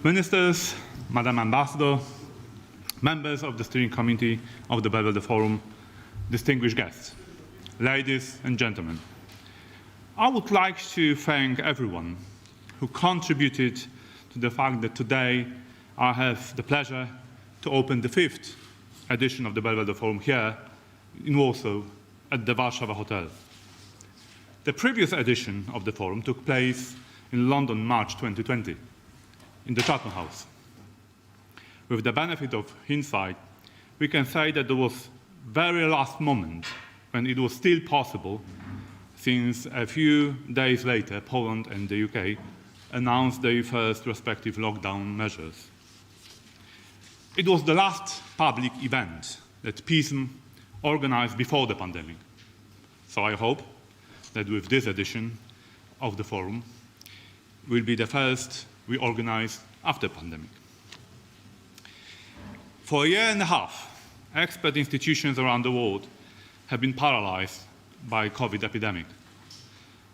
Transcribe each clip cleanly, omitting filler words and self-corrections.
Ministers, Madam Ambassador, members of the steering committee of the Belvedere Forum, distinguished guests, ladies and gentlemen, I would like to thank everyone who contributed to the fact that today I have the pleasure to open the 5th edition of the Belvedere Forum here in Warsaw at the Warszawa Hotel. The previous edition of the forum took place in London, March 2020, in the Chatham House. With the benefit of hindsight, we can say that there was very last moment when it was still possible, since a few days later, Poland and the UK announced their first respective lockdown measures. It was the last public event that PISM organized before the pandemic. So I hope that with this edition of the forum will be the first we organize after the pandemic. For a year and a half, expert institutions around the world have been paralyzed by the COVID epidemic.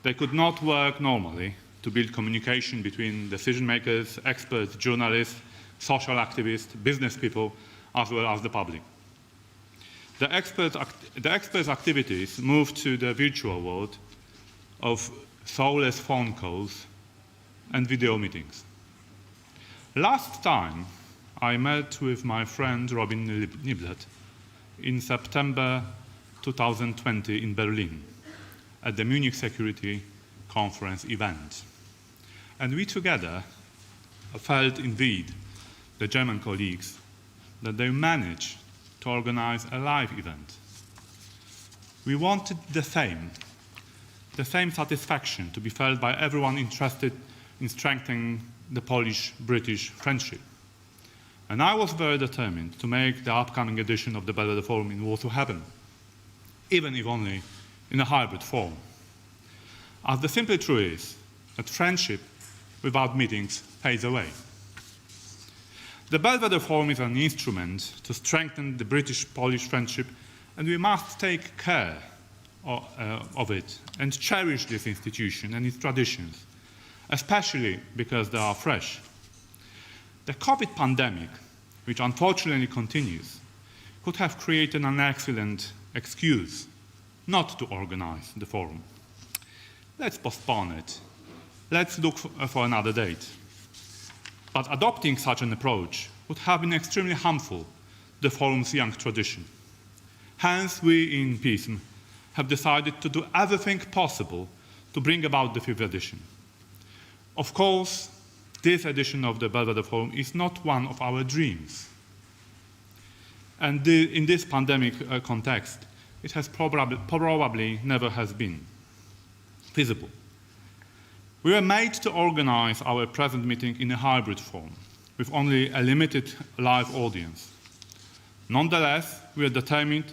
They could not work normally to build communication between decision makers, experts, journalists, social activists, business people, as well as the public. The experts' activities moved to the virtual world of soulless phone calls and video meetings. Last time I met with my friend Robin Niblett in September 2020 in Berlin at the Munich Security Conference event. And we together felt indeed, the German colleagues, that they managed to organize a live event. We wanted the same satisfaction to be felt by everyone interested in strengthening the Polish-British friendship. And I was very determined to make the upcoming edition of the Belvedere Forum in Warsaw happen, even if only in a hybrid form. As the simple truth is that friendship without meetings fades away. The Belvedere Forum is an instrument to strengthen the British-Polish friendship, and we must take care of it and cherish this institution and its traditions, especially because they are fresh. The COVID pandemic, which unfortunately continues, could have created an excellent excuse not to organize the forum. Let's postpone it. Let's look for another date. But adopting such an approach would have been extremely harmful to the forum's young tradition. Hence, we in PISM have decided to do everything possible to bring about the 5th edition. Of course, this edition of the Belvedere Forum is not one of our dreams. And in this pandemic context, it has probably never has been feasible. We were made to organize our present meeting in a hybrid form, with only a limited live audience. Nonetheless, we are determined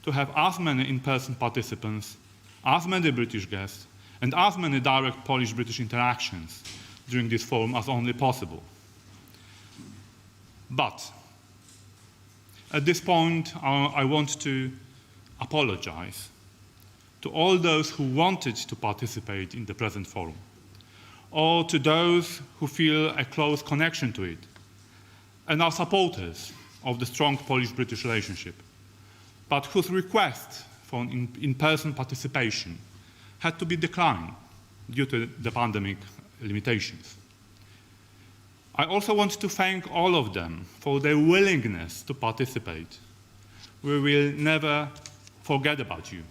to have as many in-person participants, as many British guests, and as many direct Polish-British interactions during this forum as only possible. But at this point, I want to apologize to all those who wanted to participate in the present forum, or to those who feel a close connection to it and are supporters of the strong Polish-British relationship, but whose request for in-person participation had to be declined due to the pandemic limitations. I also want to thank all of them for their willingness to participate. We will never forget about you.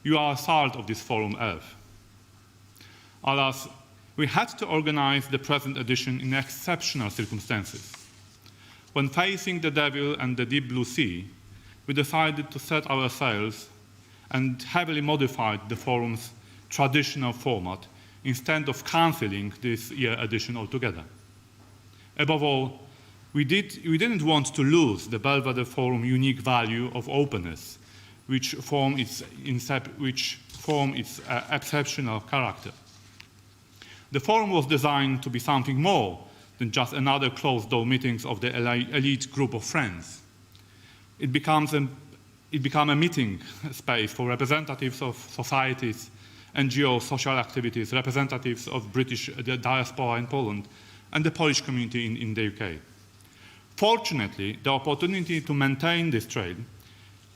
You are a salt of this forum earth. Alas, we had to organize the present edition in exceptional circumstances. When facing the devil and the deep blue sea, we decided to set our sails and heavily modified the forum's traditional format instead of cancelling this year edition altogether. Above all, we didn't want to lose the Belvedere Forum unique value of openness, which form its exceptional character. The forum was designed to be something more than just another closed-door meetings of the elite group of friends. It became a meeting space for representatives of societies, NGOs, social activities, representatives of British diaspora in Poland, and the Polish community in the UK. Fortunately, the opportunity to maintain this trade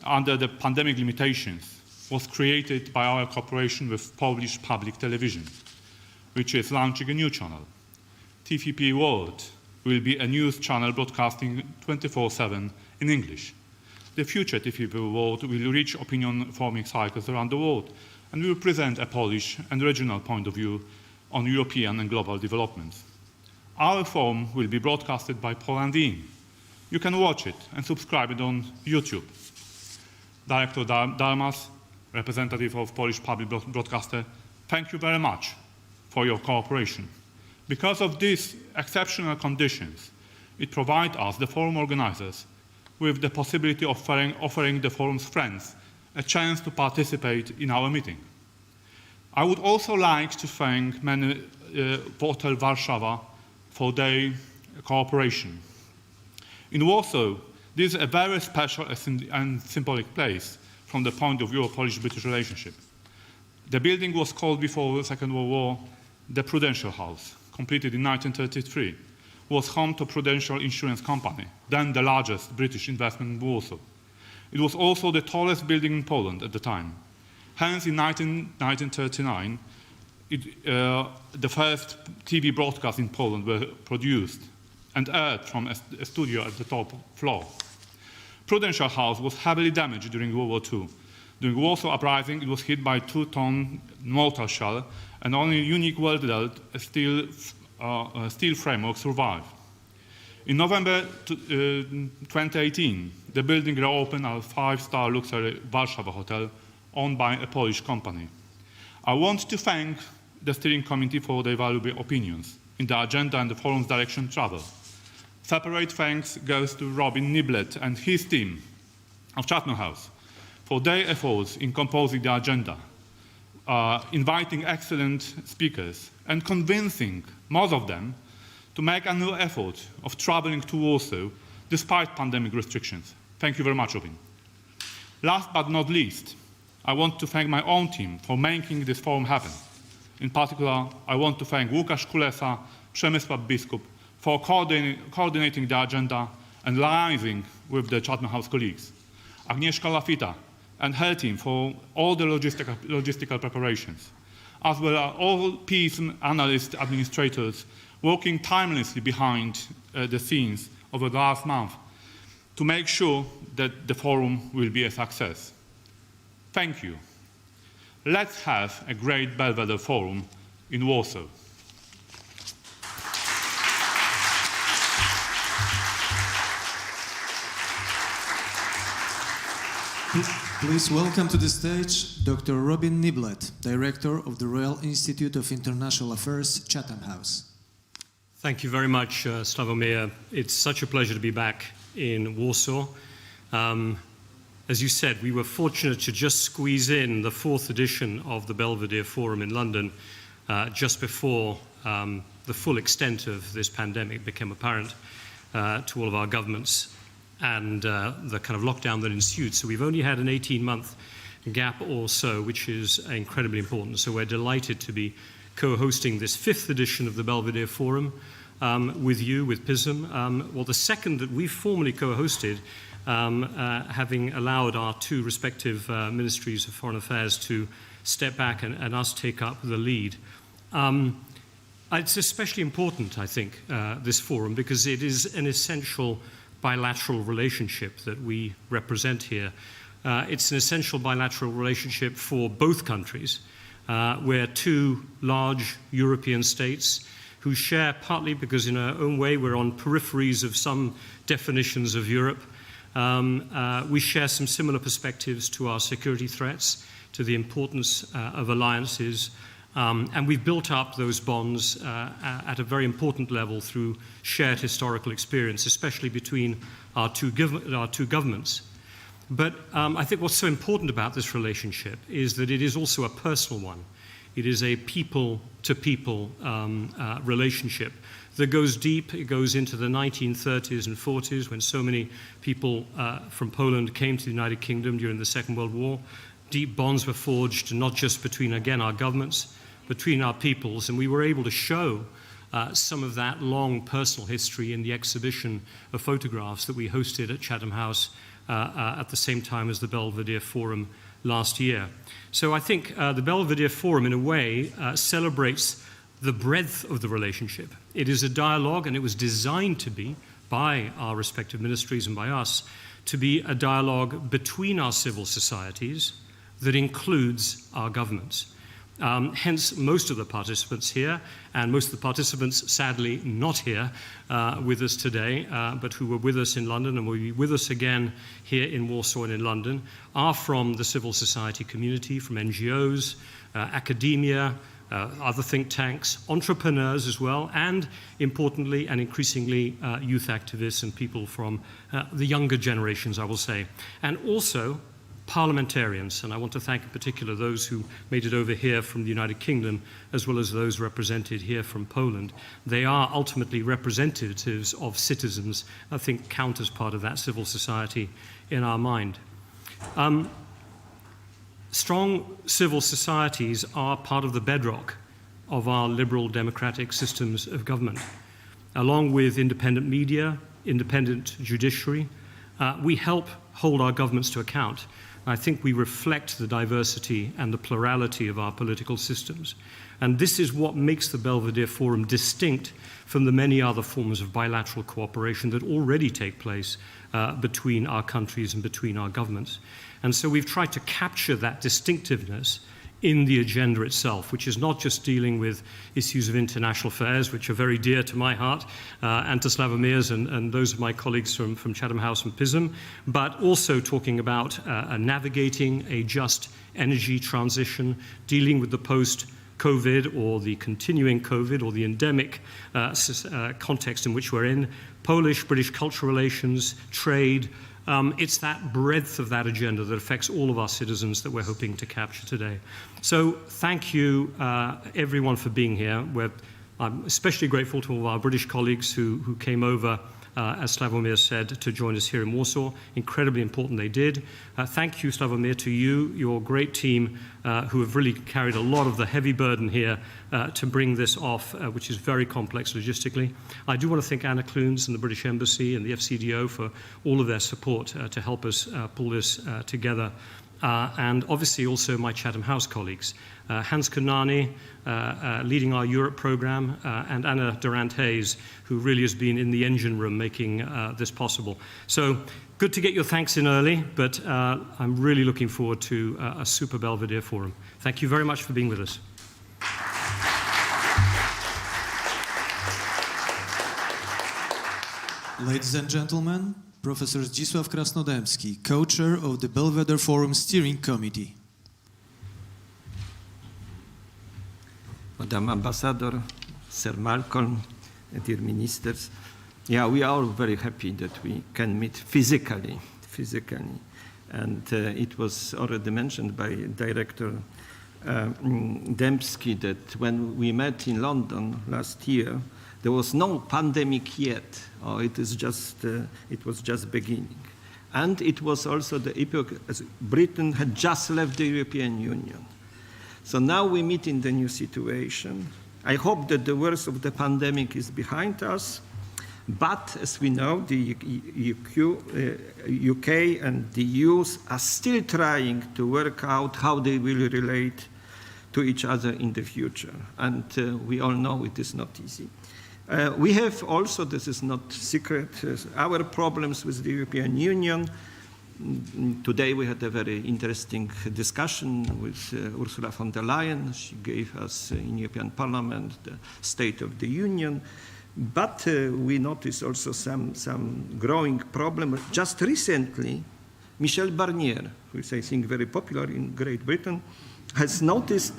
under the pandemic limitations was created by our cooperation with Polish public television, which is launching a new channel. TVP World will be a news channel broadcasting 24/7 in English. The future TVP World will reach opinion-forming cycles around the world and will present a Polish and regional point of view on European and global developments. Our forum will be broadcasted by Polandin. You can watch it and subscribe it on YouTube. Director Darmas, representative of Polish public broadcaster, thank you very much for your cooperation. Because of these exceptional conditions, it provides us, the forum organizers, with the possibility of offering the forum's friends a chance to participate in our meeting. I would also like to thank Hotel Warszawa for their cooperation. In Warsaw, this is a very special and symbolic place from the point of view of Polish-British relationship. The building was called before the Second World War the Prudential House, completed in 1933, was home to Prudential Insurance Company, then the largest British investment in Warsaw. It was also the tallest building in Poland at the time. Hence, in 1939, the first TV broadcasts in Poland were produced and aired from a studio at the top floor. Prudential House was heavily damaged during World War II. During the Warsaw Uprising, it was hit by a 2-ton mortar shell, and only unique welded steel framework survived. In November 2018, the building reopened as a 5-star luxury Warszawa hotel owned by a Polish company. I want to thank the steering committee for their valuable opinions in the agenda and the forum's direction travel. Separate thanks goes to Robin Niblett and his team of Chatham House for their efforts in composing the agenda, inviting excellent speakers and convincing most of them to make a new effort of traveling to Warsaw despite pandemic restrictions. Thank you very much, Robin. Last but not least, I want to thank my own team for making this forum happen. In particular, I want to thank Łukasz Kulesa, Przemysław Biskup for coordinating the agenda and liaising with the Chatham House colleagues, Agnieszka Lafita and her team for all the logistical preparations, as well as all PISM analysts, administrators working tirelessly behind the scenes over the last month to make sure that the forum will be a success. Thank you. Let's have a great Belvedere Forum in Warsaw. Please welcome to the stage Dr. Robin Niblett, Director of the Royal Institute of International Affairs, Chatham House. Thank you very much, Sławomir. It's such a pleasure to be back in Warsaw. As you said, we were fortunate to just squeeze in the 4th edition of the Belvedere Forum in London just before the full extent of this pandemic became apparent to all of our governments and the kind of lockdown that ensued. So we've only had an 18-month gap or so, which is incredibly important. So we're delighted to be co-hosting this 5th edition of the Belvedere Forum with you, with PISM. Well, the second that we've formally co-hosted, having allowed our two respective ministries of foreign affairs to step back and us take up the lead. It's especially important, I think, this forum, because it is an essential bilateral relationship that we represent here. It's an essential bilateral relationship for both countries. We're two large European states who share, partly because in our own way we're on peripheries of some definitions of Europe, we share some similar perspectives to our security threats, to the importance of alliances, and we've built up those bonds at a very important level through shared historical experience, especially between our two governments. But I think what's so important about this relationship is that it is also a personal one. It is a people-to-people relationship that goes deep. It goes into the 1930s and 40s when so many people from Poland came to the United Kingdom during the Second World War. Deep bonds were forged, not just between, again, our governments, between our peoples, and we were able to show some of that long personal history in the exhibition of photographs that we hosted at Chatham House at the same time as the Belvedere Forum last year. So I think the Belvedere Forum, in a way, celebrates the breadth of the relationship. It is a dialogue, and it was designed to be, by our respective ministries and by us, to be a dialogue between our civil societies that includes our governments. Hence, most of the participants here, and most of the participants, sadly, not here with us today, but who were with us in London and will be with us again here in Warsaw and in London, are from the civil society community, from NGOs, academia, other think tanks, entrepreneurs as well, and importantly and increasingly youth activists and people from the younger generations, I will say, and also parliamentarians. And I want to thank in particular those who made it over here from the United Kingdom, as well as those represented here from Poland. They are ultimately representatives of citizens, I think count as part of that civil society in our mind. Strong civil societies are part of the bedrock of our liberal democratic systems of government. Along with independent media, independent judiciary, we help hold our governments to account. I think we reflect the diversity and the plurality of our political systems. And this is what makes the Belvedere Forum distinct from the many other forms of bilateral cooperation that already take place between our countries and between our governments. And so we've tried to capture that distinctiveness in the agenda itself, which is not just dealing with issues of international affairs, which are very dear to my heart and to Sławomir's and those of my colleagues from Chatham House and PISM, but also talking about navigating a just energy transition, dealing with the post-COVID or the continuing COVID or the endemic context in which we're in, Polish-British cultural relations, trade. It's that breadth of that agenda that affects all of our citizens that we're hoping to capture today. So thank you, everyone, for being here. I'm especially grateful to all of our British colleagues who came over, as Sławomir said, to join us here in Warsaw. Incredibly important they did. Thank you, Sławomir, to you, your great team, who have really carried a lot of the heavy burden here to bring this off, which is very complex logistically. I do want to thank Anna Clunes and the British Embassy and the FCDO for all of their support to help us pull this together. And obviously also my Chatham House colleagues, Hans Kanani, leading our Europe program, and Anna Durant-Hayes, who really has been in the engine room making this possible. So good to get your thanks in early, but I'm really looking forward to a super Belvedere Forum. Thank you very much for being with us. Ladies and gentlemen, Professor Zdzisław Krasnodębski, co-chair of the Belvedere Forum Steering Committee. Madam Ambassador, Sir Malcolm, dear ministers. Yeah, we are all very happy that we can meet physically. And it was already mentioned by Director Dębski that when we met in London last year, there was no pandemic yet. It was just beginning. And it was also the epoch as Britain had just left the European Union. So now we meet in the new situation. I hope that the worst of the pandemic is behind us. But as we know, the UK and the EU are still trying to work out how they will relate to each other in the future. And we all know it is not easy. We have also, this is not secret, our problems with the European Union. Today we had a very interesting discussion with Ursula von der Leyen. She gave us in European Parliament the State of the Union. But we noticed also some growing problem. Just recently, Michel Barnier, who is, I think, very popular in Great Britain, has noticed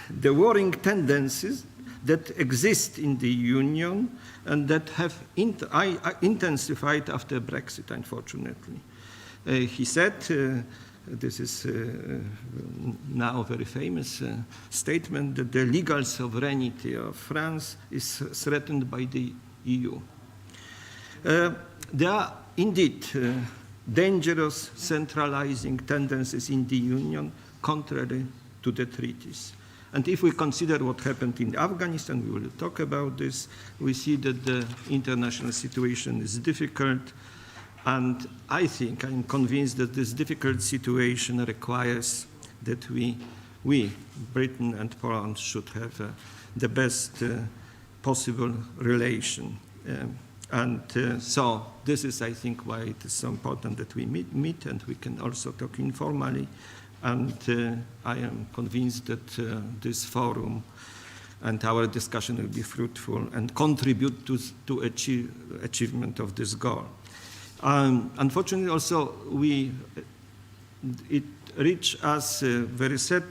the worrying tendencies that exist in the Union and that have intensified after Brexit, unfortunately. He said, this is now a very famous statement, that the legal sovereignty of France is threatened by the EU. There are indeed dangerous centralizing tendencies in the Union, contrary to the treaties. And if we consider what happened in Afghanistan, we will talk about this, we see that the international situation is difficult. And I think, I'm convinced that this difficult situation requires that we Britain and Poland, should have the best possible relation. So this is, I think, why it is so important that we meet and we can also talk informally. And I am convinced that this forum and our discussion will be fruitful and contribute to achievement of this goal. Unfortunately, also, it reached us very sad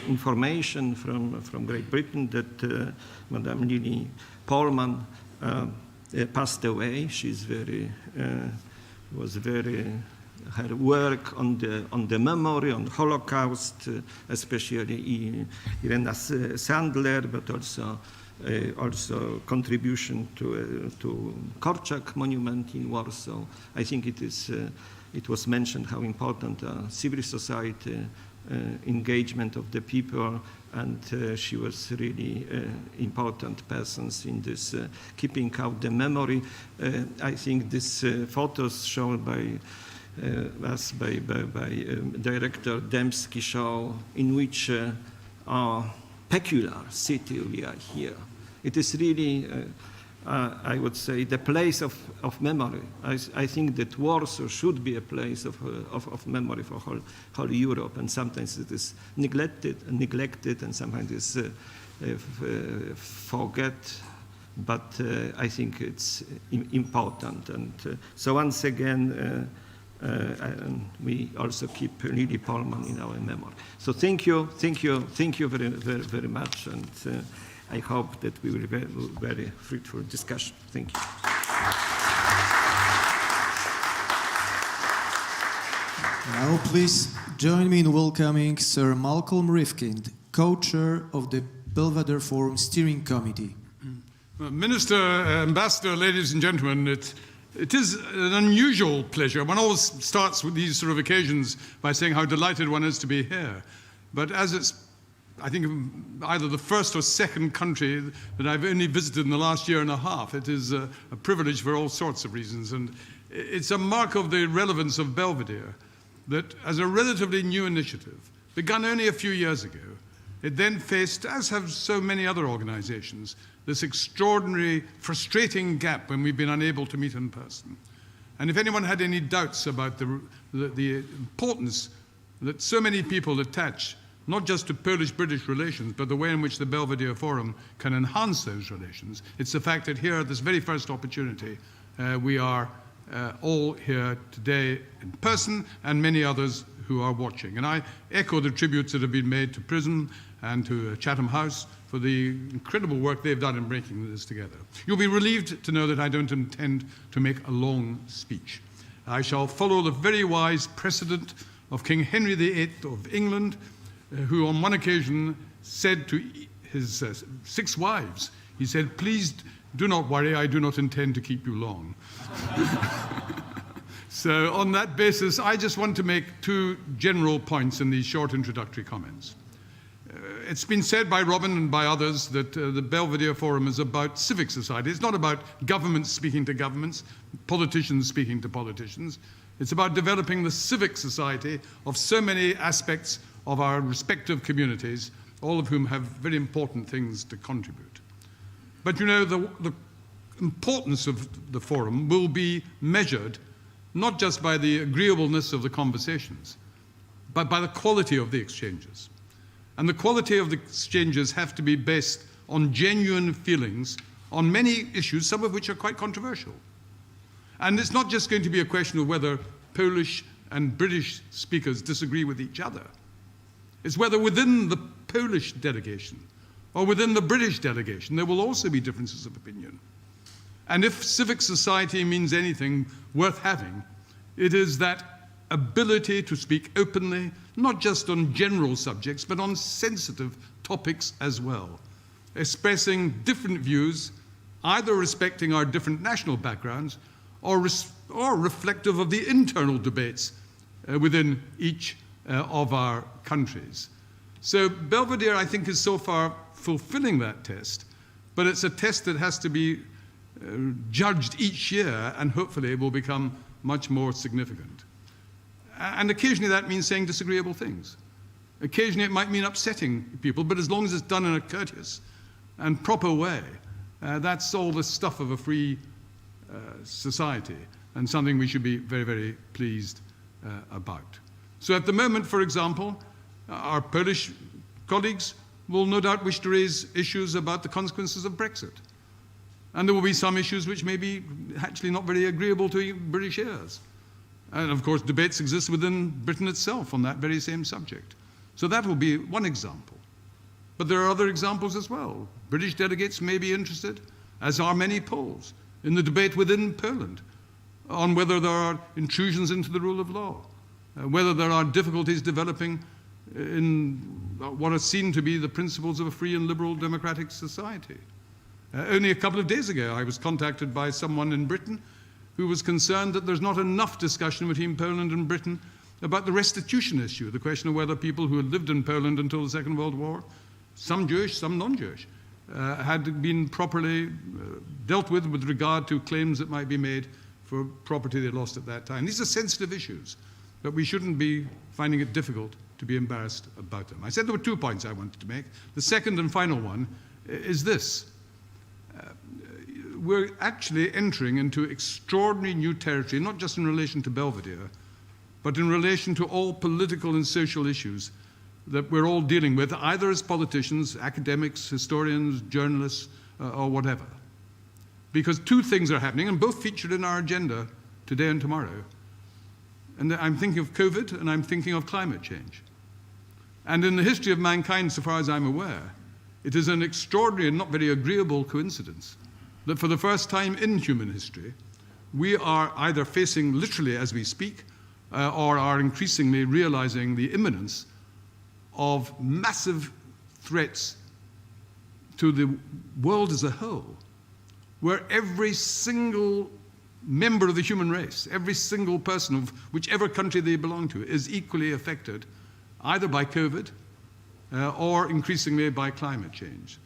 information from Great Britain that Madame Lily Pollman passed away. Her work on the memory, on the Holocaust, especially Irena Sandler, but also contribution to Korczak monument in Warsaw. I think it was mentioned how important civil society engagement of the people, and she was really important persons in this keeping out the memory. I think these photos shown by director Dębski show in which peculiar city we are here. It is really, I would say, the place of memory. I think that Warsaw should be a place of memory for whole Europe, and sometimes it is neglected, and sometimes it's forget. But I think it's important, and so once again. We also keep Lily Pollman in our memory. So thank you very, very, very much, and I hope that we will have a very fruitful discussion. Thank you. Now please join me in welcoming Sir Malcolm Rifkind, co-chair of the Belvedere Forum Steering Committee. Minister, Ambassador, ladies and gentlemen, it is an unusual pleasure. One always starts with these sort of occasions by saying how delighted one is to be here. But as it's, I think, either the first or second country that I've only visited in the last year and a half, it is a privilege for all sorts of reasons. And it's a mark of the relevance of Belvedere that as a relatively new initiative, begun only a few years ago, it then faced, as have so many other organizations, this extraordinary, frustrating gap when we've been unable to meet in person. And if anyone had any doubts about the importance that so many people attach, not just to Polish-British relations, but the way in which the Belvedere Forum can enhance those relations, it's the fact that here at this very first opportunity, we are all here today in person, and many others who are watching. And I echo the tributes that have been made to PISM and to Chatham House for the incredible work they've done in bringing this together. You'll be relieved to know that I don't intend to make a long speech. I shall follow the very wise precedent of King Henry VIII of England, who on one occasion said to his 6 wives, he said, "Please do not worry, I do not intend to keep you long." So on that basis, I just want to make 2 general points in these short introductory comments. It's been said by Robin and by others that the Belvedere Forum is about civic society. It's not about governments speaking to governments, politicians speaking to politicians. It's about developing the civic society of so many aspects of our respective communities, all of whom have very important things to contribute. But you know, the importance of the forum will be measured not just by the agreeableness of the conversations, but by the quality of the exchanges. And the quality of the exchanges have to be based on genuine feelings on many issues, some of which are quite controversial. And it's not just going to be a question of whether Polish and British speakers disagree with each other. It's whether within the Polish delegation or within the British delegation there will also be differences of opinion. And if civic society means anything worth having, it is that ability to speak openly, not just on general subjects, but on sensitive topics as well, expressing different views, either respecting our different national backgrounds or reflective of the internal debates within each of our countries. So Belvedere, I think, is so far fulfilling that test, but it's a test that has to be judged each year and hopefully will become much more significant. And occasionally that means saying disagreeable things. Occasionally it might mean upsetting people, but as long as it's done in a courteous and proper way, that's all the stuff of a free society and something we should be very, very pleased about. So at the moment, for example, our Polish colleagues will no doubt wish to raise issues about the consequences of Brexit. And there will be some issues which may be actually not very agreeable to British ears. And of course, debates exist within Britain itself on that very same subject. So that will be one example. But there are other examples as well. British delegates may be interested, as are many Poles, in the debate within Poland on whether there are intrusions into the rule of law, whether there are difficulties developing in what are seen to be the principles of a free and liberal democratic society. Only a couple of days ago, I was contacted by someone in Britain who was concerned that there's not enough discussion between Poland and Britain about the restitution issue, the question of whether people who had lived in Poland until the Second World War, some Jewish, some non-Jewish, had been properly dealt with regard to claims that might be made for property they lost at that time. These are sensitive issues, but we shouldn't be finding it difficult to be embarrassed about them. I said there were 2 points I wanted to make. The second and final one is this. We're actually entering into extraordinary new territory, not just in relation to Belvedere, but in relation to all political and social issues that we're all dealing with, either as politicians, academics, historians, journalists, or whatever. Because 2 things are happening, and both featured in our agenda today and tomorrow. And I'm thinking of COVID, and I'm thinking of climate change. And in the history of mankind, so far as I'm aware, it is an extraordinary and not very agreeable coincidence that for the first time in human history, we are either facing literally as we speak, or are increasingly realizing the imminence of massive threats to the world as a whole, where every single member of the human race, every single person of whichever country they belong to, is equally affected either by COVID or increasingly by climate change.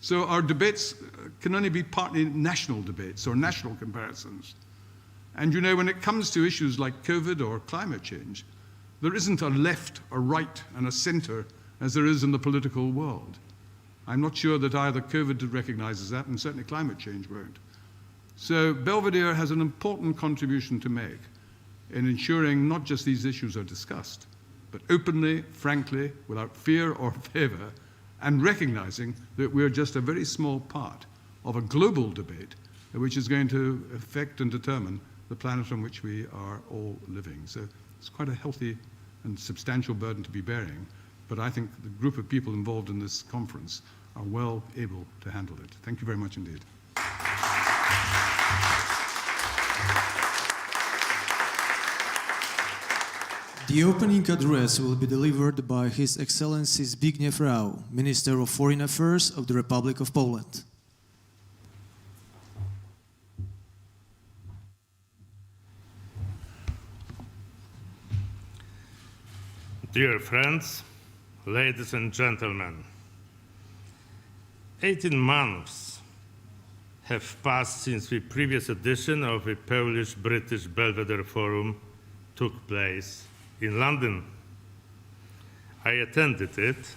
So our debates can only be partly national debates or national comparisons. And you know, when it comes to issues like COVID or climate change, there isn't a left, a right, and a center as there is in the political world. I'm not sure that either COVID recognizes that, and certainly climate change won't. So Belvedere has an important contribution to make in ensuring not just these issues are discussed, but openly, frankly, without fear or favor, and recognizing that we're just a very small part of a global debate which is going to affect and determine the planet on which we are all living. So it's quite a healthy and substantial burden to be bearing, but I think the group of people involved in this conference are well able to handle it. Thank you very much indeed. The opening address will be delivered by His Excellency Zbigniew Rau, Minister of Foreign Affairs of the Republic of Poland. Dear friends, ladies and gentlemen, 18 months have passed since the previous edition of the Polish-British Belvedere Forum took place in London. I attended it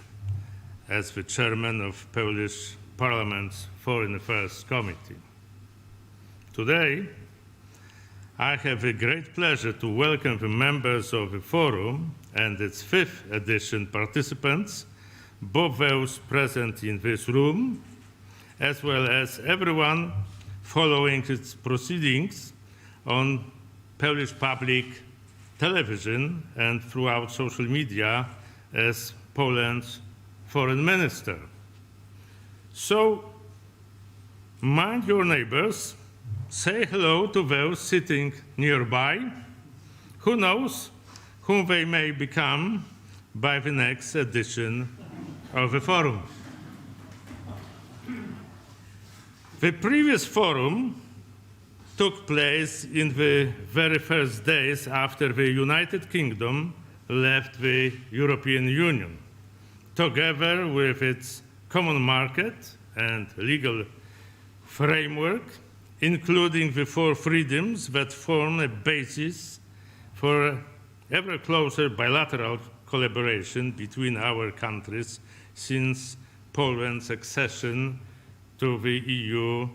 as the chairman of Polish Parliament's Foreign Affairs Committee. Today, I have the great pleasure to welcome the members of the Forum and its 5th edition participants, both those present in this room, as well as everyone following its proceedings on Polish public television and throughout social media as Poland's foreign minister. So, mind your neighbors, say hello to those sitting nearby. Who knows whom they may become by the next edition of the forum. The previous forum took place in the very first days after the United Kingdom left the European Union, together with its common market and legal framework, including the 4 freedoms that form a basis for ever closer bilateral collaboration between our countries since Poland's accession to the EU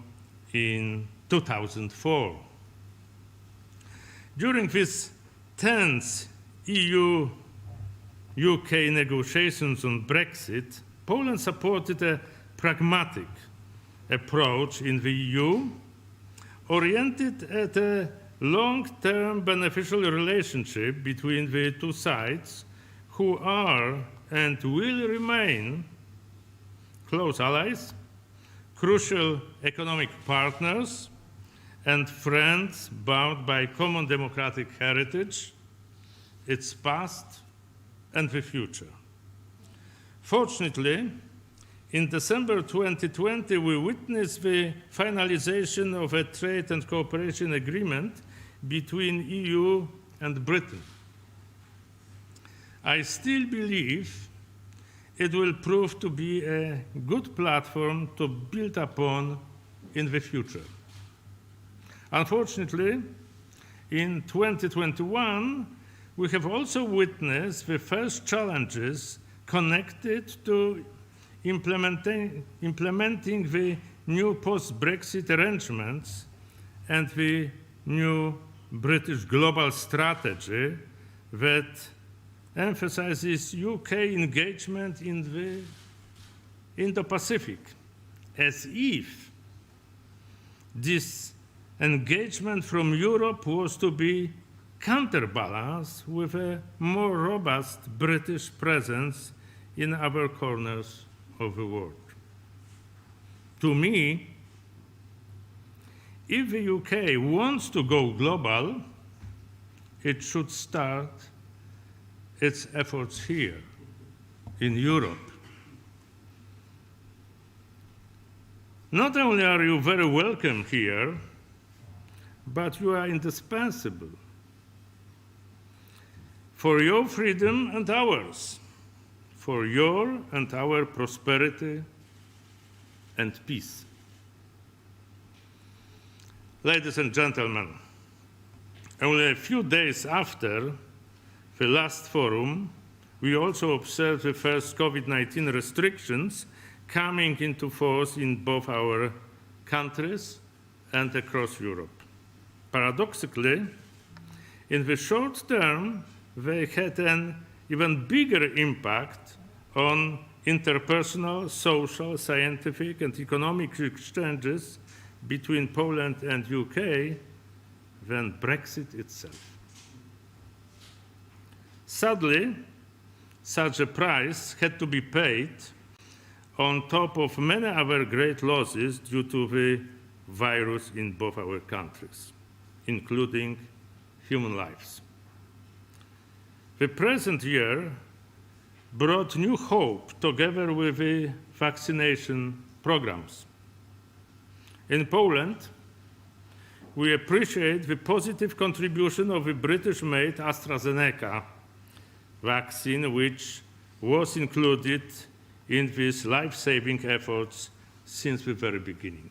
in 2004. During this tense EU-UK negotiations on Brexit, Poland supported a pragmatic approach in the EU, oriented at a long-term beneficial relationship between the two sides, who are and will remain close allies, crucial economic partners, and friends bound by common democratic heritage, its past and the future. Fortunately, in December 2020, we witnessed the finalization of a trade and cooperation agreement between EU and Britain. I still believe it will prove to be a good platform to build upon in the future. Unfortunately, in 2021, we have also witnessed the first challenges connected to implementing the new post-Brexit arrangements and the new British global strategy that emphasizes UK engagement in the Indo-Pacific, as if this engagement from Europe was to be counterbalanced with a more robust British presence in other corners of the world. To me, if the UK wants to go global, it should start its efforts here in Europe. Not only are you very welcome here, but you are indispensable for your freedom and ours, for your and our prosperity and peace. Ladies and gentlemen, only a few days after the last forum, we also observed the first COVID-19 restrictions coming into force in both our countries and across Europe. Paradoxically, in the short term, they had an even bigger impact on interpersonal, social, scientific, and economic exchanges between Poland and UK than Brexit itself. Sadly, such a price had to be paid on top of many other great losses due to the virus in both our countries, including human lives. The present year brought new hope together with the vaccination programs. In Poland, we appreciate the positive contribution of the British-made AstraZeneca vaccine, which was included in these life-saving efforts since the very beginning.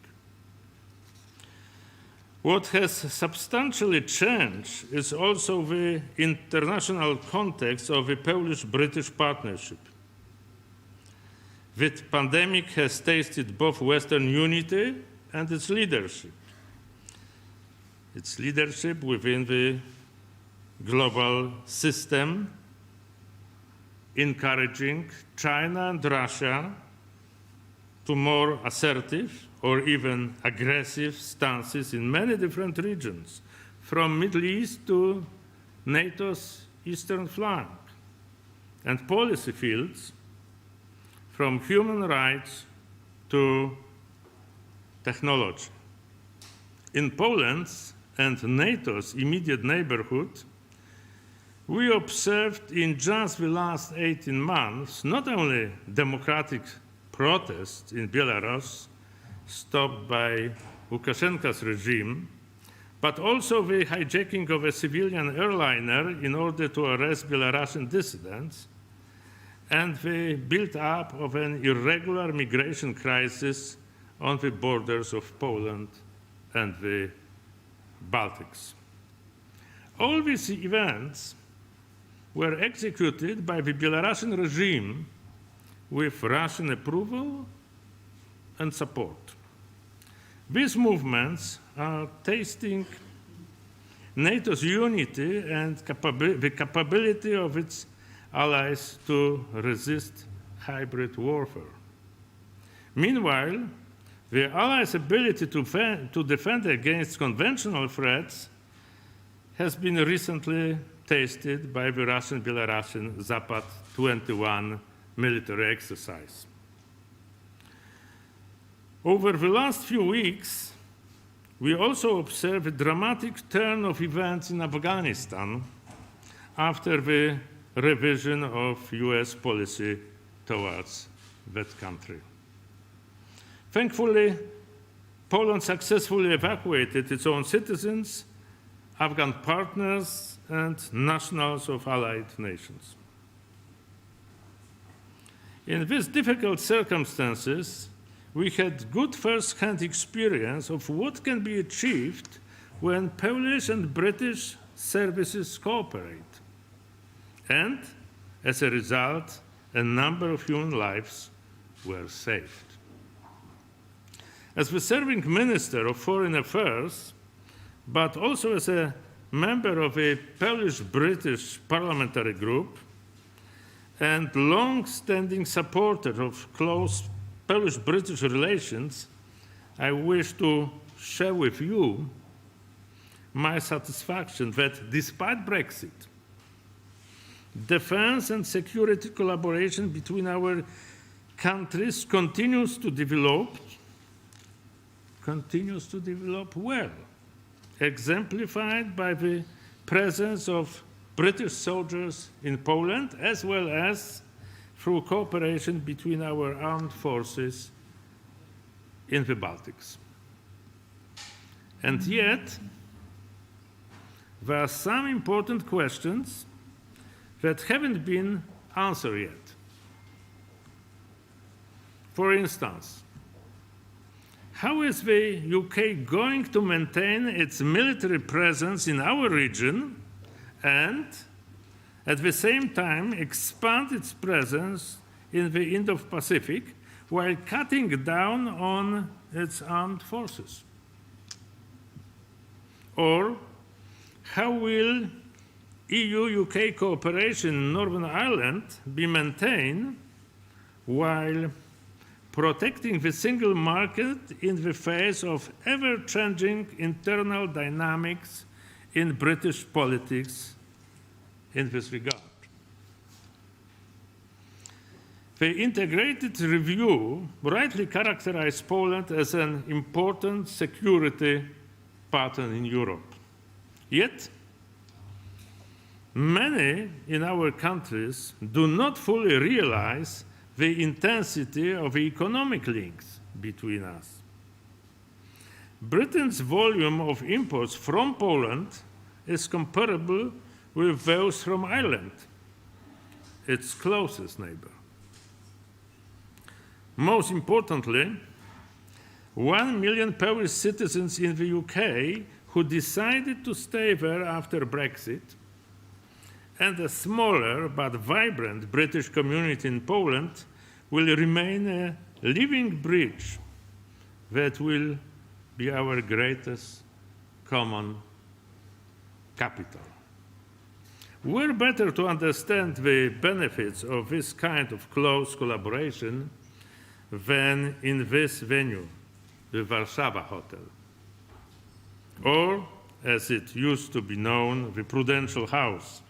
What has substantially changed is also the international context of the Polish-British partnership. The pandemic has tasted both Western unity and its leadership within the global system, encouraging China and Russia to more assertive or even aggressive stances in many different regions, from Middle East to NATO's eastern flank, and policy fields from human rights to technology. In Poland's and NATO's immediate neighborhood, we observed in just the last 18 months not only democratic protests in Belarus stopped by Lukashenko's regime, but also the hijacking of a civilian airliner in order to arrest Belarusian dissidents, and the build-up of an irregular migration crisis on the borders of Poland and the Baltics. All these events were executed by the Belarusian regime with Russian approval and support. These movements are testing NATO's unity and the capability of its allies to resist hybrid warfare. Meanwhile, the allies' ability to defend against conventional threats has been recently tested by the Russian-Belarusian Zapad 21 military exercise. Over the last few weeks, we also observed a dramatic turn of events in Afghanistan after the revision of US policy towards that country. Thankfully, Poland successfully evacuated its own citizens, Afghan partners, and nationals of allied nations. In these difficult circumstances, we had good first-hand experience of what can be achieved when Polish and British services cooperate. And, as a result, a number of human lives were saved. As the serving Minister of Foreign Affairs, but also as a member of a Polish-British parliamentary group and long-standing supporter of close Polish-British relations, I wish to share with you my satisfaction that despite Brexit, defense and security collaboration between our countries continues to develop well, exemplified by the presence of British soldiers in Poland, as well as through cooperation between our armed forces in the Baltics. And yet, there are some important questions that haven't been answered yet. For instance, how is the UK going to maintain its military presence in our region and, at the same time, expand its presence in the Indo-Pacific while cutting down on its armed forces? Or how will EU-UK cooperation in Northern Ireland be maintained while protecting the single market in the face of ever-changing internal dynamics in British politics in this regard? The integrated review rightly characterized Poland as an important security partner in Europe. Yet, many in our countries do not fully realize the intensity of the economic links between us. Britain's volume of imports from Poland is comparable with those from Ireland, its closest neighbor. Most importantly, 1 million Polish citizens in the UK who decided to stay there after Brexit, and a smaller but vibrant British community in Poland will remain a living bridge that will be our greatest common capital. Where better to understand the benefits of this kind of close collaboration than in this venue, the Warszawa Hotel, or, as it used to be known, the Prudential House.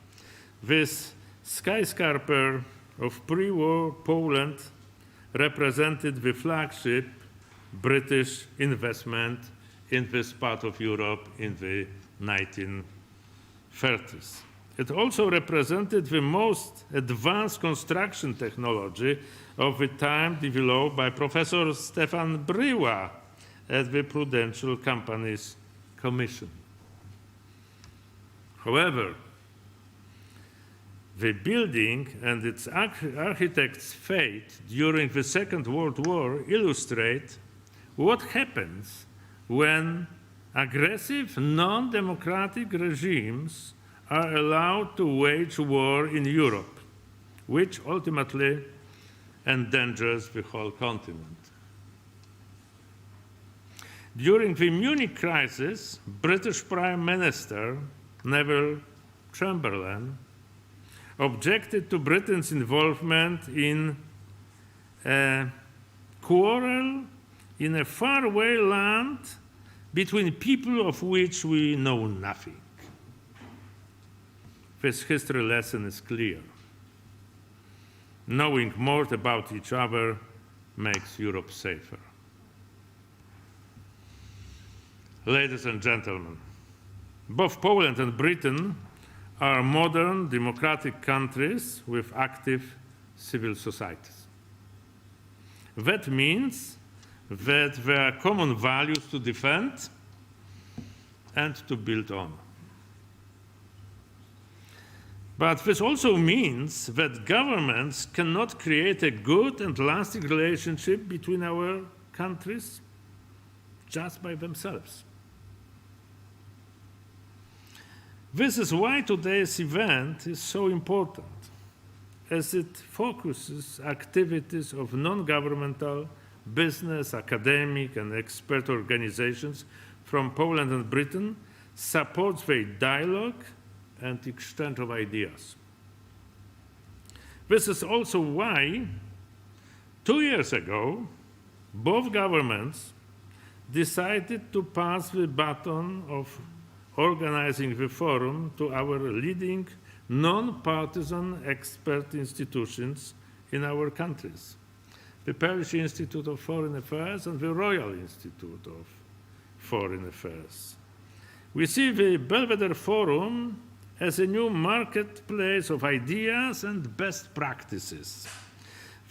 This skyscraper of pre-war Poland represented the flagship British investment in this part of Europe in the 1930s. It also represented the most advanced construction technology of the time developed by Professor Stefan Bryła at the Prudential Companies Commission. However, The building and its architect's fate during the Second World War illustrate what happens when aggressive, non-democratic regimes are allowed to wage war in Europe, which ultimately endangers the whole continent. During the Munich crisis, British Prime Minister Neville Chamberlain objected to Britain's involvement in a quarrel in a faraway land between people of which we know nothing. This history lesson is clear. Knowing more about each other makes Europe safer. Ladies and gentlemen, both Poland and Britain are modern democratic countries with active civil societies. That means that there are common values to defend and to build on. But this also means that governments cannot create a good and lasting relationship between our countries just by themselves. This is why today's event is so important, as it focuses activities of non-governmental, business, academic, and expert organizations from Poland and Britain, supports their dialogue and exchange of ideas. This is also why 2 years ago, both governments decided to pass the baton of organizing the forum to our leading non-partisan expert institutions in our countries, the Polish Institute of Foreign Affairs and the Royal Institute of Foreign Affairs. We see the Belvedere Forum as a new marketplace of ideas and best practices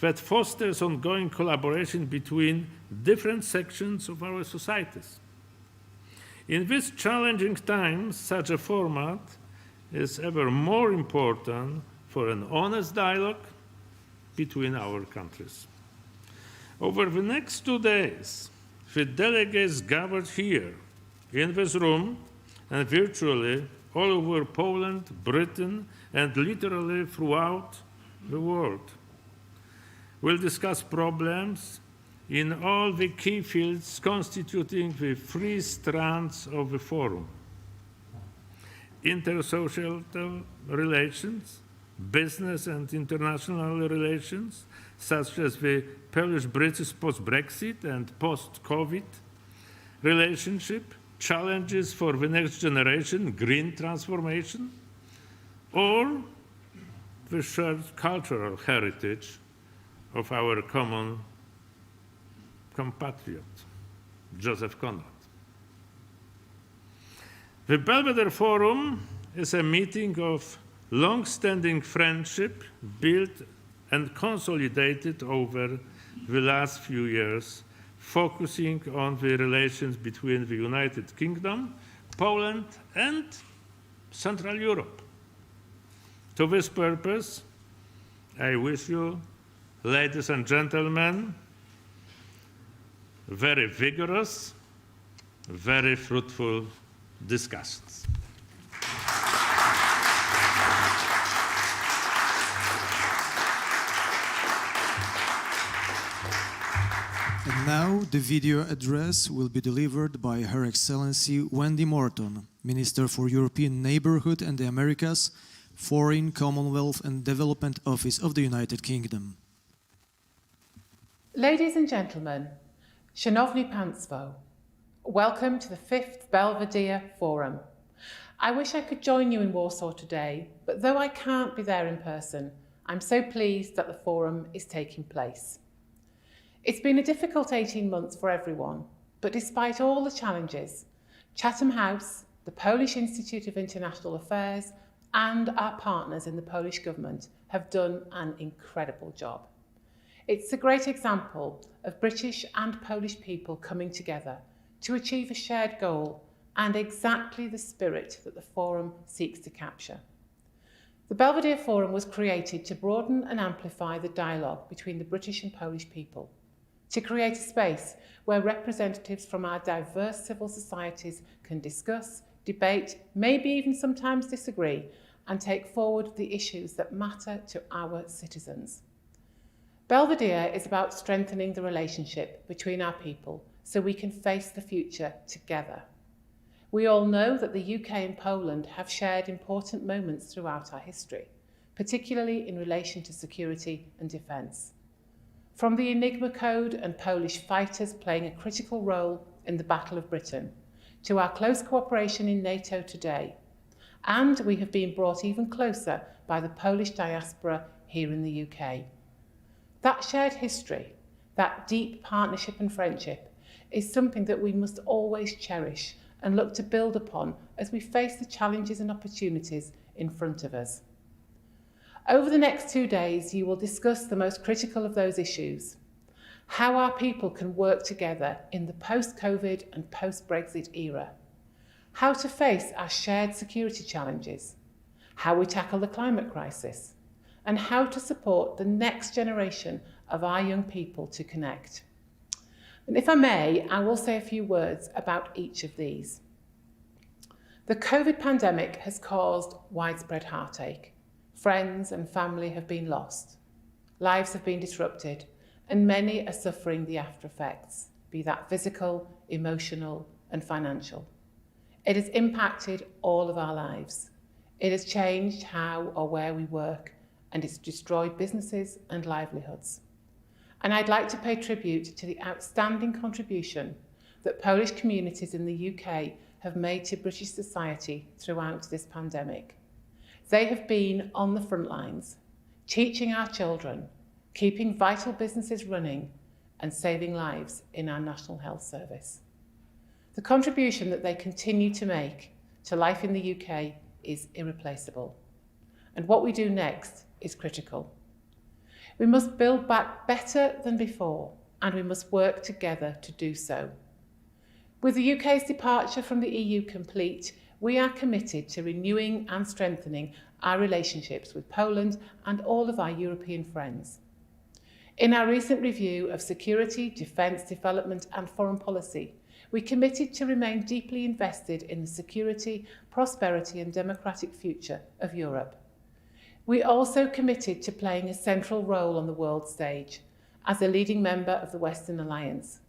that fosters ongoing collaboration between different sections of our societies. In these challenging times, such a format is ever more important for an honest dialogue between our countries. Over the next 2 days, the delegates gathered here in this room and virtually all over Poland, Britain, and literally throughout the world will discuss problems in all the key fields constituting the 3 strands of the forum: intersocial relations, business and international relations, such as the Polish-British post-Brexit and post-COVID relationship, challenges for the next generation, green transformation, or the shared cultural heritage of our common compatriot, Joseph Conrad. The Belvedere Forum is a meeting of long-standing friendship built and consolidated over the last few years, focusing on the relations between the United Kingdom, Poland, and Central Europe. To this purpose, I wish you, ladies and gentlemen, very vigorous, very fruitful discussions. And now the video address will be delivered by Her Excellency Wendy Morton, Minister for European Neighbourhood and the Americas, Foreign, Commonwealth and Development Office of the United Kingdom. Ladies and gentlemen, Szanowni Państwo, welcome to the 5th Belvedere Forum. I wish I could join you in Warsaw today, but though I can't be there in person, I'm so pleased that the forum is taking place. It's been a difficult 18 months for everyone, but despite all the challenges, Chatham House, the Polish Institute of International Affairs, and our partners in the Polish government have done an incredible job. It's a great example of British and Polish people coming together to achieve a shared goal and exactly the spirit that the forum seeks to capture. The Belvedere Forum was created to broaden and amplify the dialogue between the British and Polish people, to create a space where representatives from our diverse civil societies can discuss, debate, maybe even sometimes disagree, and take forward the issues that matter to our citizens. Belvedere is about strengthening the relationship between our people so we can face the future together. We all know that the UK and Poland have shared important moments throughout our history, particularly in relation to security and defence. From the Enigma Code and Polish fighters playing a critical role in the Battle of Britain, to our close cooperation in NATO today, and we have been brought even closer by the Polish diaspora here in the UK. That shared history, that deep partnership and friendship, is something that we must always cherish and look to build upon as we face the challenges and opportunities in front of us. Over the next 2 days, you will discuss the most critical of those issues, how our people can work together in the post-COVID and post-Brexit era, how to face our shared security challenges, how we tackle the climate crisis, and how to support the next generation of our young people to connect. And if I may, I will say a few words about each of these. The COVID pandemic has caused widespread heartache. Friends and family have been lost. Lives have been disrupted, and many are suffering the after effects, be that physical, emotional, and financial. It has impacted all of our lives. It has changed how or where we work, and it's destroyed businesses and livelihoods. And I'd like to pay tribute to the outstanding contribution that Polish communities in the UK have made to British society throughout this pandemic. They have been on the front lines, teaching our children, keeping vital businesses running, and saving lives in our National Health Service. The contribution that they continue to make to life in the UK is irreplaceable. And what we do next is critical. We must build back better than before, and we must work together to do so. With the UK's departure from the EU complete, we are committed to renewing and strengthening our relationships with Poland and all of our European friends. In our recent review of security, defence, development and foreign policy, we committed to remain deeply invested in the security, prosperity and democratic future of Europe. We also committed to playing a central role on the world stage as a leading member of the Western Alliance,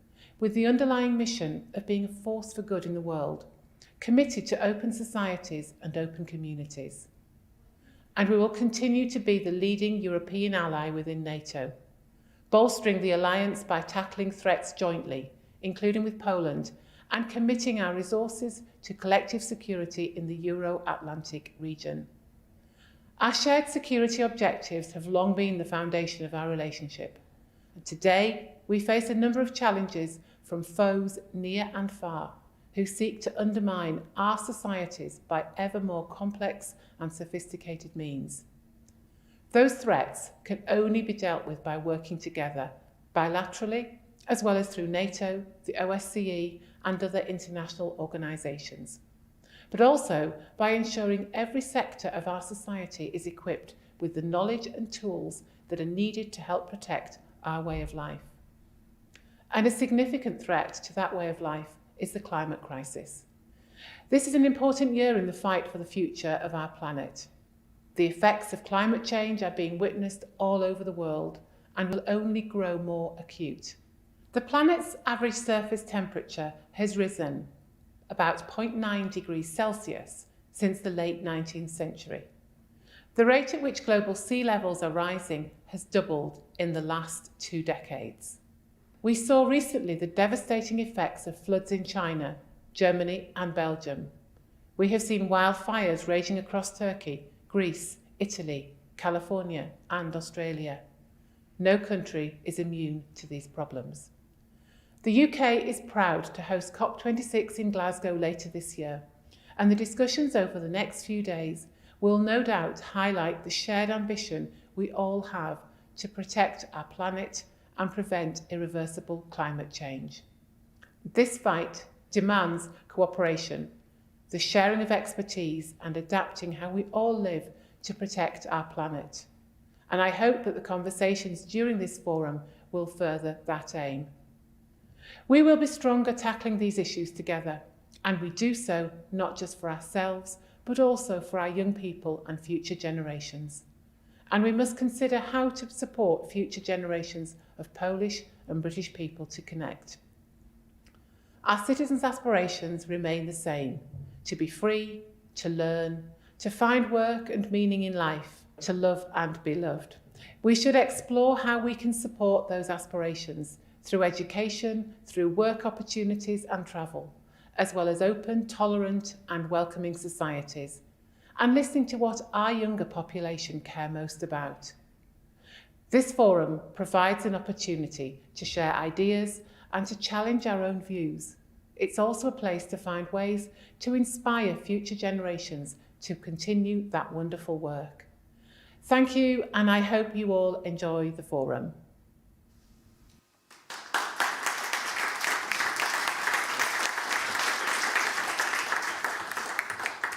with the underlying mission of being a force for good in the world, committed to open societies and open communities. And we will continue to be the leading European ally within NATO, bolstering the alliance by tackling threats jointly, including with Poland, and committing our resources to collective security in the Euro-Atlantic region. Our shared security objectives have long been the foundation of our relationship. And today, we face a number of challenges from foes near and far who seek to undermine our societies by ever more complex and sophisticated means. Those threats can only be dealt with by working together, bilaterally, as well as through NATO, the OSCE, and other international organisations, but also by ensuring every sector of our society is equipped with the knowledge and tools that are needed to help protect our way of life. And a significant threat to that way of life is the climate crisis. This is an important year in the fight for the future of our planet. The effects of climate change are being witnessed all over the world and will only grow more acute. The planet's average surface temperature has risen about 0.9 degrees Celsius since the late 19th century. The rate at which global sea levels are rising has doubled in the last 2 decades. We saw recently the devastating effects of floods in China, Germany and Belgium. We have seen wildfires raging across Turkey, Greece, Italy, California and Australia. No country is immune to these problems. The UK is proud to host COP26 in Glasgow later this year, and the discussions over the next few days will no doubt highlight the shared ambition we all have to protect our planet and prevent irreversible climate change. This fight demands cooperation, the sharing of expertise and adapting how we all live to protect our planet. And I hope that the conversations during this forum will further that aim. We will be stronger tackling these issues together, and we do so not just for ourselves, but also for our young people and future generations. And we must consider how to support future generations of Polish and British people to connect. Our citizens' aspirations remain the same: to be free, to learn, to find work and meaning in life, to love and be loved. We should explore how we can support those aspirations through education, through work opportunities and travel, as well as open, tolerant and welcoming societies, and listening to what our younger population care most about. This forum provides an opportunity to share ideas and to challenge our own views. It's also a place to find ways to inspire future generations to continue that wonderful work. Thank you, and I hope you all enjoy the forum.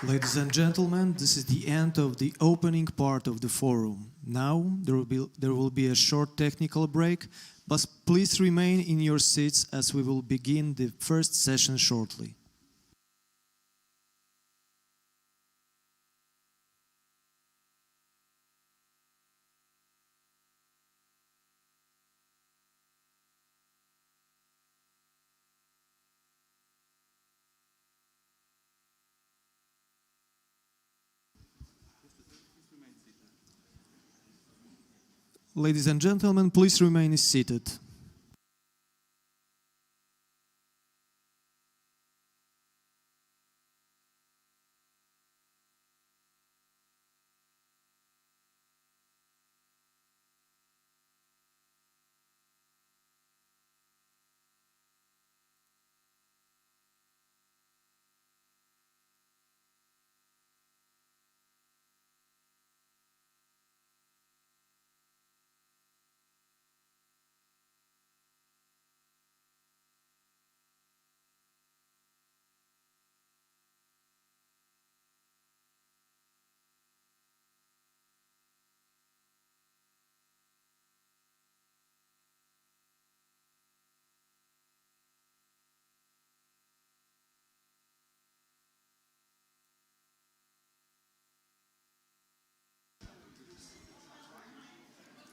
Ladies and gentlemen, this is the end of the opening part of the forum. Now there will be a short technical break, but please remain in your seats as we will begin the first session shortly. Ladies and gentlemen, please remain seated.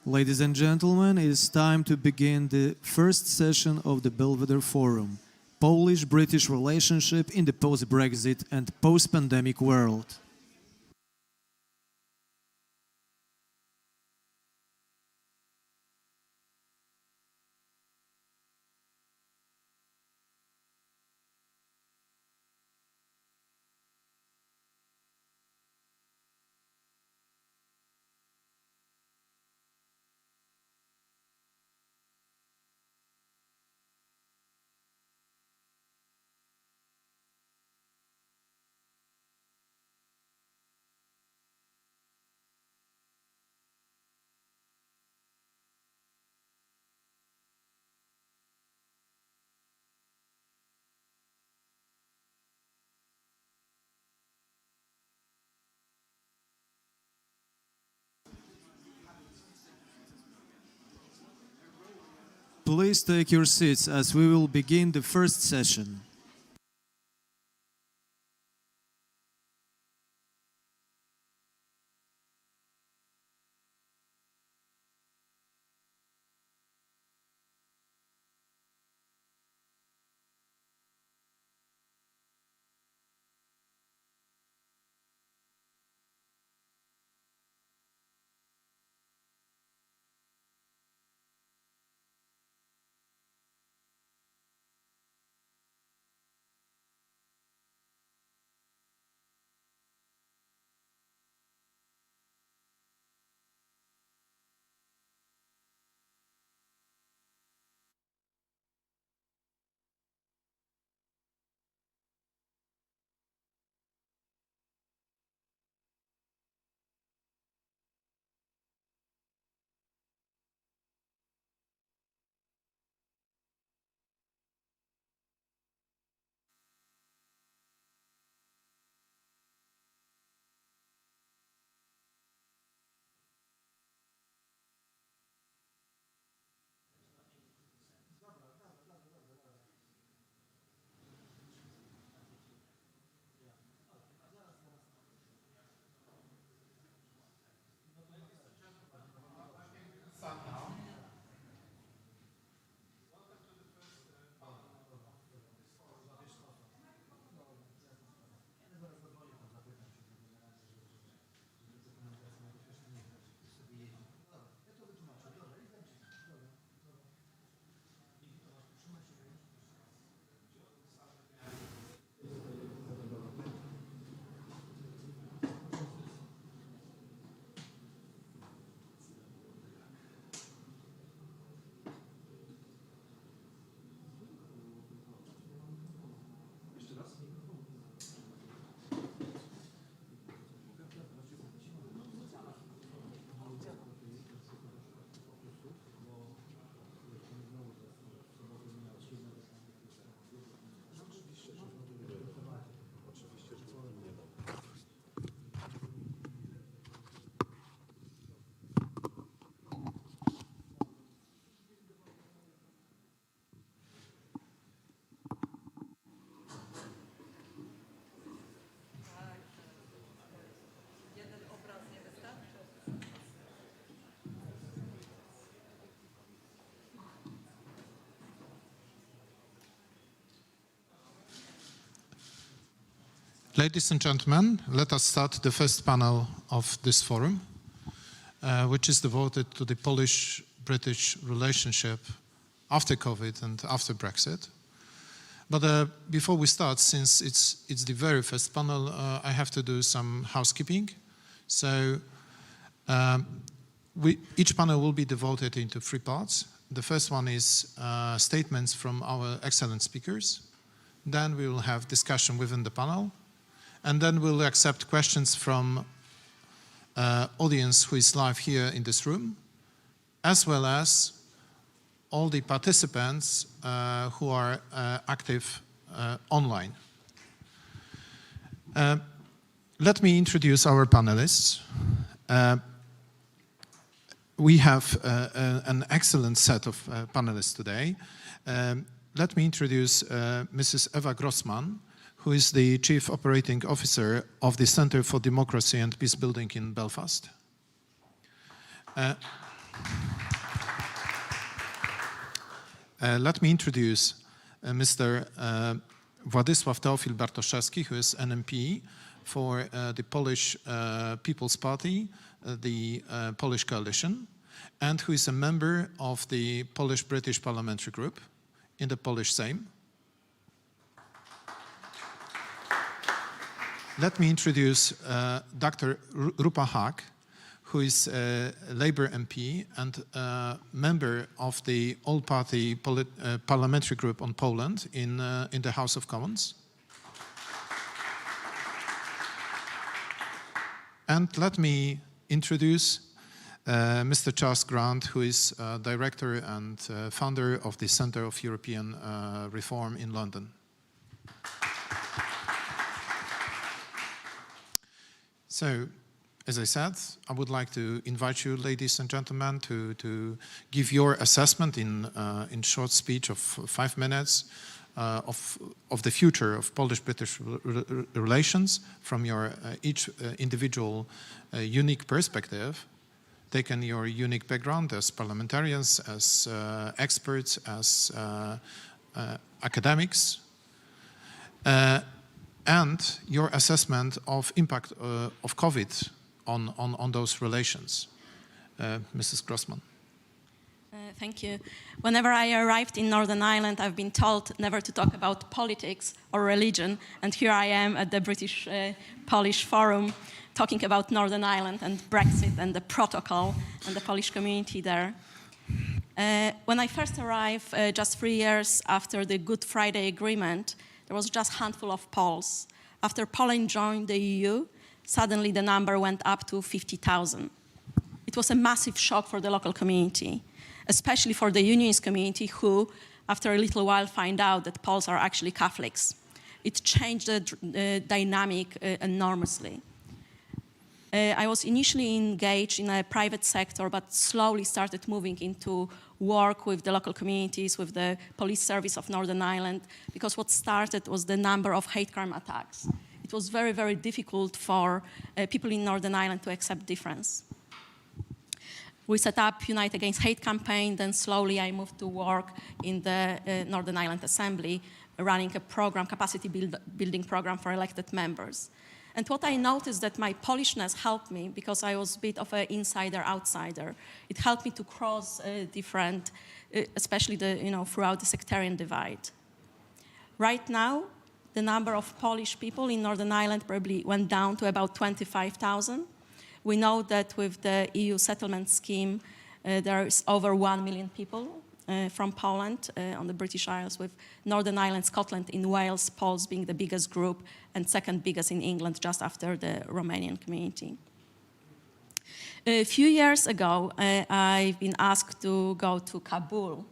Ladies and gentlemen, it is time to begin the first session of the Belvedere Forum, Polish-British relationship in the post-Brexit and post-pandemic world. Please take your seats as we will begin the first session. Ladies and gentlemen, let us start the first panel of this forum, which is devoted to the Polish-British relationship after COVID and after Brexit. But before we start, since it's the very first panel, I have to do some housekeeping. So each panel will be devoted into 3 parts. The first one is statements from our excellent speakers. Then we will have discussion within the panel. And then we'll accept questions from audience who is live here in this room, as well as all the participants who are active online. Let me introduce our panelists. We have an excellent set of panelists today. Let me introduce Mrs. Eva Grossman, who is the Chief Operating Officer of the Centre for Democracy and Peace Building in Belfast. Let me introduce Mr. Władysław Teofil Bartoszewski, who is an MP for the Polish People's Party, the Polish Coalition, and who is a member of the Polish-British Parliamentary Group in the Polish Sejm. Let me introduce Dr. Rupa Haq, who is a Labour MP and a member of the all-party parliamentary group on Poland in the House of Commons. And let me introduce Mr. Charles Grant, who is director and founder of the Centre of European Reform in London. So, as I said, I would like to invite you, ladies and gentlemen, to give your assessment in short speech of 5 minutes of the future of Polish-British relations from your each individual unique perspective, taken your unique background as parliamentarians, as experts, as academics, and your assessment of impact of COVID on those relations. Mrs. Grossman. Thank you. Whenever I arrived in Northern Ireland, I've been told never to talk about politics or religion, and here I am at the British-Polish Forum talking about Northern Ireland and Brexit and the protocol and the Polish community there. When I first arrived, just 3 years after the Good Friday Agreement, there was just a handful of Poles. After Poland joined the EU, suddenly the number went up to 50,000. It was a massive shock for the local community, especially for the unionist community who, after a little while, find out that Poles are actually Catholics. It changed the dynamic enormously. I was initially engaged in a private sector, but slowly started moving into work with the local communities, with the police service of Northern Ireland, because what started was the number of hate crime attacks. It was very, very difficult for people in Northern Ireland to accept difference. We set up Unite Against Hate campaign, then slowly I moved to work in the Northern Ireland Assembly, running a program, capacity building program for elected members. And what I noticed that my Polishness helped me, because I was a bit of an insider-outsider. It helped me to cross different, especially throughout the sectarian divide. Right now, the number of Polish people in Northern Ireland probably went down to about 25,000. We know that with the EU settlement scheme, there is over 1 million people from Poland on the British Isles, with Northern Ireland, Scotland, in Wales, Poles being the biggest group and second biggest in England, just after the Romanian community. A few years ago, I've been asked to go to Kabul,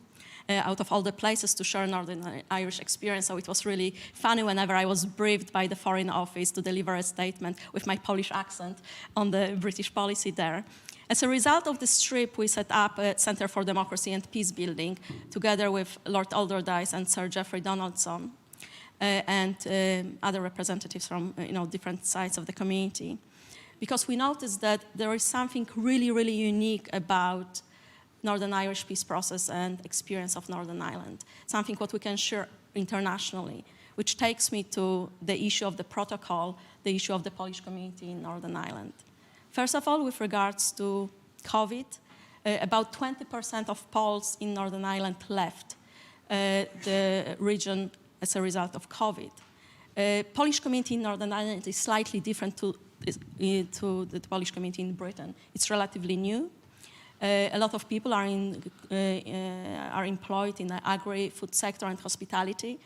out of all the places, to share Northern Irish experience. So it was really funny whenever I was briefed by the Foreign Office to deliver a statement with my Polish accent on the British policy there. As a result of this trip, we set up a Centre for Democracy and Peace Building together with Lord Alderdice and Sir Geoffrey Donaldson and other representatives from different sides of the community. Because we noticed that there is something really, really unique about Northern Irish peace process and experience of Northern Ireland, something what we can share internationally. which takes me to the issue of the protocol, the issue of the Polish community in Northern Ireland. First of all, with regards to COVID, about 20% of Poles in Northern Ireland left the region as a result of COVID. Polish community in Northern Ireland is slightly different to the Polish community in Britain. It's relatively new. A lot of people are employed in the agri-food sector and hospitality,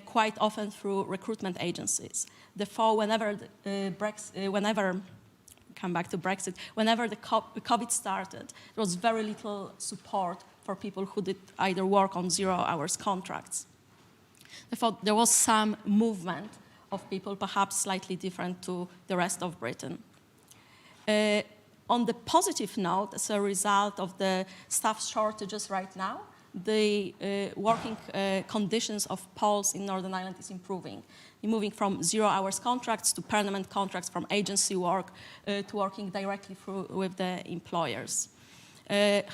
quite often through recruitment agencies. Therefore, whenever the COVID started, there was very little support for people who did either work on 0 hours contracts. Therefore, there was some movement of people, perhaps slightly different to the rest of Britain. On the positive note, as a result of the staff shortages right now, the working conditions of Poles in Northern Ireland is improving. Moving from 0 hours contracts to permanent contracts, from agency work to working directly with the employers.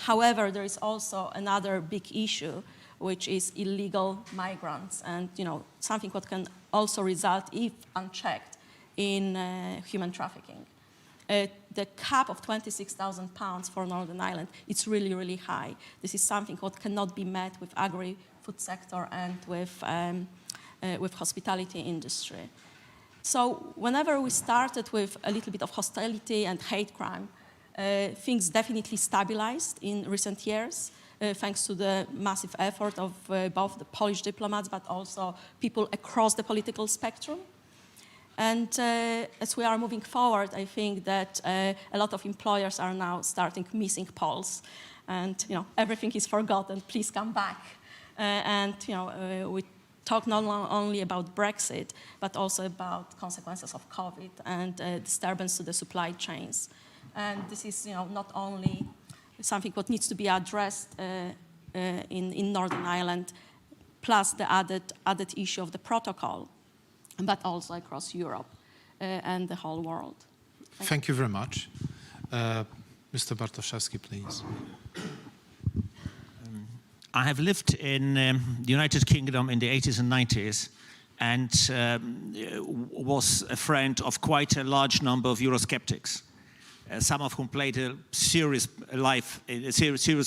However, there is also another big issue, which is illegal migrants, and something what can also result, if unchecked, in human trafficking. The cap of £26,000 for Northern Ireland, it's really, really high. This is something what cannot be met with agri-food sector and with hospitality industry. So whenever we started with a little bit of hostility and hate crime, things definitely stabilized in recent years, thanks to the massive effort of both the Polish diplomats, but also people across the political spectrum. And as we are moving forward, I think that a lot of employers are now starting missing Poles, and everything is forgotten. Please come back. We talk not only about Brexit, but also about consequences of COVID and disturbance to the supply chains. And this is not only something what needs to be addressed in Northern Ireland, plus the added issue of the protocol, but also across Europe and the whole world. Thank you very much. Mr. Bartoszewski, please. I have lived in the United Kingdom in the 80s and 90s, and was a friend of quite a large number of Eurosceptics, some of whom played a serious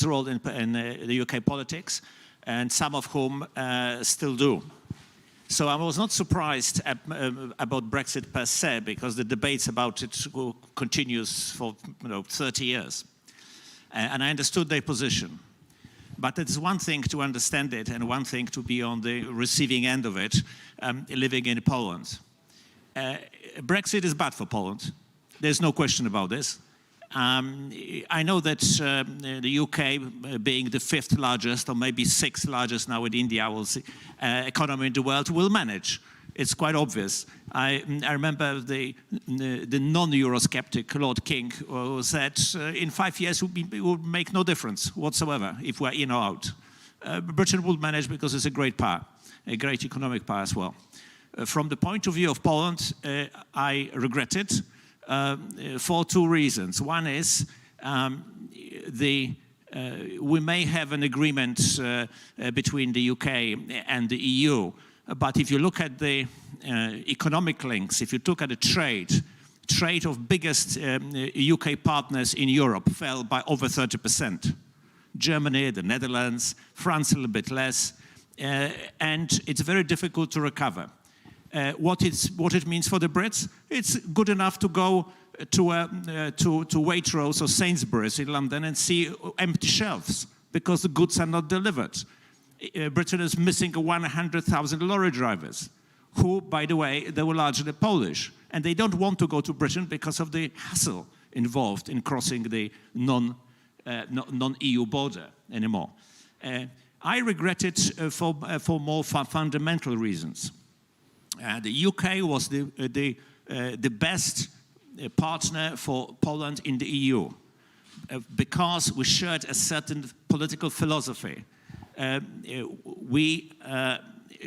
role in the UK politics, and some of whom still do. So I was not surprised about Brexit per se, because the debates about it continues for 30 years. And I understood their position. But it's one thing to understand it and one thing to be on the receiving end of it, living in Poland. Brexit is bad for Poland. There's no question about this. I know that the UK, being the 5th largest or maybe 6th largest now with India, economy in the world, will manage. It's quite obvious. I remember the non-Eurosceptic Lord King who said in 5 years it would make no difference whatsoever if we're in or out. Britain will manage because it's a great power, a great economic power as well. From the point of view of Poland, I regret it. For 2 reasons. One is we may have an agreement between the UK and the EU, but if you look at the economic links, if you look at the trade of biggest UK partners in Europe fell by over 30%. Germany, the Netherlands, France a little bit less, and it's very difficult to recover. What it means for the Brits, it's good enough to go to Waitrose or Sainsbury's in London and see empty shelves because the goods are not delivered. Britain is missing 100,000 lorry drivers, who, by the way, they were largely Polish, and they don't want to go to Britain because of the hassle involved in crossing the non-EU border anymore. I regret it for more fundamental reasons. The UK was the best partner for Poland in the EU because we shared a certain political philosophy. We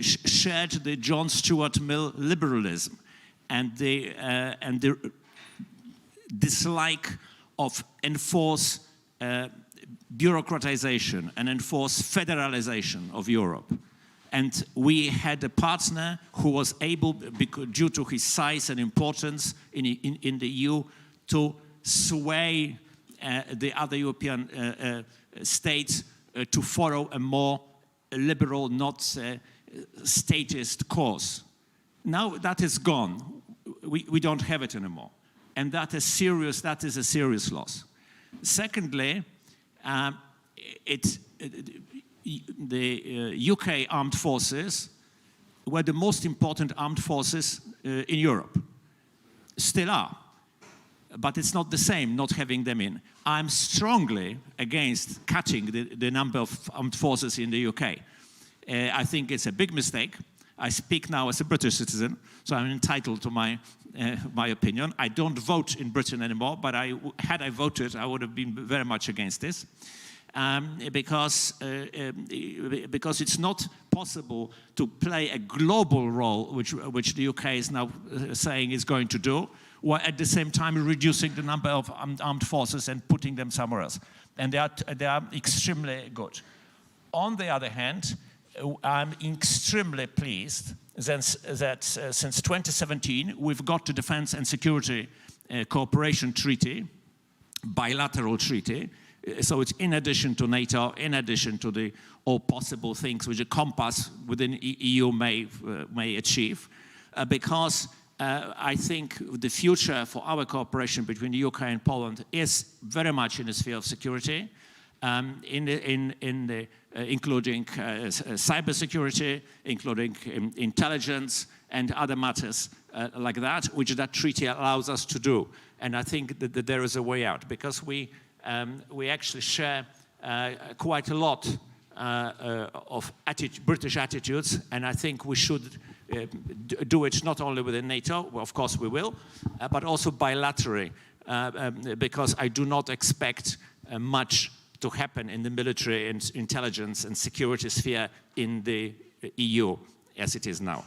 shared the John Stuart Mill liberalism and the dislike of enforced bureaucratization and enforced federalization of Europe. And we had a partner who was able, due to his size and importance in the EU, to sway the other European states to follow a more liberal, not statist course. Now that is gone. We don't have it anymore. And that is a serious loss. Secondly, the UK armed forces were the most important armed forces in Europe. Still are. But it's not the same not having them in. I'm strongly against cutting the number of armed forces in the UK. I think it's a big mistake. I speak now as a British citizen, so I'm entitled to my opinion. I don't vote in Britain anymore, but had I voted, I would have been very much against this. Because it's not possible to play a global role, which the UK is now saying is going to do, while at the same time reducing the number of armed forces and putting them somewhere else. And they are extremely good. On the other hand, I'm extremely pleased that since 2017, we've got the Defense and Security Cooperation Treaty, bilateral treaty. So it's in addition to NATO, in addition to all possible things which a compass within EU may achieve, because I think the future for our cooperation between the UK and Poland is very much in the sphere of security, including cybersecurity, including intelligence and other matters like that, which that treaty allows us to do. And I think that there is a way out, because we actually share quite a lot of British attitudes, and I think we should do it not only within NATO, well, of course we will, but also bilaterally, because I do not expect much to happen in the military and intelligence and security sphere in the EU as it is now.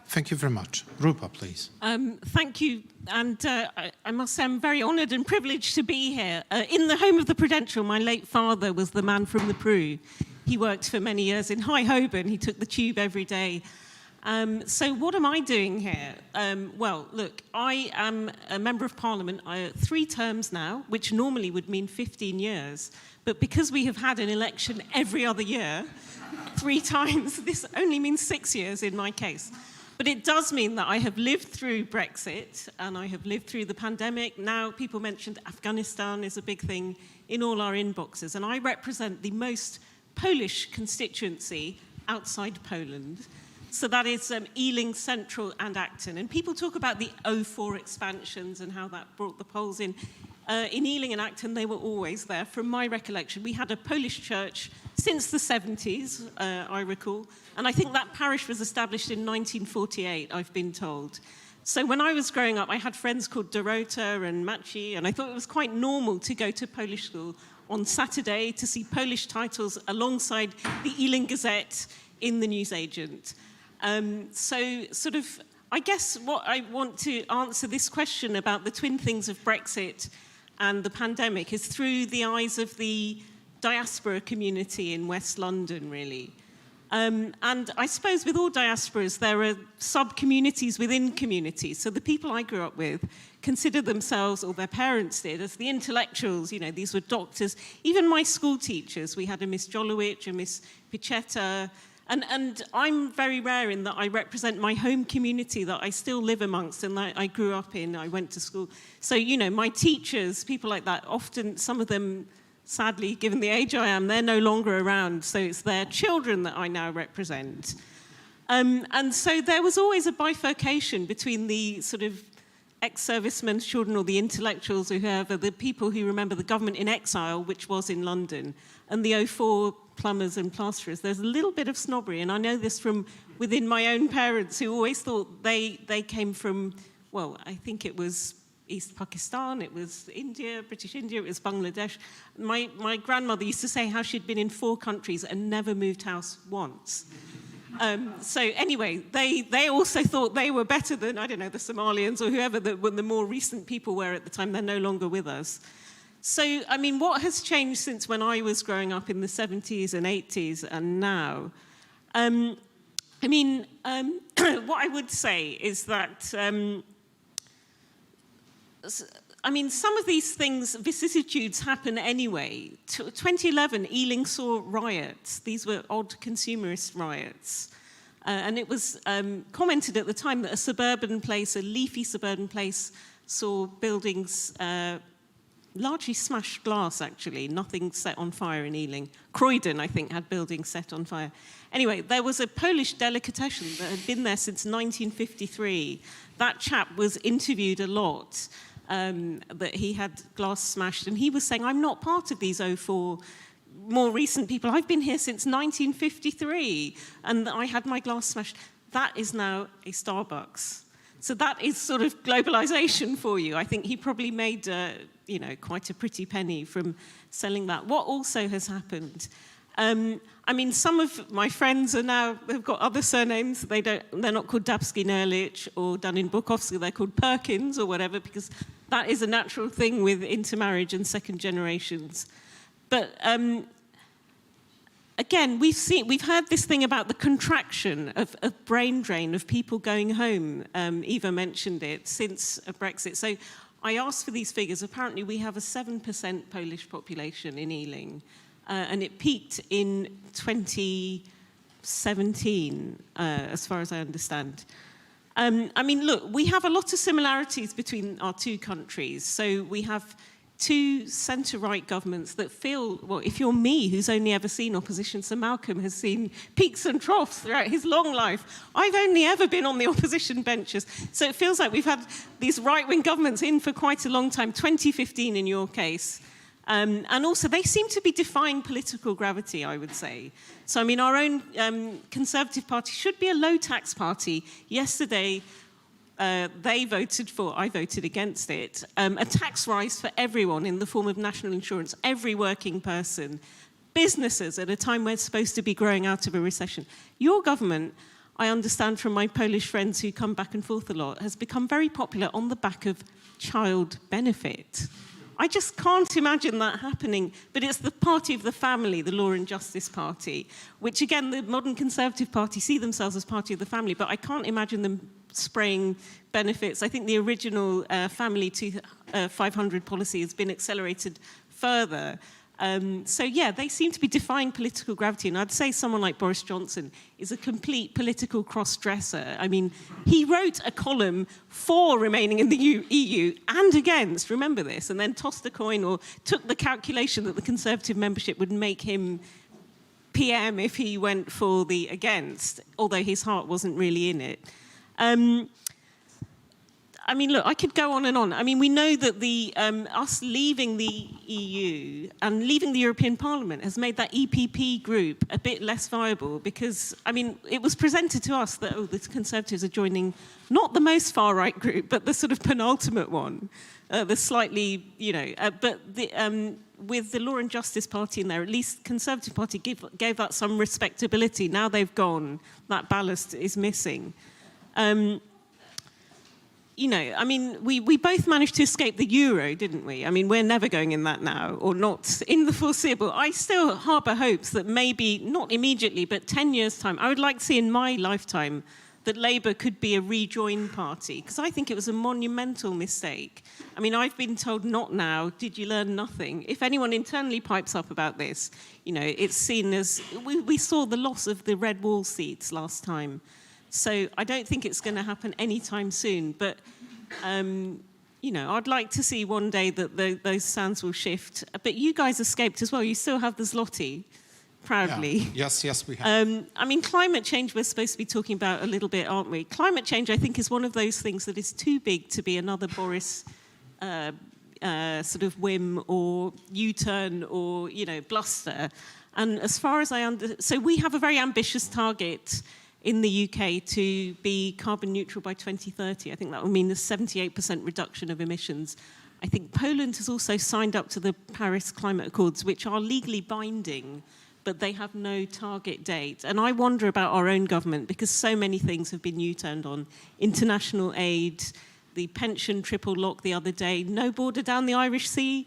Thank you very much. Rupa, please. Thank you. And I must say I'm very honoured and privileged to be here. In the home of the Prudential, my late father was the man from the Prue. He worked for many years in High Holborn. He took the tube every day. So what am I doing here? Well, look, I am a Member of Parliament 3 terms now, which normally would mean 15 years. But because we have had an election every other year, 3 times, this only means 6 years in my case. But it does mean that I have lived through Brexit and I have lived through the pandemic. Now people mentioned Afghanistan is a big thing in all our inboxes. And I represent the most Polish constituency outside Poland. So that is Ealing Central and Acton. And people talk about the 04 expansions and how that brought the Poles in. In Ealing and Acton, they were always there. From my recollection, we had a Polish church since the 70s, I recall. And I think that parish was established in 1948, I've been told. So when I was growing up, I had friends called Dorota and Maci, and I thought it was quite normal to go to Polish school on Saturday to see Polish titles alongside the Ealing Gazette in the newsagent. So sort of, I guess what I want to answer this question about the twin things of Brexit and the pandemic is through the eyes of the diaspora community in West London, really. And I suppose with all diasporas, there are sub-communities within communities. So the people I grew up with consider themselves, or their parents did, as the intellectuals. You know, these were doctors. Even my school teachers, we had a Miss Jolowicz, a Miss Pichetta. And I'm very rare in that I represent my home community that I still live amongst and that I grew up in, I went to school. So, you know, my teachers, people like that, often, some of them, sadly, given the age I am, they're no longer around. So it's their children that I now represent. And so there was always a bifurcation between the sort of ex-servicemen's children or the intellectuals or whoever, the people who remember the government in exile, which was in London, and the 04 plumbers and plasterers. There's a little bit of snobbery, and I know this from within my own parents who always thought they came from, well, I think it was East Pakistan, it was India, British India, it was Bangladesh. My grandmother used to say how she'd been in 4 countries and never moved house once. So anyway, they also thought they were better than, I don't know, the Somalians or whoever the more recent people were at the time. They're no longer with us. So, I mean, what has changed since when I was growing up in the 70s and 80s and now? I mean, what I would say is that, I mean, some of these things, vicissitudes happen anyway. 2011, Ealing saw riots. These were odd consumerist riots. And it was commented at the time that a suburban place, a leafy suburban place, saw buildings largely smashed glass, actually, nothing set on fire in Ealing. Croydon, I think, had buildings set on fire. Anyway, there was a Polish delicatessen that had been there since 1953. That chap was interviewed a lot, that he had glass smashed, and he was saying, I'm not part of these 04 more recent people. I've been here since 1953, and I had my glass smashed. That is now a Starbucks. So that is sort of globalization for you. I think he probably made, you know, quite a pretty penny from selling that. What also has happened, I mean, some of my friends are now, they've got other surnames. They're not called Dębski, Nerlich, or Dunning-Bukowski. They're called Perkins or whatever, because that is a natural thing with intermarriage and second generations. But again, we've heard this thing about the contraction of brain drain of people going home. Eva mentioned it since Brexit. So I asked for these figures. Apparently, we have a 7% Polish population in Ealing, and it peaked in 2017, as far as I understand. I mean, look, we have a lot of similarities between our two countries. So we have two centre-right governments that feel, well, if you're me, who's only ever seen opposition, Sir Malcolm has seen peaks and troughs throughout his long life. I've only ever been on the opposition benches. So it feels like we've had these right-wing governments in for quite a long time, 2015 in your case. And also, they seem to be defying political gravity, I would say. So, I mean, our own Conservative Party should be a low-tax party. Yesterday, they voted for, I voted against it, a tax rise for everyone in the form of national insurance, every working person, businesses at a time when it's supposed to be growing out of a recession. Your government, I understand from my Polish friends who come back and forth a lot, has become very popular on the back of child benefit. I just can't imagine that happening, but it's the party of the family, the Law and Justice Party, which again, the modern Conservative Party see themselves as party of the family, but I can't imagine them spraying benefits. I think the original family to 500 policy has been accelerated further. So yeah, they seem to be defying political gravity, and I'd say someone like Boris Johnson is a complete political cross-dresser. I mean, he wrote a column for remaining in the EU and against, remember this, and then tossed a coin or took the calculation that the Conservative membership would make him PM if he went for the against, although his heart wasn't really in it. I mean, look, I could go on and on. I mean, we know that us leaving the EU and leaving the European Parliament has made that EPP group a bit less viable because, I mean, it was presented to us that, oh, the Conservatives are joining not the most far-right group, but the sort of penultimate one, the slightly, you know, but with the Law and Justice Party in there, at least Conservative Party gave that some respectability. Now they've gone, that ballast is missing. You know, I mean, we both managed to escape the euro, didn't we? I mean, we're never going in that now, or not in the foreseeable. I still harbour hopes that maybe, not immediately, but 10 years' time, I would like to see in my lifetime that Labour could be a rejoin party, because I think it was a monumental mistake. I mean, I've been told not now, did you learn nothing? If anyone internally pipes up about this, you know, it's seen as, we saw the loss of the red wall seats last time. So I don't think it's going to happen anytime soon. But, you know, I'd like to see one day that those sands will shift. But you guys escaped as well. You still have the zloty, proudly. Yeah. Yes, we have. I mean, climate change we're supposed to be talking about a little bit, aren't we? Climate change, I think, is one of those things that is too big to be another Boris sort of whim or U-turn or, you know, bluster. And as far as I understand, so we have a very ambitious target in the UK to be carbon neutral by 2030. I think that will mean a 78% reduction of emissions. I think Poland has also signed up to the Paris Climate Accords, which are legally binding, but they have no target date. And I wonder about our own government, because so many things have been U-turned on. International aid, the pension triple lock the other day, no border down the Irish Sea,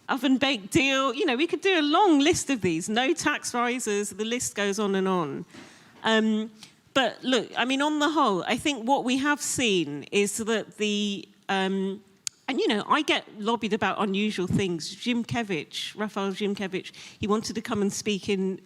oven-baked deal. You know, we could do a long list of these. No tax rises, the list goes on and on. But look, I mean, on the whole, I think what we have seen is that and you know, I get lobbied about unusual things. Rafał Ziemkiewicz, he wanted to come and speak in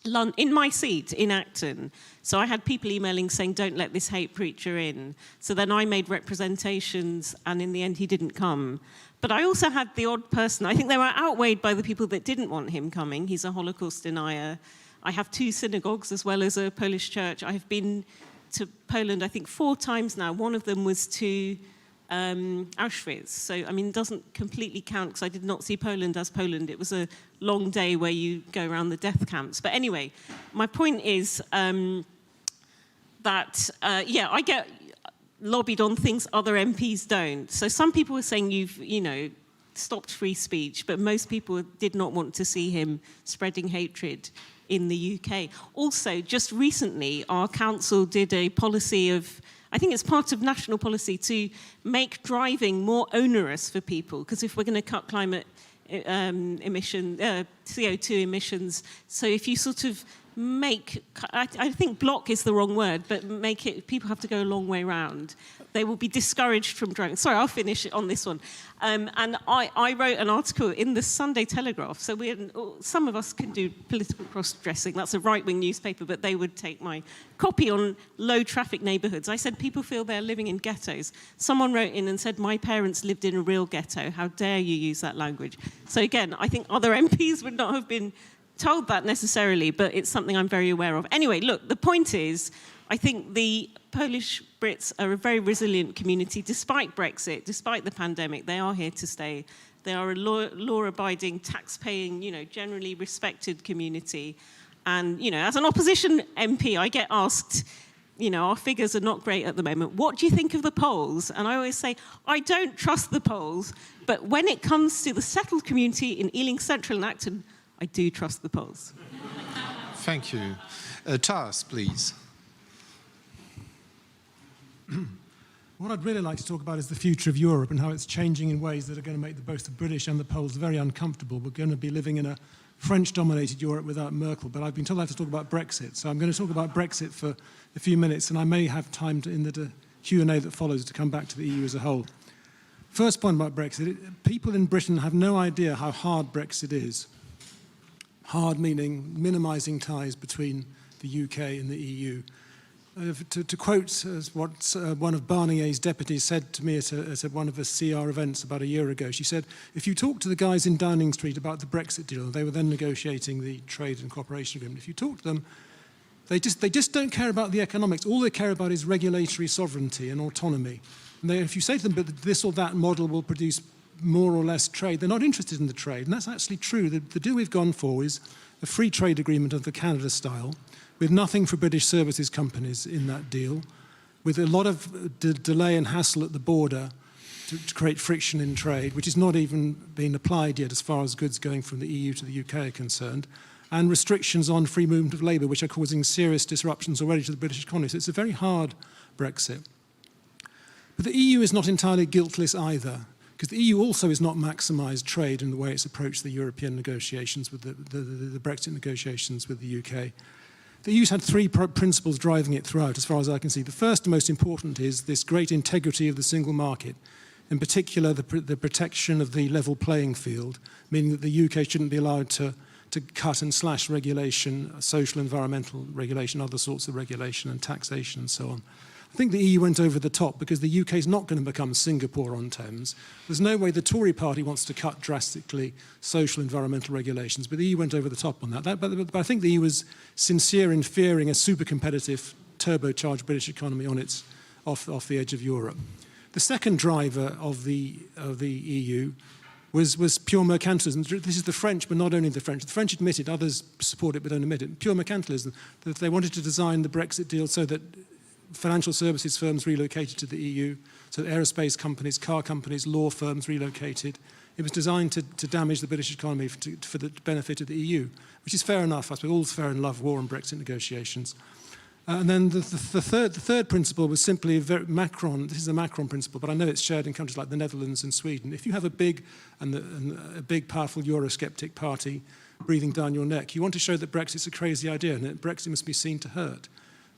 my seat in Acton. So I had people emailing saying, don't let this hate preacher in. So then I made representations, and in the end he didn't come. But I also had the odd person. I think they were outweighed by the people that didn't want him coming. He's a Holocaust denier. I have 2 synagogues as well as a Polish church. I have been to Poland, I think, 4 times now. One of them was to Auschwitz. So, I mean, it doesn't completely count because I did not see Poland as Poland. It was a long day where you go around the death camps. But anyway, my point is that, I get lobbied on things other MPs don't. So some people were saying you've, stopped free speech, but most people did not want to see him spreading hatred in the UK. Also, just recently, our council did a policy of, I think it's part of national policy to make driving more onerous for people, because if we're going to cut climate CO2 emissions, so if you sort of I think block is the wrong word, but make it, people have to go a long way round. They will be discouraged from driving. Sorry, I'll finish on this one. And I wrote an article in the Sunday Telegraph. So some of us can do political cross-dressing. That's a right-wing newspaper, but they would take my copy on low-traffic neighbourhoods. I said, people feel they're living in ghettos. Someone wrote in and said, my parents lived in a real ghetto. How dare you use that language? So again, I think other MPs would not have been told that necessarily, but it's something I'm very aware of. Anyway, look, the point is, I think the Polish Brits are a very resilient community, despite Brexit, despite the pandemic. They are here to stay. They are a law-abiding, tax-paying, generally respected community. And, as an opposition MP, I get asked, our figures are not great at the moment. What do you think of the polls? And I always say, I don't trust the polls, but when it comes to the settled community in Ealing Central and Acton, I do trust the polls. Thank you. Tars, please. What I'd really like to talk about is the future of Europe and how it's changing in ways that are going to make both the British and the Poles very uncomfortable. We're going to be living in a French-dominated Europe without Merkel, but I've been told I have to talk about Brexit. So I'm going to talk about Brexit for a few minutes, and I may have time in the Q&A that follows to come back to the EU as a whole. First point about Brexit, people in Britain have no idea how hard Brexit is. Hard meaning minimising ties between the UK and the EU. To quote what one of Barnier's deputies said to me at one of the CR events about a year ago, she said, if you talk to the guys in Downing Street about the Brexit deal, they were then negotiating the trade and cooperation agreement, if you talk to them, they just don't care about the economics. All they care about is regulatory sovereignty and autonomy. And if you say to them, but this or that model will produce more or less trade, they're not interested in the trade. And that's actually true. The deal we've gone for is a free trade agreement of the Canada style, with nothing for British services companies in that deal, with a lot of delay and hassle at the border to create friction in trade, which is not even being applied yet as far as goods going from the EU to the UK are concerned, and restrictions on free movement of labour, which are causing serious disruptions already to the British economy. So it's a very hard Brexit. But the EU is not entirely guiltless either, because the EU also has not maximised trade in the way it's approached the European negotiations with the Brexit negotiations with the UK. The EU's had 3 principles driving it throughout, as far as I can see. The first and most important is this great integrity of the single market, in particular the protection of the level playing field, meaning that the UK shouldn't be allowed to cut and slash regulation, social, environmental regulation, other sorts of regulation and taxation and so on. I think the EU went over the top because the UK is not going to become Singapore-on-Thames. There's no way the Tory party wants to cut drastically social environmental regulations, but the EU went over the top on that. But I think the EU was sincere in fearing a super-competitive, turbocharged British economy on its off the edge of Europe. The second driver of the EU was pure mercantilism. This is the French, but not only the French. The French admit it, others support it but don't admit it. Pure mercantilism. That they wanted to design the Brexit deal so that financial services firms relocated to the EU, so aerospace companies, car companies, law firms relocated. It was designed to damage the British economy for the benefit of the EU, which is fair enough. I suppose all's fair in love, war and Brexit negotiations. And then the third principle was simply Macron. This is a Macron principle, but I know it's shared in countries like the Netherlands and Sweden. If you have a big, powerful Eurosceptic party breathing down your neck. You want to show that Brexit's a crazy idea and that Brexit must be seen to hurt.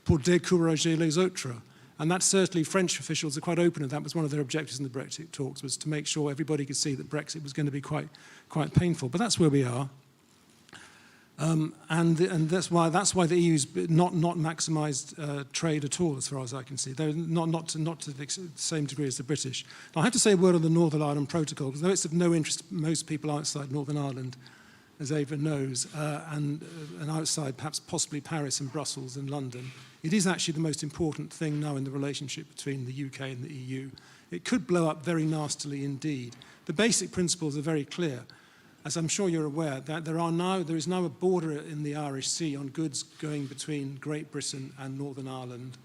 Pour décourager les autres. And that certainly French officials are quite open, and that was one of their objectives in the Brexit talks, was to make sure everybody could see that Brexit was going to be quite painful. But that's where we are. And that's why the EU's not maximised trade at all, as far as I can see. They're not to the same degree as the British. Now, I have to say a word on the Northern Ireland Protocol, because though it's of no interest to most people outside Northern Ireland, as Ava knows, and outside perhaps possibly Paris and Brussels and London, it is actually the most important thing now in the relationship between the UK and the EU. It could blow up very nastily indeed. The basic principles are very clear. As I'm sure you're aware, that there is now a border in the Irish Sea on goods going between Great Britain and Northern Ireland,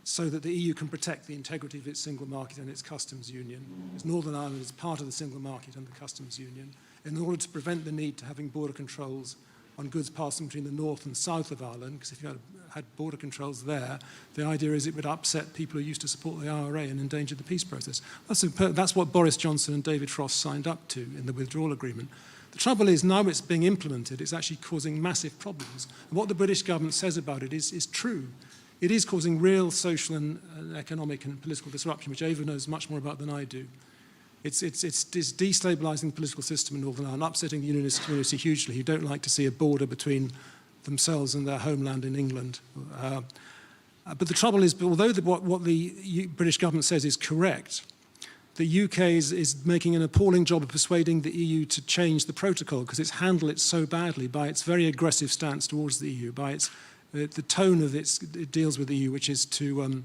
so that the EU can protect the integrity of its single market and its customs union, because Northern Ireland is part of the single market and the customs union, in order to prevent the need to having border controls on goods passing between the north and south of Ireland, because if you had border controls there, the idea is it would upset people who used to support the IRA and endanger the peace process. That's what Boris Johnson and David Frost signed up to in the withdrawal agreement. The trouble is, now it's being implemented, it's actually causing massive problems. And what the British government says about it is true. It is causing real social and economic and political disruption, which Ava knows much more about than I do. It's destabilising the political system in Northern Ireland, upsetting the unionist community hugely, who don't like to see a border between themselves and their homeland in England. But the trouble is, although what the British government says is correct, the UK is making an appalling job of persuading the EU to change the protocol, because it's handled it so badly by its very aggressive stance towards the EU, by the tone of it deals with the EU, which is to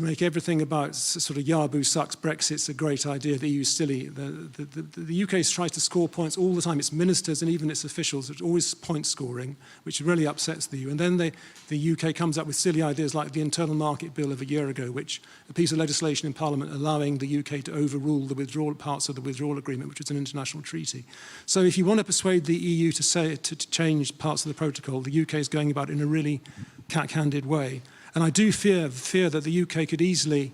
make everything about sort of Yarbu sucks, Brexit's a great idea, the EU's silly. The UK tries to score points all the time. Its ministers and even its officials are always point scoring, which really upsets the EU. And then the UK comes up with silly ideas like the Internal Market Bill of a year ago, which a piece of legislation in Parliament allowing the UK to overrule the withdrawal parts of the withdrawal agreement, which is an international treaty. So if you want to persuade the EU to change parts of the protocol, the UK is going about it in a really cack-handed way. And I do fear that the UK could easily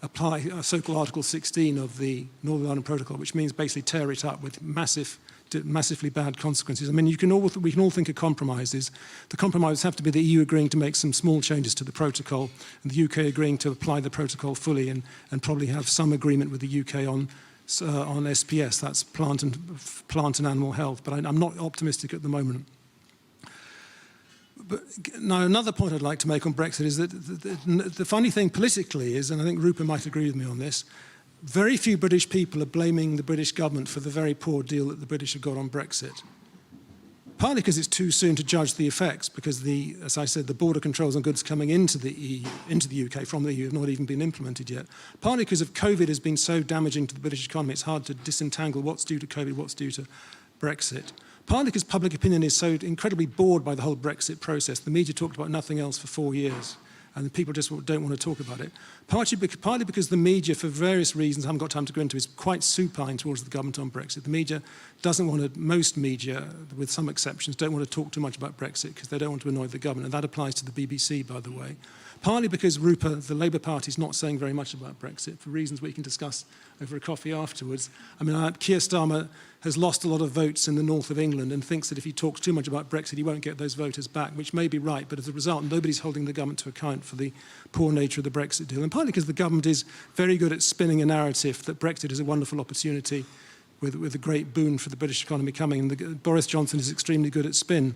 apply so-called Article 16 of the Northern Ireland Protocol, which means basically tear it up with massively bad consequences. I mean, we can all think of compromises. The compromises have to be the EU agreeing to make some small changes to the protocol, and the UK agreeing to apply the protocol fully, and probably have some agreement with the UK on SPS, that's plant and animal health. But I'm not optimistic at the moment. But now, another point I'd like to make on Brexit is that the funny thing politically is, and I think Rupert might agree with me on this, very few British people are blaming the British government for the very poor deal that the British have got on Brexit. Partly because it's too soon to judge the effects, because as I said, the border controls on goods coming into the UK from the EU have not even been implemented yet. Partly because of COVID has been so damaging to the British economy, it's hard to disentangle what's due to COVID, what's due to Brexit. Partly because public opinion is so incredibly bored by the whole Brexit process. The media talked about nothing else for 4 years, and people just don't want to talk about it. Partly because the media, for various reasons I haven't got time to go into, is quite supine towards the government on Brexit. The media doesn't want to, most media, with some exceptions, don't want to talk too much about Brexit because they don't want to annoy the government, and that applies to the BBC, by the way. Partly because Rupert, the Labour Party, is not saying very much about Brexit, for reasons we can discuss over a coffee afterwards. I mean, Keir Starmer has lost a lot of votes in the north of England and thinks that if he talks too much about Brexit, he won't get those voters back, which may be right, but as a result, nobody's holding the government to account for the poor nature of the Brexit deal. And partly because the government is very good at spinning a narrative that Brexit is a wonderful opportunity with a great boon for the British economy coming. And Boris Johnson is extremely good at spin.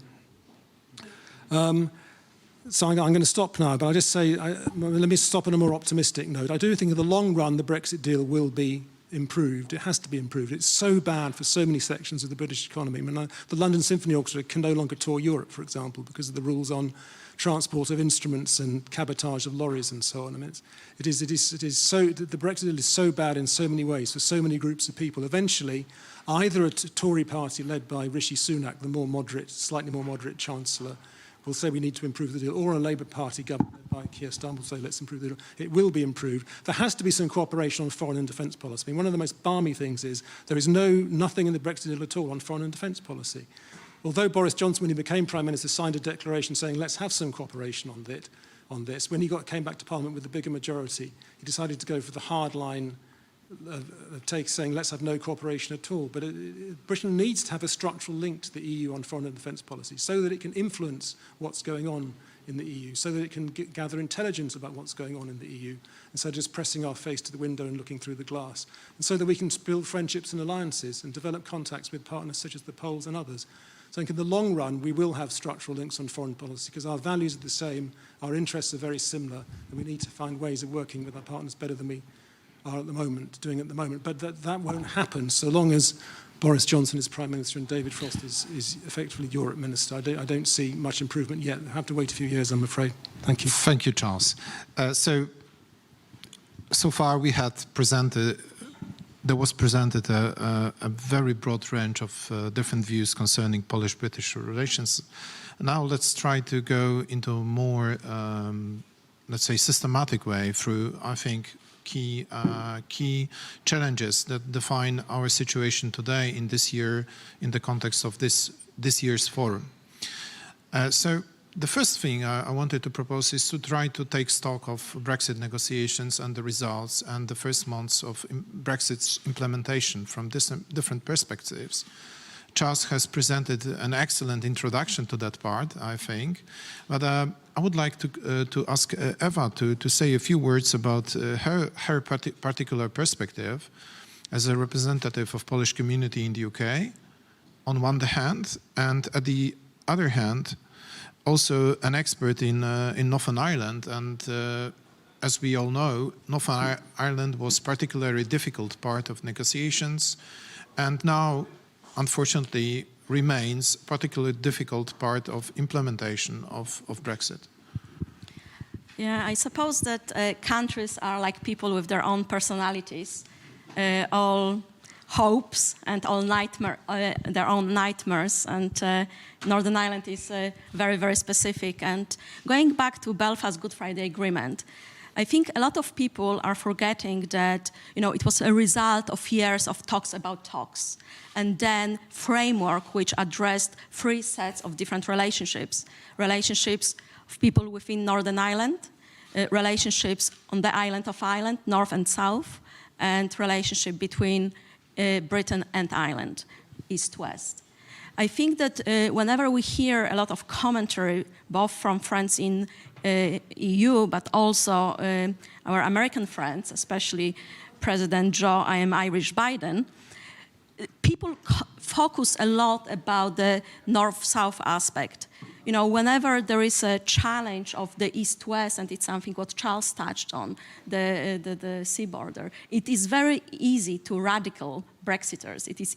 So I'm going to stop now, but I'll just say, let me stop on a more optimistic note. I do think in the long run, the Brexit deal will be improved. It has to be improved. It's so bad for so many sections of the British economy. I mean, the London Symphony Orchestra can no longer tour Europe, for example, because of the rules on transport of instruments and cabotage of lorries and so on. I mean, the Brexit deal is so bad in so many ways for so many groups of people. Eventually, either a Tory party led by Rishi Sunak, the more moderate, slightly more moderate Chancellor, will say we need to improve the deal, or a Labour Party government led by Keir Starmer will say let's improve the deal. It will be improved. There has to be some cooperation on foreign and defence policy. I mean, one of the most balmy things is there is nothing in the Brexit deal at all on foreign and defence policy. Although Boris Johnson, when he became Prime Minister, signed a declaration saying let's have some cooperation on this, when he came back to Parliament with a bigger majority, he decided to go for the hardline take saying let's have no cooperation at all. But Britain needs to have a structural link to the EU on foreign and defence policy so that it can influence what's going on in the EU, so that it can gather intelligence about what's going on in the EU, instead of just pressing our face to the window and looking through the glass, and so that we can build friendships and alliances and develop contacts with partners such as the Poles and others. So I think in the long run, we will have structural links on foreign policy because our values are the same, our interests are very similar, and we need to find ways of working with our partners better than we are at the moment, doing at the moment. But that won't happen so long as Boris Johnson is Prime Minister and David Frost is effectively Europe Minister. I don't see much improvement yet. I have to wait a few years, I'm afraid. Thank you. Thank you, Charles. So far we had presented, there was presented a very broad range of different views concerning Polish-British relations. Now let's try to go into a more, let's say, systematic way through, I think, key challenges that define our situation today in this year, in the context of this year's forum. So the first thing I wanted to propose is to try to take stock of Brexit negotiations and the results and the first months of Brexit's implementation from different perspectives. Charles has presented an excellent introduction to that part, I think, but I would like to ask Eva to say a few words about her particular perspective as a representative of Polish community in the UK, on one hand, and at the other hand, also an expert in Northern Ireland. And as we all know, Northern Ireland was particularly difficult part of negotiations, and now, unfortunately, remains a particularly difficult part of implementation of Brexit. Yeah, I suppose that countries are like people with their own personalities, all hopes and all their own nightmares. And Northern Ireland is very, very specific. And going back to Belfast Good Friday Agreement, I think a lot of people are forgetting that, it was a result of years of talks about talks, and then framework which addressed three sets of different relationships. Relationships of people within Northern Ireland, relationships on the island of Ireland, North and South, and relationship between Britain and Ireland, East-West. I think that whenever we hear a lot of commentary, both from friends in EU, but also our American friends, especially President Joe, I am Irish Biden, people focus a lot about the North-South aspect. Whenever there is a challenge of the East-West, and it's something what Charles touched on, the sea border, it is very easy to radical Brexiters. It is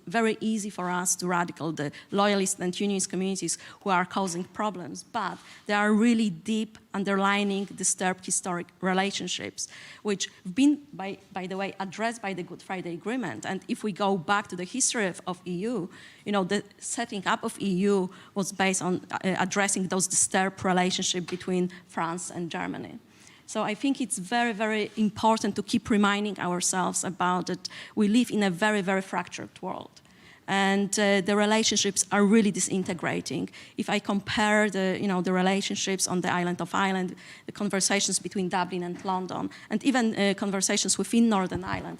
very easy for us to radical the loyalist and unionist communities who are causing problems, but there are really deep, underlying, disturbed historic relationships, which have been, by the way, addressed by the Good Friday Agreement. And if we go back to the history of EU, the setting up of EU was based on addressing those disturbed relationships between France and Germany. So I think it's very, very important to keep reminding ourselves about that we live in a very, very fractured world. And the relationships are really disintegrating. If I compare the relationships on the island of Ireland, the conversations between Dublin and London, and even conversations within Northern Ireland,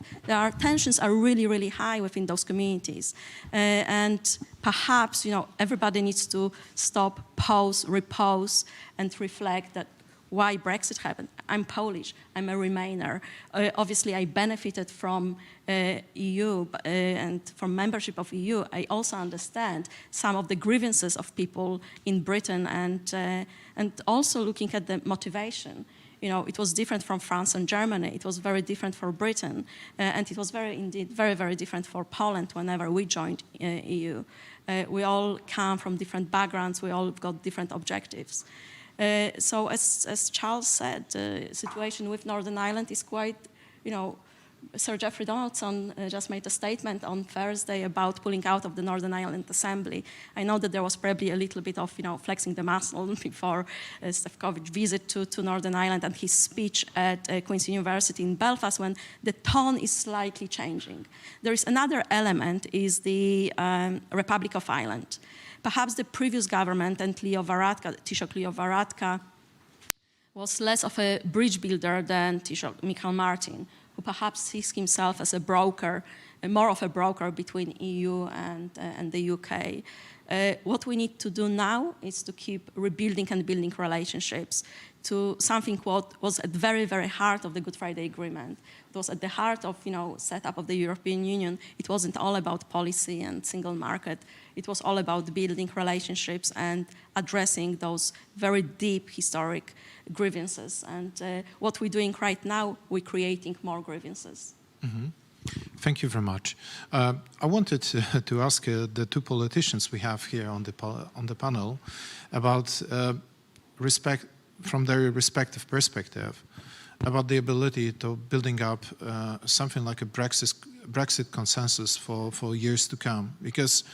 tensions are really, really high within those communities. And perhaps, everybody needs to stop, pause, repose, and reflect that why Brexit happened. I'm Polish, I'm a Remainer. Obviously, I benefited from EU and from membership of EU. I also understand some of the grievances of people in Britain and also looking at the motivation. It was different from France and Germany. It was very different for Britain. And it was indeed very, very different for Poland whenever we joined EU. We all come from different backgrounds. We all got different objectives. So as Charles said, the situation with Northern Ireland is quite, Sir Geoffrey Donaldson just made a statement on Thursday about pulling out of the Northern Ireland Assembly. I know that there was probably a little bit of, flexing the muscle before Stefkovic's visit to Northern Ireland and his speech at Queen's University in Belfast, when the tone is slightly changing. There is another element, is the Republic of Ireland. Perhaps the previous government and Taoiseach Leo Varadkar was less of a bridge builder than Taoiseach Michael Martin, who perhaps sees himself as a broker, more of a broker between EU and the UK. What we need to do now is to keep rebuilding and building relationships to something what was at the very, very heart of the Good Friday Agreement. It was at the heart of, setup of the European Union. It wasn't all about policy and single market. It was all about building relationships and addressing those very deep historic grievances. And what we're doing right now, we're creating more grievances. Mm-hmm. Thank you very much. I wanted to ask the two politicians we have here on the panel about respect from their respective perspective, about the ability to building up something like a Brexit consensus for years to come. Because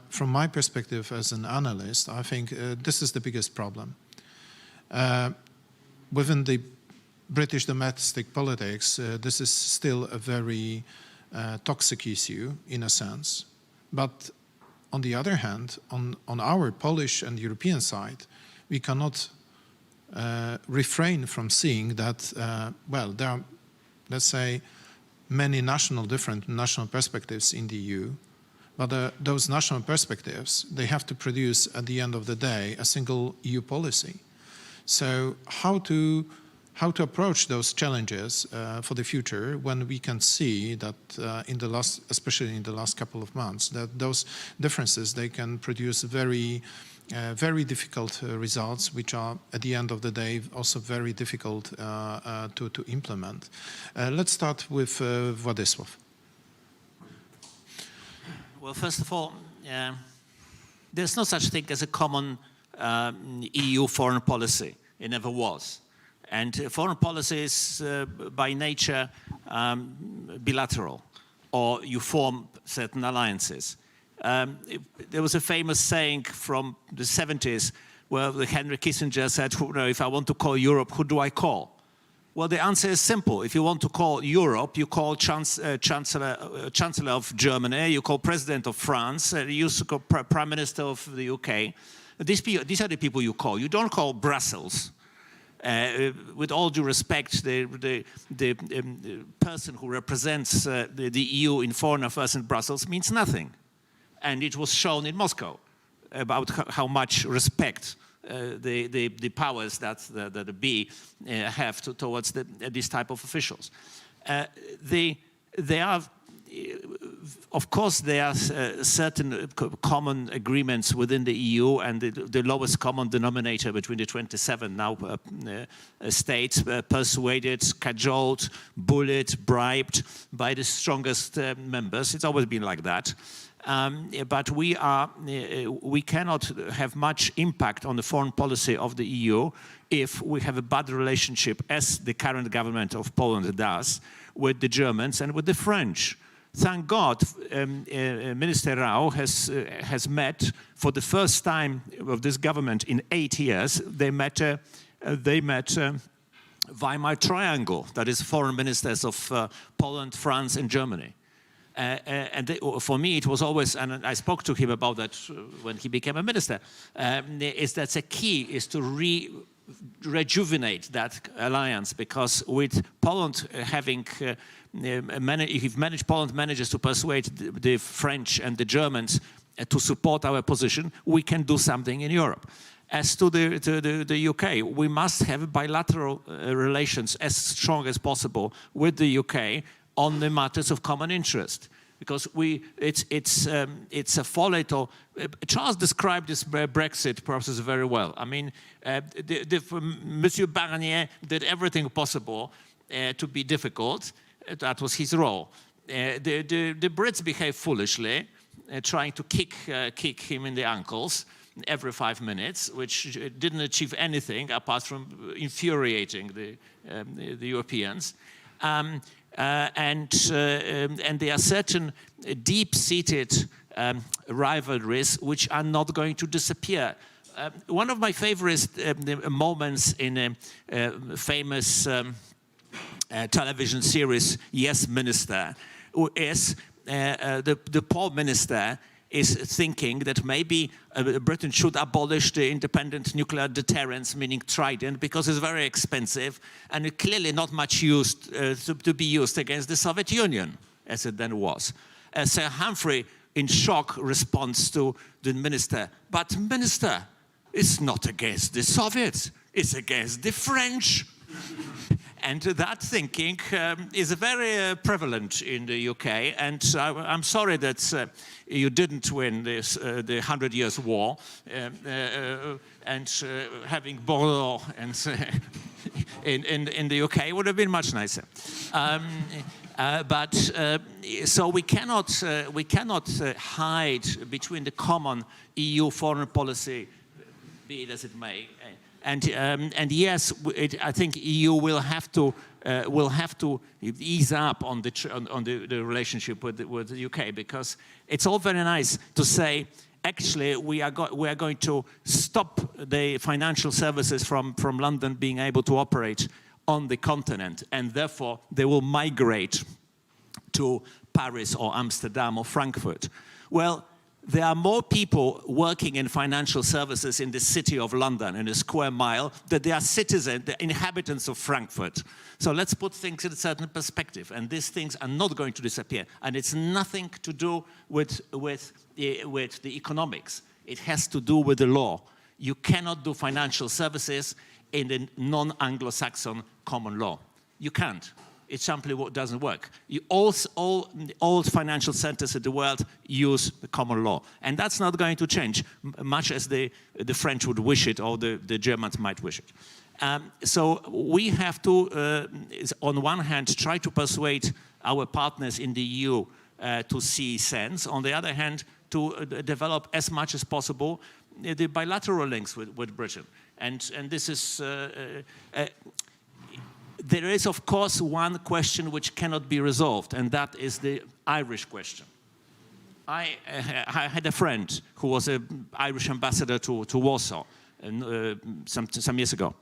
from my perspective as an analyst, I think this is the biggest problem. Within the British domestic politics, this is still a very toxic issue in a sense. But on the other hand, on our Polish and European side, we cannot refrain from seeing that, well, there are, let's say, many different national perspectives in the EU, but those national perspectives, they have to produce, at the end of the day, a single EU policy. So how to approach those challenges for the future when we can see that especially in the last couple of months, that those differences, they can produce very difficult results, which are at the end of the day also very difficult to implement. Let's start with Władysław. Well, first of all, there's no such thing as a common EU foreign policy. It never was. And foreign policy is by nature bilateral, or you form certain alliances. There was a famous saying from the 70s where Henry Kissinger said, if I want to call Europe, who do I call? Well, the answer is simple. If you want to call Europe, you call Chancellor of Germany, you call President of France, you call Prime Minister of the UK. These are the people you call. You don't call Brussels. With all due respect, the person who represents the EU in foreign affairs in Brussels means nothing. And it was shown in Moscow about how much respect the powers that the B have towards these type of officials. Of course, there are certain common agreements within the EU, and the lowest common denominator between the 27 now states persuaded, cajoled, bullied, bribed by the strongest members. It's always been like that. But we cannot have much impact on the foreign policy of the EU if we have a bad relationship, as the current government of Poland does, with the Germans and with the French. Thank God, Minister Rau has met for the first time of this government in 8 years. They met Weimar Triangle, that is foreign ministers of Poland, France, and Germany. For me, it was always, and I spoke to him about that when he became a minister, is that the key is to rejuvenate that alliance, because with Poland having, if Poland manages to persuade the French and the Germans to support our position, we can do something in Europe. As to the UK, we must have bilateral relations as strong as possible with the UK on the matters of common interest, because it's a folly to. Charles described this Brexit process very well. I mean, Monsieur Barnier did everything possible to be difficult. That was his role. The Brits behaved foolishly, trying to kick him in the ankles every 5 minutes, which didn't achieve anything apart from infuriating the Europeans. And there are certain deep-seated rivalries which are not going to disappear. One of my favorite moments in a famous television series, Yes, Minister, is the poor minister is thinking that maybe Britain should abolish the independent nuclear deterrence, meaning Trident, because it's very expensive and it clearly not much used to be used against the Soviet Union, as it then was. Sir Humphrey, in shock, responds to the minister, but minister, it's not against the Soviets, it's against the French. And that thinking is very prevalent in the UK, and I'm sorry that you didn't win this, the 100 Years' War, and having Bordeaux and, in the UK would have been much nicer. So we cannot hide between the common EU foreign policy, be it as it may. And yes, I think EU will have to ease up on the relationship with the UK, because it's all very nice to say, actually we are going to stop the financial services from London being able to operate on the continent, and therefore they will migrate to Paris or Amsterdam or Frankfurt. Well, there are more people working in financial services in the city of London, in a square mile, than there are citizens, the inhabitants of Frankfurt. So let's put things in a certain perspective, and these things are not going to disappear. And it's nothing to do with the economics. It has to do with the law. You cannot do financial services in the non-Anglo-Saxon common law. You can't. It simply doesn't work. All financial centers in the world use the common law. And that's not going to change, much as the French would wish it, or the Germans might wish it. So we have to, on one hand, try to persuade our partners in the EU to see sense. On the other hand, to develop as much as possible the bilateral links with Britain. And this is... There is, of course, one question which cannot be resolved, and that is the Irish question. I had a friend who was an Irish ambassador to Warsaw some years ago,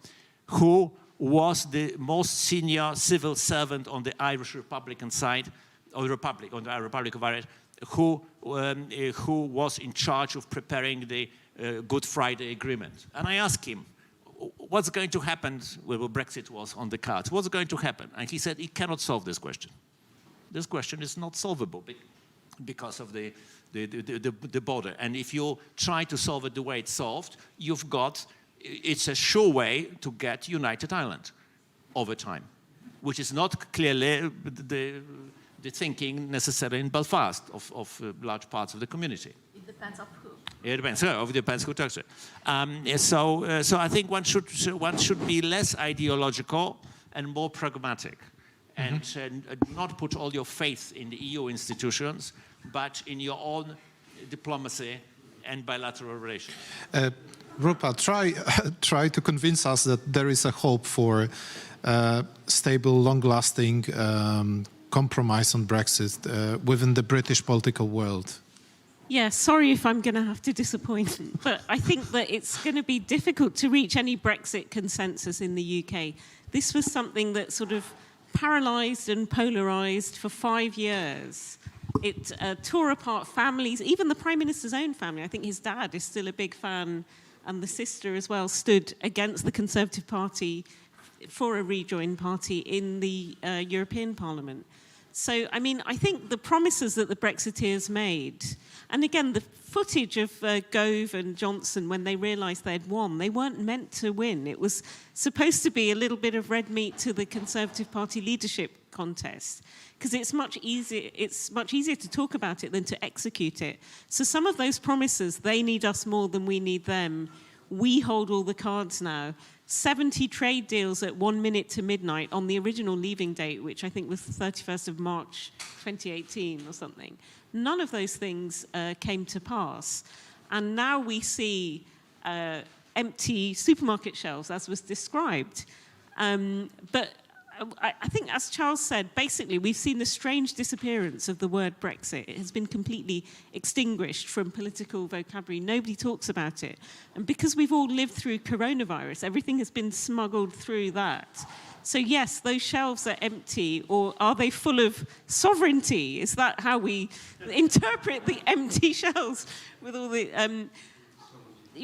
who was the most senior civil servant on the Irish Republican side, or the Republic of Ireland, who was in charge of preparing the Good Friday Agreement. And I asked him, what's going to happen when Brexit was on the cards? What's going to happen? And he said he cannot solve this question. This question is not solvable because of the border. And if you try to solve it the way it's solved, it's a sure way to get United Ireland over time, which is not clearly the thinking necessary in Belfast of large parts of the community. It depends on who. It depends. It depends who talks to it. So I think one should be less ideological and more pragmatic, and not put all your faith in the EU institutions, but in your own diplomacy and bilateral relations. Rupa, try to convince us that there is a hope for stable, long-lasting compromise on Brexit within the British political world. Yeah, sorry if I'm going to have to disappoint, but I think that it's going to be difficult to reach any Brexit consensus in the UK. This was something that sort of paralysed and polarised for 5 years. It tore apart families, even the Prime Minister's own family. I think his dad is still a big fan, and the sister as well stood against the Conservative Party for a rejoin party in the European Parliament. So, I mean, I think the promises that the Brexiteers made, and again, the footage of Gove and Johnson when they realised they'd won, they weren't meant to win. It was supposed to be a little bit of red meat to the Conservative Party leadership contest, because it's much easier to talk about it than to execute it. So some of those promises, they need us more than we need them. We hold all the cards now. 70 trade deals at 1 minute to midnight on the original leaving date, which I think was the 31st of March 2018 or something. None of those things came to pass. And now we see empty supermarket shelves, as was described. But I think, as Charles said, basically we've seen the strange disappearance of the word Brexit. It has been completely extinguished from political vocabulary. Nobody talks about it. And because we've all lived through coronavirus, everything has been smuggled through that. So yes, those shelves are empty, or are they full of sovereignty? Is that how we interpret the empty shelves with all the...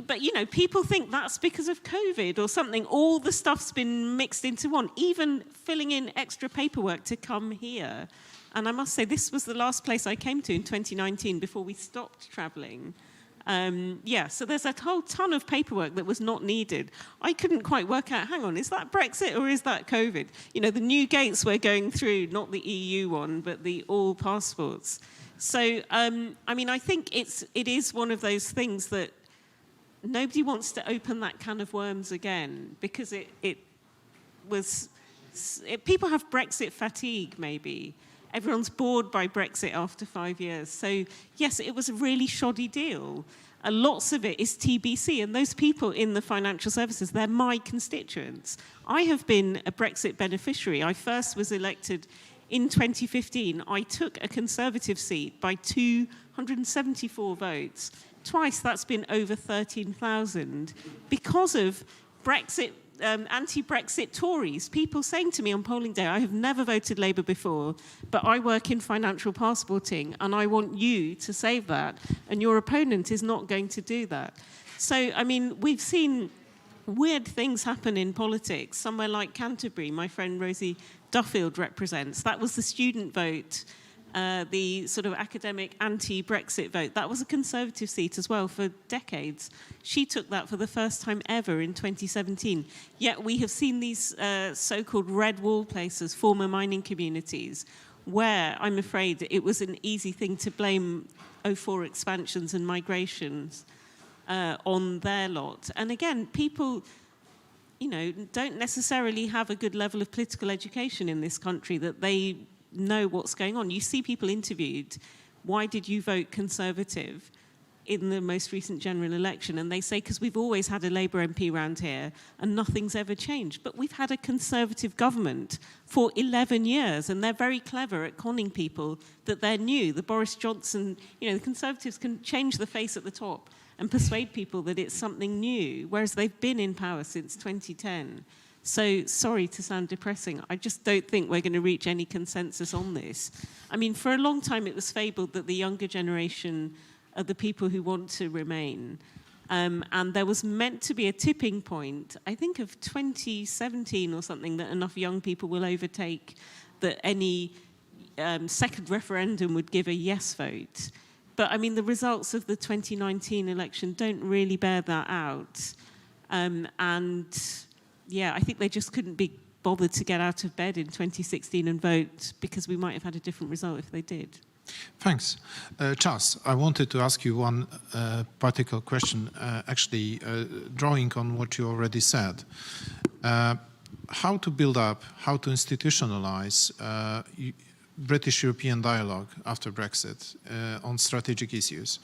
but, you know, people think that's because of COVID or something. All the stuff's been mixed into one, even filling in extra paperwork to come here. And I must say, this was the last place I came to in 2019 before we stopped traveling. Yeah, so there's a whole ton of paperwork that was not needed. I couldn't quite work out, hang on, is that Brexit or is that COVID? You know, the new gates we're going through, not the EU one, but the all passports. So, I mean, I think it is one of those things that nobody wants to open that can of worms again, because people have Brexit fatigue, maybe. Everyone's bored by Brexit after 5 years. So, yes, it was a really shoddy deal. Lots of it is TBC, and those people in the financial services, they're my constituents. I have been a Brexit beneficiary. I first was elected in 2015. I took a Conservative seat by 274 votes. Twice that's been over 13,000 because of Brexit, anti-Brexit Tories. People saying to me on polling day, I have never voted Labour before, but I work in financial passporting and I want you to save that, and your opponent is not going to do that. So, I mean, we've seen weird things happen in politics. Somewhere like Canterbury, my friend Rosie Duffield represents, that was the student vote. The sort of academic anti-Brexit vote. That was a Conservative seat as well for decades. She took that for the first time ever in 2017. Yet we have seen these so-called red wall places, former mining communities, where I'm afraid it was an easy thing to blame 04 expansions and migrations on their lot. And again, people, you know, don't necessarily have a good level of political education in this country that they know what's going on. You see people interviewed, why did you vote Conservative in the most recent general election? And they say, because we've always had a Labour MP around here and nothing's ever changed. But we've had a Conservative government for 11 years and they're very clever at conning people that they're new. The Boris Johnson, you know, the Conservatives can change the face at the top and persuade people that it's something new, whereas they've been in power since 2010. So, sorry to sound depressing, I just don't think we're going to reach any consensus on this. I mean, for a long time it was fabled that the younger generation are the people who want to remain. And there was meant to be a tipping point, I think of 2017 or something, that enough young people will overtake that any second referendum would give a yes vote. But, I mean, the results of the 2019 election don't really bear that out. Yeah, I think they just couldn't be bothered to get out of bed in 2016 and vote, because we might have had a different result if they did. Thanks. Charles, I wanted to ask you one particular question, actually drawing on what you already said. How to build up, how to institutionalize British-European dialogue after Brexit on strategic issues?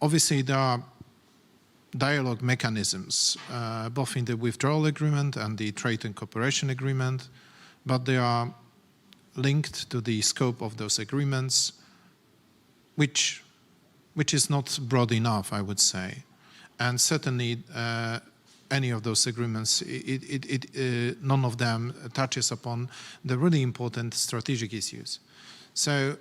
Obviously, there are dialogue mechanisms, both in the withdrawal agreement and the trade and cooperation agreement, but they are linked to the scope of those agreements, which is not broad enough, I would say. And certainly any of those agreements, none of them touches upon the really important strategic issues. So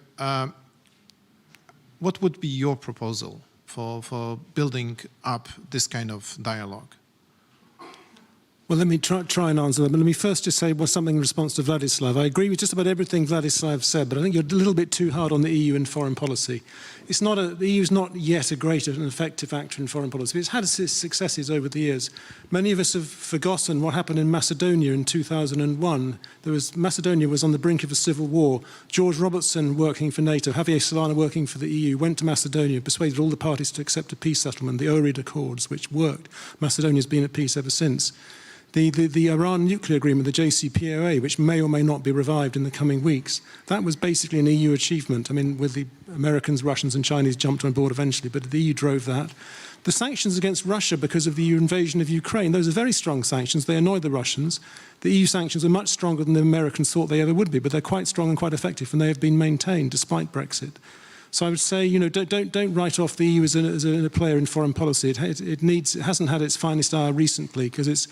what would be your proposal for building up this kind of dialogue? Well, let me try and answer that, but let me first just say something in response to Vladislav. I agree with just about everything Vladislav said, but I think you're a little bit too hard on the EU in foreign policy. The EU is not yet a great and effective actor in foreign policy. It's had its successes over the years. Many of us have forgotten what happened in Macedonia in 2001. Macedonia was on the brink of a civil war. George Robertson, working for NATO, Javier Solana, working for the EU, went to Macedonia, persuaded all the parties to accept a peace settlement, the Ohrid Accords, which worked. Macedonia's been at peace ever since. The Iran nuclear agreement, the JCPOA, which may or may not be revived in the coming weeks, that was basically an EU achievement. I mean, with the Americans, Russians and Chinese jumped on board eventually, but the EU drove that. The sanctions against Russia because of the invasion of Ukraine, those are very strong sanctions. They annoyed the Russians. The EU sanctions are much stronger than the Americans thought they ever would be, but they're quite strong and quite effective, and they have been maintained despite Brexit. So I would say, you know, don't write off the EU as a player in foreign policy. It hasn't had its finest hour recently because it's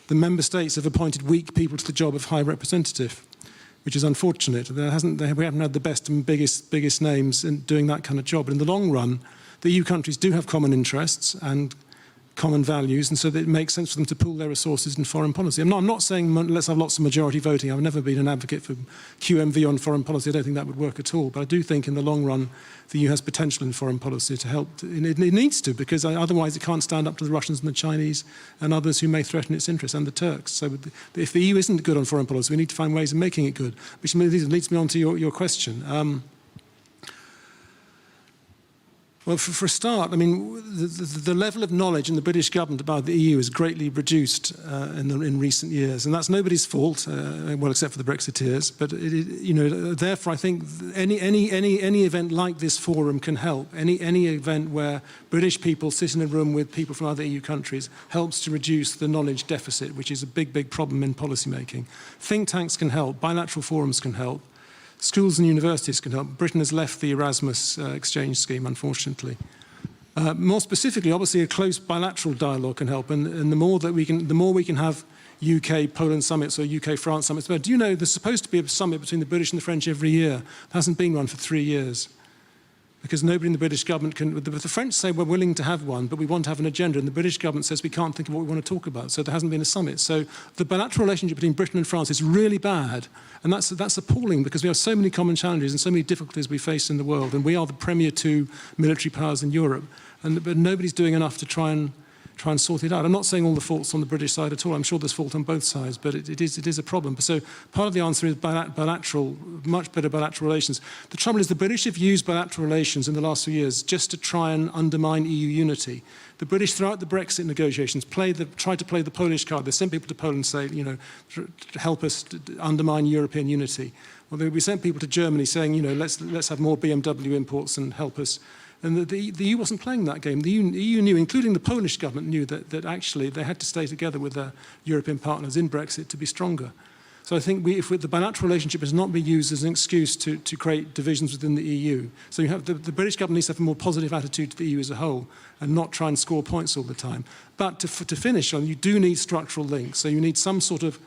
the member states have appointed weak people to the job of High Representative, which is unfortunate. We haven't had the best and biggest names in doing that kind of job. But in the long run, the EU countries do have common interests and common values, and so that it makes sense for them to pool their resources in foreign policy. I'm not saying let's have lots of majority voting. I've never been an advocate for QMV on foreign policy. I don't think that would work at all. But I do think in the long run, the EU has potential in foreign policy to help. It needs to, because otherwise it can't stand up to the Russians and the Chinese and others who may threaten its interests, and the Turks. So if the EU isn't good on foreign policy, we need to find ways of making it good, which leads me on to your question. Well, for a start, I mean, the level of knowledge in the British government about the EU is greatly reduced in recent years, and that's nobody's fault, well, except for the Brexiteers. But therefore, I think any event like this forum can help. Any event where British people sit in a room with people from other EU countries helps to reduce the knowledge deficit, which is a big problem in policymaking. Think tanks can help. Bilateral forums can help. Schools and universities can help. Britain has left the Erasmus exchange scheme, unfortunately. More specifically, obviously, a close bilateral dialogue can help, and the more we can have UK-Poland summits or UK-France summits. But do you know there's supposed to be a summit between the British and the French every year? There hasn't been one for 3 years, because nobody in the British government can. The French say we're willing to have one, but we want to have an agenda, and the British government says we can't think of what we want to talk about. So there hasn't been a summit. So the bilateral relationship between Britain and France is really bad. And that's appalling, because we have so many common challenges and so many difficulties we face in the world. And we are the premier two military powers in Europe. But nobody's doing enough to try and sort it out. I'm not saying all the fault's on the British side at all. I'm sure there's fault on both sides, but it is a problem. So part of the answer is bilateral, much better bilateral relations. The trouble is the British have used bilateral relations in the last few years just to try and undermine EU unity. The British, throughout the Brexit negotiations, tried to play the Polish card. They sent people to Poland and say, help us undermine European unity. Well, we sent people to Germany saying, let's have more BMW imports and help us. And the EU wasn't playing that game. The EU knew, including the Polish government, knew that actually they had to stay together with their European partners in Brexit to be stronger. So I think if the bilateral relationship has not been used as an excuse to create divisions within the EU. So you have the British government needs to have a more positive attitude to the EU as a whole and not try and score points all the time. But to finish on, you do need structural links. So you need some sort of,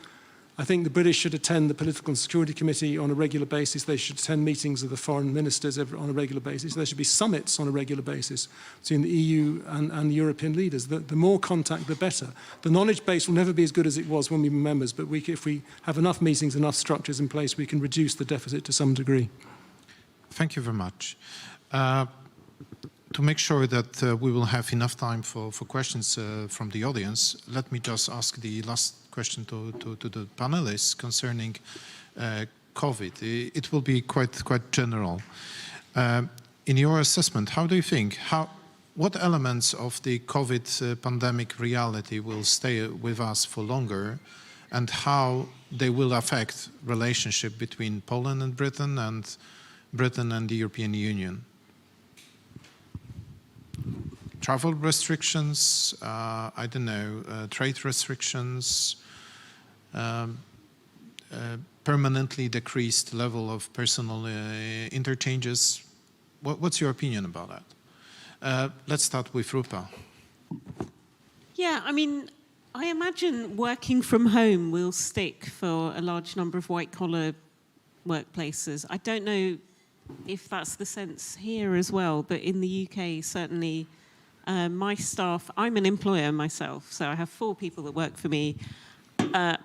I think the British should attend the Political and Security Committee on a regular basis. They should attend meetings of the foreign ministers on a regular basis. There should be summits on a regular basis between the EU and the European leaders. The more contact, the better. The knowledge base will never be as good as it was when we were members, but if we have enough meetings, enough structures in place, we can reduce the deficit to some degree. Thank you very much. To make sure that we will have enough time for questions from the audience, let me just ask the last question to the panelists concerning COVID. It will be quite general. In your assessment, how do you think, what elements of the COVID pandemic reality will stay with us for longer, and how they will affect relationship between Poland and Britain and the European Union? Travel restrictions, I don't know, trade restrictions, permanently decreased level of personal interchanges. What's your opinion about that? Let's start with Rupa. Yeah, I mean, I imagine working from home will stick for a large number of white-collar workplaces. I don't know if that's the sense here as well, but in the UK, certainly my staff, I'm an employer myself, so I have 4 people that work for me.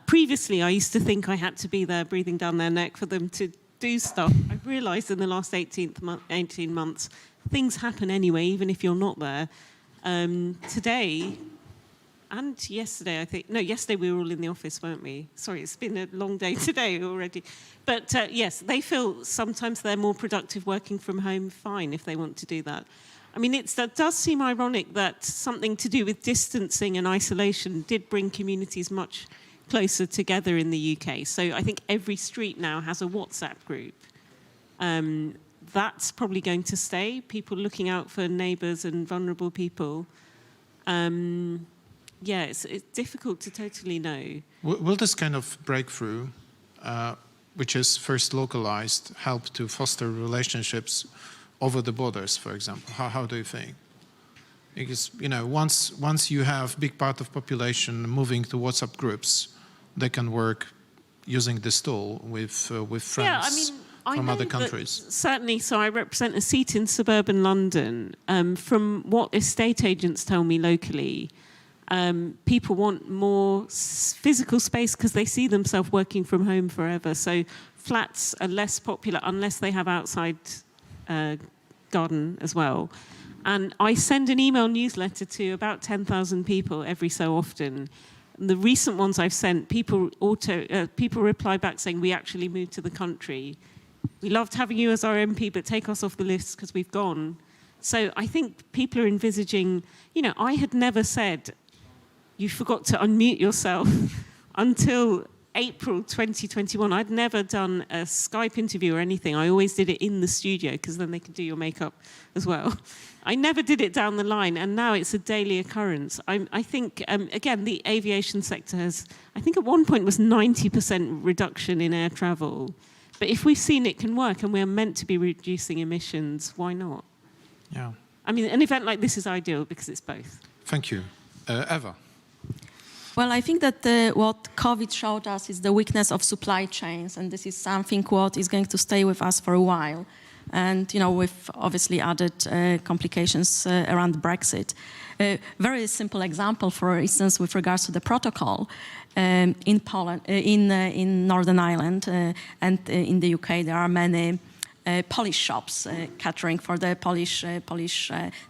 Previously, I used to think I had to be there breathing down their neck for them to do stuff. I've realised in the last 18 months, things happen anyway, even if you're not there. Today, and yesterday, I think, no, yesterday we were all in the office, weren't we? Sorry, it's been a long day today already. But yes, they feel sometimes they're more productive working from home, fine, if they want to do that. I mean, it does seem ironic that something to do with distancing and isolation did bring communities much closer together in the UK. So I think every street now has a WhatsApp group. That's probably going to stay, people looking out for neighbours and vulnerable people. Yeah, it's difficult to totally know. Will this kind of breakthrough, which is first localized, help to foster relationships over the borders, for example? How do you think? Because, you know, once you have big part of population moving to WhatsApp groups, they can work using this tool with friends from other countries. Certainly, so I represent a seat in suburban London. From what estate agents tell me locally, people want more physical space because they see themselves working from home forever. So flats are less popular unless they have outside garden as well. And I send an email newsletter to about 10,000 people every so often. And the recent ones I've sent, people reply back saying, we actually moved to the country. We loved having you as our MP, but take us off the list because we've gone. So I think people are envisaging, you know, I had never said, you forgot to unmute yourself until April 2021. I'd never done a Skype interview or anything. I always did it in the studio because then they could do your makeup as well. I never did it down the line, and now it's a daily occurrence. I think, again, the aviation sector has, I think at one point was 90% reduction in air travel. But if we've seen it can work and we're meant to be reducing emissions, why not? Yeah. I mean, an event like this is ideal because it's both. Thank you. Eva. Well, I think that what COVID showed us is the weakness of supply chains, and this is something what is going to stay with us for a while. And, you know, with obviously added complications around Brexit. Very simple example, for instance, with regards to the protocol in Poland, in Northern Ireland and in the UK, there are many Polish shops catering for the Polish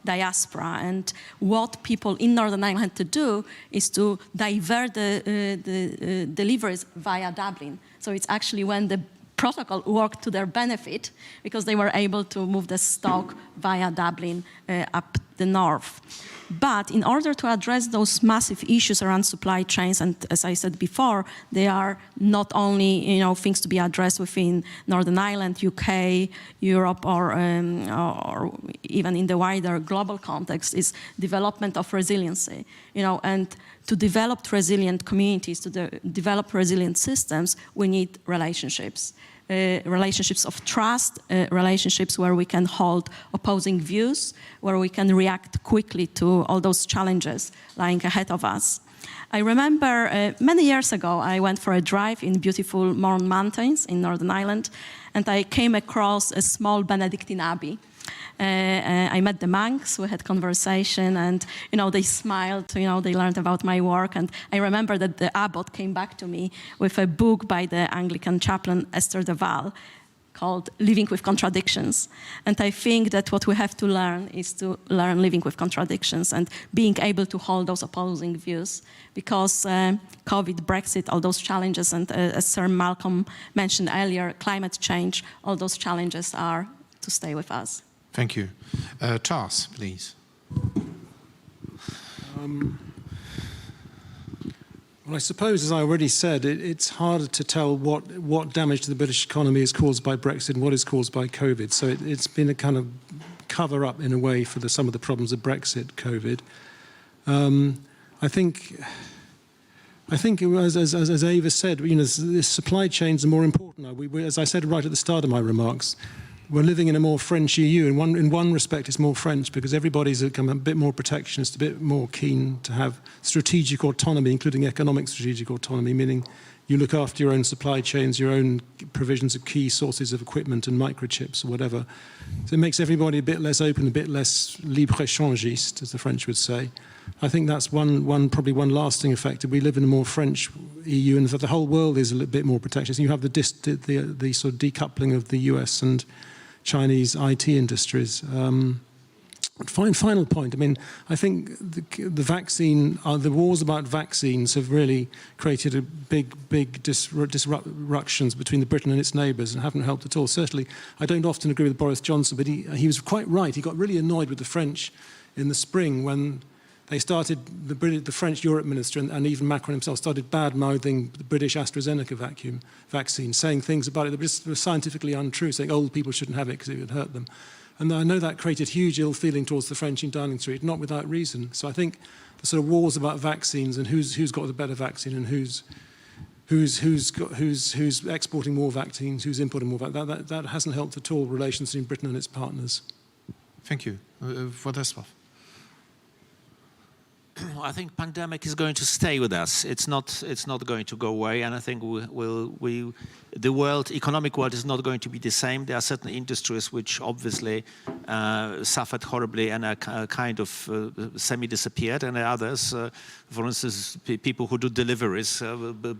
diaspora. And what people in Northern Ireland had to do is to divert the deliveries via Dublin. So it's actually when the protocol worked to their benefit because they were able to move the stock via Dublin up the north. But in order to address those massive issues around supply chains, and as I said before, they are not only, you know, things to be addressed within Northern Ireland, UK, Europe, or even in the wider global context, is development of resiliency, you know, and to develop resilient communities, to develop resilient systems, we need relationships. Relationships of trust, relationships where we can hold opposing views, where we can react quickly to all those challenges lying ahead of us. I remember many years ago, I went for a drive in beautiful Mourne Mountains in Northern Ireland, and I came across a small Benedictine abbey. I met the monks, we had conversation, and, you know, they smiled, you know, they learned about my work. And I remember that the abbot came back to me with a book by the Anglican chaplain Esther de Waal called Living with Contradictions. And I think that what we have to learn is to learn living with contradictions and being able to hold those opposing views. Because COVID, Brexit, all those challenges, and as Sir Malcolm mentioned earlier, climate change, all those challenges are to stay with us. Thank you. Charles, please. Well, I suppose, as I already said, it's harder to tell what damage to the British economy is caused by Brexit and what is caused by COVID. So it's been a kind of cover-up, in a way, for some of the problems of Brexit, COVID. I think as Eva said, you know, the supply chains are more important now. As I said right at the start of my remarks, we're living in a more French EU. In one respect, it's more French because everybody's become a bit more protectionist, a bit more keen to have strategic autonomy, including economic strategic autonomy, meaning you look after your own supply chains, your own provisions of key sources of equipment and microchips or whatever. So it makes everybody a bit less open, a bit less libre-échangiste, as the French would say. I think that's probably one lasting effect. We live in a more French EU, and that the whole world is a little bit more protectionist. You have the sort of decoupling of the US and Chinese IT industries. Final point. I mean, I think the vaccine, the wars about vaccines have really created a big disruptions between Britain and its neighbours and haven't helped at all. Certainly, I don't often agree with Boris Johnson, but he was quite right. He got really annoyed with the French in the spring when they started, the French Europe minister and even Macron himself started bad-mouthing the British AstraZeneca vaccine, saying things about it that were scientifically untrue, saying old people shouldn't have it because it would hurt them. And I know that created huge ill feeling towards the French in Downing Street, not without reason. So I think the sort of wars about vaccines and who's got the better vaccine and who's exporting more vaccines, who's importing more vaccines, that hasn't helped at all relations between Britain and its partners. Thank you. Władysław. I think pandemic is going to stay with us. It's not going to go away, and I think the economic world is not going to be the same. There are certain industries which obviously suffered horribly and are kind of semi-disappeared, and others, for instance, people who do deliveries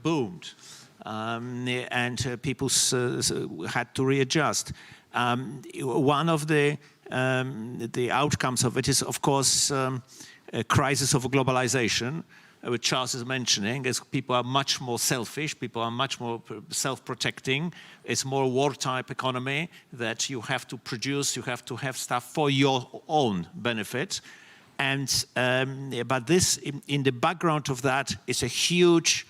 boomed, and people had to readjust. One of the outcomes of it is, of course, a crisis of globalization, which Charles is mentioning, is people are much more selfish, people are much more self-protecting. It's more war-type economy that you have to produce, you have to have stuff for your own benefit. And but this, in the background of that, is a huge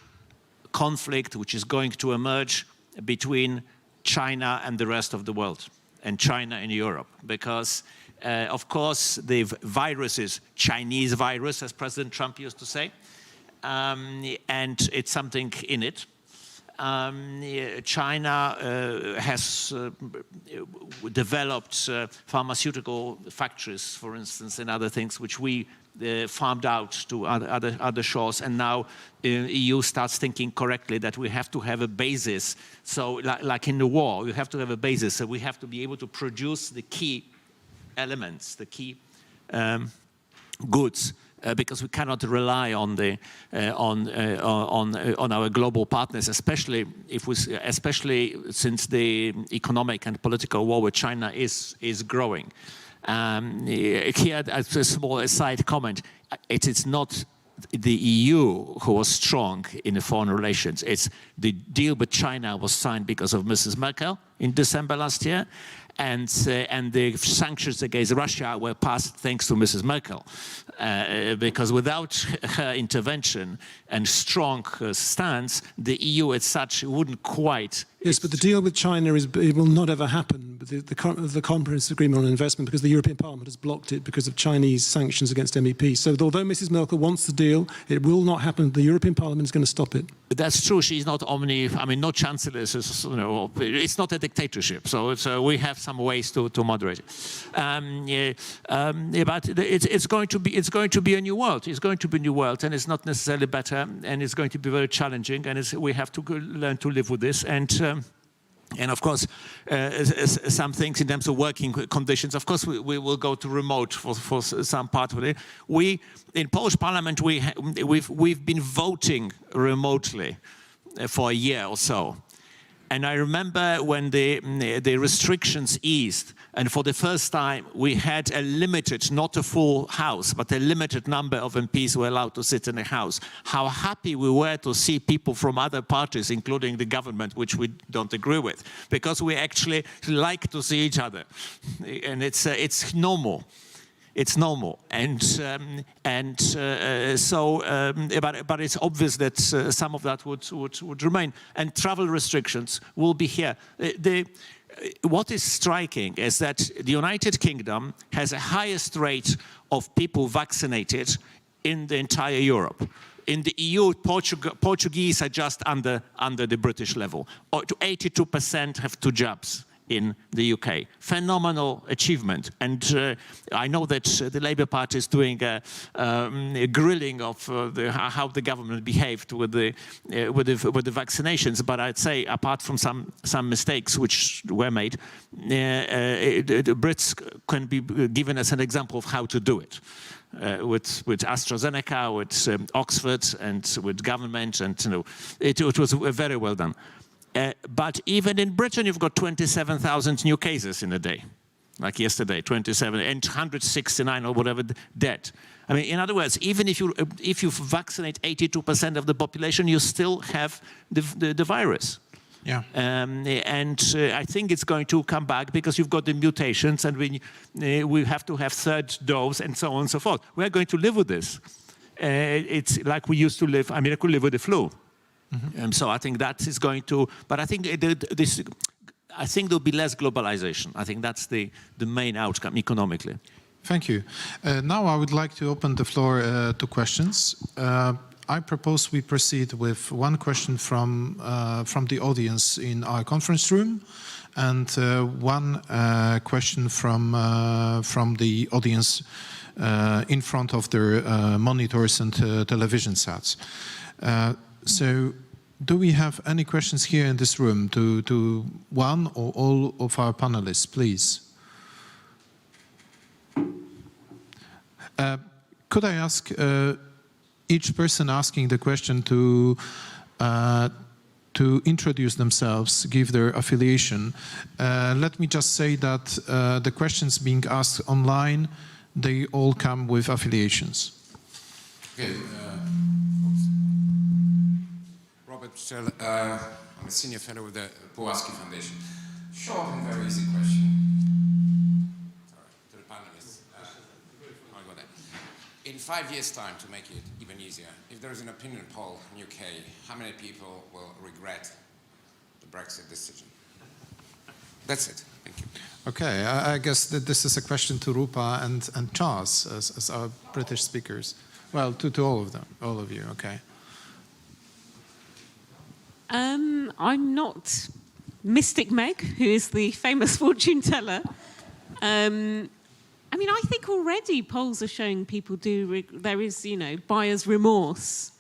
conflict which is going to emerge between China and the rest of the world, and China and Europe, because of course, the virus is Chinese virus, as President Trump used to say, and it's something in it. China has developed pharmaceutical factories, for instance, and other things which we farmed out to other shores, and now the EU starts thinking correctly that we have to have a basis. So, like in the war, we have to have a basis. So we have to be able to produce the key elements, the key goods, because we cannot rely on our global partners, especially since the economic and political war with China is growing. Here, as a small aside comment, it is not the EU who was strong in the foreign relations. It's the deal with China was signed because of Mrs. Merkel in December last year, and the sanctions against Russia were passed thanks to Mrs. Merkel, because without her intervention and strong stance, the EU as such wouldn't quite. Yes, but the deal with China it will not ever happen. The comprehensive agreement on investment, because the European Parliament has blocked it because of Chinese sanctions against MEPs. So although Mrs. Merkel wants the deal, it will not happen. The European Parliament is going to stop it. That's true. She's not no chancellor is, it's not a dictatorship. So we have some ways to moderate it. But it's going to be a new world. It's going to be a new world, and it's not necessarily better, and it's going to be very challenging, and we have to learn to live with this. And of course, some things in terms of working conditions, of course, we will go to remote for some part of it. In Polish Parliament, we've been voting remotely for a year or so. And I remember when the restrictions eased, and for the first time we had a limited, not a full house, but a limited number of MPs who were allowed to sit in the house. How happy we were to see people from other parties, including the government, which we don't agree with, because we actually like to see each other, and it's normal. It's normal, but it's obvious that some of that would remain, and travel restrictions will be here. What is striking is that the United Kingdom has the highest rate of people vaccinated in the entire Europe. In the EU, Portuguese are just under the British level. 82% have 2 jabs in the UK. Phenomenal achievement. And I know that the Labour Party is doing a grilling of how the government behaved with the vaccinations. But I'd say, apart from some mistakes which were made, the Brits can be given as an example of how to do it. With AstraZeneca, with Oxford, and with government, and it was very well done. But even in Britain, you've got 27,000 new cases in a day, like yesterday, 27, and 169 or whatever dead. I mean, in other words, even if you vaccinate 82% of the population, you still have the virus. Yeah. And I think it's going to come back because you've got the mutations, and we have to have 3rd dose and so on and so forth. We are going to live with this. It's like we used to live. I mean, I could live with the flu. Mm-hmm. So I think that is going to, but I think there'll be less globalization. I think that's the main outcome economically. Thank you. Now I would like to open the floor to questions. I propose we proceed with one question from the audience in our conference room, and one question from the audience in front of their monitors and television sets. So do we have any questions here in this room to one or all of our panelists, please? Could I ask each person asking the question to introduce themselves, give their affiliation? Let me just say that the questions being asked online, they all come with affiliations. Okay. Robert Pstrel, I'm a senior fellow with the Połaski Foundation. Short and very easy question. Sorry, to the panelists. I'll go there. In 5 years' time, to make it even easier, if there is an opinion poll in UK, how many people will regret the Brexit decision? That's it. Thank you. Okay, I guess that this is a question to Rupa and Charles as our British speakers. Well, to all of them, all of you, okay. I'm not Mystic Meg, who is the famous fortune teller. I mean, I think already polls are showing people there is, buyer's remorse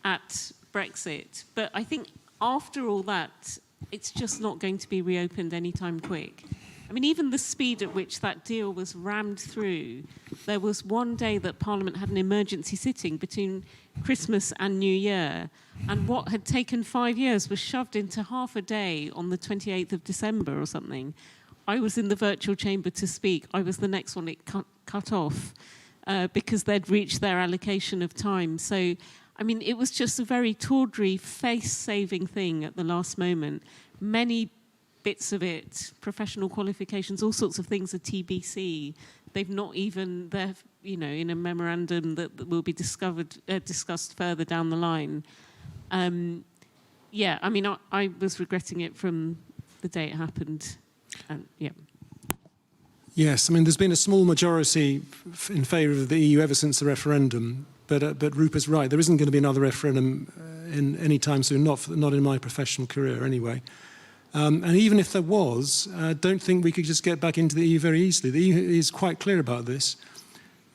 at Brexit. But I think after all that, it's just not going to be reopened anytime quick. I mean, even the speed at which that deal was rammed through, there was one day that Parliament had an emergency sitting between Christmas and New Year, and what had taken 5 years was shoved into half a day on the 28th of December or something. I was in the virtual chamber to speak. I was the next one it cut off because they'd reached their allocation of time. So, I mean, it was just a very tawdry, face-saving thing at the last moment. Many bits of it, professional qualifications, all sorts of things are TBC. They've not even, they're, in a memorandum that will be discussed further down the line. Yeah, I mean, I was regretting it from the day it happened. Yeah. Yes, I mean, there's been a small majority in favour of the EU ever since the referendum, but Rupert's right. There isn't going to be another referendum in any time soon, not in my professional career anyway. And even if there was, I don't think we could just get back into the EU very easily. The EU is quite clear about this,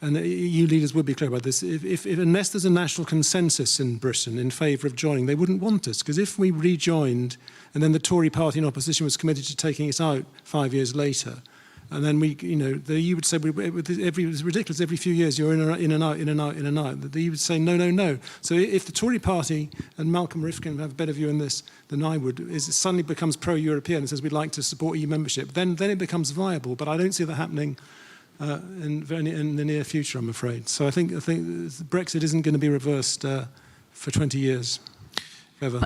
and the EU leaders would be clear about this. If unless there's a national consensus in Britain in favour of joining, they wouldn't want us, because if we rejoined and then the Tory party in opposition was committed to taking us out 5 years later, and then the EU would say, it's ridiculous, every few years you're in and out. The EU would say, no. So if the Tory party, and Malcolm Rifkin have a better view on this than I would, is it suddenly becomes pro-European and says we'd like to support EU membership, then it becomes viable. But I don't see that happening in the near future, I'm afraid. So I think Brexit isn't going to be reversed for 20 years, ever.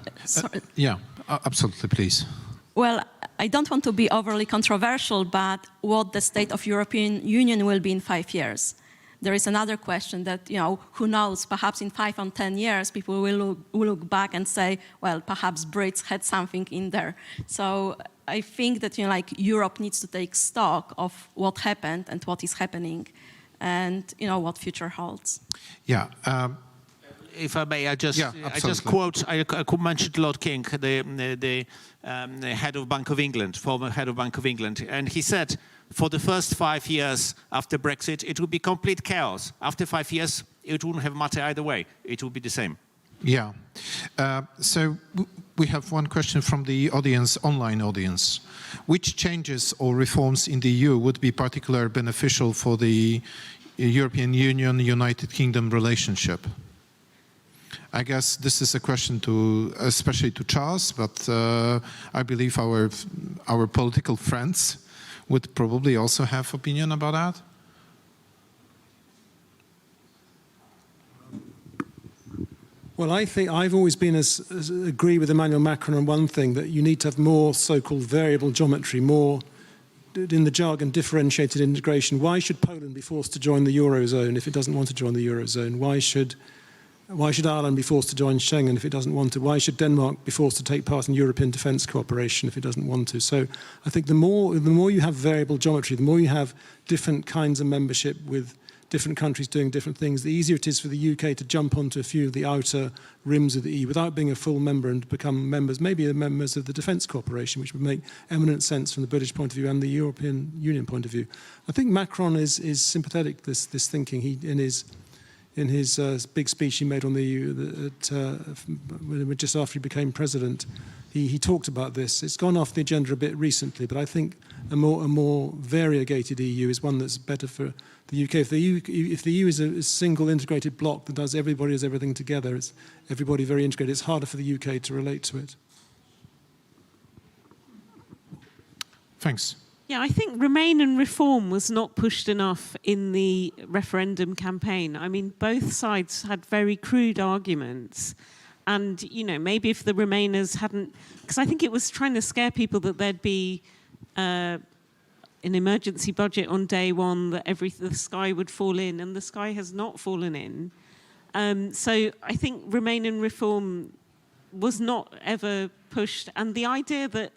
Yeah, absolutely, please. Well, I don't want to be overly controversial, but what the state of European Union will be in 5 years. There is another question that, who knows, perhaps in 5 or 10 years, people will look back and say, well, perhaps Brits had something in there. So I think that, Europe needs to take stock of what happened and what is happening and, what future holds. Yeah. If I may, I just quote, I could mention Lord King, the head of Bank of England, former head of Bank of England, and he said, for the first 5 years after Brexit, it would be complete chaos. After 5 years, it wouldn't have mattered either way. It would be the same. Yeah. So we have one question from the audience, online audience. Which changes or reforms in the EU would be particularly beneficial for the European Union-United Kingdom relationship? I guess this is a question especially to Charles, but I believe our political friends would probably also have opinion about that. Well, I think I've always been agree with Emmanuel Macron on one thing, that you need to have more so-called variable geometry, more, in the jargon, differentiated integration. Why should Poland be forced to join the Eurozone if it doesn't want to join the Eurozone? Why should Ireland be forced to join Schengen if it doesn't want to? Why should Denmark be forced to take part in European defence cooperation if it doesn't want to? So I think the more you have variable geometry, the more you have different kinds of membership with different countries doing different things, the easier it is for the UK to jump onto a few of the outer rims of the EU without being a full member and become members, maybe members of the Defence Cooperation, which would make eminent sense from the British point of view and the European Union point of view. I think Macron is sympathetic to this thinking. He, in his big speech he made on the EU just after he became president, he talked about this. It's gone off the agenda a bit recently, but I think a more variegated EU is one that's better for the UK. If the EU is a single integrated bloc that does everything together, it's everybody very integrated, it's harder for the UK to relate to it. Thanks. Yeah, I think Remain and Reform was not pushed enough in the referendum campaign. I mean, both sides had very crude arguments. And, you know, maybe if the Remainers hadn't... Because I think it was trying to scare people that there'd be an emergency budget on day one, that the sky would fall in, and the sky has not fallen in. So I think Remain and Reform was not ever pushed. And the idea that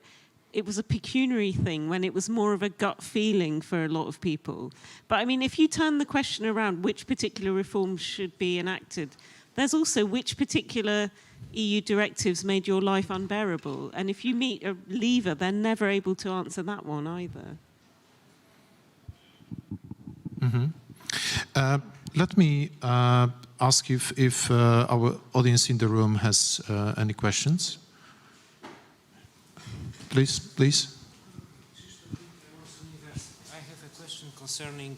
it was a pecuniary thing when it was more of a gut feeling for a lot of people. But I mean, if you turn the question around which particular reforms should be enacted, there's also which particular EU directives made your life unbearable. And if you meet a leaver, they're never able to answer that one either. Mm-hmm. Let me ask you if our audience in the room has any questions. Please. I have a question concerning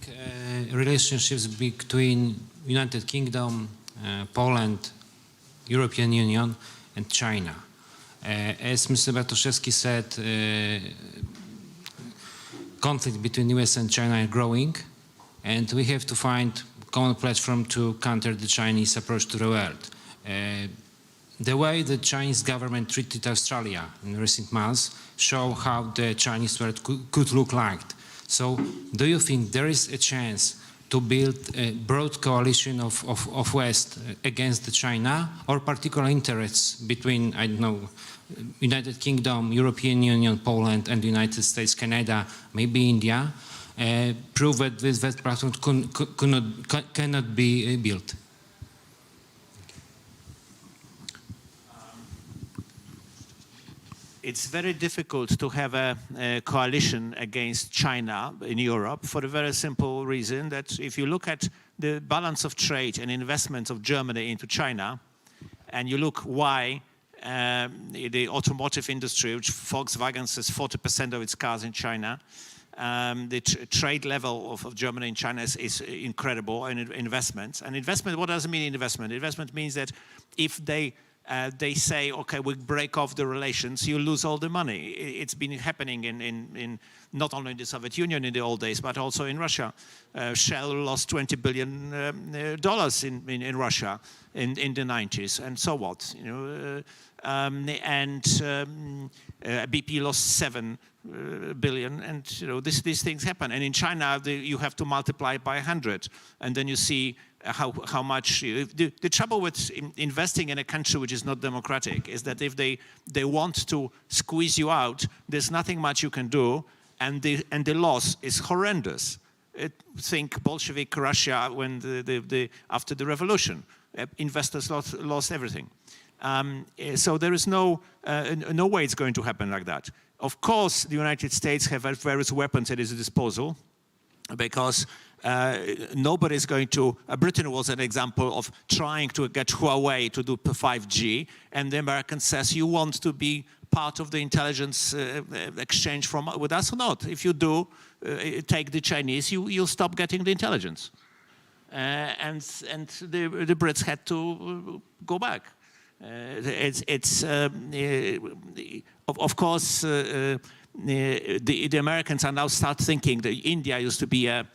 relationships between United Kingdom, Poland, European Union and China. As Mr. Bartoszewski said, conflict between US and China are growing, and we have to find common platform to counter the Chinese approach to the world. The way the Chinese government treated Australia in recent months show how the Chinese world could look like. So do you think there is a chance to build a broad coalition of West against China, or particular interests between, I don't know, United Kingdom, European Union, Poland and the United States, Canada, maybe India, prove that this West platform cannot be built? It's very difficult to have a coalition against China in Europe for the very simple reason that if you look at the balance of trade and investments of Germany into China, and you look why the automotive industry, which Volkswagen says 40% of its cars in China, the trade level of Germany and China is incredible in investments. And investment, what does it mean investment? Investment means that if they say, okay, we break off the relations, you lose all the money. It's been happening in not only in the Soviet Union in the old days, but also in Russia. Shell lost $20 billion in Russia in the 90s, and so what? You know, BP lost $7 billion, and you know these things happen. And in China, you have to multiply it by 100, and then you see how much. The trouble with investing in a country which is not democratic is that if they want to squeeze you out, there's nothing much you can do, and the loss is horrendous. Think Bolshevik Russia when after the revolution, investors lost everything. So there is no way it's going to happen like that. Of course, the United States have various weapons at its disposal, because nobody is going to... Britain was an example of trying to get Huawei to do 5G, and the American says, you want to be part of the intelligence exchange with us or not? If you do, take the Chinese, you'll stop getting the intelligence. And the Brits had to go back. Of course, the Americans are now start thinking that India used to be a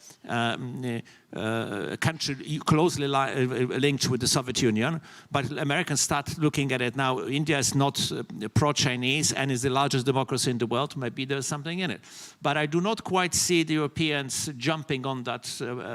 country closely linked with the Soviet Union, but Americans start looking at it now. India is not pro-Chinese and is the largest democracy in the world. Maybe there's something in it. But I do not quite see the Europeans jumping on that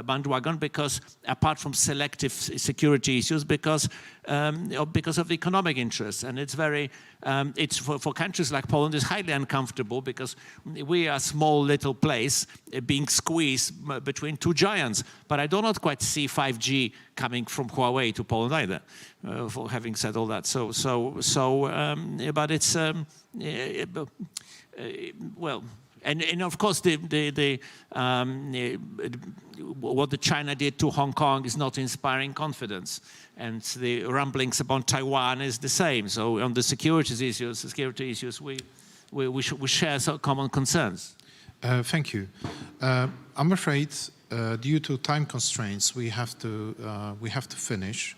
bandwagon, because apart from selective security issues, because of the economic interests. And it's very, it's for countries like Poland, it's highly uncomfortable, because we are a small little place being squeezed between two giants. But I do not quite see 5G coming from Huawei to Poland either, for having said all that. But it's, well, and of course, what China did to Hong Kong is not inspiring confidence, and the rumblings about Taiwan is the same. So on the security issues, we share some common concerns. Thank you. I'm afraid, due to time constraints, we have to finish.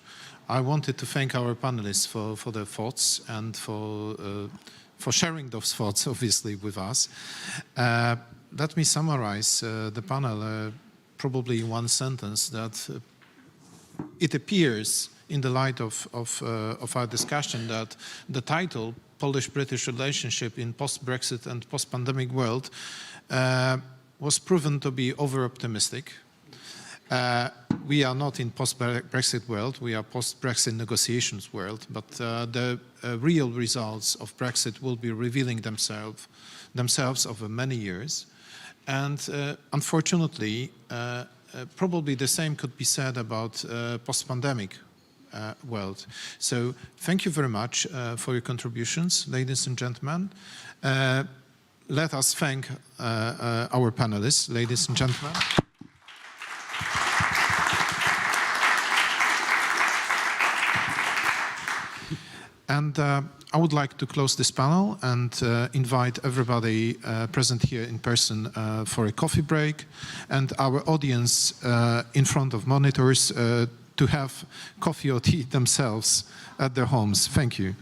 I wanted to thank our panelists for their thoughts and for sharing those thoughts, obviously, with us. Let me summarize the panel probably in one sentence, that it appears in the light of our discussion that the title, Polish-British Relationship in Post-Brexit and Post-Pandemic World, was proven to be over-optimistic. We are not in post-Brexit world, we are post-Brexit negotiations world, but the real results of Brexit will be revealing themselves over many years. And unfortunately, probably the same could be said about post-pandemic world. So thank you very much for your contributions, ladies and gentlemen. Let us thank our panelists, ladies and gentlemen. And I would like to close this panel and invite everybody present here in person for a coffee break, and our audience in front of monitors to have coffee or tea themselves at their homes. Thank you.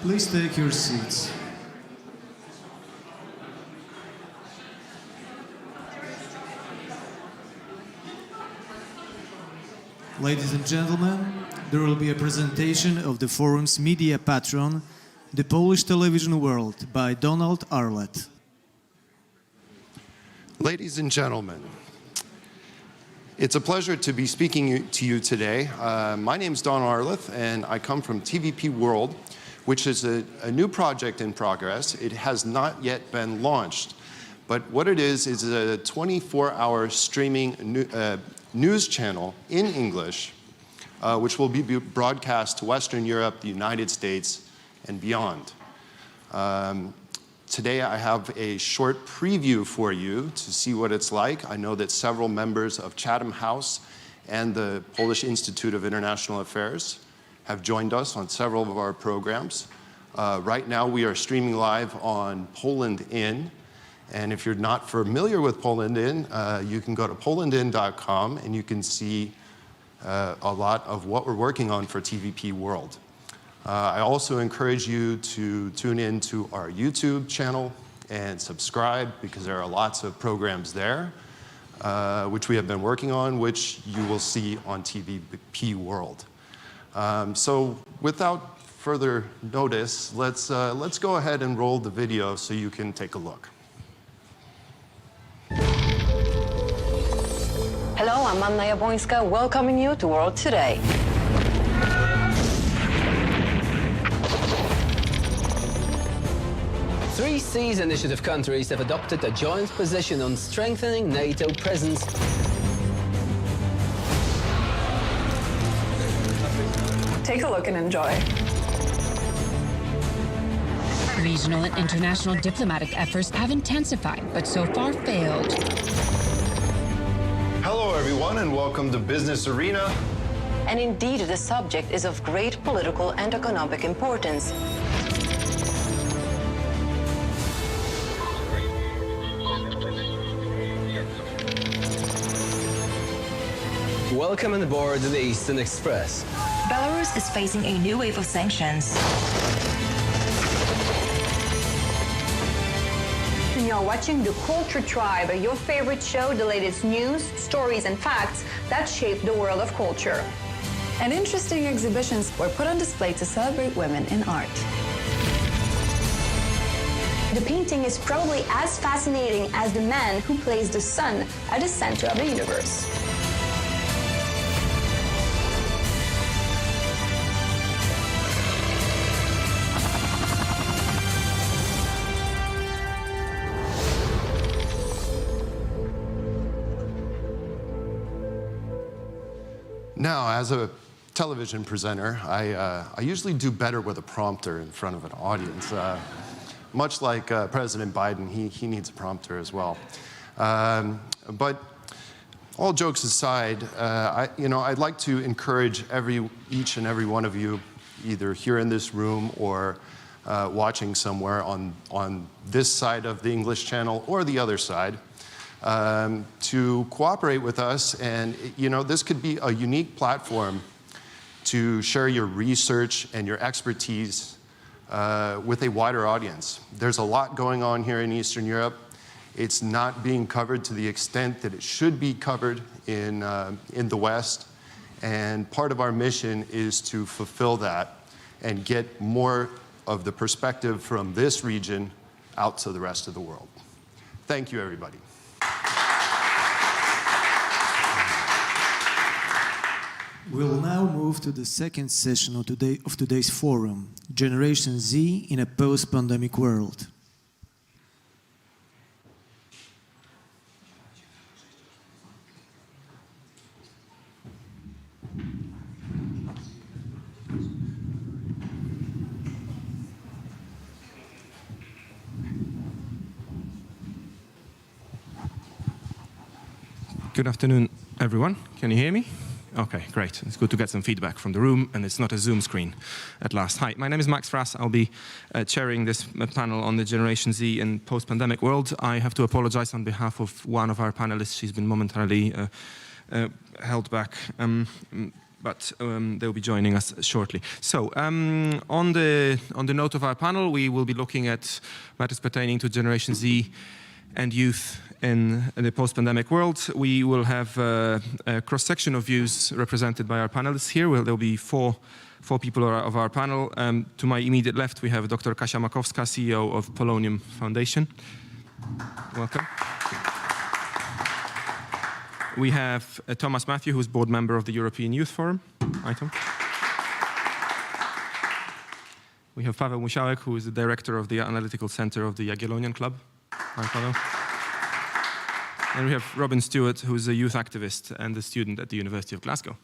Please take your seats. Ladies and gentlemen, there will be a presentation of the forum's media patron, the Polish television world, by Donald Arlett. Ladies and gentlemen, it's a pleasure to be speaking to you today. My name is Don Arleth, and I come from TVP World, which is a new project in progress. It has not yet been launched, but what it is a 24-hour streaming news channel in English, which will be broadcast to Western Europe, the United States, and beyond. Today I have a short preview for you to see what it's like. I know that several members of Chatham House and the Polish Institute of International Affairs have joined us on several of our programs. Right now we are streaming live on Poland In, and if you're not familiar with Poland In, you can go to polandin.com and you can see a lot of what we're working on for TVP World. I also encourage you to tune in to our YouTube channel and subscribe, because there are lots of programs there, which we have been working on, which you will see on TVP World. So without further notice, let's go ahead and roll the video so you can take a look. Hello, I'm Anna Jabłońska, welcoming you to World Today. Three Seas Initiative countries have adopted a joint position on strengthening NATO presence. Take a look and enjoy. Regional and international diplomatic efforts have intensified, but so far failed. Hello, everyone, and welcome to Business Arena. And indeed, the subject is of great political and economic importance. Welcome on board the Eastern Express. Belarus is facing a new wave of sanctions. You're watching The Culture Tribe, your favorite show, the latest news, stories, and facts that shape the world of culture. And interesting exhibitions were put on display to celebrate women in art. The painting is probably as fascinating as the man who plays the sun at the center of the universe. Now, as a television presenter, I usually do better with a prompter in front of an audience. Much like President Biden, he needs a prompter as well. But all jokes aside, I'd like to encourage each and every one of you, either here in this room or watching somewhere on this side of the English channel or the other side, to cooperate with us. And this could be a unique platform to share your research and your expertise with a wider audience. There's a lot going on here in Eastern Europe. It's not being covered to the extent that it should be covered in the West. And part of our mission is to fulfill that and get more of the perspective from this region out to the rest of the world. Thank you, everybody. We'll now move to the second session of today's forum, Generation Z in a Post-Pandemic World. Good afternoon, everyone. Can you hear me? Okay, great. It's good to get some feedback from the room, and it's not a Zoom screen at last. Hi, my name is Max Frass. I'll be chairing this panel on the Generation Z in post-pandemic world. I have to apologize on behalf of one of our panelists. She's been momentarily held back. but they'll be joining us shortly. So on the note of our panel, we will be looking at matters pertaining to Generation Z and youth in the post-pandemic world. We will have a cross-section of views represented by our panelists here. There'll be four people of our panel. To my immediate left, we have Dr. Kasia Makowska, CEO of Polonium Foundation. Welcome. We have Thomas Matthew, who's board member of the European Youth Forum. Hi, Tom. We have Paweł Musiałek, who is the director of the Analytical Center of the Jagiellonian Club. Hi, Paweł. And we have Robin Stewart, who is a youth activist and a student at the University of Glasgow.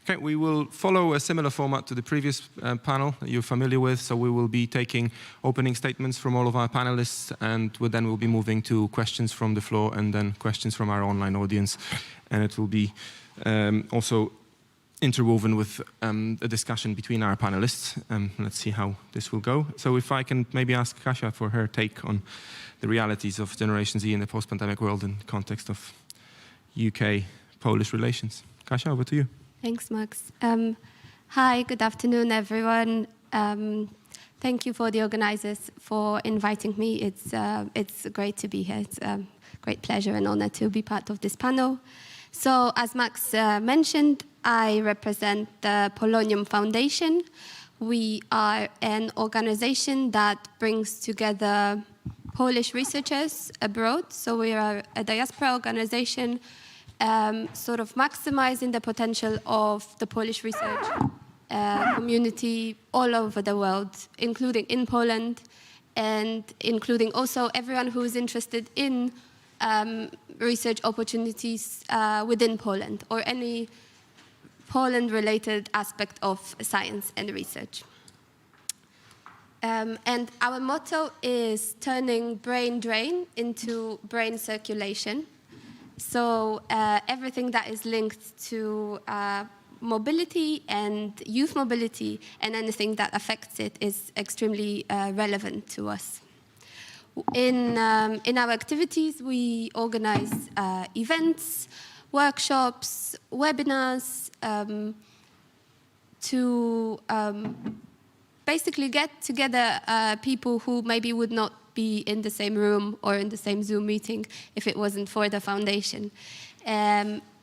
Okay, we will follow a similar format to the previous panel that you're familiar with. So we will be taking opening statements from all of our panelists, and then we'll be moving to questions from the floor and then questions from our online audience. And it will be also interwoven with a discussion between our panelists. Let's see how this will go. So if I can maybe ask Kasia for her take on the realities of Generation Z in the post-pandemic world in the context of UK-Polish relations. Kasia, over to you. Thanks, Max. Hi, good afternoon, everyone. Thank you for the organizers for inviting me. It's great to be here. It's a great pleasure and honor to be part of this panel. So, as Max mentioned, I represent the Polonium Foundation. We are an organization that brings together Polish researchers abroad. So we are a diaspora organization sort of maximizing the potential of the Polish research community all over the world, including in Poland, and including also everyone who is interested in research opportunities within Poland or any Poland-related aspect of science and research. And our motto is turning brain drain into brain circulation. So everything that is linked to mobility and youth mobility and anything that affects it is extremely relevant to us. In our activities, we organize events, workshops, webinars to basically get together people who maybe would not be in the same room or in the same Zoom meeting if it wasn't for the foundation.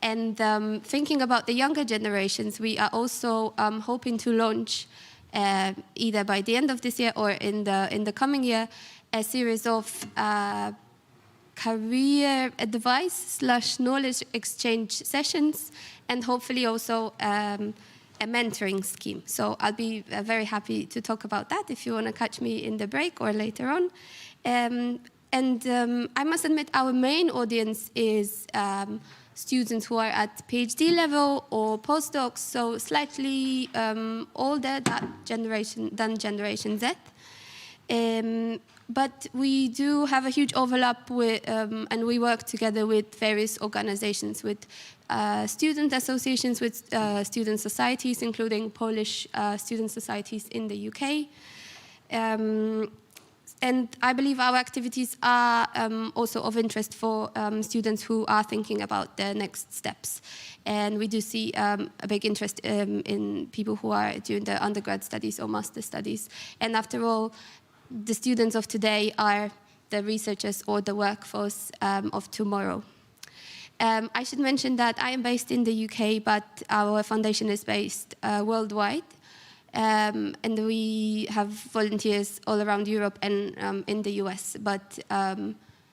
Thinking about the younger generations, we are also hoping to launch either by the end of this year or in the coming year a series of career advice / knowledge exchange sessions, and hopefully also a mentoring scheme. So I'll be very happy to talk about that if you want to catch me in the break or later on. I must admit our main audience is students who are at PhD level or postdocs, so slightly older than Generation Z. But we do have a huge overlap with, and we work together with various organizations, with student associations, with student societies, including Polish student societies in the UK. And I believe our activities are also of interest for students who are thinking about their next steps. And we do see a big interest in people who are doing their undergrad studies or master studies. And after all, the students of today are the researchers or the workforce of tomorrow. I should mention that I am based in the UK, but our foundation is based worldwide. And we have volunteers all around Europe and in the US. But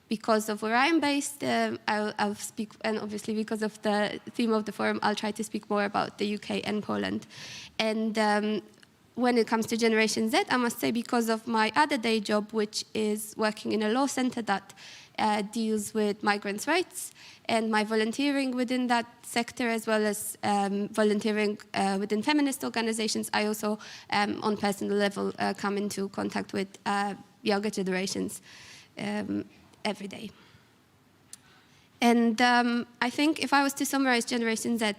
because of where I'm based, I'll speak, and obviously because of the theme of the forum, I'll try to speak more about the UK and Poland. And when it comes to Generation Z, I must say, because of my other day job, which is working in a law center that deals with migrants' rights, and my volunteering within that sector, as well as volunteering within feminist organizations, I also, on personal level, come into contact with younger generations every day. And I think if I was to summarize Generation Z,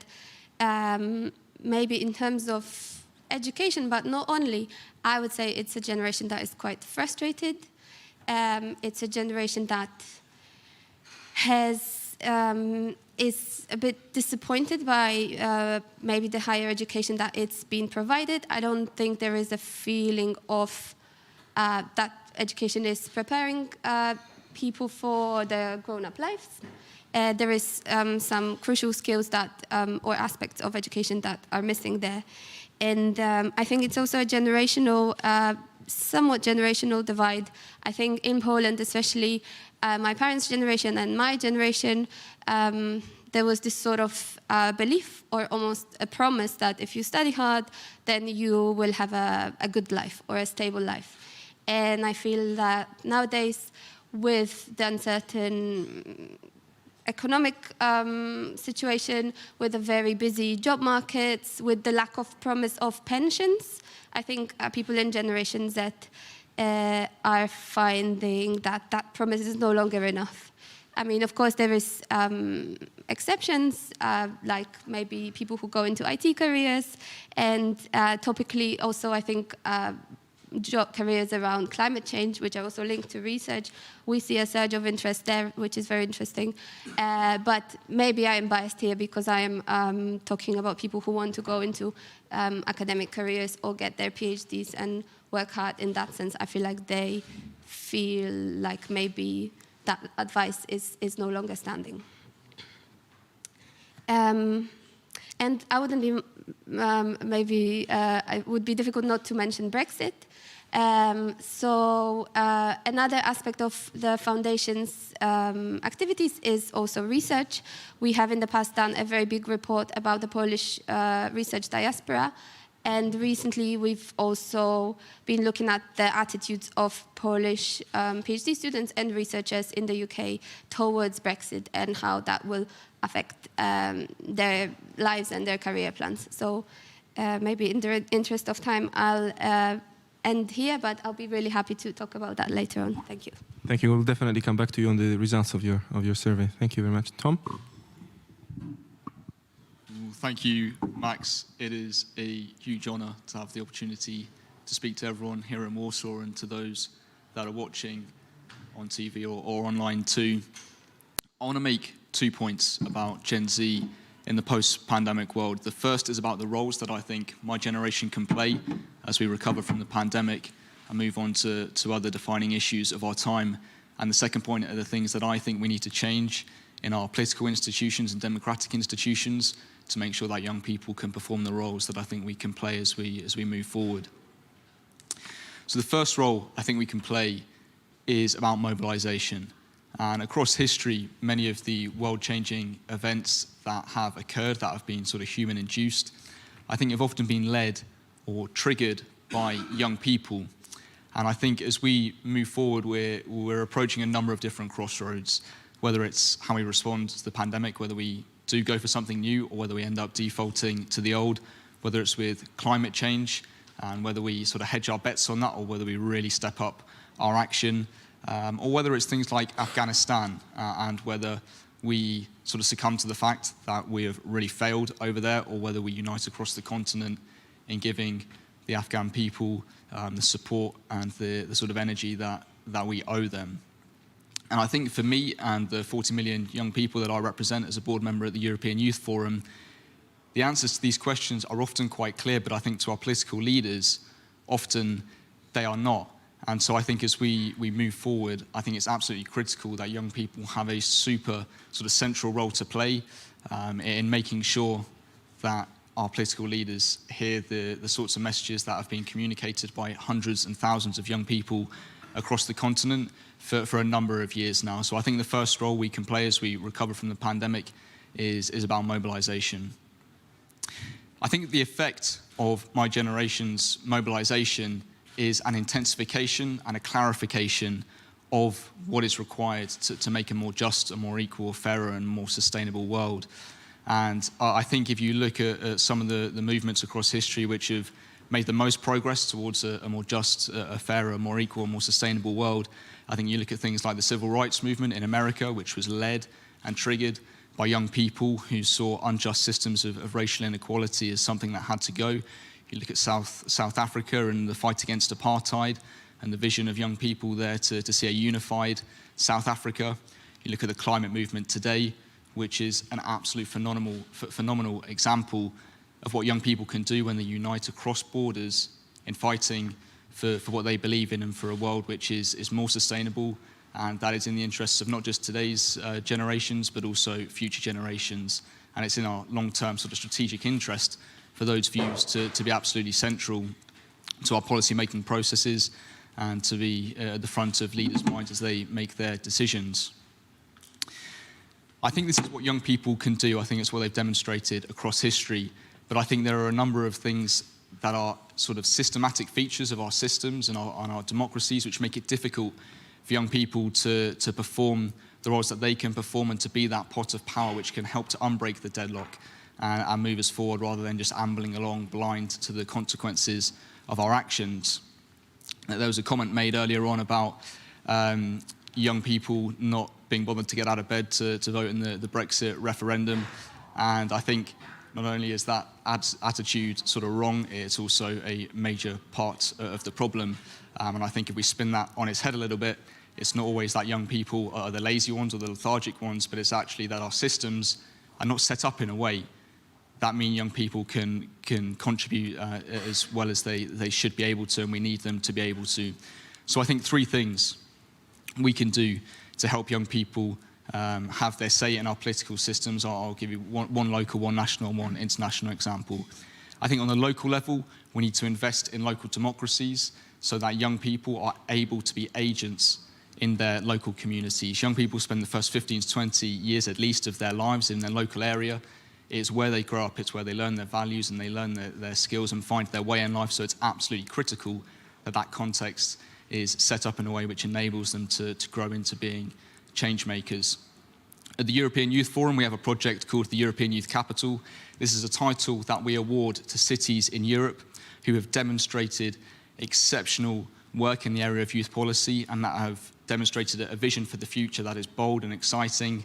maybe in terms of education, but not only, I would say it's a generation that is quite frustrated. It's a generation that has is a bit disappointed by maybe the higher education that it's been provided. I don't think there is a feeling of that education is preparing people for their grown-up lives. There is some crucial skills that, or aspects of education that are missing there. And I think it's also a generational, somewhat generational divide. I think in Poland, especially my parents' generation and my generation, there was this sort of belief or almost a promise that if you study hard, then you will have a good life or a stable life. And I feel that nowadays, with the uncertain economic situation, with the very busy job markets, with the lack of promise of pensions, I think people in Generation Z are finding that that promise is no longer enough. I mean, of course, there is exceptions, like maybe people who go into IT careers, and topically also, I think, job careers around climate change, which are also linked to research. We see a surge of interest there, which is very interesting. But maybe I am biased here because I am talking about people who want to go into academic careers or get their PhDs and work hard. In that sense, I feel like they feel like maybe that advice is no longer standing. And I wouldn't be, it would be difficult not to mention Brexit. So another aspect of the foundation's activities is also research. We have in the past done a very big report about the Polish research diaspora. And recently, we've also been looking at the attitudes of Polish PhD students and researchers in the UK towards Brexit and how that will affect their lives and their career plans. So maybe in the interest of time, I'll end here, but I'll be really happy to talk about that later on. Thank you. Thank you. We'll definitely come back to you on the results of your survey. Thank you very much. Tom? Thank you, Max. It is a huge honour to have the opportunity to speak to everyone here in Warsaw and to those that are watching on TV or online too. I want to make 2 points about Gen Z in the post-pandemic world. The first is about the roles that I think my generation can play as we recover from the pandemic and move on to other defining issues of our time. And the second point are the things that I think we need to change in our political institutions and democratic institutions to make sure that young people can perform the roles that I think we can play as we move forward. So the first role I think we can play is about mobilization. And across history, many of the world-changing events that have occurred, that have been sort of human-induced, I think have often been led or triggered by young people. And I think as we move forward, we're approaching a number of different crossroads, whether it's how we respond to the pandemic, whether we do go for something new or whether we end up defaulting to the old, whether it's with climate change and whether we sort of hedge our bets on that or whether we really step up our action, or whether it's things like Afghanistan and whether we sort of succumb to the fact that we have really failed over there or whether we unite across the continent in giving the Afghan people the support and the sort of energy that we owe them. And I think for me and the 40 million young people that I represent as a board member at the European Youth Forum, the answers to these questions are often quite clear, but I think to our political leaders, often they are not. And so I think as we move forward, I think it's absolutely critical that young people have a super sort of central role to play in making sure that our political leaders hear the sorts of messages that have been communicated by hundreds and thousands of young people across the continent for a number of years now. So I think the first role we can play as we recover from the pandemic is about mobilization. I think the effect of my generation's mobilization is an intensification and a clarification of what is required to make a more just, a more equal, fairer and more sustainable world. And I think if you look at some of the movements across history which have made the most progress towards a more just, a fairer, a more equal, a more sustainable world, I think you look at things like the civil rights movement in America, which was led and triggered by young people who saw unjust systems of racial inequality as something that had to go. You look at South Africa and the fight against apartheid and the vision of young people there to see a unified South Africa. You look at the climate movement today, which is an absolute phenomenal example of what young people can do when they unite across borders in fighting for what they believe in and for a world which is more sustainable, and that is in the interests of not just today's generations but also future generations. And it's in our long-term sort of strategic interest for those views to be absolutely central to our policy-making processes and to be at the front of leaders' minds as they make their decisions. I think this is what young people can do. I think it's what they've demonstrated across history. But I think there are a number of things that are sort of systematic features of our systems and our democracies which make it difficult for young people to perform the roles that they can perform and to be that pot of power which can help to unbreak the deadlock and move us forward rather than just ambling along blind to the consequences of our actions. There was a comment made earlier on about young people not being bothered to get out of bed to vote in the Brexit referendum. And I think not only is that attitude sort of wrong, it's also a major part of the problem. And I think if we spin that on its head a little bit, it's not always that young people are the lazy ones or the lethargic ones, but it's actually that our systems are not set up in a way that mean young people can contribute as well as they should be able to, and we need them to be able to. So I think three things we can do to help young people have their say in our political systems. I'll give you one local, one national, and one international example. I think on the local level, we need to invest in local democracies so that young people are able to be agents in their local communities. Young people spend the first 15 to 20 years at least of their lives in their local area. It's where they grow up, it's where they learn their values and they learn their skills and find their way in life. So it's absolutely critical that that context is set up in a way which enables them to grow into being change makers. At the European Youth Forum, we have a project called the European Youth Capital. This is a title that we award to cities in Europe who have demonstrated exceptional work in the area of youth policy and that have demonstrated a vision for the future that is bold and exciting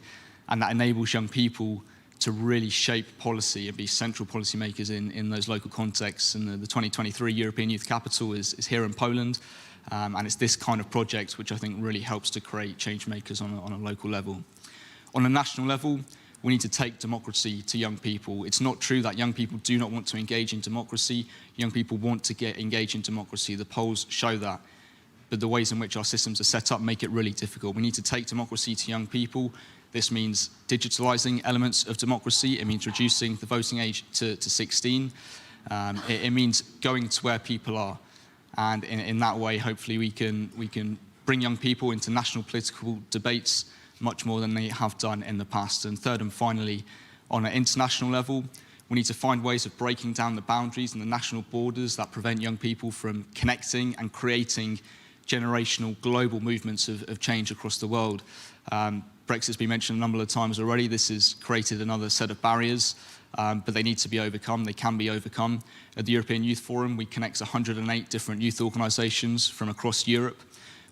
and that enables young people to really shape policy and be central policymakers in those local contexts. And the 2023 European Youth Capital is here in Poland. And it's this kind of project which I think really helps to create change makers on a local level. On a national level, we need to take democracy to young people. It's not true that young people do not want to engage in democracy. Young people want to get engaged in democracy. The polls show that. But the ways in which our systems are set up make it really difficult. We need to take democracy to young people. This means digitalizing elements of democracy. It means reducing the voting age to 16. It means going to where people are. And in that way, hopefully, we can bring young people into national political debates much more than they have done in the past. And third and finally, on an international level, we need to find ways of breaking down the boundaries and the national borders that prevent young people from connecting and creating generational global movements of change across the world. Brexit's been mentioned a number of times already. This has created another set of barriers, but they need to be overcome. They can be overcome. At the European Youth Forum, we connect 108 different youth organisations from across Europe,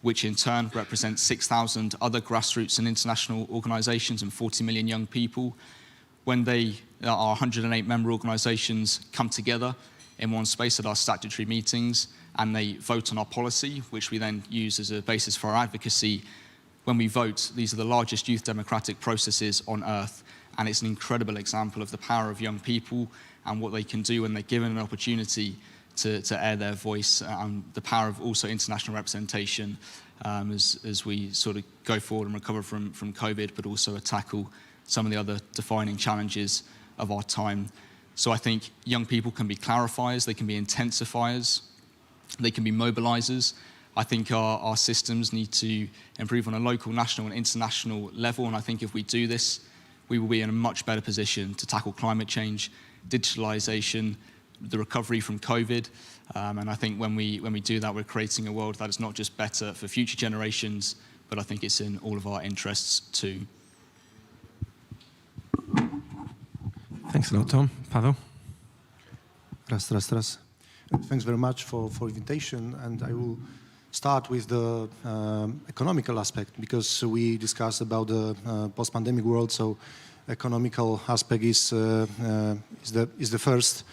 which in turn represents 6,000 other grassroots and international organisations and 40 million young people. When our 108 member organisations come together in one space at our statutory meetings and they vote on our policy, which we then use as a basis for our advocacy, when we vote, these are the largest youth democratic processes on earth. And it's an incredible example of the power of young people and what they can do when they're given an opportunity to air their voice, and the power of also international representation as we sort of go forward and recover from COVID, but also tackle some of the other defining challenges of our time. So I think young people can be clarifiers, they can be intensifiers, they can be mobilizers. I think our systems need to improve on a local, national and international level, and I think if we do this, we will be in a much better position to tackle climate change, digitalization, the recovery from COVID, and I think when we do that, we're creating a world that is not just better for future generations, but I think it's in all of our interests too. Thanks a lot, Tom. Paweł? Raz. Thanks very much for invitation, and I will start with the economical aspect, because we discussed about the post-pandemic world, so economical aspect is the first,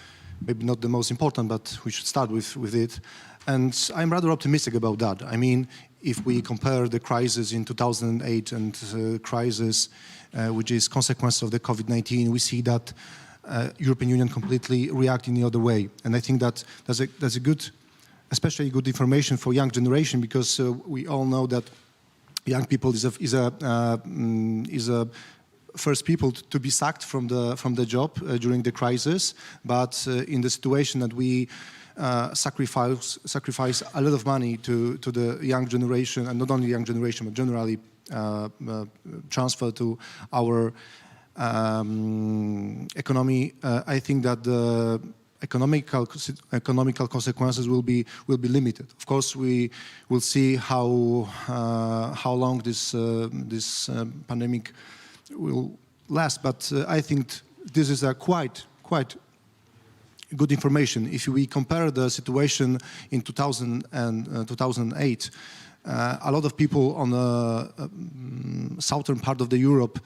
maybe not the most important, but we should start with it. And I'm rather optimistic about that. I mean, if we compare the crisis in 2008 and crisis which is consequence of the COVID-19, we see that European Union completely react in the other way. And I think that that's a good, especially good information for young generation, because we all know that young people is a first people to be sacked from the job during the crisis, but in the situation that we sacrifice a lot of money to the young generation, and not only young generation, but generally transfer to our economy. I think that the economical consequences will be limited. Of course, we will see how long this pandemic will last, but I think this is a quite good information. If we compare the situation in 2000 and 2008, a lot of people on the southern part of the Europe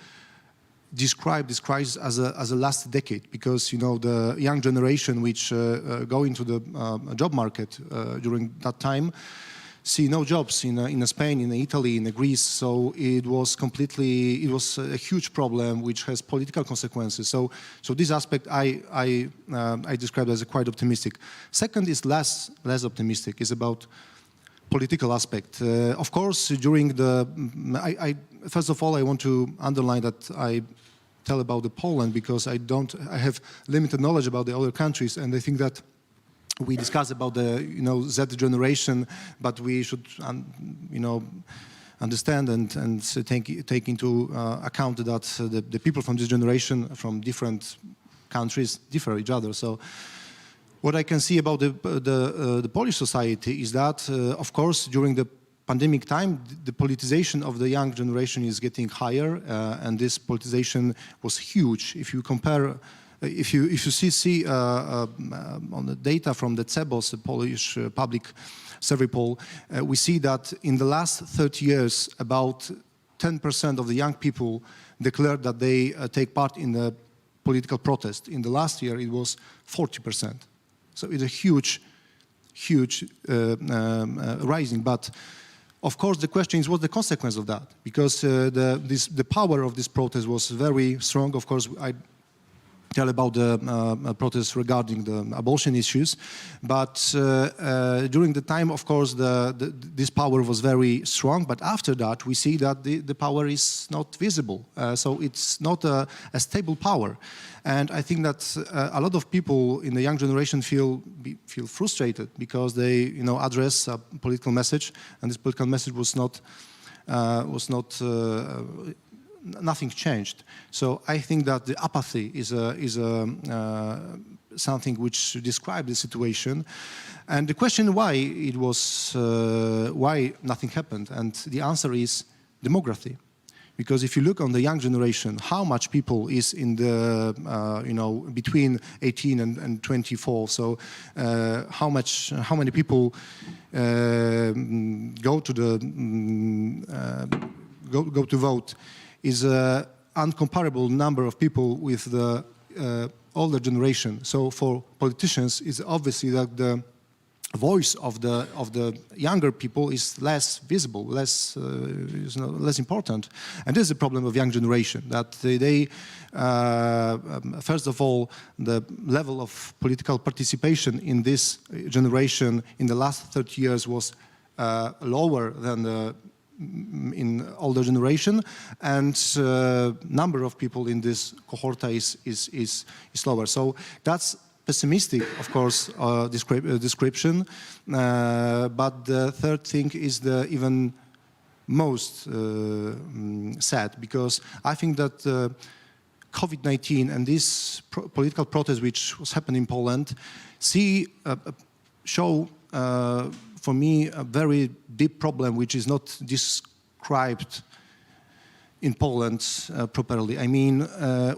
describe this crisis as a last decade, because the young generation which go into the job market during that time see no jobs in Spain, in Italy, in Greece. So it was a huge problem which has political consequences. So this aspect I describe as quite optimistic. Second is less optimistic, is about political aspect. Of course, during first of all, I want to underline that I tell about Poland because I have limited knowledge about the other countries, and I think that we discuss about the Z generation, but we should understand and take into account that the people from this generation from different countries differ each other. So what I can see about the Polish society is that, of course, during the pandemic time, the politicization of the young generation is getting higher, and this politicization was huge. If you compare, if you see on the data from the CEBOS, the Polish public survey poll, we see that in the last 30 years, about 10% of the young people declared that they take part in the political protest. In the last year, it was 40%. So it's a huge rising. But of course, the question is, what's the consequence of that? Because the power of this protest was very strong. Of course, I tell about the protests regarding the abortion issues, but during the time, of course, this power was very strong. But after that, we see that the power is not visible. So it's not a stable power. And I think that a lot of people in the young generation feel frustrated because they address a political message, and this political message was not nothing changed. So I think that the apathy is something which describes the situation, and the question why nothing happened, and the answer is demography. Because if you look on the young generation, how much people is in the between 18 and 24, so how many people go to vote is an uncomparable number of people with the older generation. So for politicians, it's obviously that the voice of the younger people is less visible, less important, and this is the problem of young generation. That they first of all, the level of political participation in this generation in the last 30 years was lower than in older generation, and number of people in this cohort is lower. So that's pessimistic, of course, description. But the third thing is the even most sad, because I think that COVID-19 and this political protest which was happening in Poland show for me a very deep problem which is not described in Poland properly. I mean,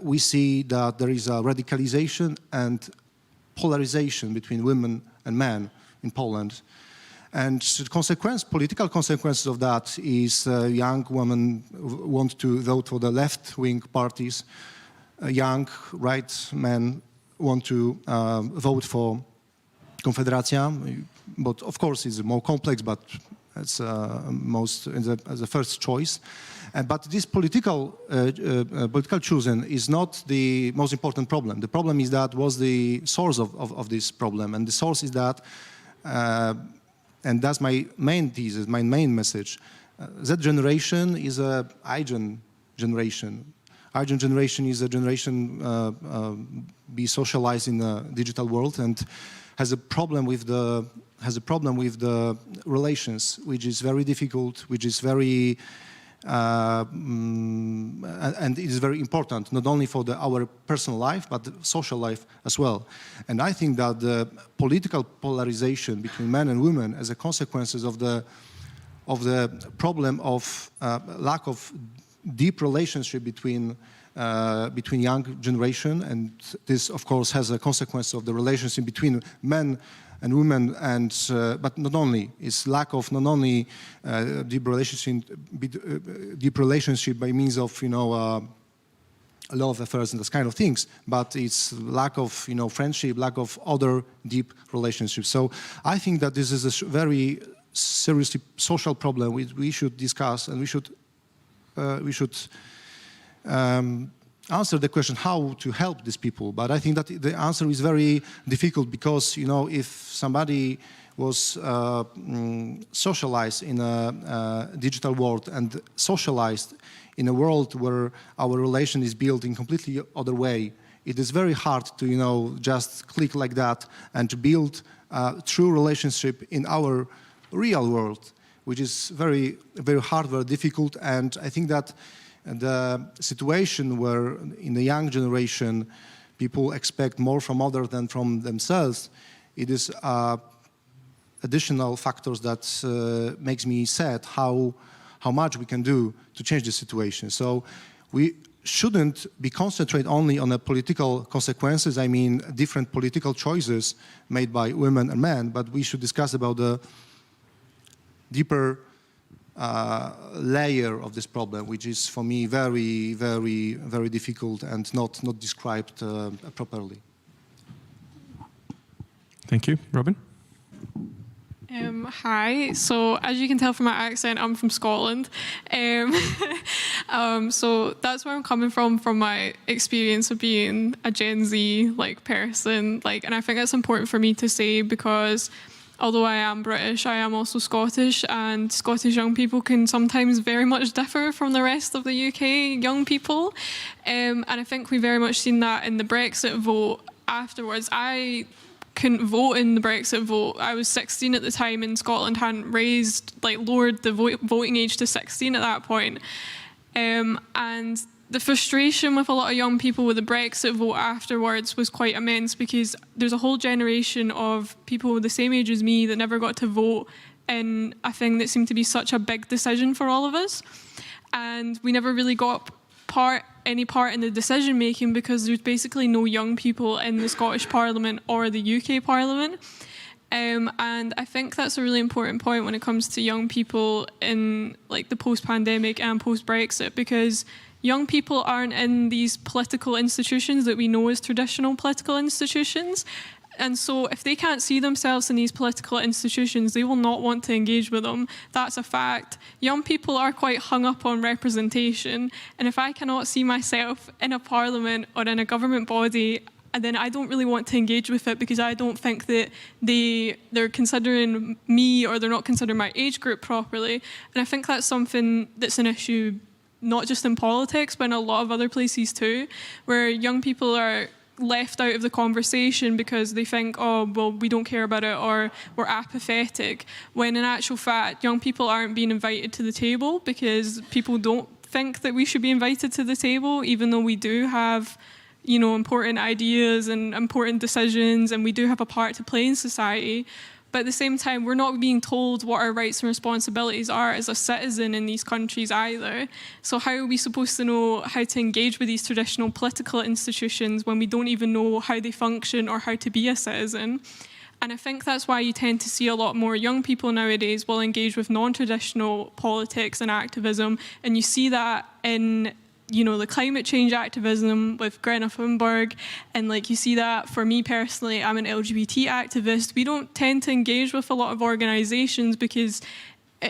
we see that there is a radicalization and polarization between women and men in Poland. And the political consequences of that is young women want to vote for the left-wing parties. Young right men want to vote for Confederacja. But of course, it's more complex, but as a first choice. But this political choosing is not the most important problem. The problem is that was the source of this problem, and the source is that, and that's my main thesis, my main message. That generation is a iGen generation. iGen generation is a generation be socialized in a digital world and has a problem with the relations, which is very difficult, which is very and it is very important, not only for our personal life, but the social life as well. And I think that the political polarization between men and women as a consequence of the problem of lack of deep relationship between young generation, and this of course has a consequence of the relationship between men and women, and but not only, it's lack of not only deep relationship by means of love affairs and those kind of things, but it's lack of friendship, lack of other deep relationships. So I think that this is a very seriously social problem we should discuss, and we should answer the question how to help these people. But I think that the answer is very difficult, because if somebody was socialized in a digital world and socialized in a world where our relation is built in completely other way, it is very hard to just click like that and to build a true relationship in our real world, which is very, very hard, very difficult. And I think that the situation where in the young generation people expect more from others than from themselves, it is additional factors that makes me sad how much we can do to change the situation. So we shouldn't be concentrate only on the political consequences, I mean different political choices made by women and men, but we should discuss about the deeper layer of this problem, which is for me very, very, very difficult and not described properly. Thank you. Robin? Hi, so as you can tell from my accent, I'm from Scotland. So that's where I'm coming from my experience of being a Gen Z person. And I think that's important for me to say, because although I am British, I am also Scottish, and Scottish young people can sometimes very much differ from the rest of the UK young people. And I think we've very much seen that in the Brexit vote afterwards. I couldn't vote in the Brexit vote. I was 16 at the time, and Scotland hadn't lowered the voting age to 16 at that point. And the frustration with a lot of young people with the Brexit vote afterwards was quite immense, because there's a whole generation of people the same age as me that never got to vote in a thing that seemed to be such a big decision for all of us. And we never really got any part in the decision making, because there's basically no young people in the Scottish Parliament or the UK Parliament. And I think that's a really important point when it comes to young people in the post-pandemic and post-Brexit, because young people aren't in these political institutions that we know as traditional political institutions. And so if they can't see themselves in these political institutions, they will not want to engage with them. That's a fact. Young people are quite hung up on representation. And if I cannot see myself in a parliament or in a government body, then I don't really want to engage with it, because I don't think that they're considering me, or they're not considering my age group properly. And I think that's something that's an issue not just in politics, but in a lot of other places too, where young people are left out of the conversation because they think, oh, well, we don't care about it, or we're apathetic, when in actual fact, young people aren't being invited to the table because people don't think that we should be invited to the table, even though we do have, important ideas and important decisions, and we do have a part to play in society. But at the same time, we're not being told what our rights and responsibilities are as a citizen in these countries either. So how are we supposed to know how to engage with these traditional political institutions when we don't even know how they function or how to be a citizen? And I think that's why you tend to see a lot more young people nowadays will engage with non-traditional politics and activism. And you see that in the climate change activism with Greta Thunberg, and you see that for me personally, I'm an LGBT activist. We don't tend to engage with a lot of organizations because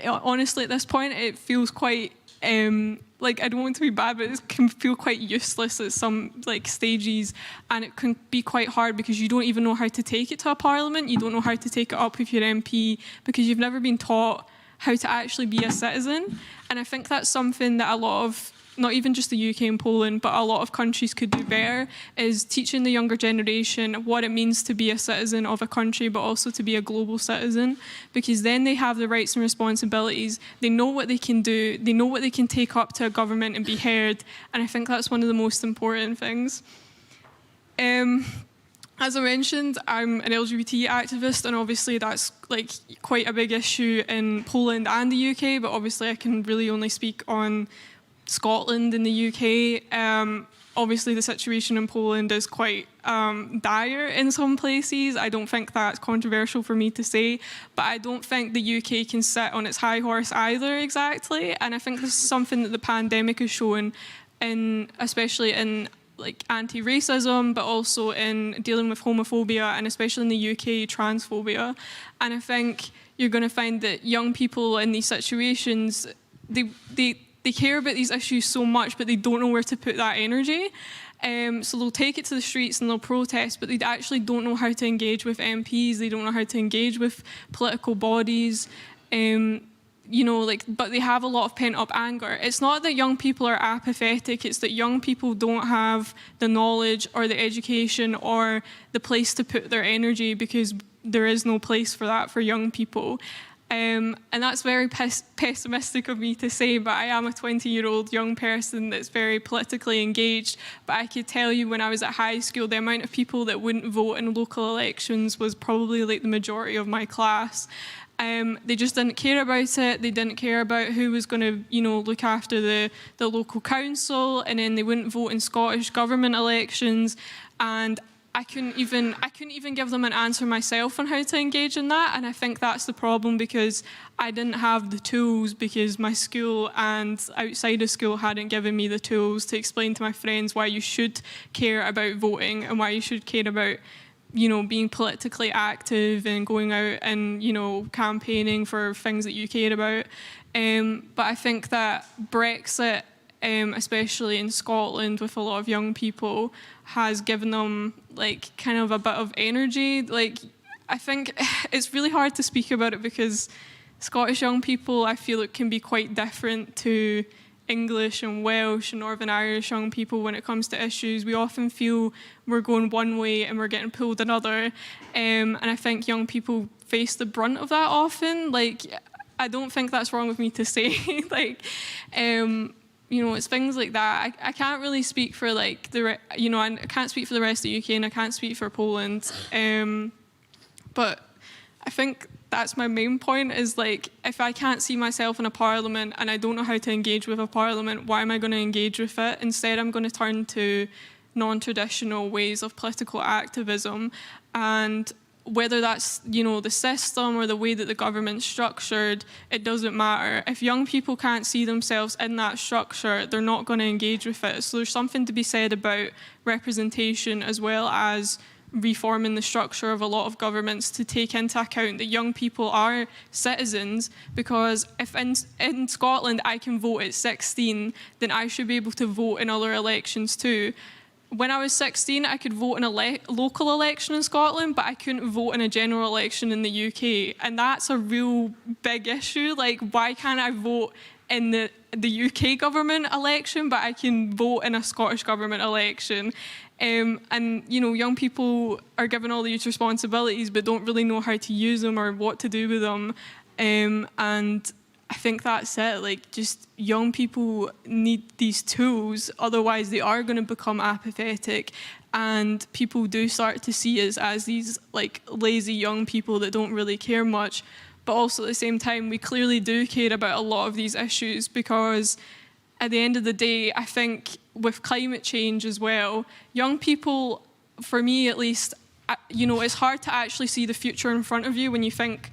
honestly, at this point, it feels quite, like, I don't want to be bad, but it can feel quite useless at some, like, stages, and it can be quite hard because you don't even know how to take it to a parliament, you don't know how to take it up with your MP, because you've never been taught how to actually be a citizen. And I think that's something that a lot of, not even just the UK and Poland, but a lot of countries could do better, is teaching the younger generation what it means to be a citizen of a country, but also to be a global citizen, because then they have the rights and responsibilities, they know what they can do, they know what they can take up to a government and be heard, and I think that's one of the most important things. As I mentioned, I'm an LGBT activist, and obviously that's like quite a big issue in Poland and the UK, but obviously I can really only speak on Scotland and the UK. Obviously the situation in Poland is quite dire in some places. I don't think that's controversial for me to say, but I don't think the UK can sit on its high horse either exactly. And I think this is something that the pandemic has shown, especially in like anti-racism, but also in dealing with homophobia, and especially in the UK, transphobia. And I think you're going to find that young people in these situations, they care about these issues so much, but they don't know where to put that energy. So they'll take it to the streets and they'll protest, but they actually don't know how to engage with MPs. They don't know how to engage with political bodies. You know, like, but they have a lot of pent-up anger. It's not that young people are apathetic, it's that young people don't have the knowledge or the education or the place to put their energy, because there is no place for that for young people. And that's very pessimistic of me to say, but I am a 20-year-old young person that's very politically engaged. But I could tell you, when I was at high school, the amount of people that wouldn't vote in local elections was probably like the majority of my class. They just didn't care about it. They didn't care about who was going to, you know, look after the local council, and then they wouldn't vote in Scottish government elections. And I couldn't even give them an answer myself on how to engage in that. And I think that's the problem, because I didn't have the tools, because my school and outside of school hadn't given me the tools to explain to my friends why you should care about voting and why you should care about, you know, being politically active and going out and, you know, campaigning for things that you care about. But I think that Brexit, especially in Scotland with a lot of young people, has given them like kind of a bit of energy. Like, I think it's really hard to speak about it because Scottish young people, I feel it can be quite different to English and Welsh and Northern Irish young people when it comes to issues. We often feel we're going one way and we're getting pulled another. And I think young people face the brunt of that often. Like, I don't think that's wrong with me to say. Like, you know, it's things like that. I can't really speak for like I can't speak for the rest of the UK, and I can't speak for Poland. But I think that's my main point, is like, if I can't see myself in a parliament and I don't know how to engage with a parliament, why am I going to engage with it? Instead, I'm going to turn to non-traditional ways of political activism. And whether that's, you know, the system or the way that the government's structured, it doesn't matter. If young people can't see themselves in that structure, they're not going to engage with it. So there's something to be said about representation, as well as reforming the structure of a lot of governments to take into account that young people are citizens, because if in Scotland I can vote at 16, then I should be able to vote in other elections too. When I was 16, I could vote in a local election in Scotland, but I couldn't vote in a general election in the UK. And that's a real big issue. Like, why can't I vote in the UK government election, but I can vote in a Scottish government election? And, you know, young people are given all these responsibilities, but don't really know how to use them or what to do with them. And I think that's it. Like, just young people need these tools, otherwise they are going to become apathetic, and people do start to see us as these like lazy young people that don't really care much. But also at the same time, we clearly do care about a lot of these issues, because at the end of the day, I think with climate change as well, young people, for me at least, you know, it's hard to actually see the future in front of you when you think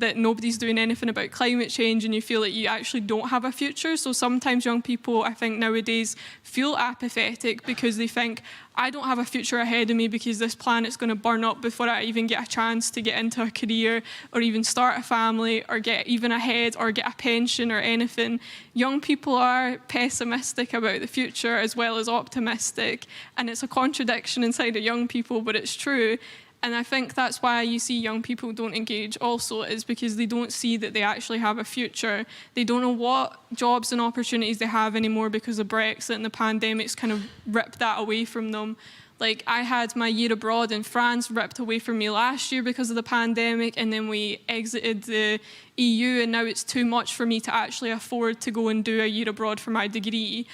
that nobody's doing anything about climate change, and you feel like you actually don't have a future. So sometimes young people, I think nowadays, feel apathetic because they think, I don't have a future ahead of me because this planet's going to burn up before I even get a chance to get into a career or even start a family or get even ahead or get a pension or anything. Young people are pessimistic about the future as well as optimistic, and it's a contradiction inside of young people, but it's true. And I think that's why you see young people don't engage also, is because they don't see that they actually have a future. They don't know what jobs and opportunities they have anymore because of Brexit and the pandemic's kind of ripped that away from them. Like, I had my year abroad in France ripped away from me last year because of the pandemic, and then we exited the EU, and now it's too much for me to actually afford to go and do a year abroad for my degree.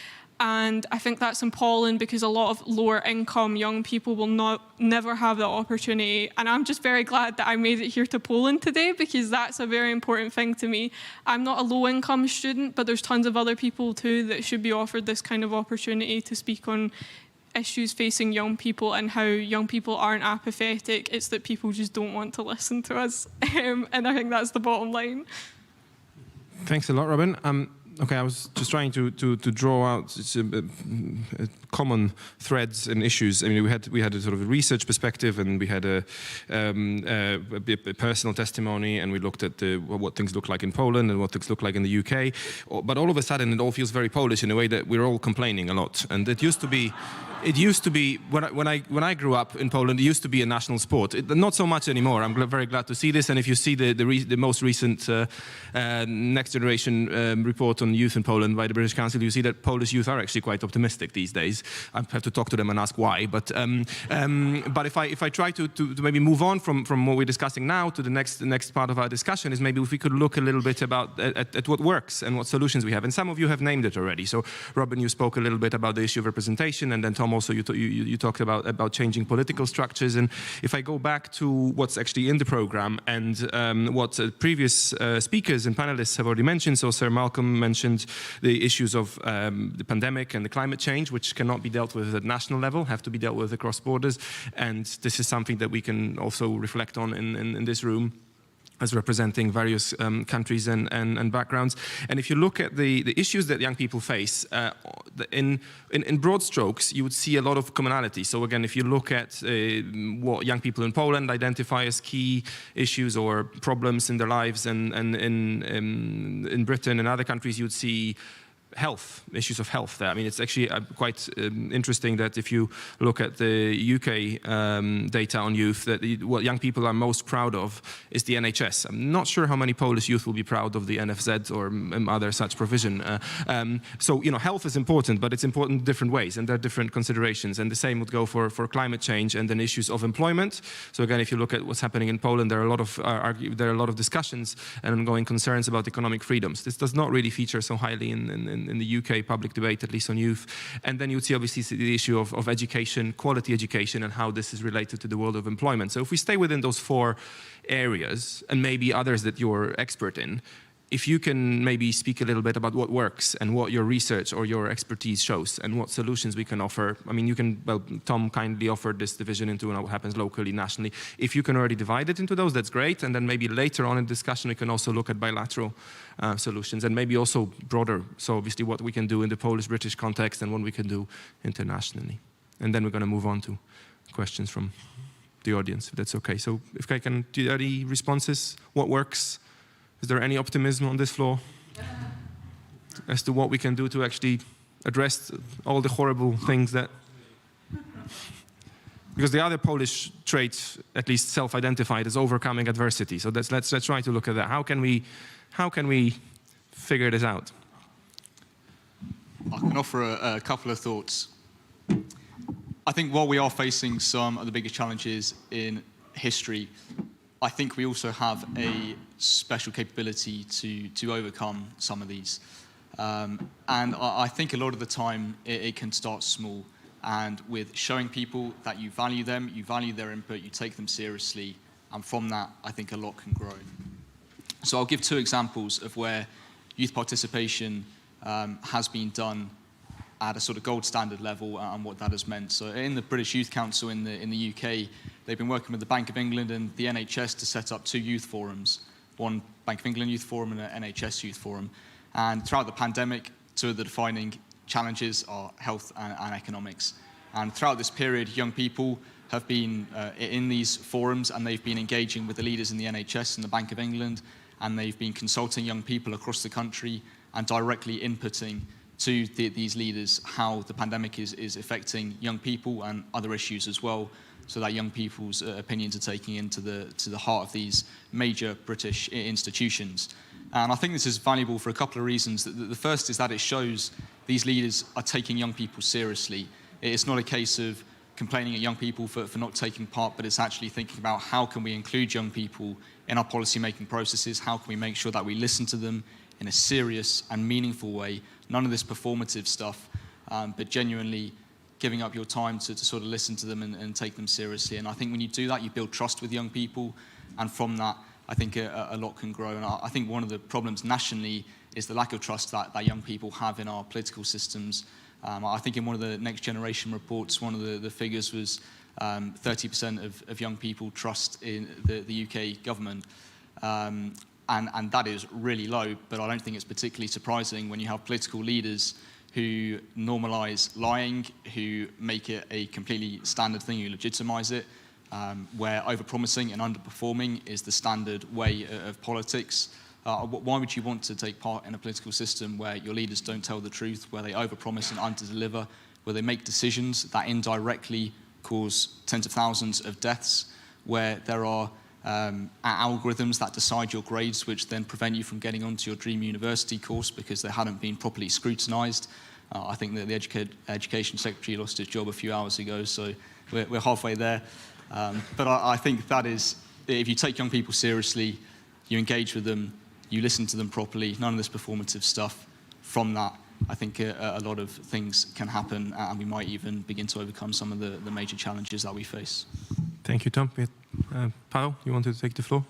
And I think that's appalling because a lot of lower income young people will never have that opportunity. And I'm just very glad that I made it here to Poland today, because that's a very important thing to me. I'm not a low income student, but there's tons of other people too that should be offered this kind of opportunity to speak on issues facing young people and how young people aren't apathetic. It's that people just don't want to listen to us. And I think that's the bottom line. Thanks a lot, Robin. Okay, I was just trying to draw out common threads and issues. I mean, we had a sort of a research perspective, and we had a personal testimony, and we looked at what things look like in Poland and what things look like in the UK. But all of a sudden, it all feels very Polish in a way that we're all complaining a lot. And it used to be when I grew up in Poland, it used to be a national sport. Not so much anymore. I'm very glad to see this. And if you see the most recent Next Generation report on youth in Poland by the British Council, you see that Polish youth are actually quite optimistic these days. I have to talk to them and ask why. But if I try to maybe move on from what we're discussing now to the next part of our discussion, is maybe if we could look a little bit at what works and what solutions we have. And some of you have named it already. So Robin, you spoke a little bit about the issue of representation, and then Tom also you talked about changing political structures. And if I go back to what's actually in the program and what previous speakers and panelists have already mentioned, so Sir Malcolm mentioned the issues of the pandemic and the climate change, which cannot be dealt with at national level, have to be dealt with across borders. And this is something that we can also reflect on in this room, as representing various countries and backgrounds. And if you look at the issues that young people face, in broad strokes, you would see a lot of commonality. So again, if you look at what young people in Poland identify as key issues or problems in their lives, and in Britain and other countries, you would see health, issues of health there. I mean, it's actually quite interesting that if you look at the UK data on youth, that what young people are most proud of is the NHS. I'm not sure how many Polish youth will be proud of the NFZ or other such provision. So, you know, health is important, but it's important in different ways, and there are different considerations. And the same would go for climate change and then issues of employment. So again, if you look at what's happening in Poland, there are a lot of discussions and ongoing concerns about economic freedoms. This does not really feature so highly in the UK public debate, at least on youth. And then you'd see obviously the issue of education, quality education, and how this is related to the world of employment. So if we stay within those four areas, and maybe others that you're expert in, if you can maybe speak a little bit about what works and what your research or your expertise shows and what solutions we can offer. I mean, you can, well, Tom kindly offered this division into what happens locally, nationally. If you can already divide it into those, that's great. And then maybe later on in discussion, we can also look at bilateral solutions and maybe also broader. So obviously what we can do in the Polish-British context and what we can do internationally. And then we're going to move on to questions from the audience, if that's okay. So if I can, do you have any responses? What works? Is there any optimism on this floor as to what we can do to actually address all the horrible things that... Because the other Polish trait, at least self-identified, is overcoming adversity. So let's try to look at that. How can we figure this out? I can offer a couple of thoughts. I think while we are facing some of the biggest challenges in history, I think we also have a special capability to overcome some of these. And I think a lot of the time it can start small, and with showing people that you value them, you value their input, you take them seriously, and from that I think a lot can grow. So I'll give two examples of where youth participation has been done at a sort of gold standard level and what that has meant. So in the British Youth Council in the UK, they've been working with the Bank of England and the NHS to set up 2 youth forums. one Bank of England Youth Forum and an NHS Youth Forum. And throughout the pandemic, two of the defining challenges are health and economics. And throughout this period, young people have been in these forums, and they've been engaging with the leaders in the NHS and the Bank of England, and they've been consulting young people across the country and directly inputting to these leaders how the pandemic is affecting young people and other issues as well, so that young people's opinions are taking into the heart of these major British institutions. And I think this is valuable for a couple of reasons. The first is that it shows these leaders are taking young people seriously. It's not a case of complaining at young people for not taking part, but it's actually thinking about how can we include young people in our policy-making processes, how can we make sure that we listen to them in a serious and meaningful way, none of this performative stuff, but genuinely giving up your time to sort of listen to them and take them seriously. And I think when you do that, you build trust with young people, and from that, I think a lot can grow. And I think one of the problems nationally is the lack of trust that young people have in our political systems. I think in one of the Next Generation reports, one of the figures was 30% of young people trust in the UK government. And that is really low, but I don't think it's particularly surprising when you have political leaders who normalise lying, who make it a completely standard thing, who legitimise it, where overpromising and underperforming is the standard way of politics. Why would you want to take part in a political system where your leaders don't tell the truth, where they overpromise and underdeliver, where they make decisions that indirectly cause tens of thousands of deaths, where there are algorithms that decide your grades, which then prevent you from getting onto your dream university course because they hadn't been properly scrutinised? I think that the Education Secretary lost his job a few hours ago, so we're halfway there. But I think that is, if you take young people seriously, you engage with them, you listen to them properly, none of this performative stuff. From that, I think a lot of things can happen, and we might even begin to overcome some of the major challenges that we face. Thank you, Tom. Paolo, you want to take the floor?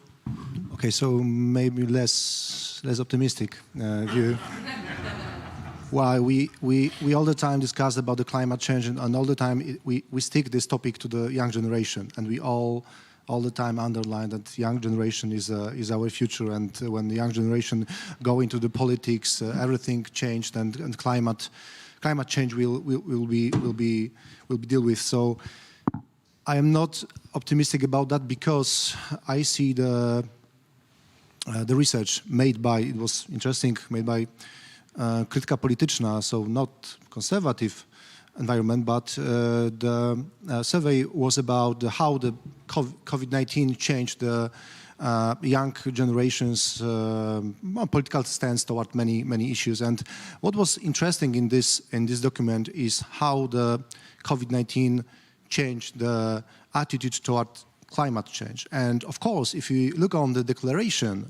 Okay, so maybe less optimistic view. Why we all the time discuss about the climate change, and all the time we stick this topic to the young generation, and we all the time underline that young generation is our future, and when the young generation go into the politics, everything changed, and climate change will be dealt with. So I am not optimistic about that, because I see the research made by, it was interesting, made by Krytyka Polityczna, so not conservative environment, but the survey was about how the COVID-19 changed the young generation's political stance toward many issues. And what was interesting in this document is how the COVID-19 changed the attitude toward climate change. And of course, if you look on the declaration,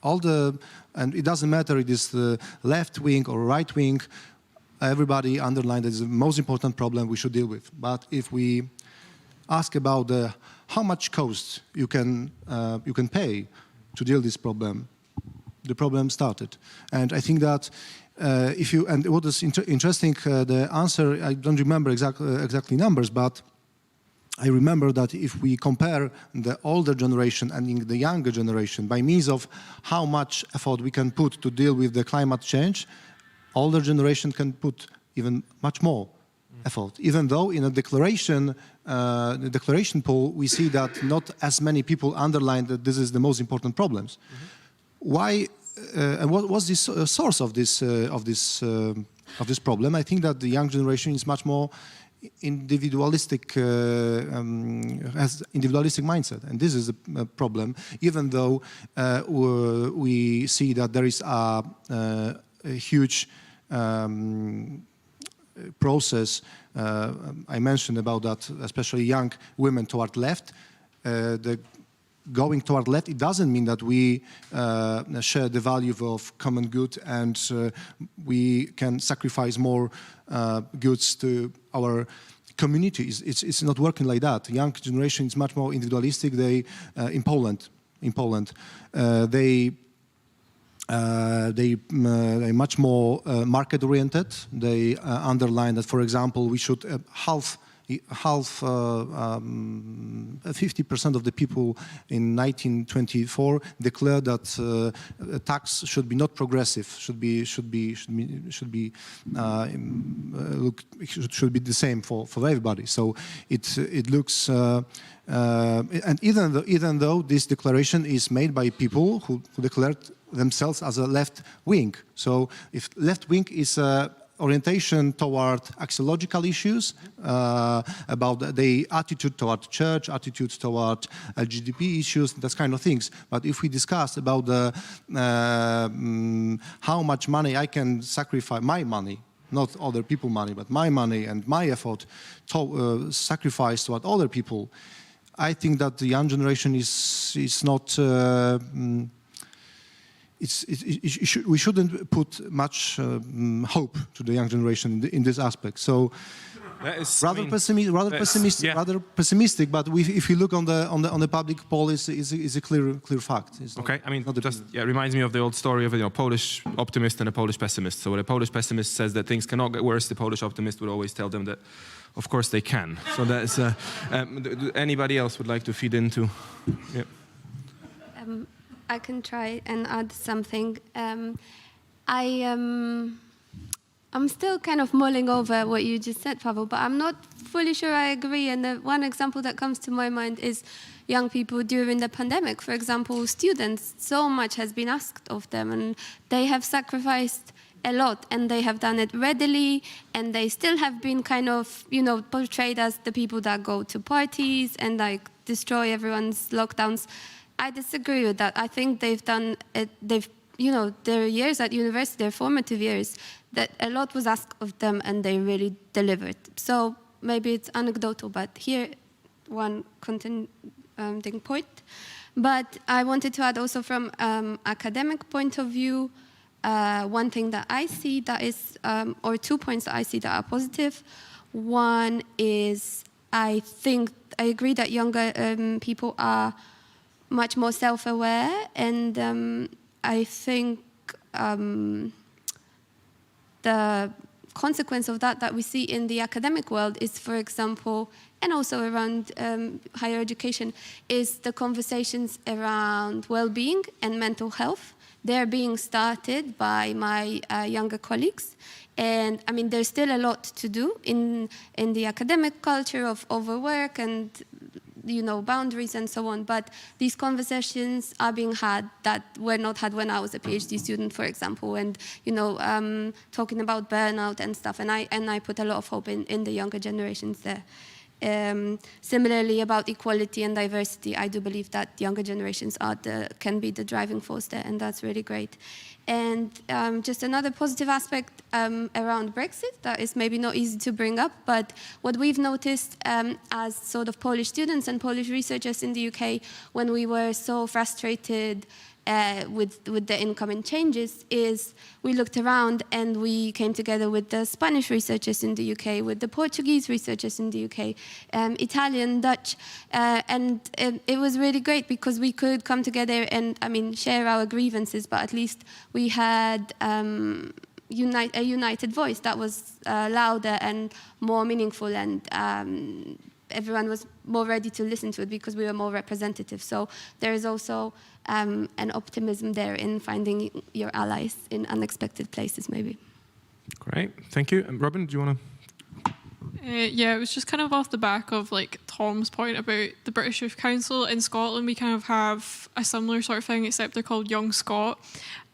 and it doesn't matter it is the left wing or right wing, everybody underlined that it's the most important problem we should deal with. But if we ask about how much cost you can pay to deal with this problem, the problem started. And I think that and what is interesting, the answer, I don't remember exactly numbers, but I remember that if we compare the older generation and the younger generation by means of how much effort we can put to deal with the climate change, older generation can put even much more effort. Even though in a declaration, the declaration poll, we see that not as many people underline that this is the most important problems. Why? And what was the source of this problem? I think that the young generation is much more individualistic, has individualistic mindset, and this is a problem. Even though we see that there is a huge process, I mentioned about that, especially young women toward left. The going toward left, it doesn't mean that we share the value of common good and we can sacrifice more goods to our communities. It's not working like that. The young generation is much more individualistic. They in Poland, they much more market-oriented. They underline that, for example, we should halve 50% of the people in 1924 declared that tax should be not progressive, should be the same for everybody. So it looks. And even though this declaration is made by people who declared themselves as a left wing, so if left wing is orientation toward axiological issues, about the attitude toward church, attitude toward LGBT issues, that kind of things. But if we discuss about the how much money I can sacrifice, my money, not other people's money, but my money and my effort to sacrifice toward other people, I think that the young generation is not. We shouldn't put much hope to the young generation in this aspect. So, rather pessimistic. But if you look on the public poll, is a clear fact. It's okay, I mean, it reminds me of the old story of a Polish optimist and a Polish pessimist. So when a Polish pessimist says that things cannot get worse, the Polish optimist would always tell them that, of course, they can. So that's anybody else would like to feed into? Yeah. I can try and add something. I'm still kind of mulling over what you just said, Pavel, but I'm not fully sure I agree. And the one example that comes to my mind is young people during the pandemic. For example, students, so much has been asked of them, and they have sacrificed a lot, and they have done it readily, and they still have been kind of, portrayed as the people that go to parties and like destroy everyone's lockdowns. I disagree with that. I think they've done it, their years at university, their formative years, that a lot was asked of them and they really delivered. So maybe it's anecdotal, but here one contending point. But I wanted to add also from academic point of view, one thing that I see that is, or 2 points that I see that are positive. One is I agree that younger people are much more self-aware, and I think the consequence of that we see in the academic world is, for example, and also around higher education, is the conversations around well-being and mental health. They're being started by my younger colleagues. And I mean, there's still a lot to do in the academic culture of overwork and boundaries and so on. But these conversations are being had that were not had when I was a PhD student, for example, and talking about burnout and stuff. And I put a lot of hope in the younger generations there. Similarly, about equality and diversity, I do believe that younger generations can be the driving force there, and that's really great. And just another positive aspect around Brexit that is maybe not easy to bring up, but what we've noticed as sort of Polish students and Polish researchers in the UK when we were so frustrated with the incoming changes is we looked around and we came together with the Spanish researchers in the UK, with the Portuguese researchers in the UK, Italian, Dutch, and it was really great because we could come together and, share our grievances, but at least we had a united voice that was louder and more meaningful, and everyone was more ready to listen to it because we were more representative. So there is also an optimism there in finding your allies in unexpected places, maybe. Great, thank you. And Robin, do you want to? Yeah, it was just kind of off the back of Tom's point about the British Youth Council. In Scotland, we kind of have a similar sort of thing, except they're called Young Scot.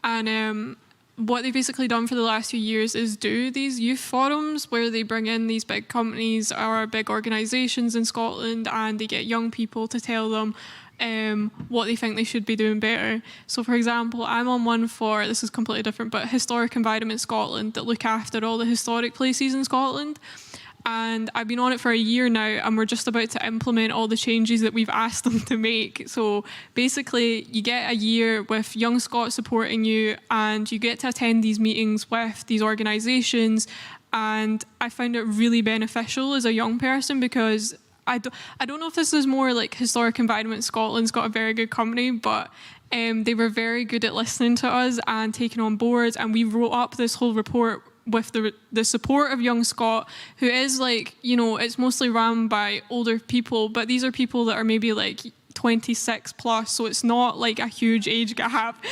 And what they've basically done for the last few years is do these youth forums where they bring in these big companies or big organisations in Scotland, and they get young people to tell them what they think they should be doing better. So, for example, I'm on one for, this is completely different, but Historic Environment Scotland, that look after all the historic places in Scotland. And I've been on it for a year now, and we're just about to implement all the changes that we've asked them to make. So basically, you get a year with Young Scots supporting you, and you get to attend these meetings with these organisations. And I found it really beneficial as a young person, because I don't know if this is more like Historic Environment Scotland's got a very good company, but they were very good at listening to us and taking on board. And we wrote up this whole report with the support of Young Scot, who is like, you know, it's mostly run by older people, but these are people that are maybe like 26 plus, so it's not like a huge age gap,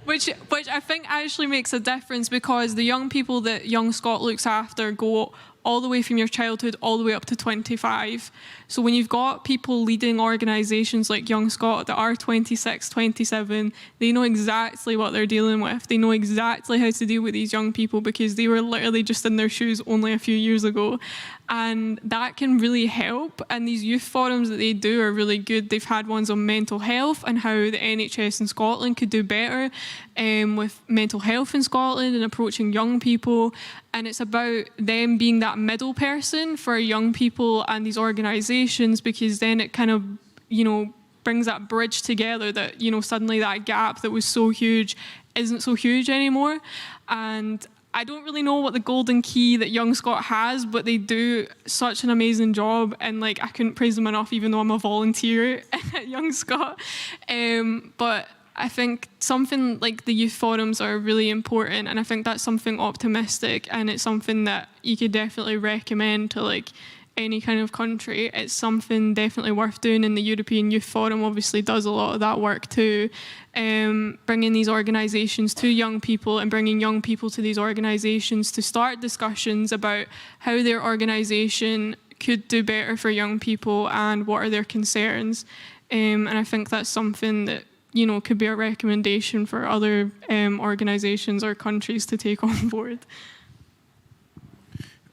which I think actually makes a difference, because the young people that Young Scot looks after go all the way from your childhood all the way up to 25. So when you've got people leading organisations like Young Scot that are 26, 27, they know exactly what they're dealing with. They know exactly how to deal with these young people, because they were literally just in their shoes only a few years ago. And that can really help. And these youth forums that they do are really good. They've had ones on mental health and how the NHS in Scotland could do better with mental health in Scotland and approaching young people. And it's about them being that middle person for young people and these organisations, because then it kind of, you know, brings that bridge together that, you know, suddenly that gap that was so huge isn't so huge anymore. And I don't really know what the golden key that Young Scot has, but they do such an amazing job, and like I couldn't praise them enough, even though I'm a volunteer at Young Scot. But I think something like the youth forums are really important, and I think that's something optimistic, and it's something that you could definitely recommend to like any kind of country. It's something definitely worth doing, and the European Youth Forum obviously does a lot of that work too, bringing these organisations to young people and bringing young people to these organisations to start discussions about how their organisation could do better for young people and what are their concerns. And I think that's something that, you know, could be a recommendation for other organisations or countries to take on board.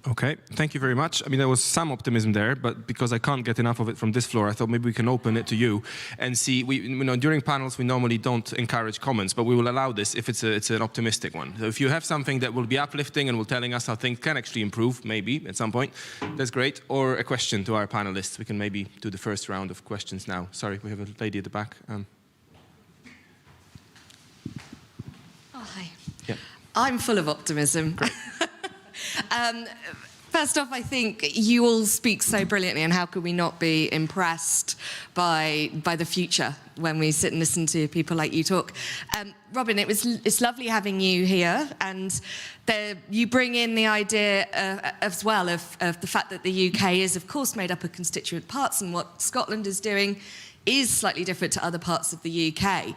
Okay, thank you very much. I mean, there was some optimism there, but because I can't get enough of it from this floor, I thought maybe we can open it to you and see. You know, during panels, we normally don't encourage comments, but we will allow this if it's an optimistic one. So if you have something that will be uplifting and will telling us how things can actually improve, maybe at some point, that's great. Or a question to our panelists. We can maybe do the first round of questions now. Sorry, we have a lady at the back. Oh, hi. Yeah. I'm full of optimism. First off, I think you all speak so brilliantly, and how could we not be impressed by the future when we sit and listen to people like you talk? Robin, it's lovely having you here, and you bring in the idea as well of the fact that the UK is, of course, made up of constituent parts, and what Scotland is doing is slightly different to other parts of the UK.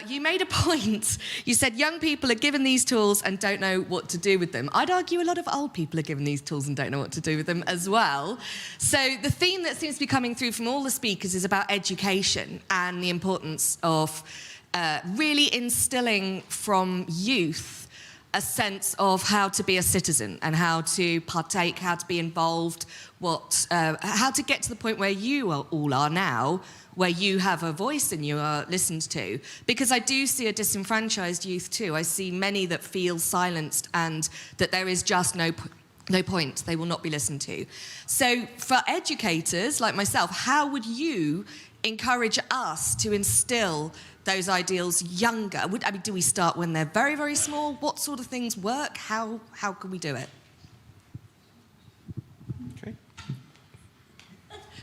You made a point. You said young people are given these tools and don't know what to do with them. I'd argue a lot of old people are given these tools and don't know what to do with them as well. So the theme that seems to be coming through from all the speakers is about education and the importance of really instilling from youth a sense of how to be a citizen and how to partake, how to be involved, how to get to the point where you all are now, where you have a voice and you are listened to. Because I do see a disenfranchised youth too. I see many that feel silenced and that there is just no point, they will not be listened to. So for educators like myself, how would you encourage us to instill those ideals younger? I mean, do we start when they're very, very small? What sort of things work? How can we do it? Okay.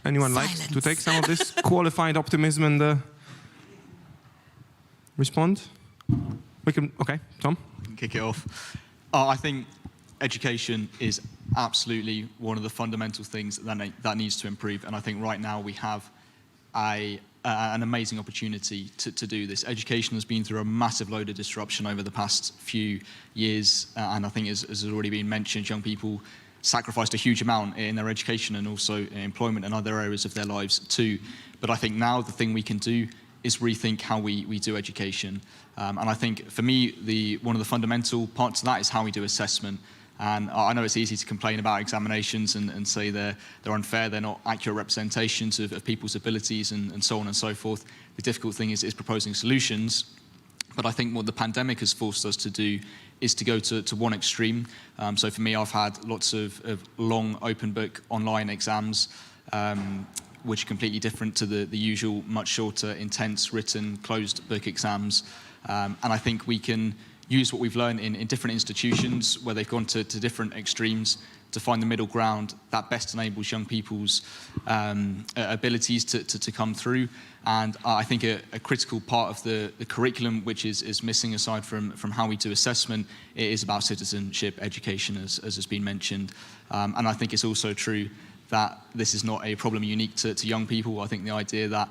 Anyone like to take some of this qualified optimism and respond? We can. Okay, Tom. Kick it off. I think education is absolutely one of the fundamental things that needs to improve, and I think right now we have an amazing opportunity to do this. Education has been through a massive load of disruption over the past few years, and I think as has already been mentioned, young people sacrificed a huge amount in their education and also in employment and other areas of their lives too. But I think now the thing we can do is rethink how we do education. And I think for me, one of the fundamental parts of that is how we do assessment. And I know it's easy to complain about examinations and say they're unfair, they're not accurate representations of people's abilities and so on and so forth. The difficult thing is proposing solutions. But I think what the pandemic has forced us to do is to go to one extreme. So for me, I've had lots of long open book online exams, which are completely different to the usual, much shorter, intense, written, closed book exams. And I think we can use what we've learned in different institutions where they've gone to different extremes to find the middle ground that best enables young people's abilities to come through. And I think a critical part of the curriculum, which is missing aside from how we do assessment, it is about citizenship education, as has been mentioned. And I think it's also true that this is not a problem unique to young people. I think the idea that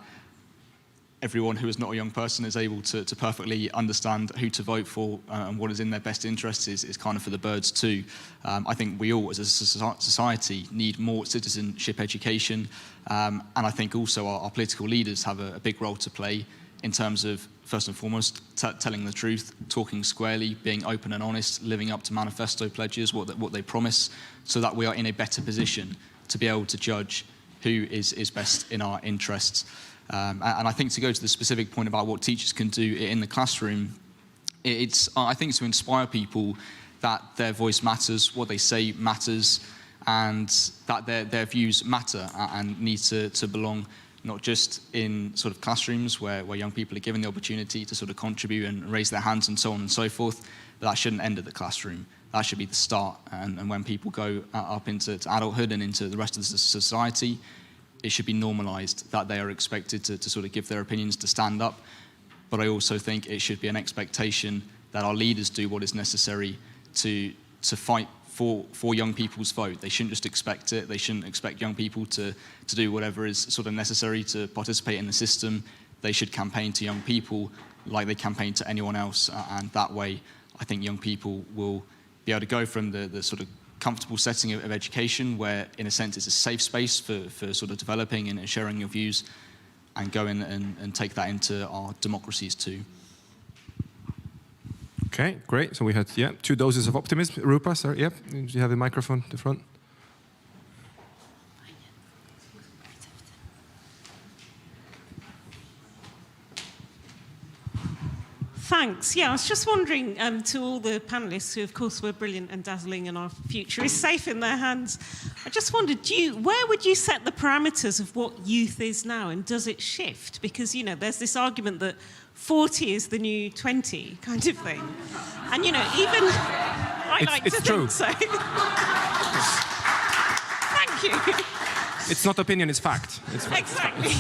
everyone who is not a young person is able to perfectly understand who to vote for and what is in their best interests is kind of for the birds too. I think we all as a society need more citizenship education, and I think also our political leaders have a big role to play in terms of, first and foremost, telling the truth, talking squarely, being open and honest, living up to manifesto pledges, what they promise, so that we are in a better position to be able to judge who is best in our interests. And I think to go to the specific point about what teachers can do in the classroom, it's, I think, to inspire people that their voice matters, what they say matters, and that their views matter and need to belong not just in sort of classrooms where young people are given the opportunity to sort of contribute and raise their hands and so on and so forth, but that shouldn't end at the classroom. That should be the start. And when people go up into adulthood and into the rest of the society, it should be normalised that they are expected to sort of give their opinions, to stand up. But I also think it should be an expectation that our leaders do what is necessary to fight for young people's vote. They shouldn't just expect it. They shouldn't expect young people to do whatever is sort of necessary to participate in the system. They should campaign to young people like they campaign to anyone else. And that way, I think young people will be able to go from the sort of comfortable setting of education, where in a sense it's a safe space for sort of developing and sharing your views, and go in and take that into our democracies too. Okay, great. So we had 2 doses of optimism. Rupa, sorry, do you have the microphone at the front? Thanks. Yeah, I was just wondering to all the panellists who, of course, were brilliant and dazzling, and our future is safe in their hands. I just wondered, where would you set the parameters of what youth is now, and does it shift? Because, you know, there's this argument that 40 is the new 20 kind of thing. And, you know, even I like to think so. Thank you. It's not opinion, it's fact. It's fact. Exactly.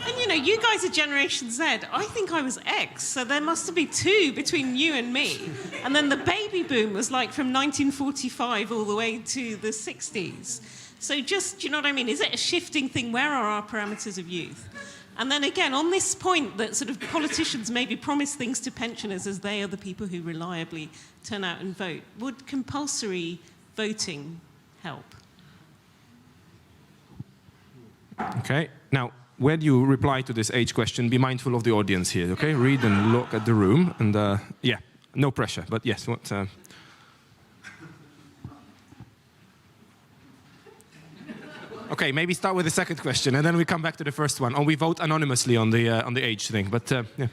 And, you know, you guys are Generation Z. I think I was X, so there must be 2 between you and me. And then the baby boom was like from 1945 all the way to the 60s. So just, do you know what I mean? Is it a shifting thing? Where are our parameters of youth? And then again, on this point that sort of politicians maybe promise things to pensioners as they are the people who reliably turn out and vote, would compulsory voting help? Okay, now, when you reply to this age question, be mindful of the audience here, okay? Read and look at the room, and no pressure, but yes, what... Okay, maybe start with the second question, and then we come back to the first one. Or we vote anonymously on the age thing, but yeah.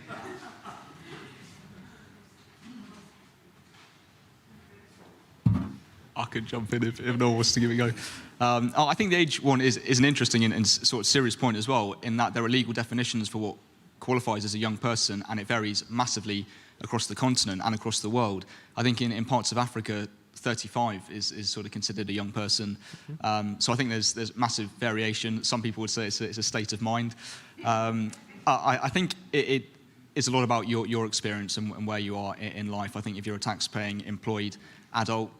I could jump in if no one wants to give it a go. I think the age one is an interesting and sort of serious point as well, in that there are legal definitions for what qualifies as a young person, and it varies massively across the continent and across the world. I think in parts of Africa, 35 is sort of considered a young person. So I think there's massive variation. Some people would say it's a state of mind. I think it is a lot about your experience and where you are in life. I think if you're a tax-paying, employed adult,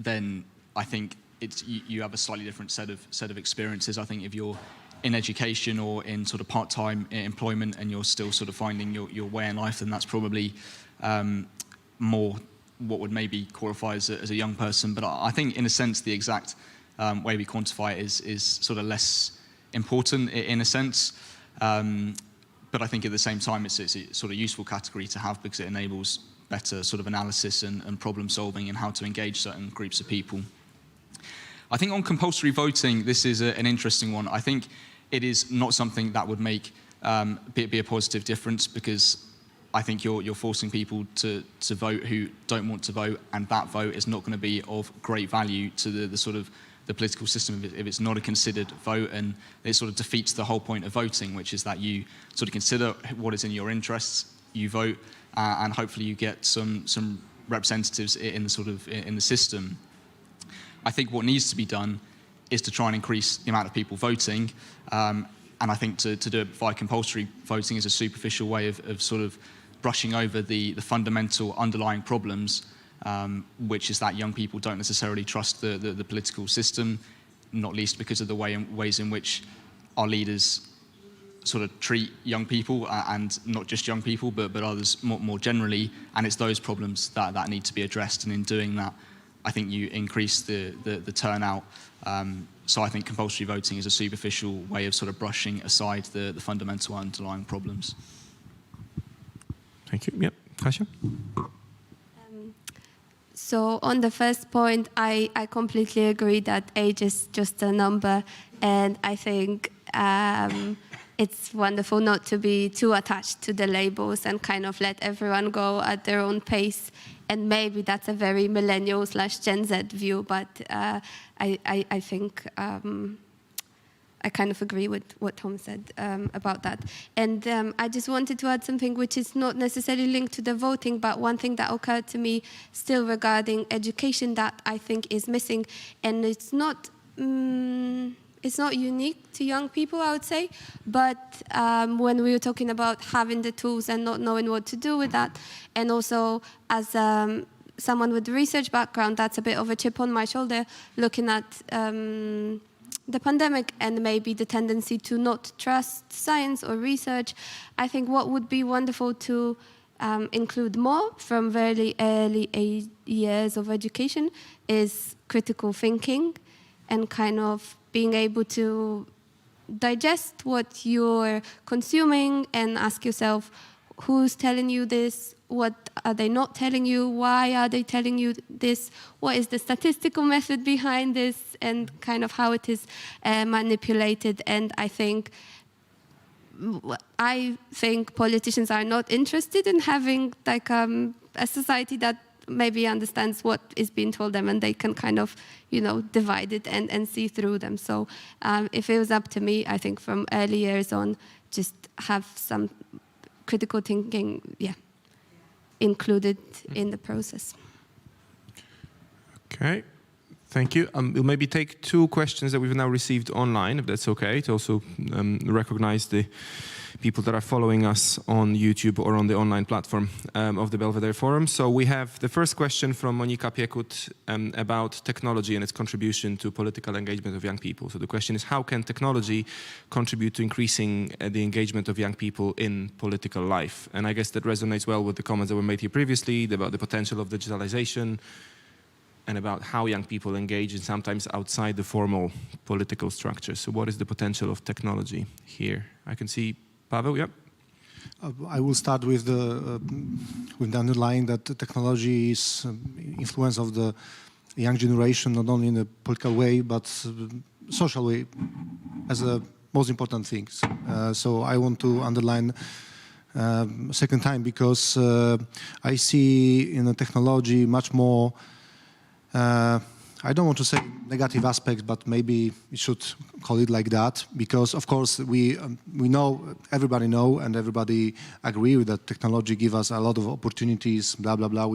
then I think you have a slightly different set of experiences. I think if you're in education or in sort of part-time employment and you're still sort of finding your way in life, then that's probably more what would maybe qualify as a young person. But I think, in a sense, the exact way we quantify it is sort of less important in a sense. But I think at the same time, it's a sort of useful category to have, because it enables better sort of analysis and problem solving and how to engage certain groups of people. I think on compulsory voting, this is an interesting one. I think it is not something that would make be a positive difference, because I think you're forcing people to vote who don't want to vote, and that vote is not going to be of great value to the sort of the political system if it's not a considered vote, and it sort of defeats the whole point of voting, which is that you sort of consider what is in your interests, you vote, and hopefully you get some representatives in the system. I think what needs to be done is to try and increase the amount of people voting. And I think to do it via compulsory voting is a superficial way of sort of brushing over the fundamental underlying problems, which is that young people don't necessarily trust the political system, not least because of the ways in which our leaders sort of treat young people, and not just young people, but others more generally. And it's those problems that need to be addressed. And in doing that, I think you increase the turnout. So I think compulsory voting is a superficial way of sort of brushing aside the fundamental underlying problems. Thank you. Yep, Kasia? So on the first point, I completely agree that age is just a number, and I think it's wonderful not to be too attached to the labels and kind of let everyone go at their own pace. And maybe that's a very millennial/Gen Z view, but I think I kind of agree with what Tom said about that. And I just wanted to add something which is not necessarily linked to the voting, but one thing that occurred to me still regarding education that I think is missing. And it's not unique to young people, I would say, but when we were talking about having the tools and not knowing what to do with that, and also as someone with research background, that's a bit of a chip on my shoulder, looking at the pandemic and maybe the tendency to not trust science or research. I think what would be wonderful to include more from very early years of education is critical thinking and kind of being able to digest what you're consuming and ask yourself, who's telling you this? What are they not telling you? Why are they telling you this? What is the statistical method behind this? And kind of how it is manipulated. And I think politicians are not interested in having like a society that maybe understands what is being told them, and they can kind of, divide it and see through them. So if it was up to me, I think from early years on, just have some critical thinking, included in the process. Okay, thank you. We'll maybe take two questions that we've now received online, if that's okay, to also recognize the people that are following us on YouTube or on the online platform of the Belvedere Forum. So we have the first question from Monika Piekut about technology and its contribution to political engagement of young people. So the question is, how can technology contribute to increasing the engagement of young people in political life? And I guess that resonates well with the comments that were made here previously about the potential of digitalization and about how young people engage in sometimes outside the formal political structure. So what is the potential of technology here? I can see Pavel, yep. I will start with the underlying that the technology is influence of the young generation, not only in a political way, but social way, as the most important things. So I want to underline second time, because I see in the technology much more, I don't want to say negative aspects, but maybe we should call it like that, because of course we know, everybody know, and everybody agree with that technology give us a lot of opportunities, blah blah blah.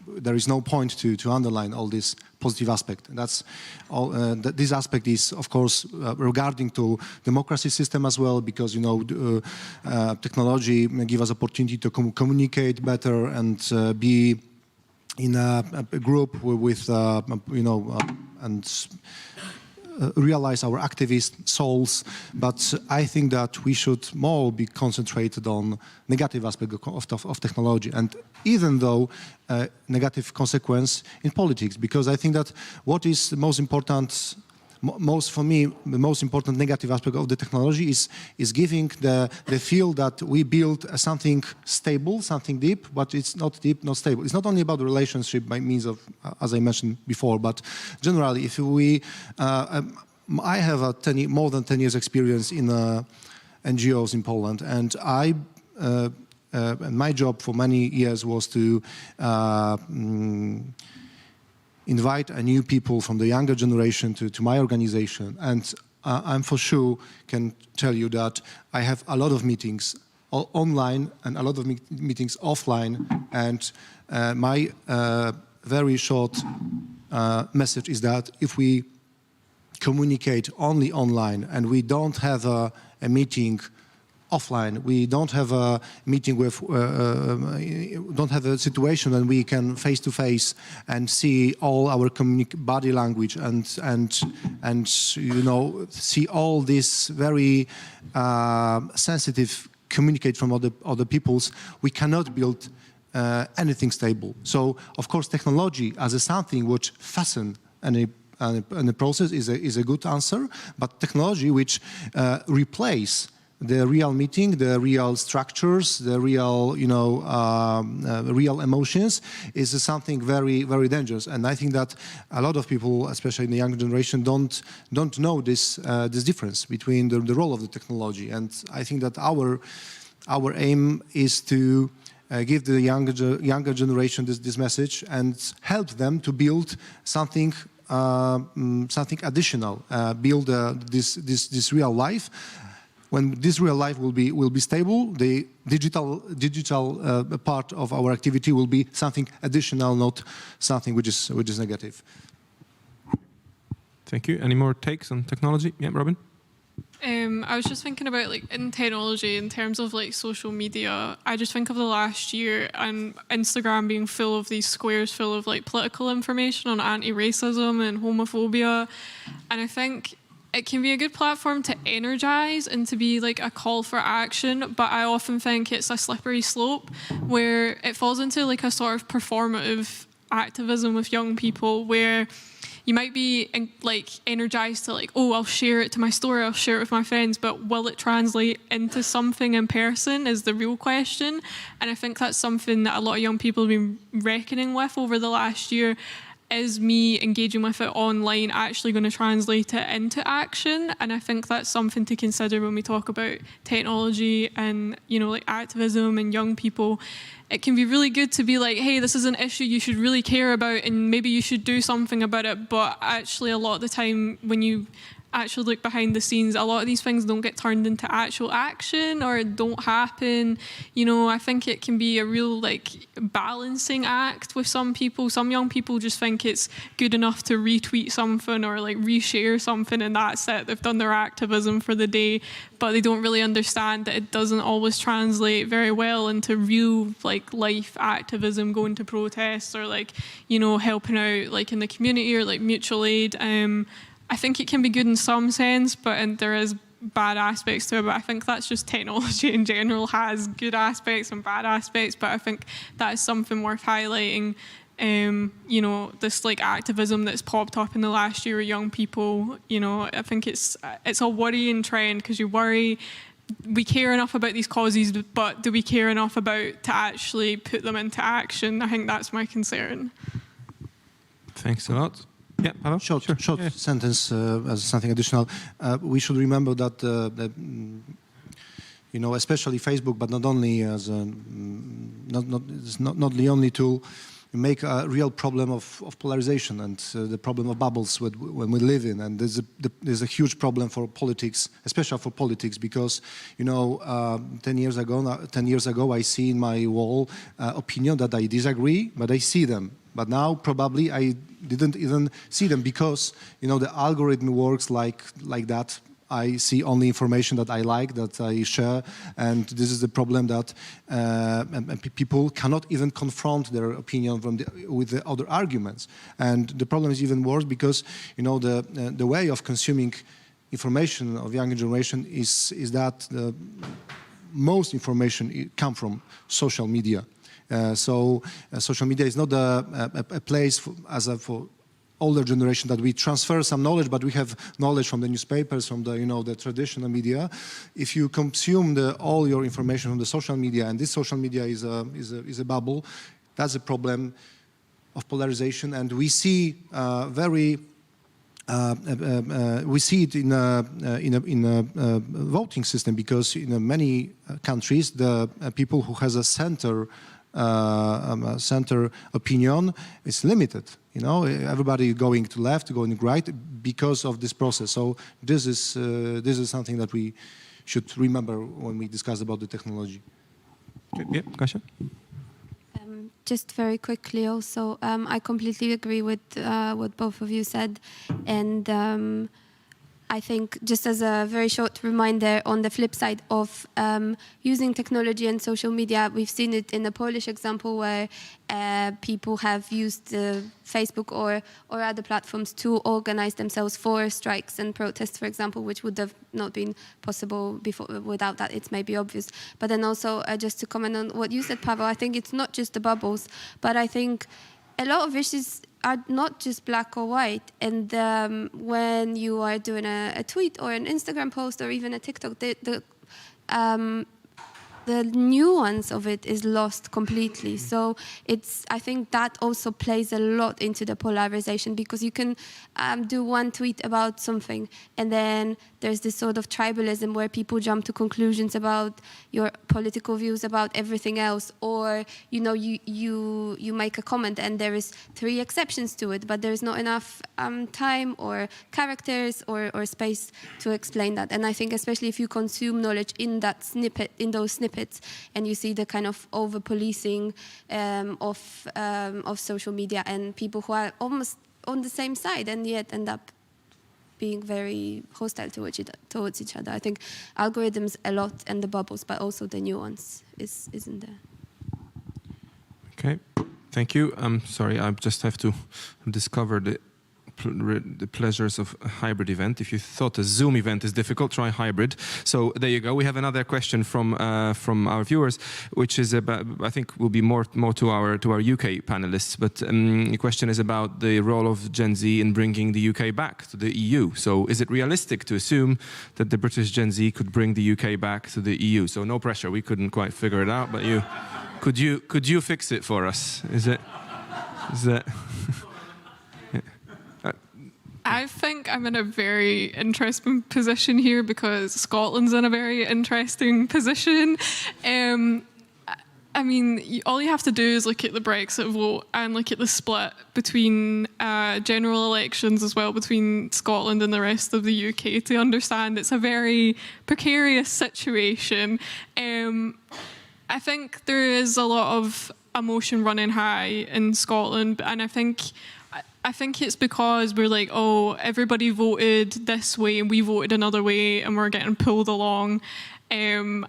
There is no point to underline all this positive aspect. That's all. This aspect is of course regarding to democracy system as well, because technology give us opportunity to communicate better and be in a group with, and realize our activist souls. But I think that we should more be concentrated on negative aspect of technology, and even though negative consequence in politics, because I think that what is the most important, for me, the most important negative aspect of the technology is giving the feel that we build something stable, something deep, but it's not deep, not stable. It's not only about the relationship by means of, as I mentioned before, but generally, if we, I have more than 10 years experience in NGOs in Poland, and my job for many years was to invite new people from the younger generation to my organization. And I'm for sure can tell you that I have a lot of meetings online and a lot of meetings offline. And my very short message is that if we communicate only online and we don't have a meeting offline, we don't have a meeting with, don't have a situation when we can face to face and see all our body language and you know, see all this very sensitive communicate from other peoples, we cannot build anything stable. So of course technology as a something which fasten any process is a good answer, but technology which replace the real meeting, the real structures, the real, you know, real emotions is something very, very dangerous. And I think that a lot of people, especially in the younger generation, don't know this difference between the role of the technology. And I think that our aim is to give the younger generation this message and help them to build something additional, build this real life. When this real life will be stable, the digital part of our activity will be something additional, not something which is negative. Thank you. Any more takes on technology? Yeah, Robin. I was just thinking about like in technology in terms of like social media. I just think of the last year and Instagram being full of these squares full of like political information on anti-racism and homophobia, and I think it can be a good platform to energize and to be like a call for action, but I often think it's a slippery slope where it falls into like a sort of performative activism with young people where you might be like energized to like, oh, I'll share it to my story, I'll share it with my friends, but will it translate into something in person is the real question. And I think that's something that a lot of young people have been reckoning with over the last year. Is me engaging with it online actually going to translate it into action? And I think that's something to consider when we talk about technology and, you know, like activism and young people. It can be really good to be like, hey, this is an issue you should really care about and maybe you should do something about it. But actually a lot of the time when you actually look behind the scenes, a lot of these things don't get turned into actual action or don't happen. You know, I think it can be a real like balancing act with some people. Some young people just think it's good enough to retweet something or like reshare something and that's it. They've done their activism for the day, but they don't really understand that it doesn't always translate very well into real like life activism, going to protests or like, you know, helping out like in the community or like mutual aid. I think it can be good in some sense, but there is bad aspects to it. But I think that's just technology in general has good aspects and bad aspects. But I think that is something worth highlighting. You know, this like activism that's popped up in the last year with young people. You know, I think it's a worrying trend because you worry. We care enough about these causes, but do we care enough about to actually put them into action? I think that's my concern. Thanks a lot. Yeah, Pavel? Short sentence as something additional. We should remember that, you know, especially Facebook, but not only as not the only tool, make a real problem of polarization and the problem of bubbles when we live in. And there's a huge problem for politics, especially for politics, because, you know, 10 years ago, I see in my wall opinion that I disagree, but I see them. But now probably I didn't even see them because, you know, the algorithm works like that. I see only information that I like, that I share, and this is the problem that people cannot even confront their opinion with the other arguments. And the problem is even worse because, you know, the way of consuming information of younger generation is that most information come from social media. So social media is not a place for older generation that we transfer some knowledge, but we have knowledge from the newspapers, from the, you know, the traditional media. If you consume all your information from the social media, and this social media is a bubble, that's a problem of polarization, and we see we see it in a voting system because in many countries the people who has a center opinion is limited. You know, everybody going to left, going right because of this process. So this is something that we should remember when we discuss about the technology. Yeah, Kasia? just very quickly also, I completely agree with what both of you said. And I think just as a very short reminder, on the flip side of using technology and social media, we've seen it in the Polish example where people have used Facebook or other platforms to organize themselves for strikes and protests, for example, which would have not been possible before. Without that, it's maybe obvious. But then also, just to comment on what you said, Pavel, I think it's not just the bubbles, but I think a lot of issues are not just black or white. And when you are doing a tweet or an Instagram post or even a TikTok, the nuance of it is lost completely. So I think that also plays a lot into the polarization, because you can do one tweet about something and then there's this sort of tribalism where people jump to conclusions about your political views about everything else, or you make a comment and there is 3 exceptions to it, but there's not enough time or characters or space to explain that. And I think especially if you consume knowledge in those snippets, and you see the kind of over-policing of social media and people who are almost on the same side and yet end up being very hostile towards each other. I think algorithms a lot and the bubbles, but also the nuance isn't there. Okay, thank you. I'm sorry, I just have to discover the pleasures of a hybrid event. If you thought a Zoom event is difficult, try hybrid. So there you go. We have another question from our viewers, which is about, I think, will be more to our UK panelists. But the question is about the role of Gen Z in bringing the UK back to the EU. So is it realistic to assume that the British Gen Z could bring the UK back to the EU? So no pressure. We couldn't quite figure it out, but could you fix it for us? Is that? I think I'm in a very interesting position here because Scotland's in a very interesting position. I mean, all you have to do is look at the Brexit vote and look at the split between general elections as well between Scotland and the rest of the UK to understand it's a very precarious situation. I think there is a lot of emotion running high in Scotland, and I think it's because we're like, oh, everybody voted this way and we voted another way and we're getting pulled along. And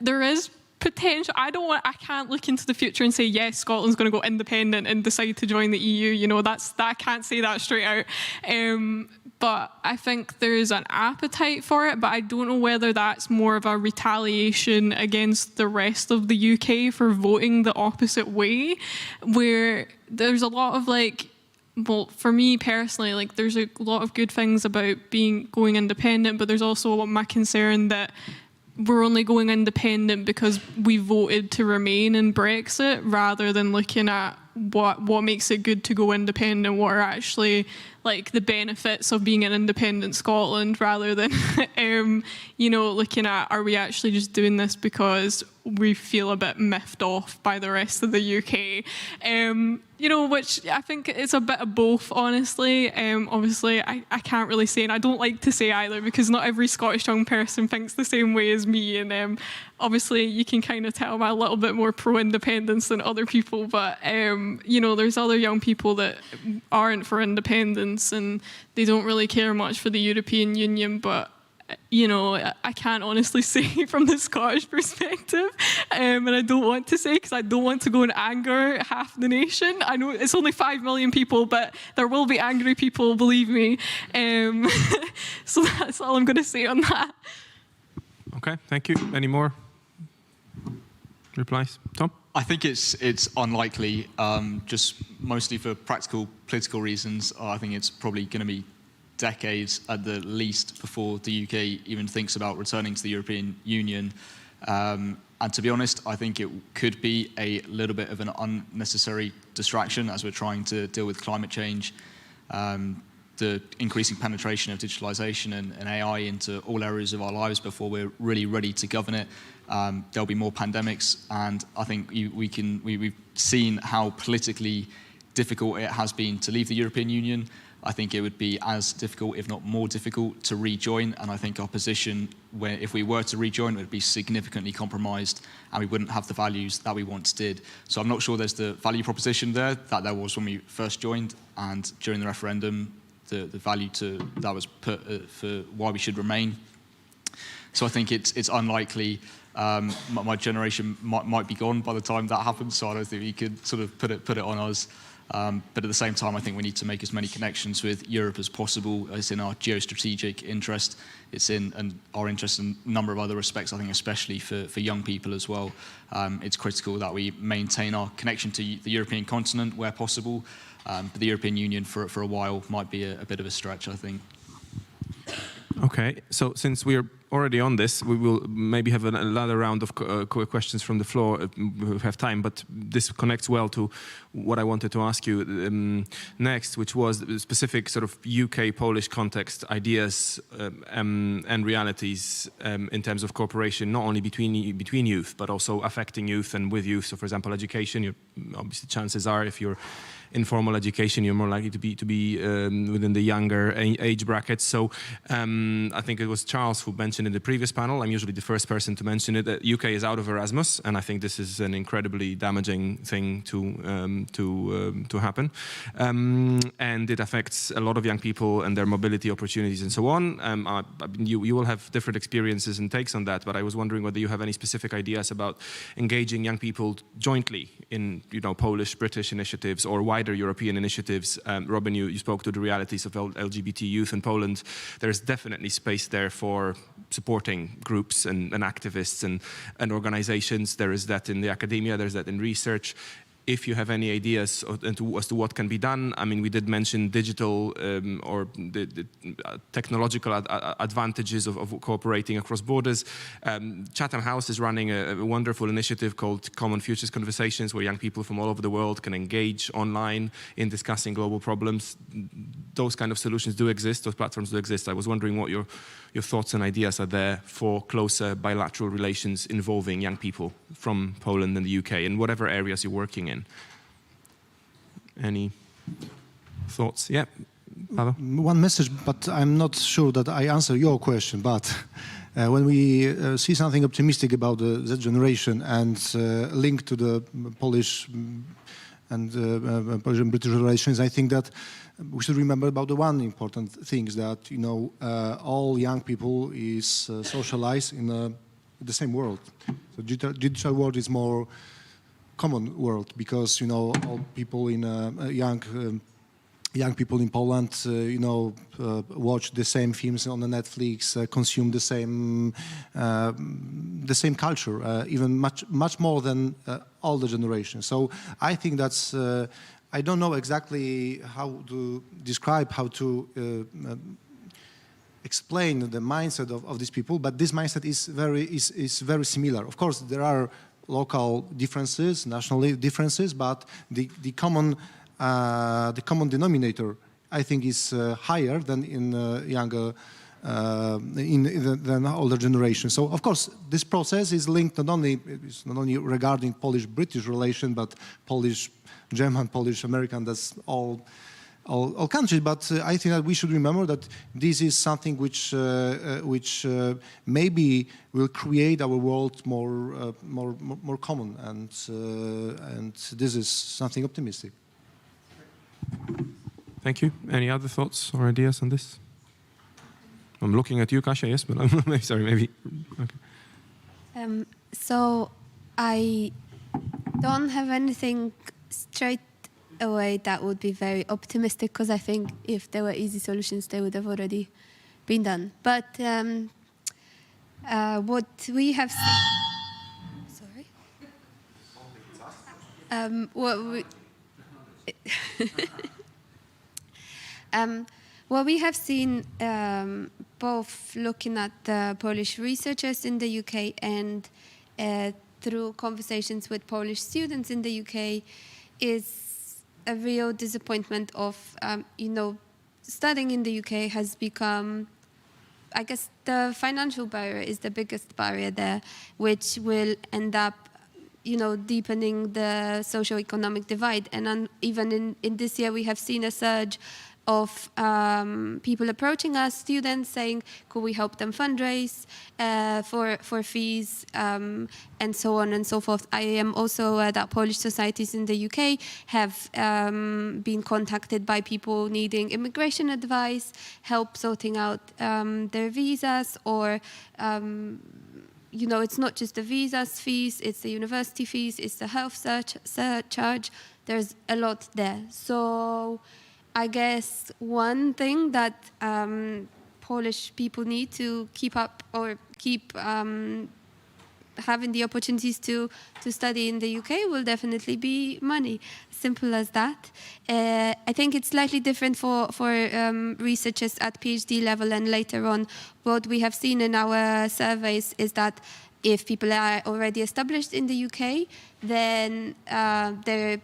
there is potential. I can't look into the future and say, yes, Scotland's going to go independent and decide to join the EU. I can't say that straight out. But I think there is an appetite for it, but I don't know whether that's more of a retaliation against the rest of the UK for voting the opposite way, where there's a lot of well, for me personally, there's a lot of good things about going independent, but there's also my concern that we're only going independent because we voted to remain in Brexit, rather than looking at what makes it good to go independent, what are actually the benefits of being an independent Scotland, rather than looking at, are we actually just doing this because we feel a bit miffed off by the rest of the UK, which I think it's a bit of both, honestly. Obviously, I can't really say, and I don't like to say either, because not every Scottish young person thinks the same way as me, and obviously you can kind of tell I'm a little bit more pro-independence than other people, but there's other young people that aren't for independence and they don't really care much for the European Union, but I can't honestly say from the Scottish perspective, and I don't want to say, because I don't want to go and anger half the nation. I know it's only 5 million people, but there will be angry people, believe me. So that's all I'm going to say on that. Okay, thank you. Any more replies? Tom? I think it's unlikely, just mostly for practical political reasons. I think it's probably going to be decades at the least before the UK even thinks about returning to the European Union. And to be honest, I think it could be a little bit of an unnecessary distraction as we're trying to deal with climate change, the increasing penetration of digitalization and AI into all areas of our lives before we're really ready to govern it. There'll be more pandemics, and I think we've seen how politically difficult it has been to leave the European Union. I think it would be as difficult, if not more difficult, to rejoin. And I think our position, where if we were to rejoin, would be significantly compromised, and we wouldn't have the values that we once did. So I'm not sure there's the value proposition there that there was when we first joined, and during the referendum, the value that was put for why we should remain. So I think it's unlikely. My generation might be gone by the time that happens, so I don't think we could sort of put it on us. But at the same time, I think we need to make as many connections with Europe as possible. It's in our geostrategic interest. It's in our interest in a number of other respects, I think especially for young people as well. It's critical that we maintain our connection to the European continent where possible. But the European Union for a while might be a bit of a stretch, I think. Okay, so since we're already on this, we will maybe have another round of questions from the floor if we have time, but this connects well to what I wanted to ask you next, which was specific sort of UK-Polish context ideas and realities in terms of cooperation, not only between youth, but also affecting youth and with youth. So for example, education, obviously chances are if you're in formal education, you're more likely to be within the younger age brackets. So I think it was Charles who mentioned in the previous panel, I'm usually the first person to mention it, that UK is out of Erasmus, and I think this is an incredibly damaging thing to happen. And it affects a lot of young people and their mobility opportunities and so on. You will have different experiences and takes on that, but I was wondering whether you have any specific ideas about engaging young people jointly in Polish, British initiatives or wider European initiatives. Robin, you spoke to the realities of LGBT youth in Poland. There's definitely space there for supporting groups and activists and organizations. There is that in the academia, there's that in research. If you have any ideas as to what can be done, I mean, we did mention digital or the technological advantages of cooperating across borders. Chatham House is running a wonderful initiative called Common Futures Conversations, where young people from all over the world can engage online in discussing global problems. Those kind of solutions do exist, those platforms do exist. I was wondering what your thoughts and ideas are there for closer bilateral relations involving young people from Poland and the UK in whatever areas you're working in. Any thoughts? Yeah, Pavel? One message, but I'm not sure that I answer your question, but when we see something optimistic about the Z generation and link to the Polish and Polish and British relations, I think that we should remember about the one important thing is that all young people is socialized in the same world. So digital world is more common world because all people in young people in Poland watch the same films on the Netflix, consume the same culture, even much more than older generation. So I think that's. I don't know exactly how to describe, how to explain the mindset of these people, but this mindset is very similar. Of course, there are local differences, national differences, but the common denominator, I think, is higher than in younger. Than older generation. So of course this process is linked not only regarding Polish-British relation, but Polish-German, Polish-American, that's all countries. But I think that we should remember that this is something which maybe will create our world more common, and this is something optimistic. Thank you. Any other thoughts or ideas on this? I'm looking at you, Kasia, yes, but I'm sorry, maybe. Okay. So I don't have anything straight away that would be very optimistic, because I think if there were easy solutions, they would have already been done. But what we have seen... Sorry? What we have seen, both looking at the Polish researchers in the UK and through conversations with Polish students in the UK, is a real disappointment of, studying in the UK has become, I guess the financial barrier is the biggest barrier there, which will end up deepening the socio-economic divide. And even in this year, we have seen a surge of people approaching us, students saying, could we help them fundraise for fees, and so on and so forth. I am also that Polish societies in the UK have been contacted by people needing immigration advice, help sorting out their visas, or you know, it's not just the visas fees, it's the university fees, it's the health surcharge. There's a lot there. So I guess one thing that Polish people need to keep up or keep having the opportunities to study in the UK will definitely be money. Simple as that. I think it's slightly different for researchers at PhD level and later on. What we have seen in our surveys is that if people are already established in the UK, then they're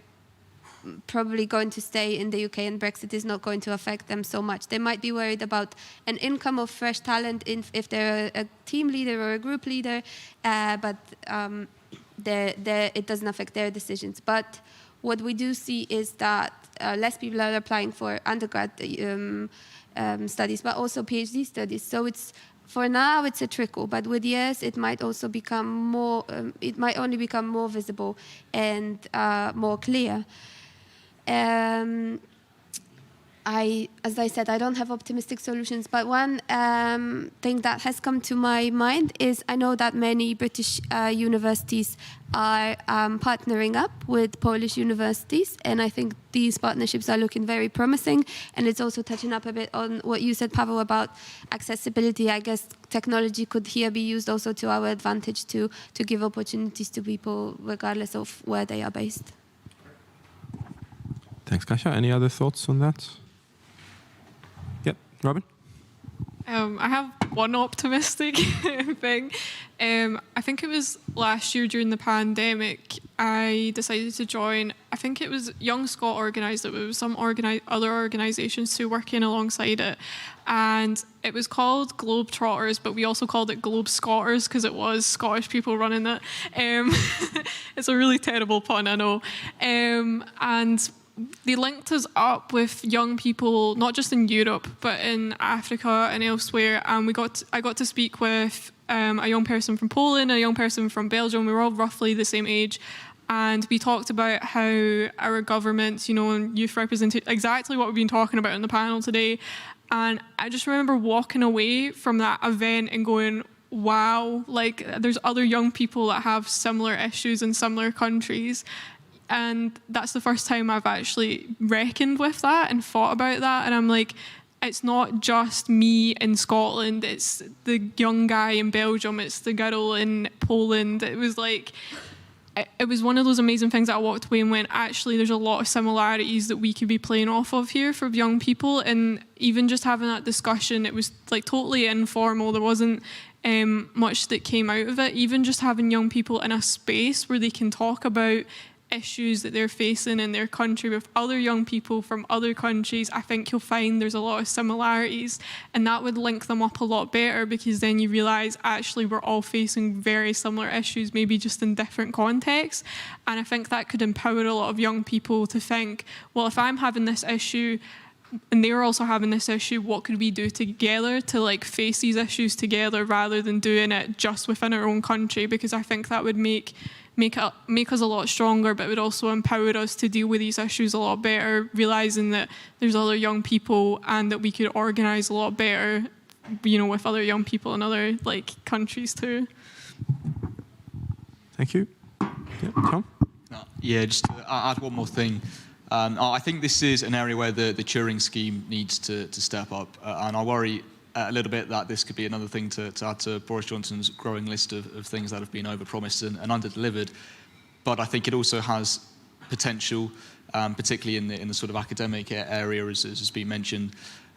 probably going to stay in the UK, and Brexit is not going to affect them so much. They might be worried about an income of fresh talent if they're a team leader or a group leader, but it doesn't affect their decisions. But what we do see is that less people are applying for undergrad studies, but also PhD studies. So it's, for now, it's a trickle, but with years, it might also become more. It might only become more visible and more clear. As I said, I don't have optimistic solutions, but one thing that has come to my mind is I know that many British universities are partnering up with Polish universities, and I think these partnerships are looking very promising, and it's also touching up a bit on what you said, Paweł, about accessibility. I guess technology could here be used also to our advantage to give opportunities to people regardless of where they are based. Thanks, Kasia. Any other thoughts on that? Yep, Robin? I have one optimistic thing. I think it was last year during the pandemic, I decided to join, I think it was Young Scot organised it, but it was some other organisations too working alongside it. And it was called Globetrotters, but we also called it Globe Scotters because it was Scottish people running it. It's a really terrible pun, I know. And they linked us up with young people, not just in Europe, but in Africa and elsewhere. And I got to speak with a young person from Poland, a young person from Belgium. We were all roughly the same age. And we talked about how our governments, you know, and youth representation, exactly what we've been talking about in the panel today. And I just remember walking away from that event and going, wow, like there's other young people that have similar issues in similar countries. And that's the first time I've actually reckoned with that and thought about that. And I'm like, it's not just me in Scotland, it's the young guy in Belgium, it's the girl in Poland. It was like, it was one of those amazing things that I walked away and went, actually, there's a lot of similarities that we could be playing off of here for young people. And even just having that discussion, it was like totally informal. There wasn't much that came out of it. Even just having young people in a space where they can talk about issues that they're facing in their country with other young people from other countries, I think you'll find there's a lot of similarities, and that would link them up a lot better, because then you realise actually we're all facing very similar issues, maybe just in different contexts. And I think that could empower a lot of young people to think, well, if I'm having this issue and they're also having this issue, what could we do together to like face these issues together rather than doing it just within our own country? Because I think that would make us a lot stronger, but it would also empower us to deal with these issues a lot better, realising that there's other young people and that we could organise a lot better, you know, with other young people in other like countries too. Thank you. Yeah, Tom? Yeah, just to add one more thing. I think this is an area where the Turing scheme needs to step up, and I worry a little bit that this could be another thing to add to Boris Johnson's growing list of things that have been overpromised and under-delivered. But I think it also has potential, particularly in the sort of academic area, as has been mentioned.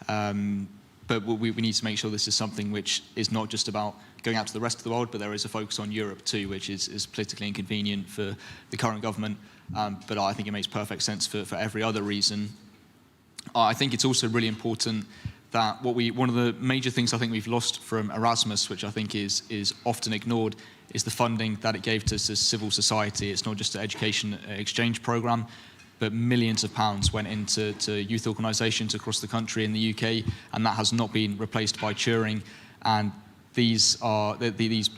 But we need to make sure this is something which is not just about going out to the rest of the world, but there is a focus on Europe too, which is politically inconvenient for the current government. But I think it makes perfect sense for every other reason. I think it's also really important that one of the major things I think we've lost from Erasmus, which I think is often ignored, is the funding that it gave to civil society. It's not just an education exchange program, but millions of pounds went into youth organisations across the country in the UK, and that has not been replaced by Turing. And these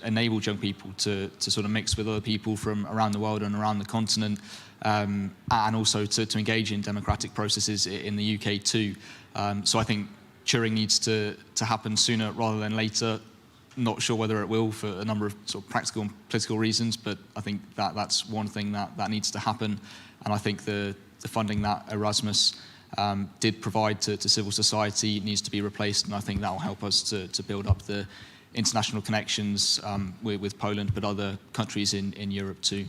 enabled young people to sort of mix with other people from around the world and around the continent, and also to engage in democratic processes in the UK too. So I think Turing needs to happen sooner rather than later. Not sure whether it will for a number of sort of practical and political reasons, but I think that's one thing that needs to happen. And I think the funding that Erasmus did provide to civil society needs to be replaced, and I think that will help us to build up the international connections with Poland, but other countries in Europe too.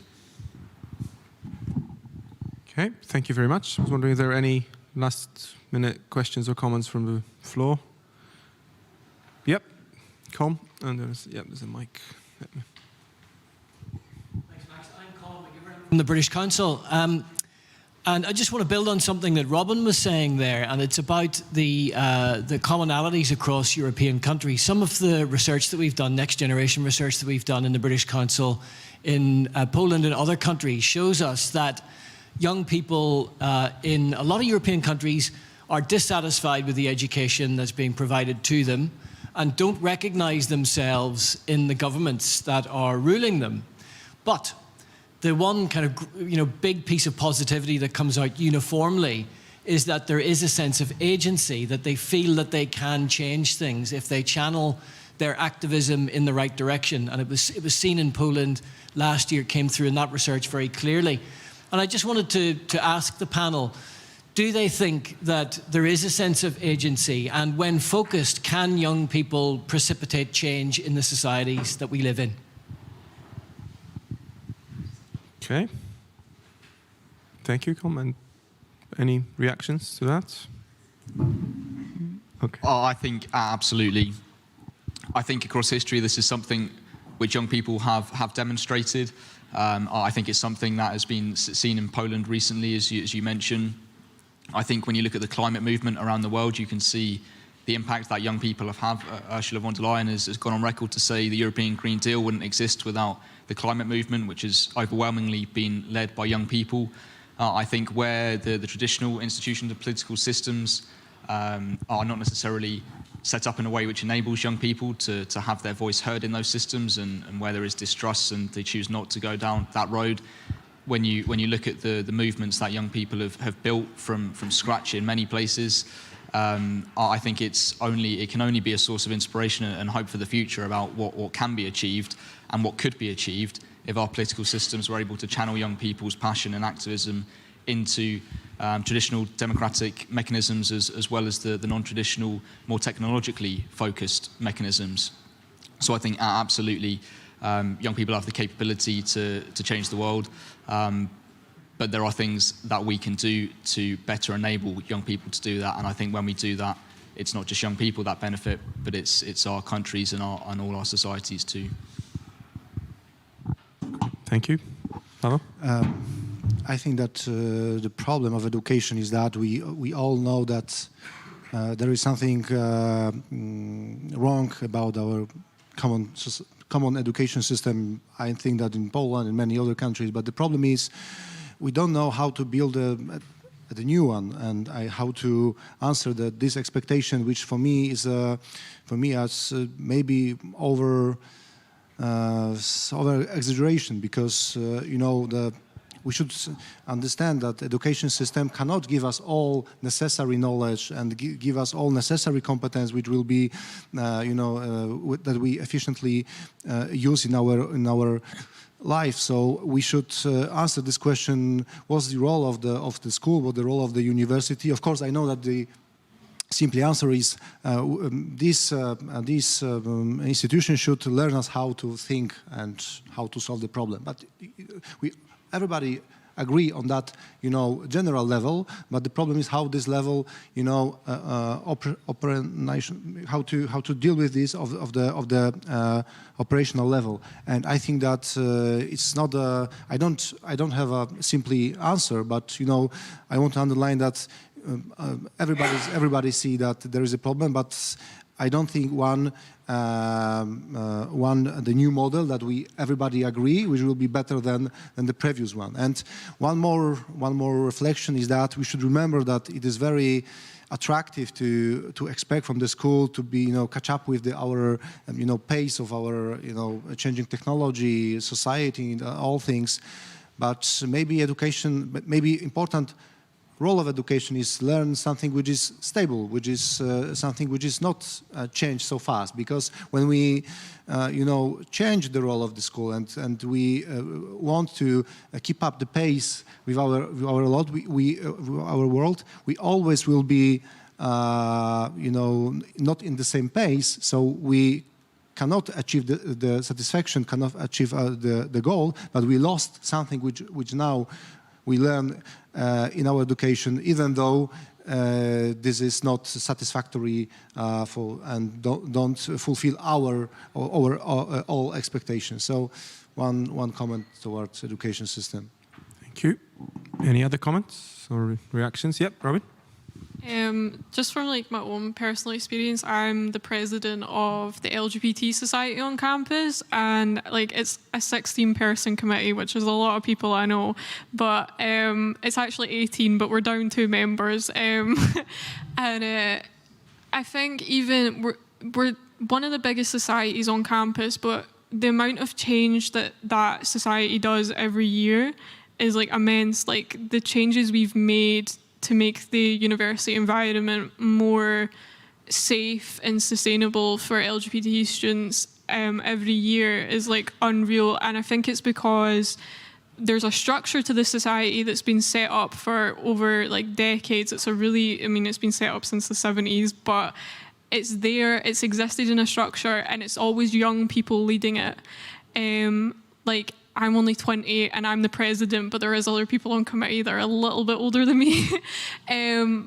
Okay, thank you very much. I was wondering if there are any last-minute questions or comments from the floor. Yep, Colm, and there's a mic. Thanks, Max. I'm Colm from the British Council. And I just want to build on something that Robin was saying there, and it's about the commonalities across European countries. Some of the research that we've done, next generation research that we've done in the British Council in Poland and other countries, shows us that young people in a lot of European countries are dissatisfied with the education that's being provided to them and don't recognize themselves in the governments that are ruling them. But the one kind of big piece of positivity that comes out uniformly is that there is a sense of agency, that they feel that they can change things if they channel their activism in the right direction. And it was seen in Poland last year, came through in that research very clearly. And I just wanted to ask the panel, do they think that there is a sense of agency, and when focused, can young people precipitate change in the societies that we live in? Okay. Thank you, Colm. Any reactions to that? Okay. Oh, I think absolutely. I think across history this is something which young people have demonstrated. I think it's something that has been seen in Poland recently, as you mentioned. I think when you look at the climate movement around the world, you can see the impact that young people have had. Ursula von der Leyen has gone on record to say the European Green Deal wouldn't exist without the climate movement, which has overwhelmingly been led by young people. I think where the traditional institutions and political systems are not necessarily set up in a way which enables young people to have their voice heard in those systems, and where there is distrust and they choose not to go down that road. When you look at the movements that young people have built from scratch in many places, I think it can only be a source of inspiration and hope for the future about what can be achieved and what could be achieved if our political systems were able to channel young people's passion and activism into traditional democratic mechanisms as well as the non-traditional, more technologically focused mechanisms. So I think absolutely young people have the capability to change the world, but there are things that we can do to better enable young people to do that. And I think when we do that, it's not just young people that benefit, but it's our countries and all our societies too. Thank you. Paweł? I think that the problem of education is that we all know that there is something wrong about our common education system. I think that in Poland and many other countries, but the problem is we don't know how to build the new one, and how to answer this expectation, which for me is as maybe over exaggeration, because we should understand that education system cannot give us all necessary knowledge and give us all necessary competence, which will be that we efficiently use in our life. So we should answer this question: what's the role of the school? What's the role of the university? Of course, I know that the simple answer is this institution should learn us how to think and how to solve the problem. But everybody agree on that, general level. But the problem is how this level, how to deal with this of the operational level. And I think that it's not I don't have a simply answer, but I want to underline that everybody see that there is a problem, but I don't think the new model that everybody agree, which will be better than the previous one. And one more reflection is that we should remember that it is very attractive to expect from the school to be, catch up with our, pace of our, changing technology, society, all things. But maybe education, maybe important role of education is learn something which is stable, which is something which is not changed so fast. Because when we, change the role of the school and we want to keep up the pace with our world, our world, we always will be, not in the same pace. So we cannot achieve the satisfaction, cannot achieve the goal, but we lost something which now we learn in our education, even though this is not satisfactory and don't fulfill our all expectations. So one comment towards education system. Thank you. Any other comments or reactions? Yep, Robin? Just from my own personal experience, I'm the president of the LGBT society on campus, and it's a 16-person committee, which is a lot of people, I know, but it's actually 18, but we're down 2 members, and I think even we're one of the biggest societies on campus, but the amount of change that society does every year is immense. The changes we've made to make the university environment more safe and sustainable for LGBT students every year is unreal. And I think it's because there's a structure to the society that's been set up for over decades. It's it's been set up since the 70s, but it's there, it's existed in a structure, and it's always young people leading it. I'm only 28 and I'm the president, but there is other people on committee that are a little bit older than me.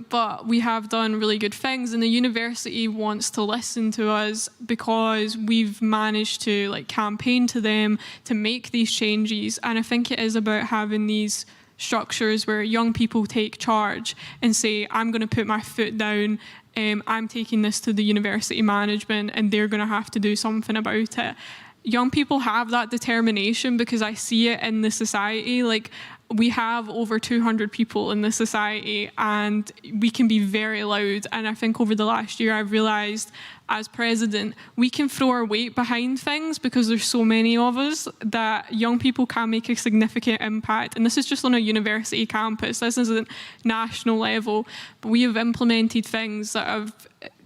But we have done really good things, and the university wants to listen to us because we've managed to campaign to them to make these changes. And I think it is about having these structures where young people take charge and say, I'm going to put my foot down. I'm taking this to the university management and they're going to have to do something about it. Young people have that determination because I see it in the society. We have over 200 people in the society and we can be very loud. And I think over the last year, I've realized as president, we can throw our weight behind things because there's so many of us that young people can make a significant impact. And this is just on a university campus. This isn't national level, but we have implemented things that have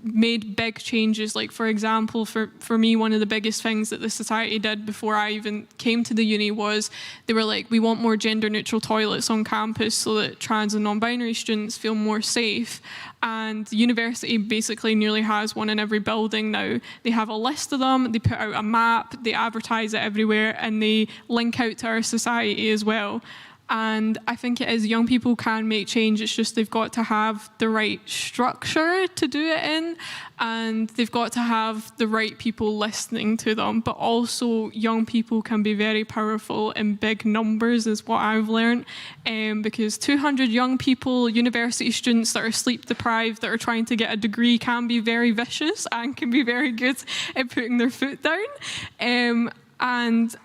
made big changes. For example, for me, one of the biggest things that the society did before I even came to the uni was they were we want more gender neutral toilets on campus so that trans and non-binary students feel more safe. And the university basically nearly has one in every building now. They have a list of them, they put out a map, they advertise it everywhere, and they link out to our society as well. And I think it is young people can make change. It's just they've got to have the right structure to do it in, and they've got to have the right people listening to them. But also young people can be very powerful in big numbers is what I've learned. Because 200 young people, university students that are sleep deprived, that are trying to get a degree, can be very vicious and can be very good at putting their foot down. And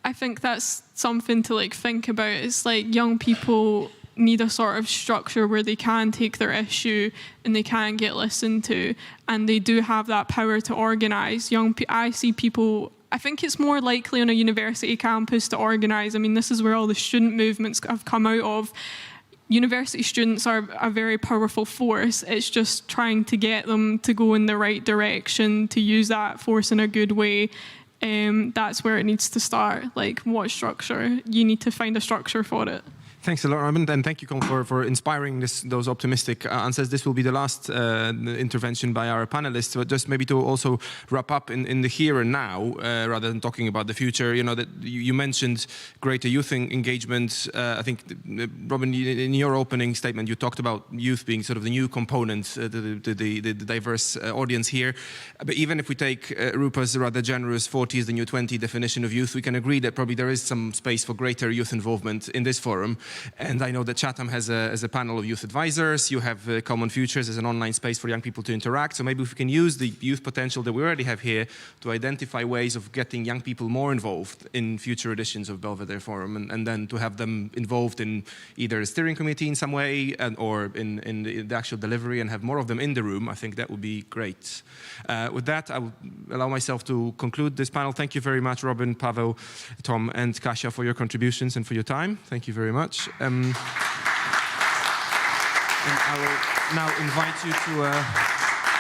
I think that's something to think about. It's young people need a sort of structure where they can take their issue and they can get listened to, and they do have that power to organise. I see people, I think it's more likely on a university campus to organise. This is where all the student movements have come out of. University students are a very powerful force. It's just trying to get them to go in the right direction, to use that force in a good way. That's where it needs to start. What structure? You need to find a structure for it. Thanks a lot, Robin, and thank you, Colm, for inspiring those optimistic answers. This will be the last intervention by our panelists, but just maybe to also wrap up in the here and now, rather than talking about the future. That you mentioned greater youth engagement. I think, Robin, in your opening statement, you talked about youth being sort of the new component to the diverse audience here. But even if we take Rupa's rather generous 40 is the new 20 definition of youth, we can agree that probably there is some space for greater youth involvement in this forum. And I know that Chatham has a panel of youth advisors. You have Common Futures as an online space for young people to interact. So maybe if we can use the youth potential that we already have here to identify ways of getting young people more involved in future editions of Belvedere Forum, and then to have them involved in either a steering committee in some way or in the actual delivery, and have more of them in the room, I think that would be great. With that, I will allow myself to conclude this panel. Thank you very much, Robin, Paweł, Tom, and Kasia, for your contributions and for your time. Thank you very much. And I will now invite you to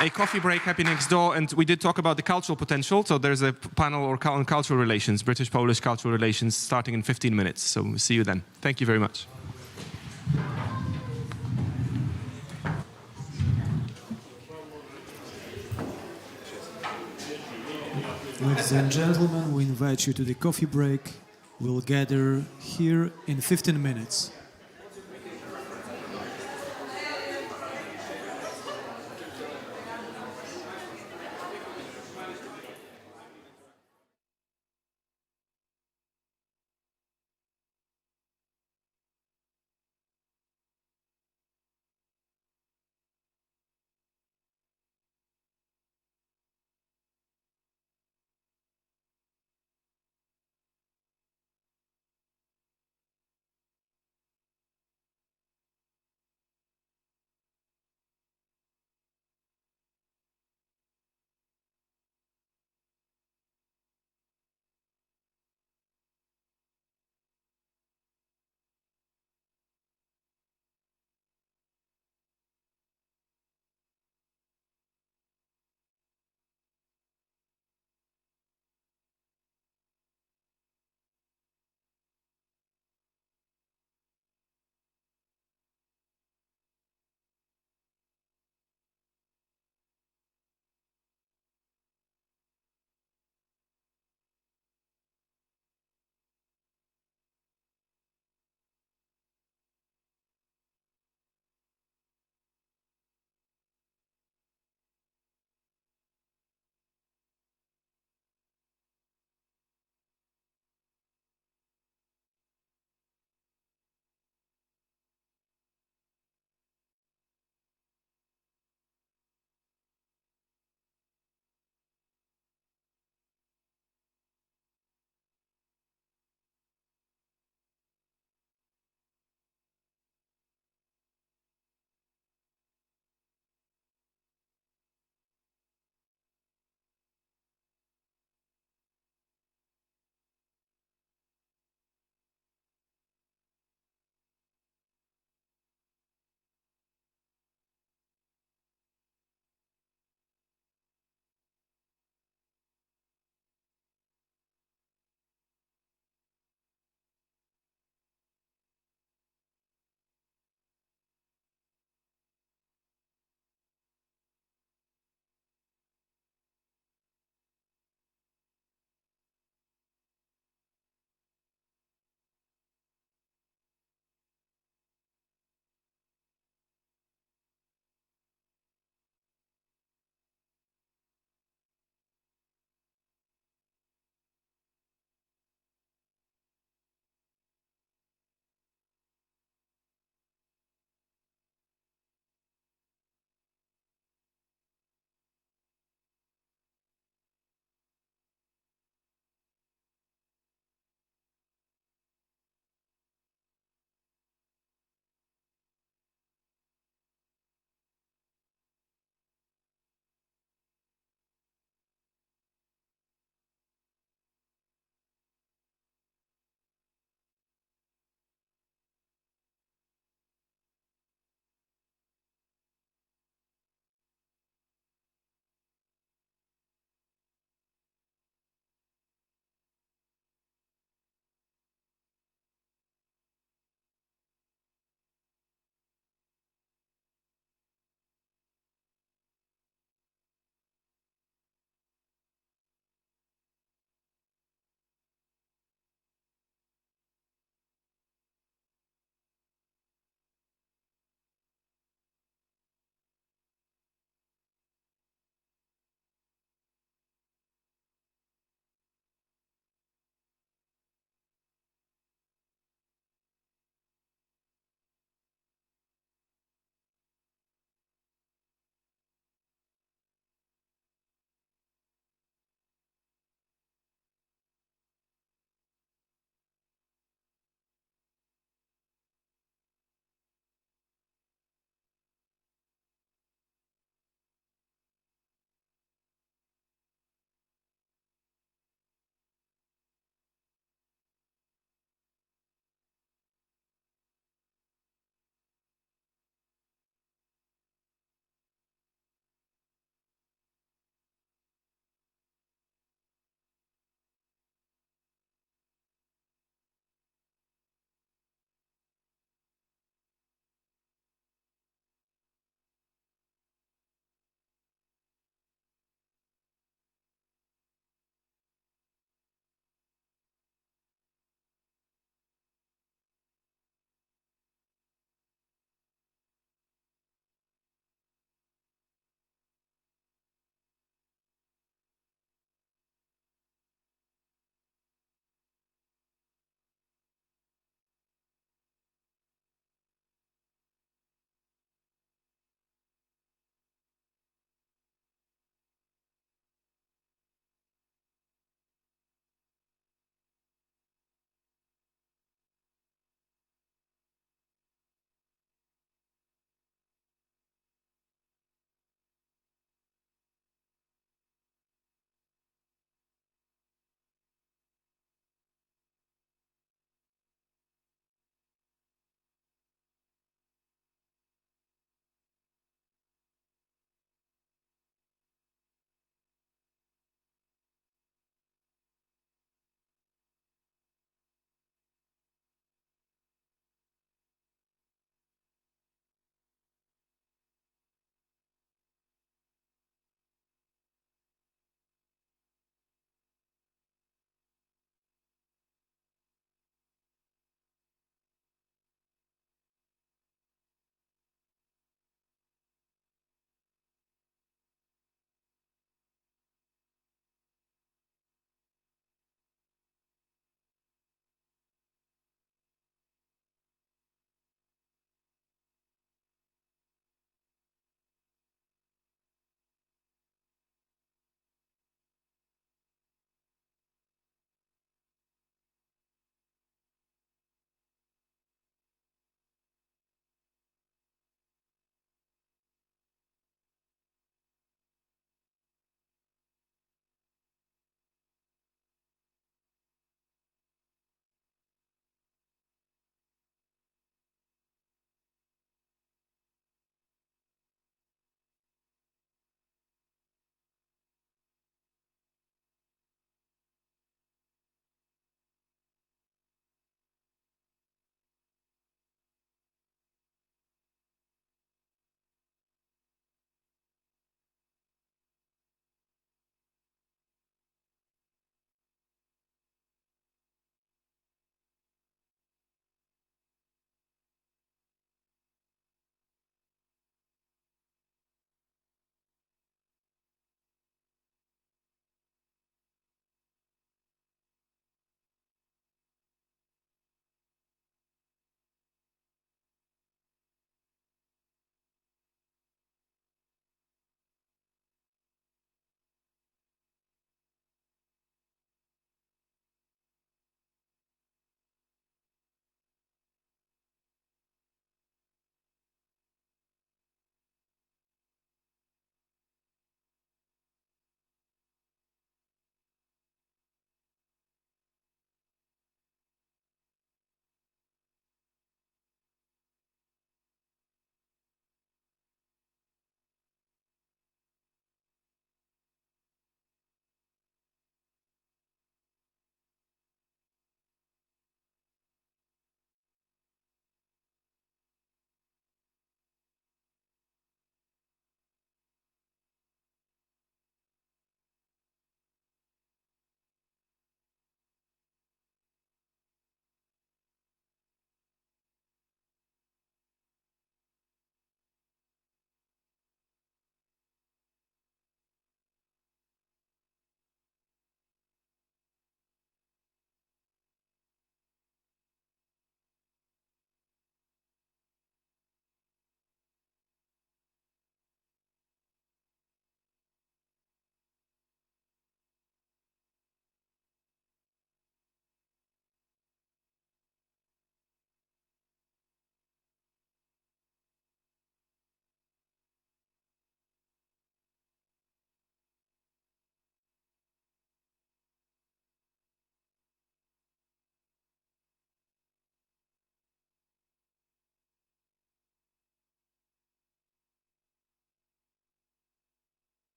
a coffee break happening next door. And we did talk about the cultural potential. So there's a panel on cultural relations, British-Polish cultural relations, starting in 15 minutes. So we'll see you then. Thank you very much. Ladies and gentlemen, we invite you to the coffee break. We'll gather here in 15 minutes.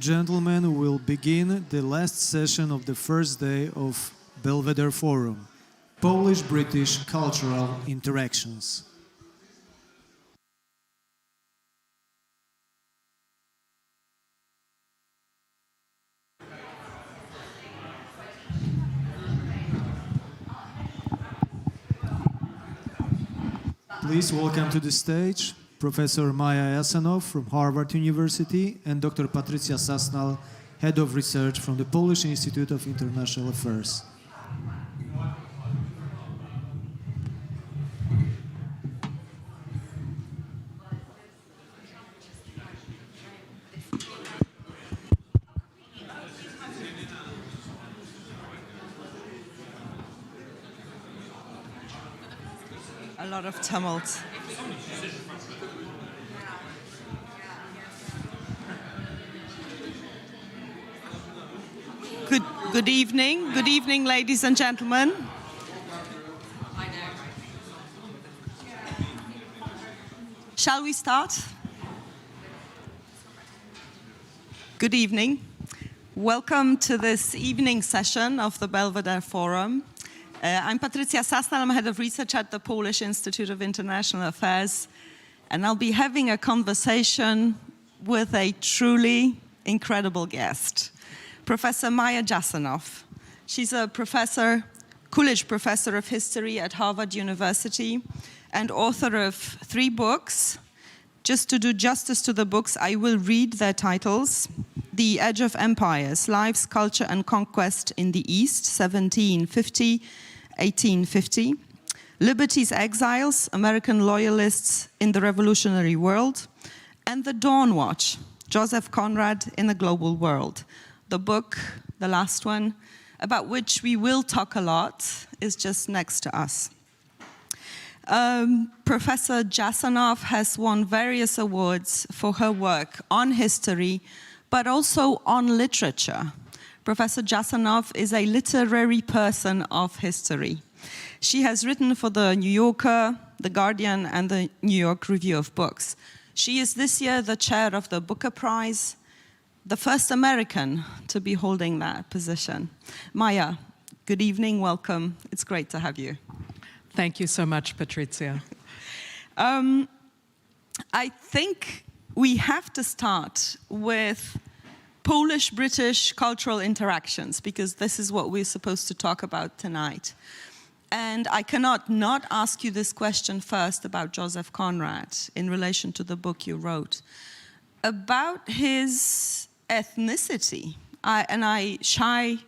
Gentlemen, we'll begin the last session of the first day of Belvedere Forum, Polish-British Cultural Interactions. Please welcome to the stage Professor Maja Jasanow from Harvard University and Dr. Patrycja Sasnal, Head of Research from the Polish Institute of International Affairs. A lot of tumult. Good evening, ladies and gentlemen. Shall we start? Good evening. Welcome to this evening session of the Belvedere Forum. I'm Patrycja Sasnal, I'm Head of Research at the Polish Institute of International Affairs, and I'll be having a conversation with a truly incredible guest, Professor Maja Jasanow. She's a Coolidge Professor of History at Harvard University and author of 3 books. Just to do justice to the books, I will read their titles. The Edge of Empires, Lives, Culture and Conquest in the East, 1750-1850. Liberty's Exiles, American Loyalists in the Revolutionary World. And The Dawn Watch, Joseph Conrad in the Global World. The book, the last one, about which we will talk a lot, is just next to us. Professor Jasanow has won various awards for her work on history, but also on literature. Professor Jasanow is a literary person of history. She has written for The New Yorker, The Guardian, and the New York Review of Books. She is this year the chair of the Booker Prize, the first American to be holding that position. Maja, good evening, welcome. It's great to have you. Thank you so much, Patrycja. I think we have to start with Polish-British cultural interactions, because this is what we're supposed to talk about tonight. And I cannot not ask you this question first about Joseph Conrad in relation to the book you wrote. About his ethnicity, I shy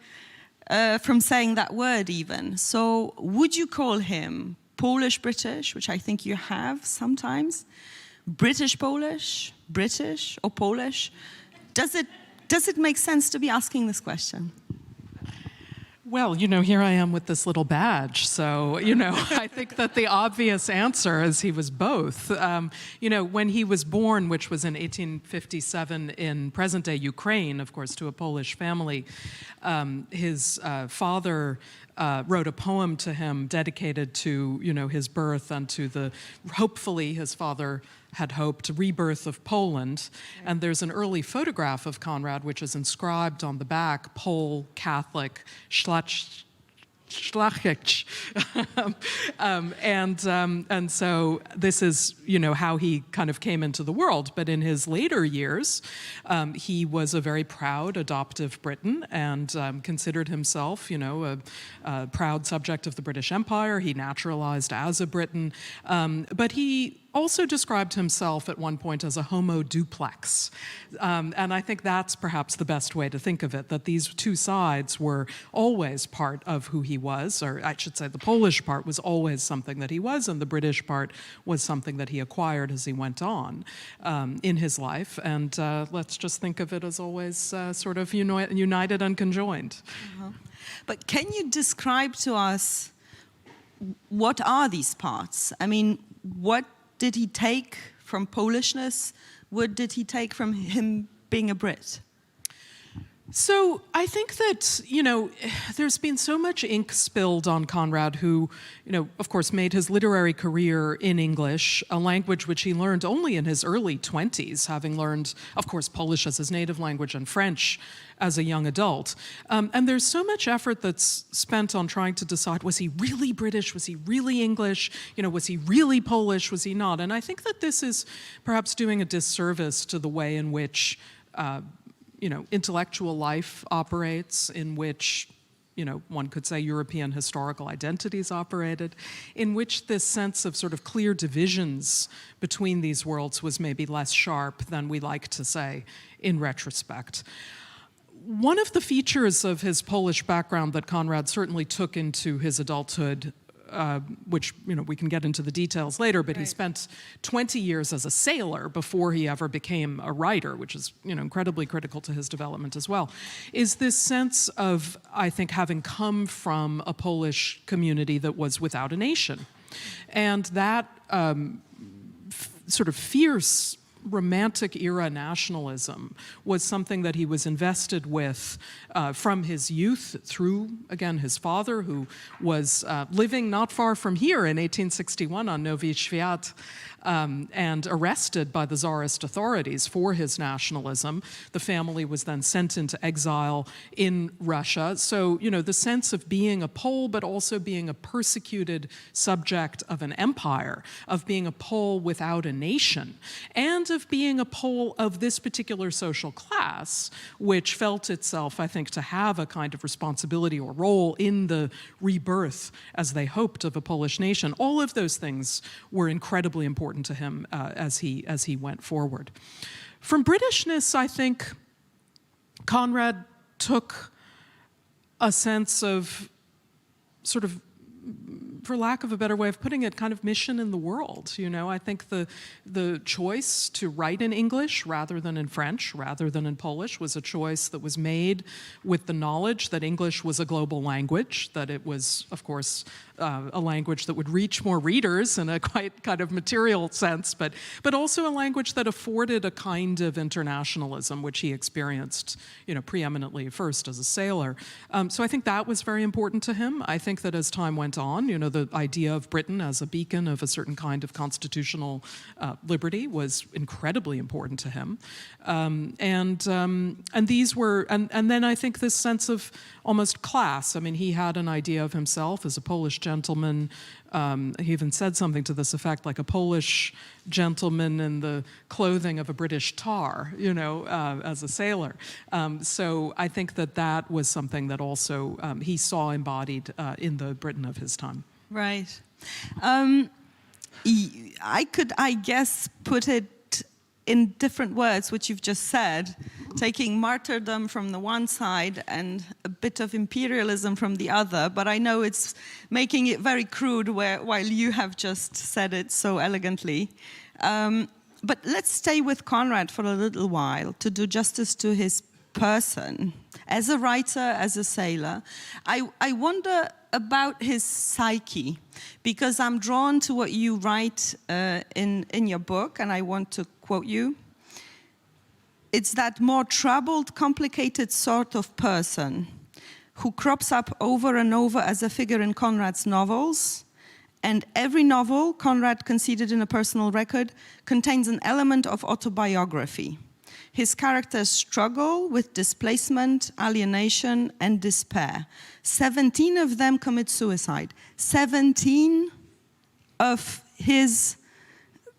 from saying that word even. So would you call him Polish-British, which I think you have sometimes, British-Polish, British or Polish? Does it make sense to be asking this question? Well, you know, here I am with this little badge. So, you know, I think that the obvious answer is he was both. You know, when he was born, which was in 1857 in present-day Ukraine, of course, to a Polish family, his father wrote a poem to him dedicated to, you know, his birth and to the, hopefully his father had hoped, rebirth of Poland. And there's an early photograph of Conrad, which is inscribed on the back, Pole, Catholic, Szlachcic. And so this is, you know, how he kind of came into the world. But in his later years, he was a very proud adoptive Briton and considered himself, you know, a proud subject of the British Empire. He naturalized as a Briton, but he also described himself at one point as a homo duplex. And I think that's perhaps the best way to think of it, that these two sides were always part of who he was, or I should say the Polish part was always something that he was, and the British part was something that he acquired as he went on in his life. And let's just think of it as always sort of united and conjoined. But can you describe to us what are these parts? I mean, what did he take from Polishness? What did he take from him being a Brit? So I think that, there's been so much ink spilled on Conrad, who, of course, made his literary career in English, a language which he learned only in his early 20s, having learned, of course, Polish as his native language and French as a young adult. And there's so much effort that's spent on trying to decide, was he really British? Was he really English? Was he really Polish? Was he not? And I think that this is perhaps doing a disservice to the way in which intellectual life operates, in which, one could say European historical identities operated, in which this sense of sort of clear divisions between these worlds was maybe less sharp than we like to say in retrospect. One of the features of his Polish background that Conrad certainly took into his adulthood, which we can get into the details later, but he spent 20 years as a sailor before he ever became a writer, which is incredibly critical to his development as well, is this sense of, I think, having come from a Polish community that was without a nation. And that sort of fierce Romantic era nationalism was something that he was invested with from his youth through, again, his father, who was living not far from here in 1861 on Nowy Świat, and arrested by the Tsarist authorities for his nationalism. The family was then sent into exile in Russia. So, the sense of being a Pole, but also being a persecuted subject of an empire, of being a Pole without a nation, and of being a Pole of this particular social class, which felt itself, I think, to have a kind of responsibility or role in the rebirth, as they hoped, of a Polish nation. All of those things were incredibly important to him as he went forward. From Britishness, I think Conrad took a sense of sort of, for lack of a better way of putting it, kind of mission in the world. I think the choice to write in English rather than in French, rather than in Polish, was a choice that was made with the knowledge that English was a global language, that it was, of course, a language that would reach more readers in a quite kind of material sense, but also a language that afforded a kind of internationalism, which he experienced, preeminently first as a sailor. So I think that was very important to him. I think that as time went on, the idea of Britain as a beacon of a certain kind of constitutional liberty was incredibly important to him. And these were, and then I think this sense of almost class. I mean, he had an idea of himself as a Polish gentleman. He even said something to this effect, like a Polish gentleman in the clothing of a British tar, as a sailor. So I think that was something that also he saw embodied in the Britain of his time. Right. I could, I guess, put it in different words, which you've just said, taking martyrdom from the one side and a bit of imperialism from the other, but I know it's making it very crude while you have just said it so elegantly. But let's stay with Conrad for a little while to do justice to his person. As a writer, as a sailor, I wonder about his psyche, because I'm drawn to what you write in your book, and I want to quote you. It's that more troubled, complicated sort of person who crops up over and over as a figure in Conrad's novels, and every novel, Conrad conceded in a personal record, contains an element of autobiography. His characters struggle with displacement, alienation, and despair. 17 of them commit suicide. 17 of his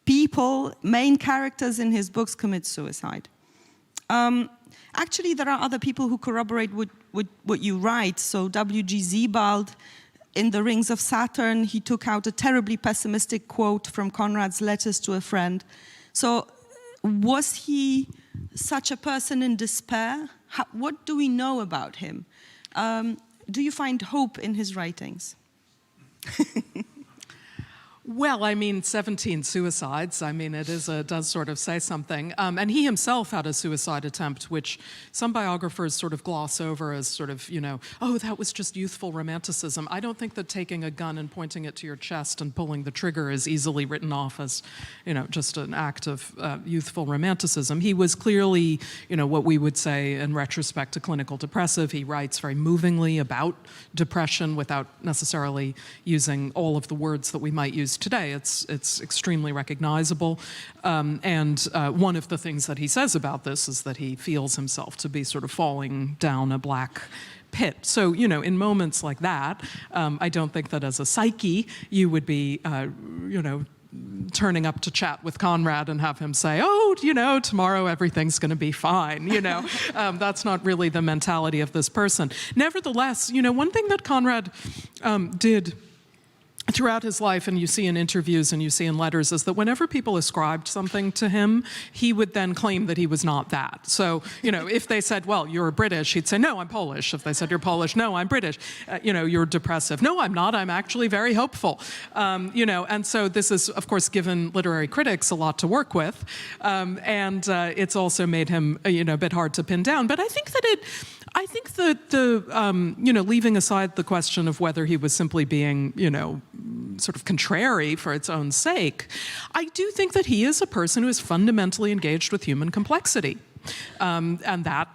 people, main characters in his books, commit suicide. Actually, there are other people who corroborate what you write. So W.G. Sebald, in The Rings of Saturn, he took out a terribly pessimistic quote from Conrad's letters to a friend. So was he such a person in despair? What do we know about him? Do you find hope in his writings? Well, I mean, 17 suicides. I mean, it does sort of say something. And he himself had a suicide attempt, which some biographers sort of gloss over as sort of, you know, oh, that was just youthful romanticism. I don't think that taking a gun and pointing it to your chest and pulling the trigger is easily written off as, you know, just an act of youthful romanticism. He was clearly, you know, what we would say in retrospect, a clinical depressive. He writes very movingly about depression without necessarily using all of the words that we might use today. It's extremely recognizable. And one of the things that he says about this is that he feels himself to be sort of falling down a black pit. So, you know, in moments like that, I don't think that as a psyche, you would be, you know, turning up to chat with Conrad and have him say, oh, you know, tomorrow everything's going to be fine, you know. That's not really the mentality of this person. Nevertheless, you know, one thing that Conrad did throughout his life, and you see in interviews and you see in letters, is that whenever people ascribed something to him, he would then claim that he was not that. So, you know, if they said, well, you're British, he'd say, no, I'm Polish. If they said, you're Polish, no, I'm British. You know, you're depressive. No, I'm not. I'm actually very hopeful. You know, and so this is, of course, given literary critics a lot to work with. And it's also made him, you know, a bit hard to pin down. But I think that you know, leaving aside the question of whether he was simply being, you know, sort of contrary for its own sake, I do think that he is a person who is fundamentally engaged with human complexity. And that,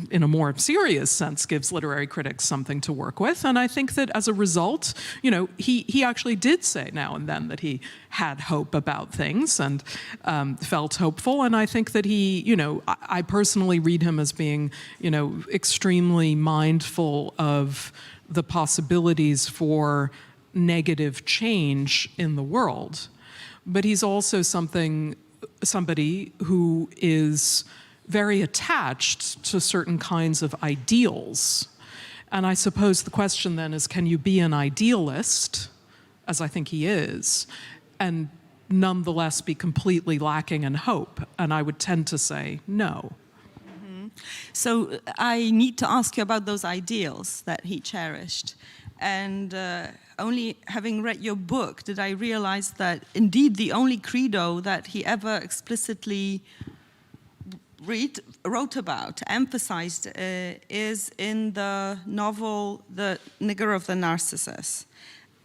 in a more serious sense, gives literary critics something to work with. And I think that as a result, you know, he actually did say now and then that he had hope about things and felt hopeful. And I think that he, you know, I personally read him as being, you know, extremely mindful of the possibilities for negative change in the world. But he's also somebody who is very attached to certain kinds of ideals. And I suppose the question then is, can you be an idealist, as I think he is, and nonetheless be completely lacking in hope? And I would tend to say no. Mm-hmm. So I need to ask you about those ideals that he cherished. And only having read your book did I realize that indeed the only credo that he ever explicitly wrote about, emphasized, is in the novel The Nigger of the Narcissus.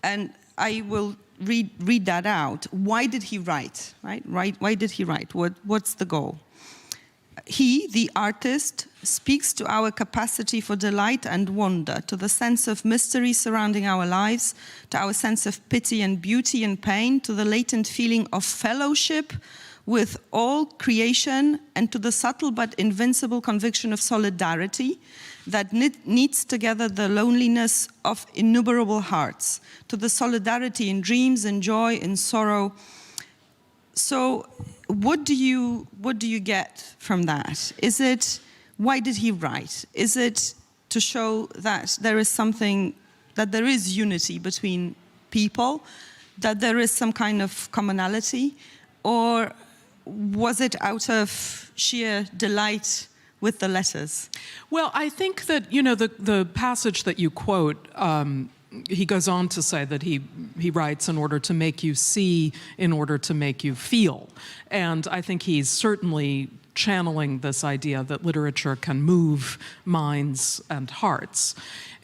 And I will read that out. Why did he write? Right? Why did he write? What's the goal? He, the artist, speaks to our capacity for delight and wonder, to the sense of mystery surrounding our lives, to our sense of pity and beauty and pain, to the latent feeling of fellowship with all creation, and to the subtle but invincible conviction of solidarity that knits together the loneliness of innumerable hearts, to the solidarity in dreams, in joy, in sorrow. So what do you get from that? Is it, why did he write? Is it to show that there is something, that there is unity between people, that there is some kind of commonality, or was it out of sheer delight with the letters? Well, I think that, you know, the passage that you quote, he goes on to say that he writes in order to make you see, in order to make you feel. And I think he's certainly channeling this idea that literature can move minds and hearts.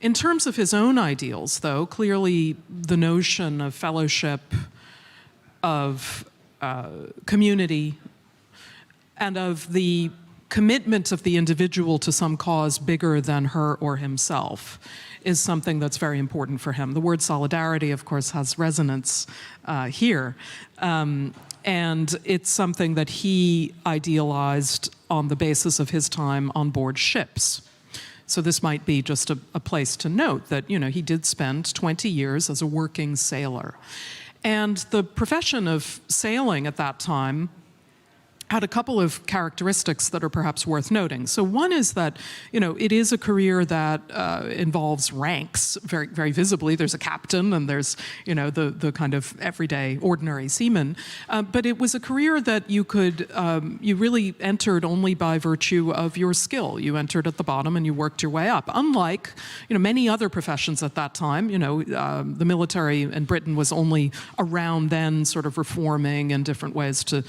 In terms of his own ideals, though, clearly the notion of fellowship, of community, and of the commitment of the individual to some cause bigger than her or himself is something that's very important for him. The word solidarity, of course, has resonance here. And it's something that he idealized on the basis of his time on board ships. So this might be just a place to note that, you know, he did spend 20 years as a working sailor. And the profession of sailing at that time had a couple of characteristics that are perhaps worth noting. So one is that, it is a career that involves ranks very, very visibly. There's a captain and there's, the kind of everyday, ordinary seaman. But it was a career that you could, you really entered only by virtue of your skill. You entered at the bottom and you worked your way up. Unlike, many other professions at that time, the military in Britain was only around then sort of reforming in different ways to,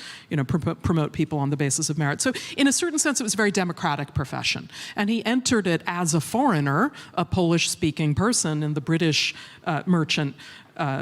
promote people on the basis of merit. So in a certain sense, it was a very democratic profession. And he entered it as a foreigner, a Polish-speaking person in the British merchant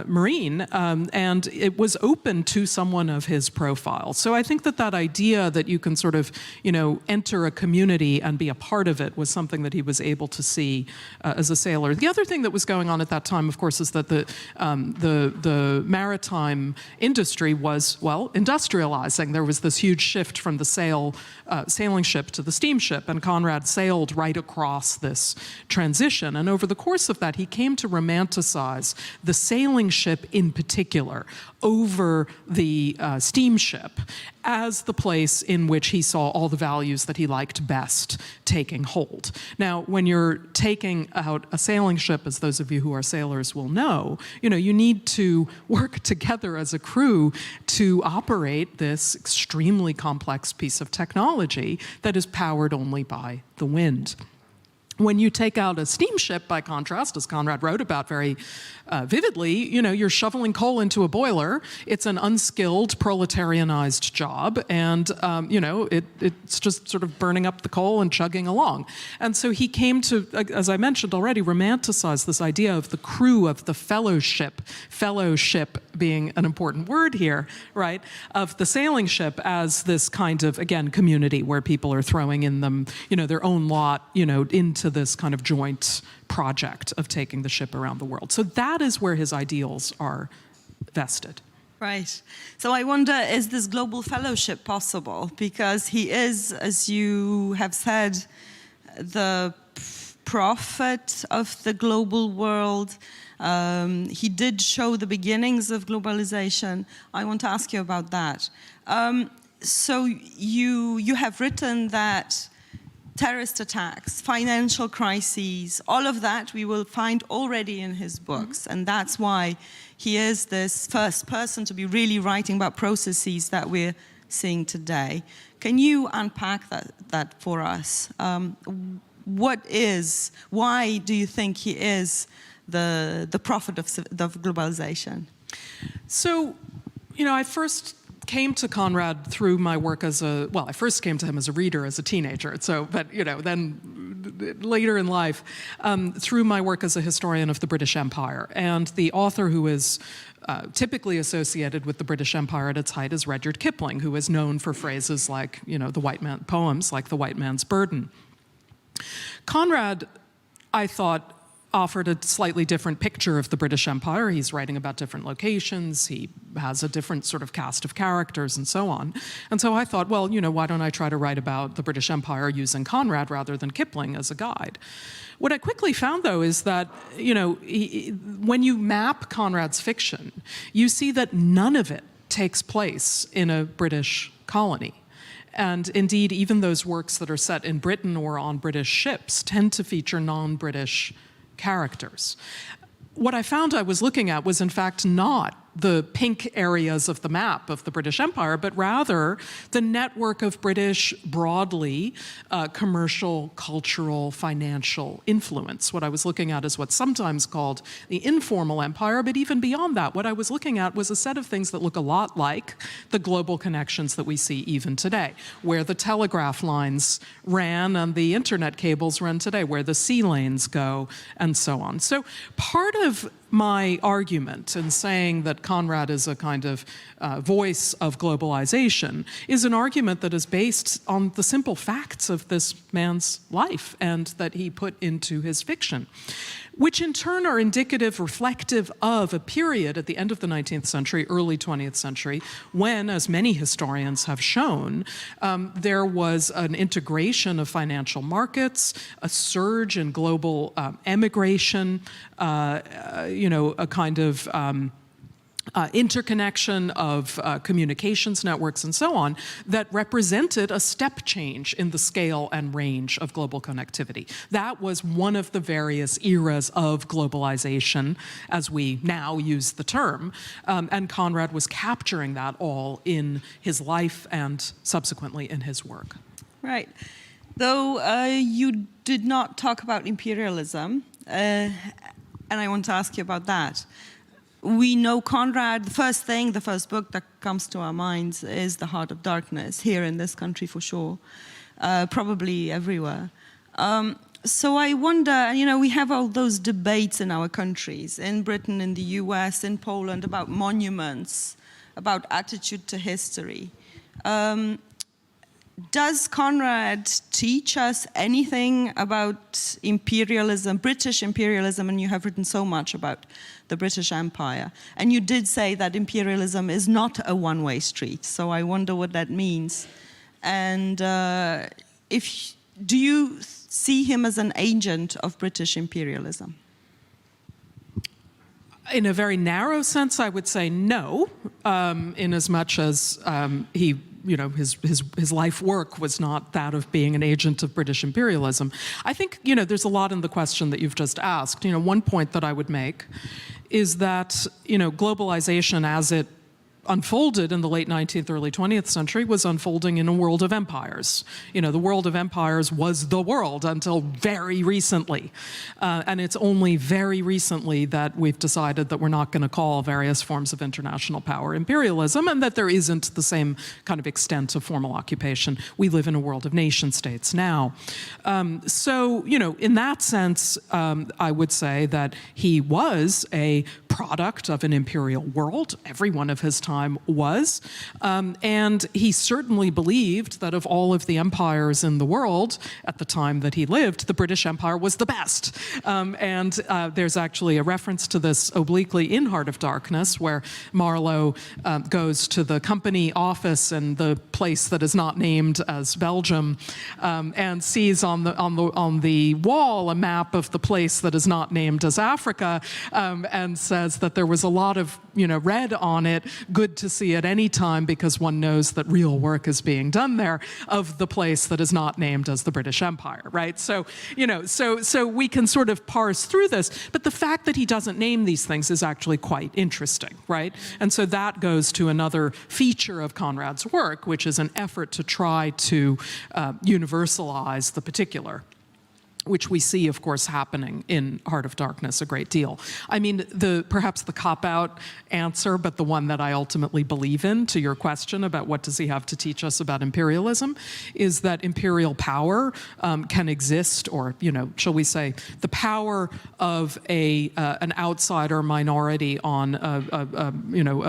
Marine, and it was open to someone of his profile. So I think that idea that you can sort of, enter a community and be a part of it was something that he was able to see as a sailor. The other thing that was going on at that time, of course, is that the maritime industry was, well, industrializing. There was this huge shift from the sailing ship to the steamship, and Conrad sailed right across this transition. And over the course of that, he came to romanticize the sailing ship in particular over the steamship as the place in which he saw all the values that he liked best taking hold. Now, when you're taking out a sailing ship, as those of you who are sailors will know, you need to work together as a crew to operate this extremely complex piece of technology that is powered only by the wind. When you take out a steamship, by contrast, as Conrad wrote about very vividly, you're shoveling coal into a boiler. It's an unskilled, proletarianized job, and it's just sort of burning up the coal and chugging along. And so he came to, as I mentioned already, romanticize this idea of the crew, of the fellowship being an important word here, right, of the sailing ship as this kind of, again, community where people are throwing in them, their own lot, into this kind of joint project of taking the ship around the world. So that is where his ideals are vested. Right. So I wonder, is this global fellowship possible? Because he is, as you have said, the prophet of the global world. He did show the beginnings of globalization. I want to ask you about that. So you have written that terrorist attacks, financial crises, all of that we will find already in his books. Mm-hmm. And that's why he is this first person to be really writing about processes that we're seeing today. Can you unpack that for us? Why do you think he is the prophet of globalization? So, I first came to Conrad through my work I first came to him as a reader, as a teenager. But then later in life, through my work as a historian of the British Empire. And the author who is typically associated with the British Empire at its height is Rudyard Kipling, who is known for phrases like, the white man, poems like The White Man's Burden. Conrad, I thought, offered a slightly different picture of the British Empire. He's writing about different locations. He has a different sort of cast of characters and so on. And so I thought, well, why don't I try to write about the British Empire using Conrad rather than Kipling as a guide? What I quickly found, though, is that, when you map Conrad's fiction, you see that none of it takes place in a British colony. And indeed, even those works that are set in Britain or on British ships tend to feature non-British characters. What I found I was looking at was, in fact, not the pink areas of the map of the British Empire, but rather the network of British, broadly, commercial, cultural, financial influence. What I was looking at is what's sometimes called the informal empire, but even beyond that, what I was looking at was a set of things that look a lot like the global connections that we see even today, where the telegraph lines ran and the internet cables run today, where the sea lanes go, and so on. So part of my argument in saying that Conrad is a kind of voice of globalization is an argument that is based on the simple facts of this man's life and that he put into his fiction, which in turn are indicative, reflective of a period at the end of the 19th century, early 20th century, when, as many historians have shown, there was an integration of financial markets, a surge in global emigration, a kind of interconnection of communications networks and so on that represented a step change in the scale and range of global connectivity. That was one of the various eras of globalization, as we now use the term, and Conrad was capturing that all in his life and subsequently in his work. Right. Though you did not talk about imperialism, and I want to ask you about that. We know Conrad, the first book that comes to our minds is The Heart of Darkness, here in this country for sure, probably everywhere. So I wonder, we have all those debates in our countries, in Britain, in the US, in Poland, about monuments, about attitude to history. Does Conrad teach us anything about imperialism, British imperialism, and you have written so much about the British Empire. And you did say that imperialism is not a one-way street, so I wonder what that means. And do you see him as an agent of British imperialism? In a very narrow sense, I would say no, in as much as he, his life work was not that of being an agent of British imperialism. I think, there's a lot in the question that you've just asked. One point that I would make is that, globalization as it unfolded in the late 19th, early 20th century was unfolding in a world of empires. The world of empires was the world until very recently. And it's only very recently that we've decided that we're not going to call various forms of international power imperialism and that there isn't the same kind of extent of formal occupation. We live in a world of nation states now. So, in that sense, I would say that he was a product of an imperial world. Every one of his time was. And he certainly believed that of all of the empires in the world at the time that he lived, the British Empire was the best. And there's actually a reference to this obliquely in Heart of Darkness, where Marlowe goes to the company office in the place that is not named as Belgium, and sees on the wall a map of the place that is not named as Africa, and says that there was a lot of red on it, good to see at any time because one knows that real work is being done there, of the place that is not named as the British Empire, right? So, so we can sort of parse through this, but the fact that he doesn't name these things is actually quite interesting, right? And so that goes to another feature of Conrad's work, which is an effort to try to universalize the particular, which we see, of course, happening in Heart of Darkness a great deal. I mean, perhaps the cop-out answer, but the one that I ultimately believe in to your question about what does he have to teach us about imperialism, is that imperial power can exist, or, shall we say, the power of an outsider minority on a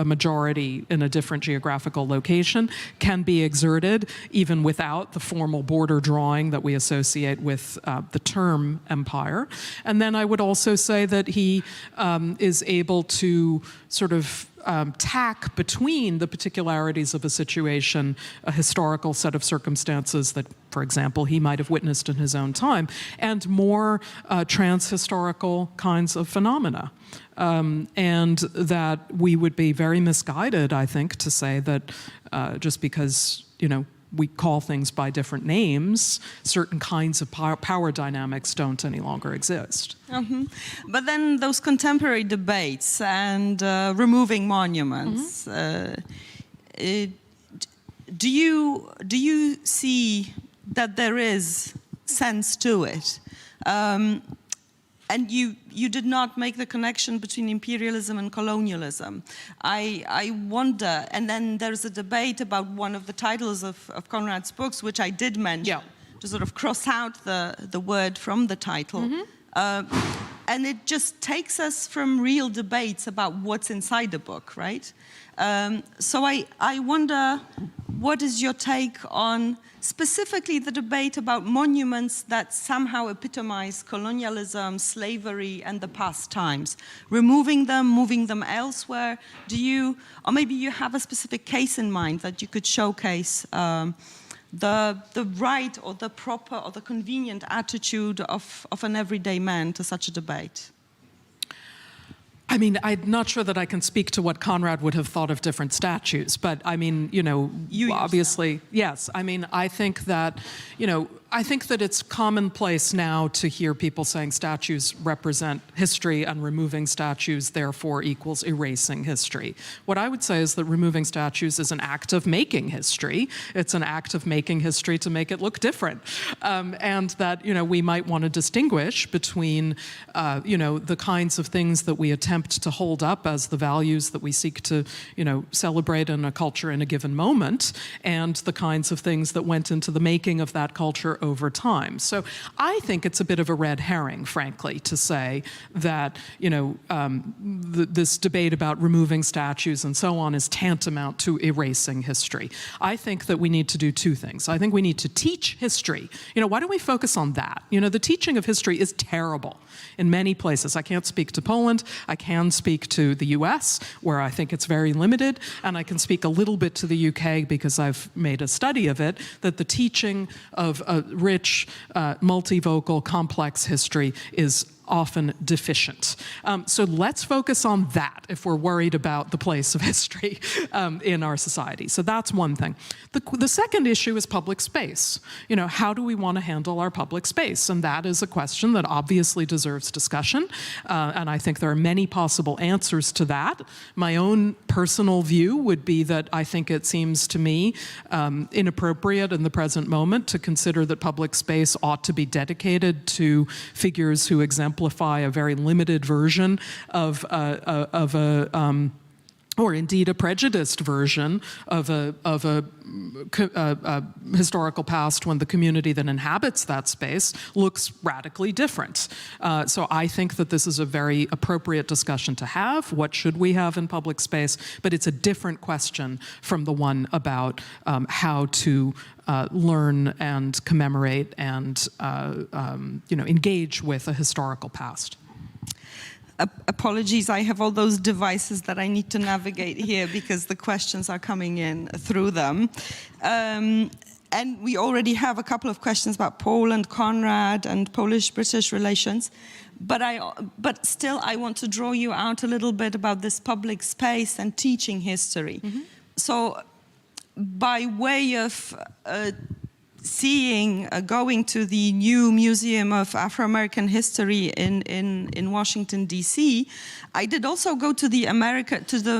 majority in a different geographical location can be exerted even without the formal border drawing that we associate with the term empire. And then I would also say that he is able to sort of tack between the particularities of a situation, a historical set of circumstances that, for example, he might have witnessed in his own time, and more trans-historical kinds of phenomena. And that we would be very misguided, I think, to say that just because, we call things by different names, certain kinds of power dynamics don't any longer exist. Mm-hmm. But then those contemporary debates and removing monuments, do you see that there is sense to it? And you did not make the connection between imperialism and colonialism. I wonder, and then there's a debate about one of the titles of Conrad's books, which I did mention, to sort of cross out the word from the title. Mm-hmm. And it just takes us from real debates about what's inside the book, right? So I wonder, what is your take on specifically the debate about monuments that somehow epitomize colonialism, slavery, and the past times? Removing them, moving them elsewhere? Or maybe you have a specific case in mind that you could showcase the right or the proper or the convenient attitude of an everyday man to such a debate? I mean, I'm not sure that I can speak to what Conrad would have thought of different statues, but I mean, you know, obviously, yes. I mean, I think that, you know, I think that it's commonplace now to hear people saying statues represent history and removing statues therefore equals erasing history. What I would say is that removing statues is an act of making history. It's an act of making history to make it look different. And that, you know, we might want to distinguish between, you know, the kinds of things that we attempt to hold up as the values that we seek to, you know, celebrate in a culture in a given moment, and the kinds of things that went into the making of that culture over time. So I think it's a bit of a red herring, frankly, to say that, you know, this debate about removing statues and so on is tantamount to erasing history. I think that we need to do two things. I think we need to teach history. You know, why don't we focus on that? You know, the teaching of history is terrible in many places. I can't speak to Poland. I can speak to the US, where I think it's very limited, and I can speak a little bit to the UK because I've made a study of it, that the teaching of a rich, multivocal, complex history is often deficient. So let's focus on that if we're worried about the place of history in our society. So that's one thing. The second issue is public space. You know, how do we want to handle our public space? And that is a question that obviously deserves discussion. And I think there are many possible answers to that. My own personal view would be that I think it seems to me inappropriate in the present moment to consider that public space ought to be dedicated to figures who exemplify a very limited version of or indeed a prejudiced version of a historical past when the community that inhabits that space looks radically different. So I think that this is a very appropriate discussion to have. What should we have in public space? But it's a different question from the one about how to learn and commemorate and you know, engage with a historical past. Apologies, I have all those devices that I need to navigate here because the questions are coming in through them. And we already have a couple of questions about Poland, Conrad, and Polish-British relations. But still, I want to draw you out a little bit about this public space and teaching history. Mm-hmm. So, by way of going to the new Museum of Afro-American History in Washington, D.C., I did also go to the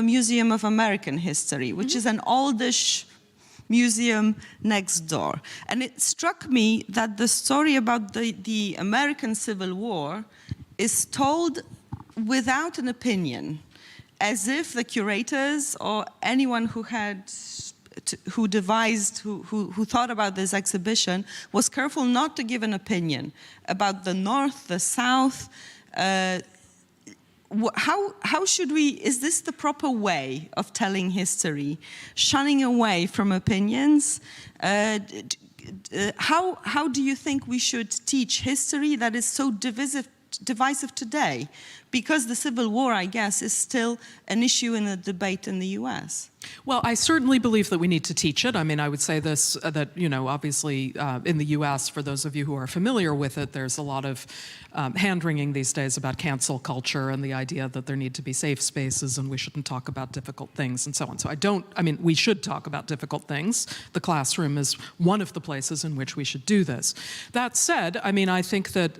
Museum of American History, which is an oldish museum next door. And it struck me that the story about the American Civil War is told without an opinion, as if the curators or anyone who thought about this exhibition was careful not to give an opinion about the North, the South. How should we, is this the proper way of telling history? Shunning away from opinions? How do you think we should teach history that is so divisive today? Because the Civil War, I guess, is still an issue in a debate in the US. Well, I certainly believe that we need to teach it. I mean, I would say this, that, you know, obviously in the US, for those of you who are familiar with it, there's a lot of hand-wringing these days about cancel culture and the idea that there need to be safe spaces and we shouldn't talk about difficult things and so on. So we should talk about difficult things. The classroom is one of the places in which we should do this. That said, I mean, I think that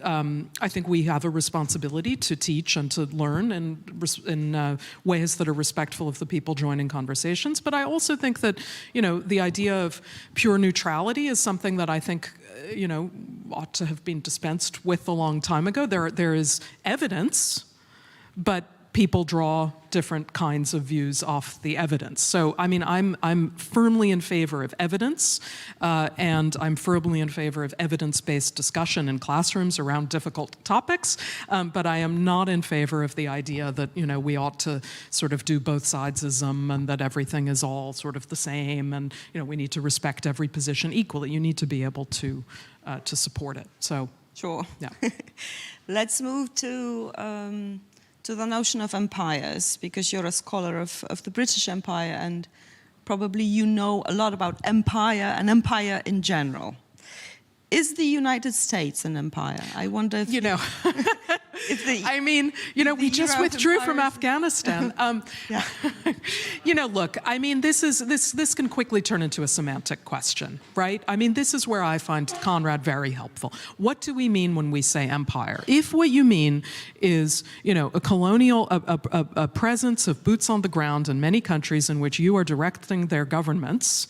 we have a responsibility to teach and to learn in ways that are respectful of the people joining conversations. But I also think that, you know, the idea of pure neutrality is something that I think, you know, ought to have been dispensed with a long time ago. There is evidence, but people draw different kinds of views off the evidence. So, I mean, I'm firmly in favor of evidence, and I'm firmly in favor of evidence-based discussion in classrooms around difficult topics, but I am not in favor of the idea that, you know, we ought to sort of do both sidesism and that everything is all sort of the same and, you know, we need to respect every position equally. You need to be able to support it. So, sure. Yeah. Let's move to the notion of empires, because you're a scholar of the British Empire and probably you know a lot about empire and empire in general. Is the United States an empire? I wonder if... You know, I mean, you know, we just withdrew from Afghanistan. You know, look, I mean, this can quickly turn into a semantic question, right? I mean, this is where I find Conrad very helpful. What do we mean when we say empire? If what you mean is, you know, a colonial, a presence of boots on the ground in many countries in which you are directing their governments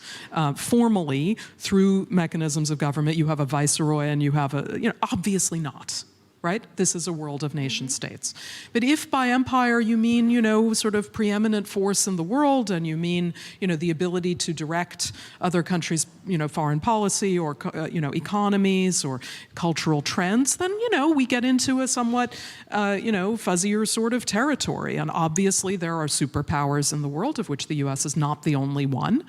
formally through mechanisms of government, you have a viceroy and you have a, you know, obviously not. Right? This is a world of nation states. But if by empire you mean, you know, sort of preeminent force in the world, and you mean, you know, the ability to direct other countries', you know, foreign policy or, you know, economies or cultural trends, then, you know, we get into a somewhat, you know, fuzzier sort of territory. And obviously there are superpowers in the world, of which the US is not the only one.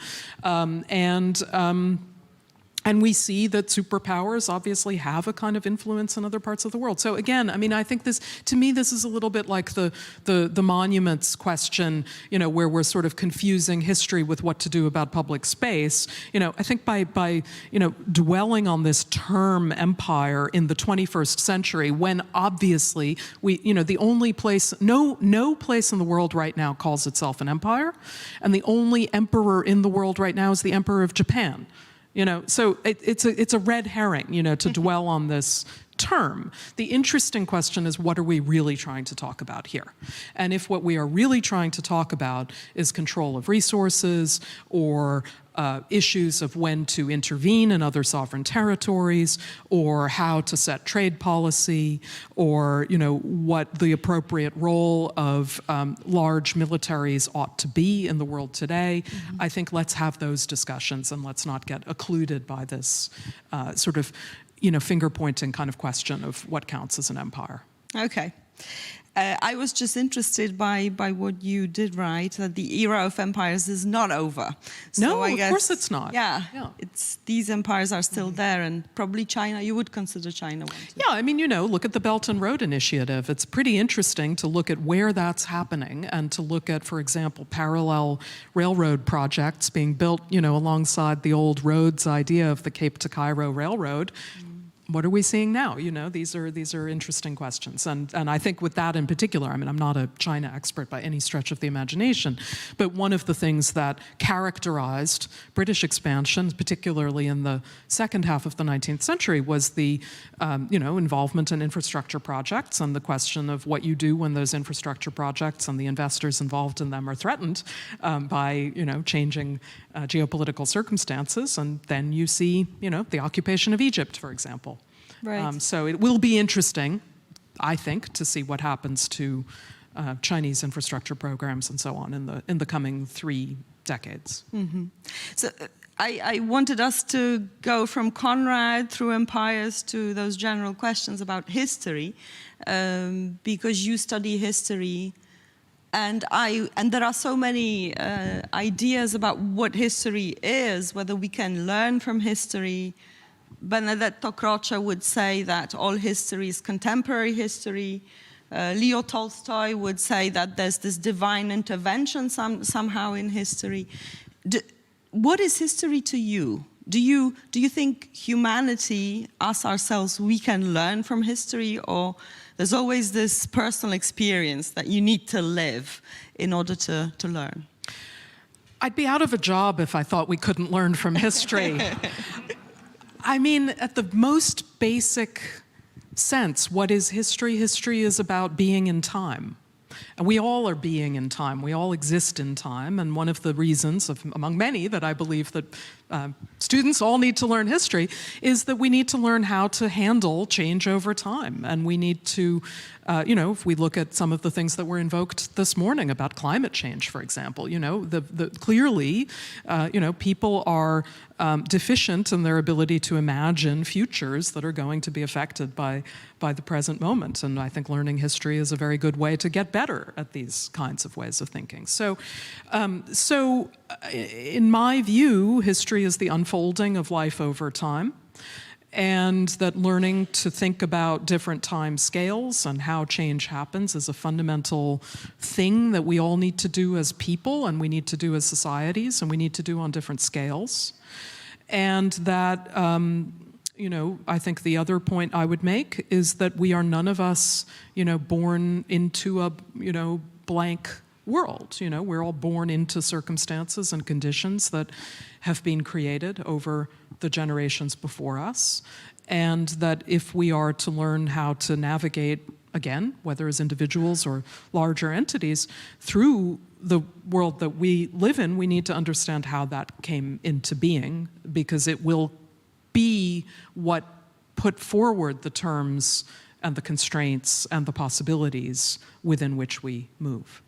And we see that superpowers obviously have a kind of influence in other parts of the world. So again, I mean, I think this, to me, this is a little bit like the monuments question, you know, where we're sort of confusing history with what to do about public space. You know, I think by you know, dwelling on this term empire in the 21st century, when obviously we, you know, the only place, no place in the world right now calls itself an empire, and the only emperor in the world right now is the Emperor of Japan. You know, so it's a red herring, you know, to dwell on this term. The interesting question is, what are we really trying to talk about here? And if what we are really trying to talk about is control of resources or issues of when to intervene in other sovereign territories, or how to set trade policy, or, you know, what the appropriate role of large militaries ought to be in the world today, I think let's have those discussions and let's not get occluded by this sort of, you know, finger-pointing kind of question of what counts as an empire. Okay. I was just interested by what you did write, that the era of empires is not over. So no, I of guess, course it's not. Yeah, these empires are still there, and probably China, you would consider China one too. Yeah, I mean, you know, look at the Belt and Road Initiative. It's pretty interesting to look at where that's happening and to look at, for example, parallel railroad projects being built, you know, alongside the old roads idea of the Cape to Cairo Railroad. What are we seeing now? You know, these are interesting questions. And I think with that in particular, I mean, I'm not a China expert by any stretch of the imagination, but one of the things that characterized British expansion, particularly in the second half of the 19th century, was the, you know, involvement in infrastructure projects and the question of what you do when those infrastructure projects and the investors involved in them are threatened by, you know, changing geopolitical circumstances. And then you see, you know, the occupation of Egypt, for example. Right. So it will be interesting, I think, to see what happens to Chinese infrastructure programs and so on in the coming 3 decades. Mm-hmm. So I wanted us to go from Conrad through empires to those general questions about history, because you study history, and there are so many ideas about what history is, whether we can learn from history. Benedetto Croce would say that all history is contemporary history. Leo Tolstoy would say that there's this divine intervention somehow in history. What is history to you? Do you think humanity, us ourselves, we can learn from history, or there's always this personal experience that you need to live in order to learn? I'd be out of a job if I thought we couldn't learn from history. I mean, at the most basic sense, what is history? History is about being in time. And we all are being in time. We all exist in time. And one of the reasons, among many, that I believe that students all need to learn history is that we need to learn how to handle change over time. And we need to, you know, if we look at some of the things that were invoked this morning about climate change, for example, you know, clearly, you know, people are deficient in their ability to imagine futures that are going to be affected by the present moment. And I think learning history is a very good way to get better at these kinds of ways of thinking. So in my view, history is the unfolding of life over time, and that learning to think about different time scales and how change happens is a fundamental thing that we all need to do as people, and we need to do as societies, and we need to do on different scales. And that, I think the other point I would make is that we are none of us, born into a, blank world. We're all born into circumstances and conditions that have been created over the generations before us. And that if we are to learn how to navigate, again, whether as individuals or larger entities, through the world that we live in, we need to understand how that came into being, because it will be what put forward the terms and the constraints and the possibilities within which we move.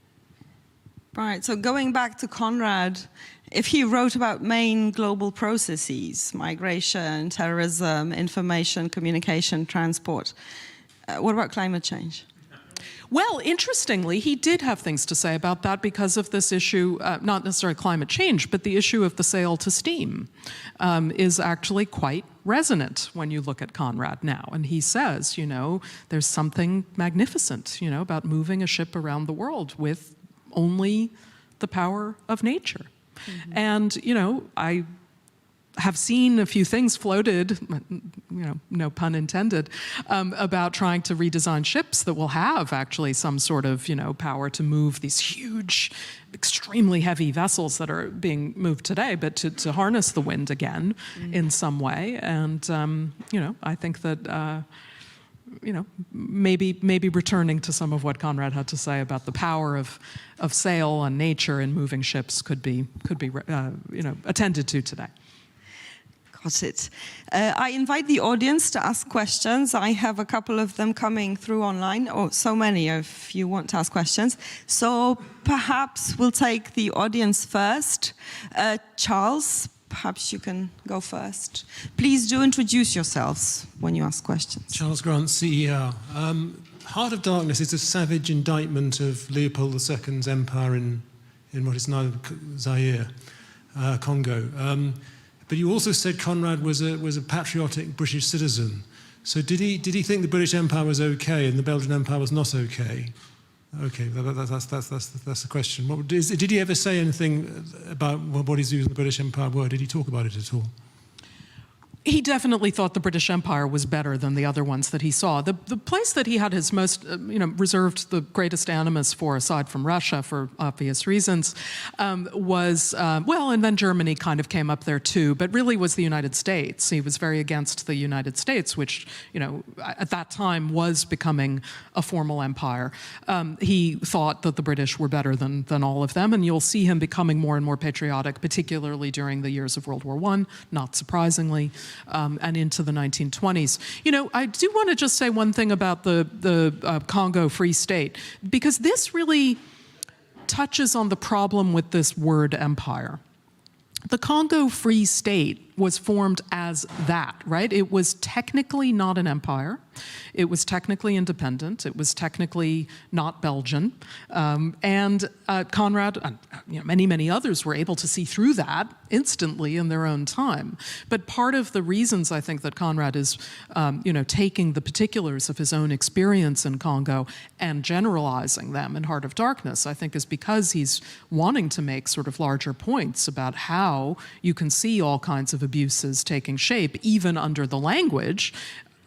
Right, so going back to Conrad, if he wrote about main global processes, migration, terrorism, information, communication, transport, what about climate change? Well, interestingly, he did have things to say about that because of this issue, not necessarily climate change, but the issue of the sail to steam is actually quite resonant when you look at Conrad now. And he says, there's something magnificent, about moving a ship around the world with only the power of nature. Mm-hmm. And, I have seen a few things floated, no pun intended, about trying to redesign ships that will have actually some sort of, power to move these huge, extremely heavy vessels that are being moved today, but to harness the wind again in some way. And, I think that, maybe returning to some of what Conrad had to say about the power of sail and nature in moving ships could be attended to today. Got it. I invite the audience to ask questions. I have a couple of them coming through online, or so many if you want to ask questions. So perhaps we'll take the audience first. Charles, perhaps you can go first. Please do introduce yourselves when you ask questions. Charles Grant, CER. Heart of Darkness is a savage indictment of Leopold II's empire in what is now Zaire, Congo. But you also said Conrad was a patriotic British citizen. So did he think the British Empire was okay and the Belgian Empire was not okay? Okay, that's the question. Did he ever say anything about what his views on the British Empire were? Did he talk about it at all? He definitely thought the British Empire was better than the other ones that he saw. The place that he had his most, reserved the greatest animus for, aside from Russia, for obvious reasons, was, and then Germany kind of came up there too, but really was the United States. He was very against the United States, which, at that time was becoming a formal empire. He thought that the British were better than all of them, and you'll see him becoming more and more patriotic, particularly during the years of World War I, not surprisingly. And into the 1920s. I do want to just say one thing about the Congo Free State, because this really touches on the problem with this word empire. The Congo Free State was formed as that, right? It was technically not an empire. It was technically independent. It was technically not Belgian. And Conrad and many others were able to see through that instantly in their own time. But part of the reasons I think that Conrad is, taking the particulars of his own experience in Congo and generalizing them in Heart of Darkness, I think is because he's wanting to make sort of larger points about how you can see all kinds of abuses taking shape, even under the language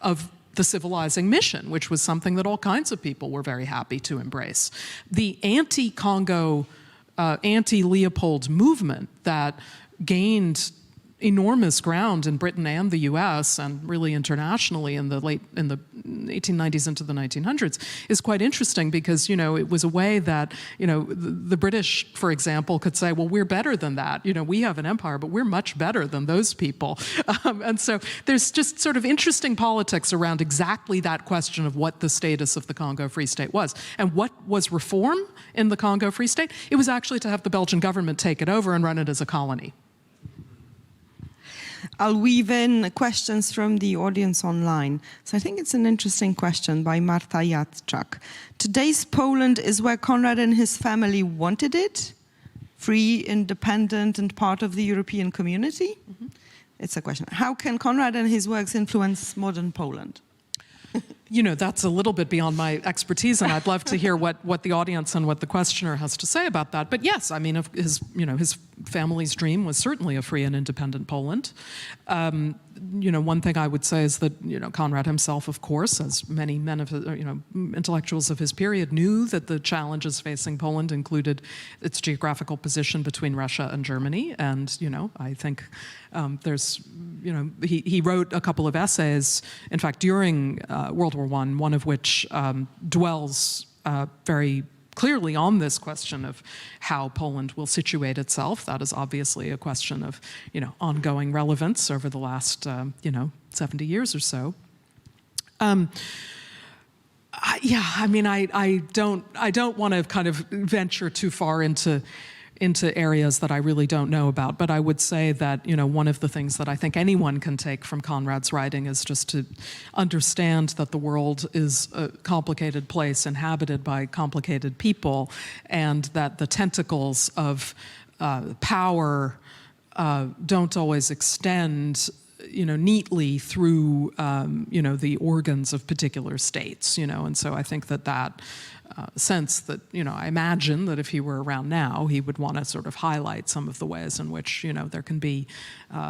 of the civilizing mission, which was something that all kinds of people were very happy to embrace. The anti-Congo, anti-Leopold movement that gained enormous ground in Britain and the US and really internationally in the 1890s into the 1900s is quite interesting because, it was a way that, the British, for example, could say, well, we're better than that. We have an empire, but we're much better than those people. And so there's just sort of interesting politics around exactly that question of what the status of the Congo Free State was. And what was reform in the Congo Free State? It was actually to have the Belgian government take it over and run it as a colony. I'll weave in questions from the audience online. So I think it's an interesting question by Marta Jadczak. Today's Poland is where Conrad and his family wanted it? Free, independent, and part of the European community? Mm-hmm. It's a question. How can Conrad and his works influence modern Poland? That's a little bit beyond my expertise, and I'd love to hear what the audience and what the questioner has to say about that. But yes, I mean, his family's dream was certainly a free and independent Poland. One thing I would say is that, Konrad himself, of course, as many men of, intellectuals of his period, knew that the challenges facing Poland included its geographical position between Russia and Germany. And, I think he wrote a couple of essays, in fact, during World War I, one of which dwells very clearly on this question of how Poland will situate itself. That is obviously a question of, ongoing relevance over the last, 70 years or so. I don't want to kind of venture too far into areas that I really don't know about, but I would say that, one of the things that I think anyone can take from Konrad's writing is just to understand that the world is a complicated place inhabited by complicated people, and that the tentacles of power don't always extend neatly through, the organs of particular states, and so I think that sense that, I imagine that if he were around now, he would want to sort of highlight some of the ways in which, there can be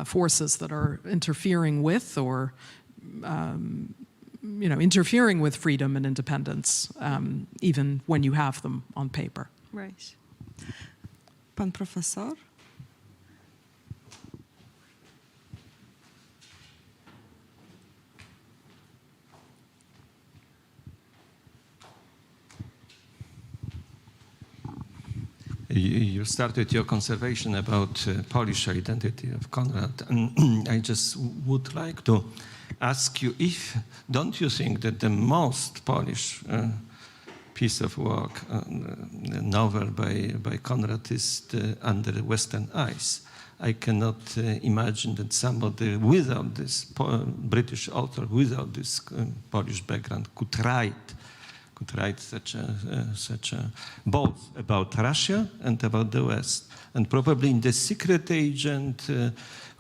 forces that are interfering with or, interfering with freedom and independence, even when you have them on paper. Right. Pan profesor? You started your conversation about Polish identity of Konrad, and I just would like to ask you don't you think that the most Polish piece of work, novel by Konrad, is Under Western Eyes? I cannot imagine that somebody without this British author, without this Polish background, could write such a both about Russia and about the West. And probably in The Secret Agent,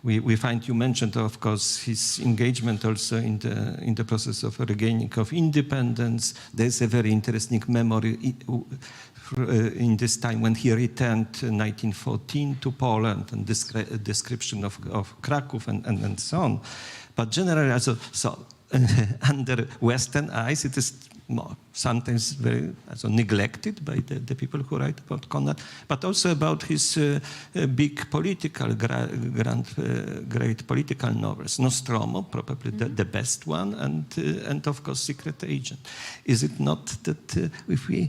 we find, you mentioned, of course, his engagement also in the process of regaining of independence. There's a very interesting memory in this time when he returned in 1914 to Poland, and description of Krakow and so on. But generally, Under Western Eyes, it is sometimes very neglected by the people who write about Konrad, but also about his big political, great political novels. Nostromo, probably the best one, and of course Secret Agent. Is it not that if we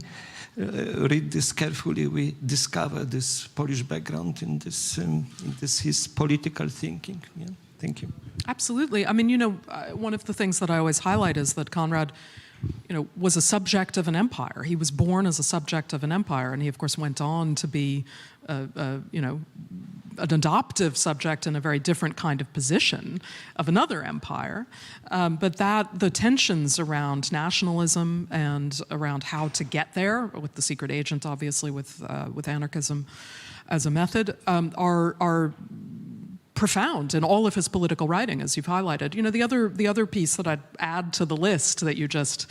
read this carefully, we discover this Polish background in this his political thinking? Yeah. Thank you. Absolutely. I mean, one of the things that I always highlight is that Konrad, was a subject of an empire. He was born as a subject of an empire, and he, of course, went on to be, an adoptive subject in a very different kind of position of another empire. But the tensions around nationalism and around how to get there, with The Secret Agent, obviously, with anarchism as a method, are profound in all of his political writing, as you've highlighted. The other piece that I'd add to the list that you just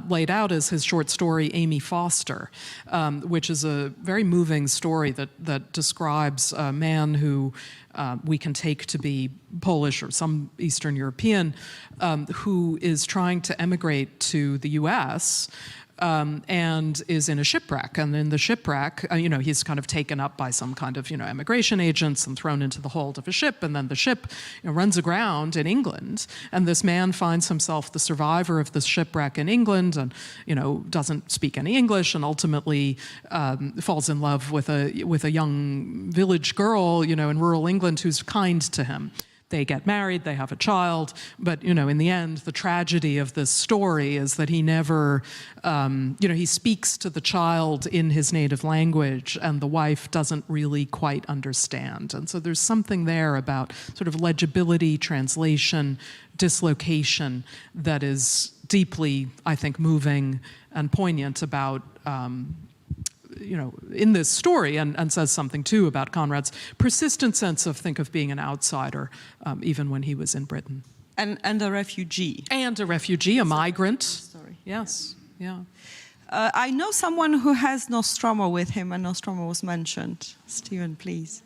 laid out is his short story, Amy Foster, which is a very moving story that describes a man who we can take to be Polish or some Eastern European, who is trying to emigrate to the US, and is in a shipwreck. And in the shipwreck, he's kind of taken up by some kind of, immigration agents and thrown into the hold of a ship. And then the ship runs aground in England. And this man finds himself the survivor of this shipwreck in England and, doesn't speak any English, and ultimately falls in love with a young village girl, in rural England who's kind to him. They get married, they have a child, but, in the end, the tragedy of this story is that he never, he speaks to the child in his native language, and the wife doesn't really quite understand. And so there's something there about sort of legibility, translation, dislocation that is deeply, I think, moving and poignant about in this story, and says something too about Konrad's persistent sense of being an outsider, even when he was in Britain. And a refugee. And a refugee, a migrant. Sorry. Yes, yeah. I know someone who has Nostromo with him, and Nostromo was mentioned. Stephen, please.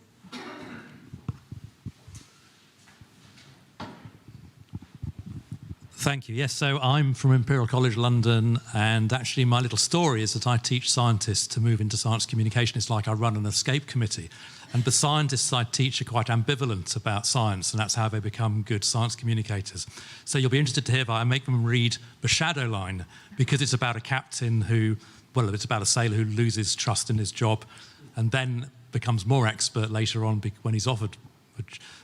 Thank you. Yes, so I'm from Imperial College London, and actually my little story is that I teach scientists to move into science communication. It's like I run an escape committee. And the scientists I teach are quite ambivalent about science, and that's how they become good science communicators. So you'll be interested to hear that I make them read The Shadow Line, because it's about a captain who, well, it's about a sailor who loses trust in his job and then becomes more expert later on when he's offered.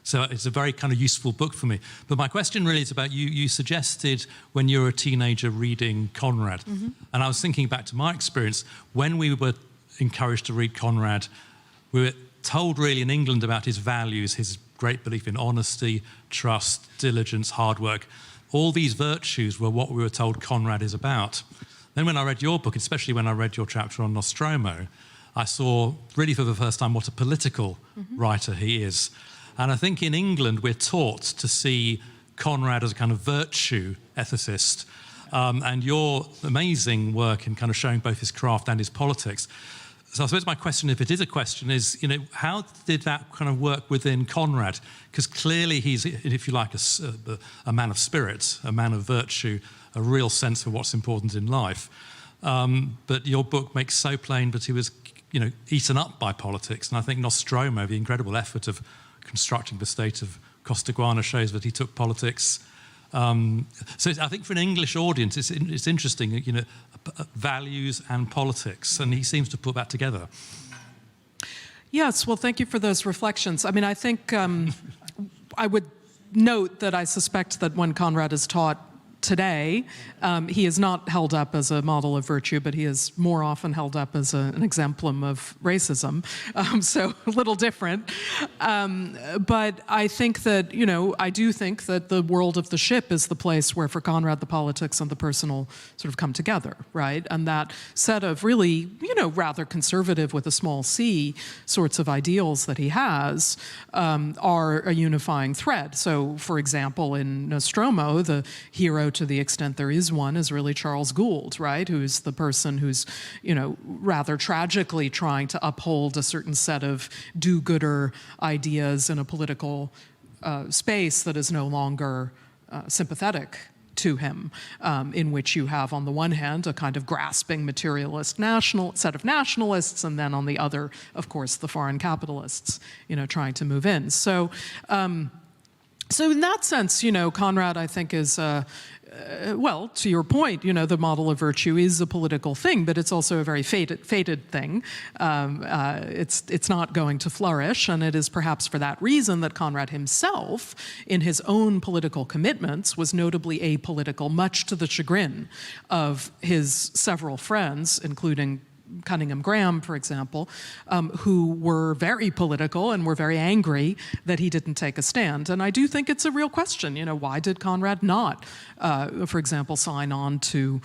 So it's a very kind of useful book for me. But my question really is about you suggested when you were a teenager reading Conrad. And I was thinking back to my experience. When we were encouraged to read Conrad, we were told really in England about his values, his great belief in honesty, trust, diligence, hard work. All these virtues were what we were told Conrad is about. Then when I read your book, especially when I read your chapter on Nostromo, I saw really for the first time what a political writer he is. And I think in England we're taught to see Conrad as a kind of virtue ethicist. And your amazing work in kind of showing both his craft and his politics. So I suppose my question, if it is a question, is, you know, how did that kind of work within Conrad? Because clearly he's, if you like, a man of spirit, a man of virtue, a real sense for what's important in life. But your book makes so plain that he was, you know, eaten up by politics. And I think Nostromo, the incredible effort of constructing the state of Costaguana, shows that he took politics. So I think for an English audience, it's interesting, you know, values and politics, and he seems to put that together. Yes, well, thank you for those reflections. I mean, I think I would note that I suspect that when Conrad is taught today, he is not held up as a model of virtue, but he is more often held up as an exemplum of racism. So a little different. But I think that, you know, I do think that the world of the ship is the place where for Conrad the politics and the personal sort of come together, right? And that set of really, you know, rather conservative with a small c sorts of ideals that he has are a unifying thread. So, for example, in Nostromo, the hero, to the extent there is one, is really Charles Gould, right? Who's the person who's, you know, rather tragically trying to uphold a certain set of do-gooder ideas in a political space that is no longer sympathetic to him, in which you have, on the one hand, a kind of grasping materialist set of nationalists, and then on the other, of course, the foreign capitalists, you know, trying to move in. So, so in that sense, you know, Conrad, I think, is, well, to your point, you know, the model of virtue is a political thing, but it's also a very fated thing. It's not going to flourish, and it is perhaps for that reason that Conrad himself, in his own political commitments, was notably apolitical, much to the chagrin of his several friends, including Cunningham Graham, for example, who were very political and were very angry that he didn't take a stand. And I do think it's a real question, you know, why did Conrad not, for example, sign on to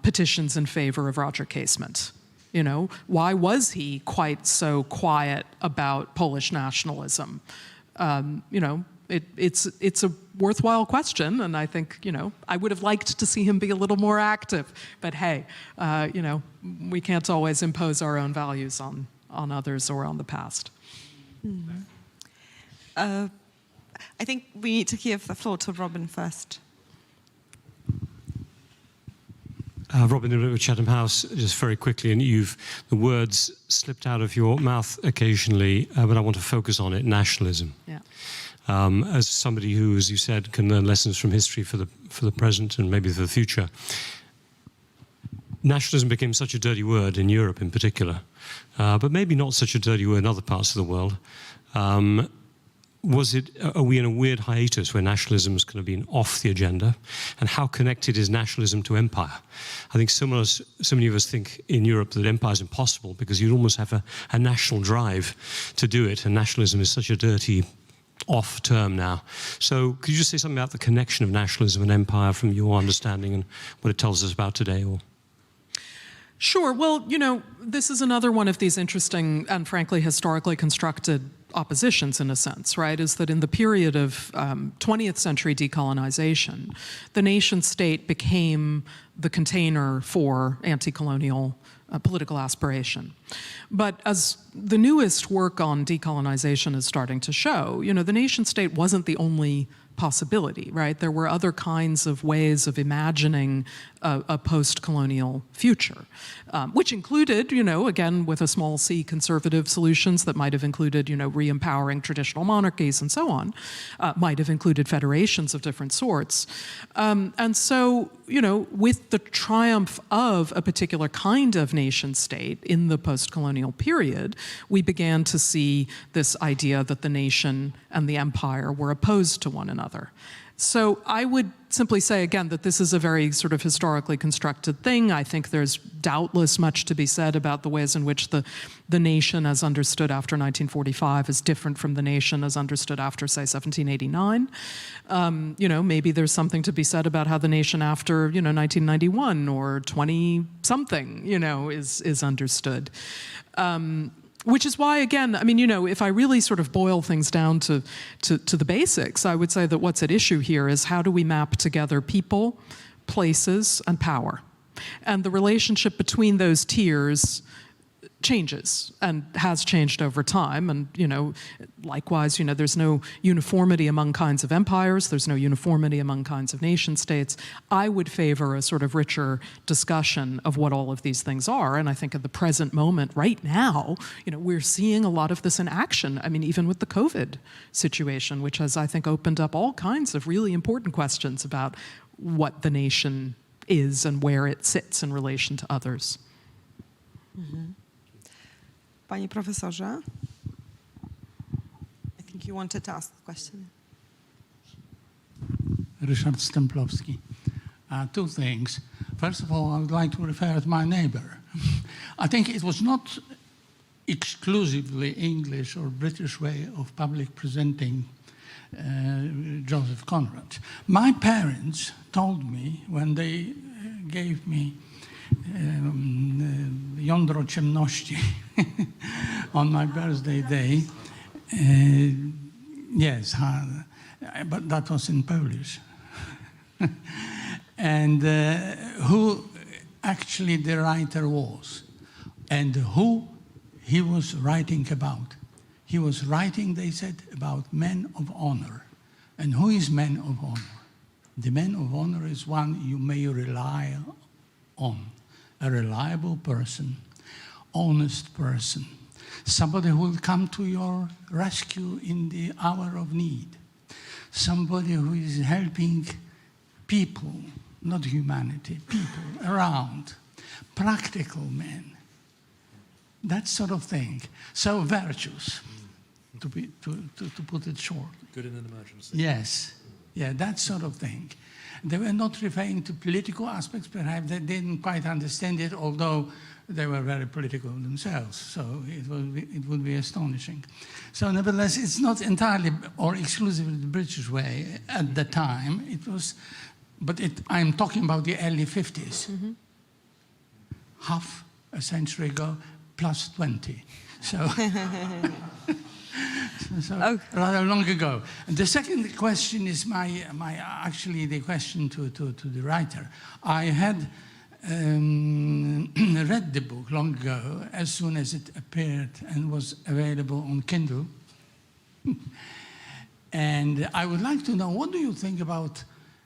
petitions in favor of Roger Casement? You know, why was he quite so quiet about Polish nationalism? You know, it's a worthwhile question, and I think, you know, I would have liked to see him be a little more active, but hey, you know, we can't always impose our own values on others or on the past. I think we need to give the floor to Robin first. Robin Niblett with Chatham House, just very quickly, and the words slipped out of your mouth occasionally, but I want to focus on it, nationalism. Yeah. As somebody who, as you said, can learn lessons from history for the present and maybe for the future, nationalism became such a dirty word in Europe in particular, but maybe not such a dirty word in other parts of the world. Are we in a weird hiatus where nationalism is going to be off the agenda? And how connected is nationalism to empire? I think so many of us think in Europe that empire is impossible because you'd almost have a national drive to do it, and nationalism is such a dirty off term now. So could you just say something about the connection of nationalism and empire from your understanding and what it tells us about today? Or Sure. Well, you know, this is another one of these interesting and frankly historically constructed oppositions in a sense, right, is that in the period of 20th century decolonization, the nation state became the container for anti-colonial political aspiration. But as the newest work on decolonization is starting to show, you know, the nation state wasn't the only possibility, right? There were other kinds of ways of imagining a post-colonial future, which included, you know, again, with a small c, conservative solutions that might have included, you know, re-empowering traditional monarchies and so on, might have included federations of different sorts. And so, you know, with the triumph of a particular kind of nation state in the post-colonial period, we began to see this idea that the nation and the empire were opposed to one another. So I would simply say, again, that this is a very sort of historically constructed thing. I think there's doubtless much to be said about the ways in which the nation as understood after 1945 is different from the nation as understood after, say, 1789. You know, maybe there's something to be said about how the nation after, you know, 1991 or 20-something, you know, is understood. Which is why, again, I mean, you know, if I really sort of boil things down to the basics, I would say that what's at issue here is how do we map together people, places, and power? And the relationship between those tiers changes and has changed over time. And, you know, likewise, you know, there's no uniformity among kinds of empires. There's no uniformity among kinds of nation states. I would favor a sort of richer discussion of what all of these things are. And I think at the present moment, right now, you know, we're seeing a lot of this in action. I mean, even with the COVID situation, which has, I think, opened up all kinds of really important questions about what the nation is and where it sits in relation to others. Mm-hmm. Panie profesorze, I think you wanted to ask the question. Ryszard Stemplowski. Two things. First of all, I would like to refer to my neighbor. I think it was not exclusively English or British way of public presenting Joseph Conrad. My parents told me when they gave me jądro ciemności on my birthday day. Yes, but that was in Polish. And who actually the writer was and who he was writing about. He was writing, they said, about men of honor. And who is men of honor? The man of honor is one you may rely on. A reliable person, honest person, somebody who will come to your rescue in the hour of need, somebody who is helping people, not humanity, people around, practical men, that sort of thing. So virtues, to put it short. Good in an emergency. Yes, yeah, that sort of thing. They were not referring to political aspects, perhaps they didn't quite understand it, although they were very political themselves, so it would be astonishing. So nevertheless, it's not entirely or exclusively the British way at the time. It was, but I'm talking about the early 50s. Mm-hmm. Half a century ago, plus 20. So... So rather long ago. And the second question is actually the question to the writer. I had read the book long ago, as soon as it appeared and was available on Kindle. And I would like to know, what do you think about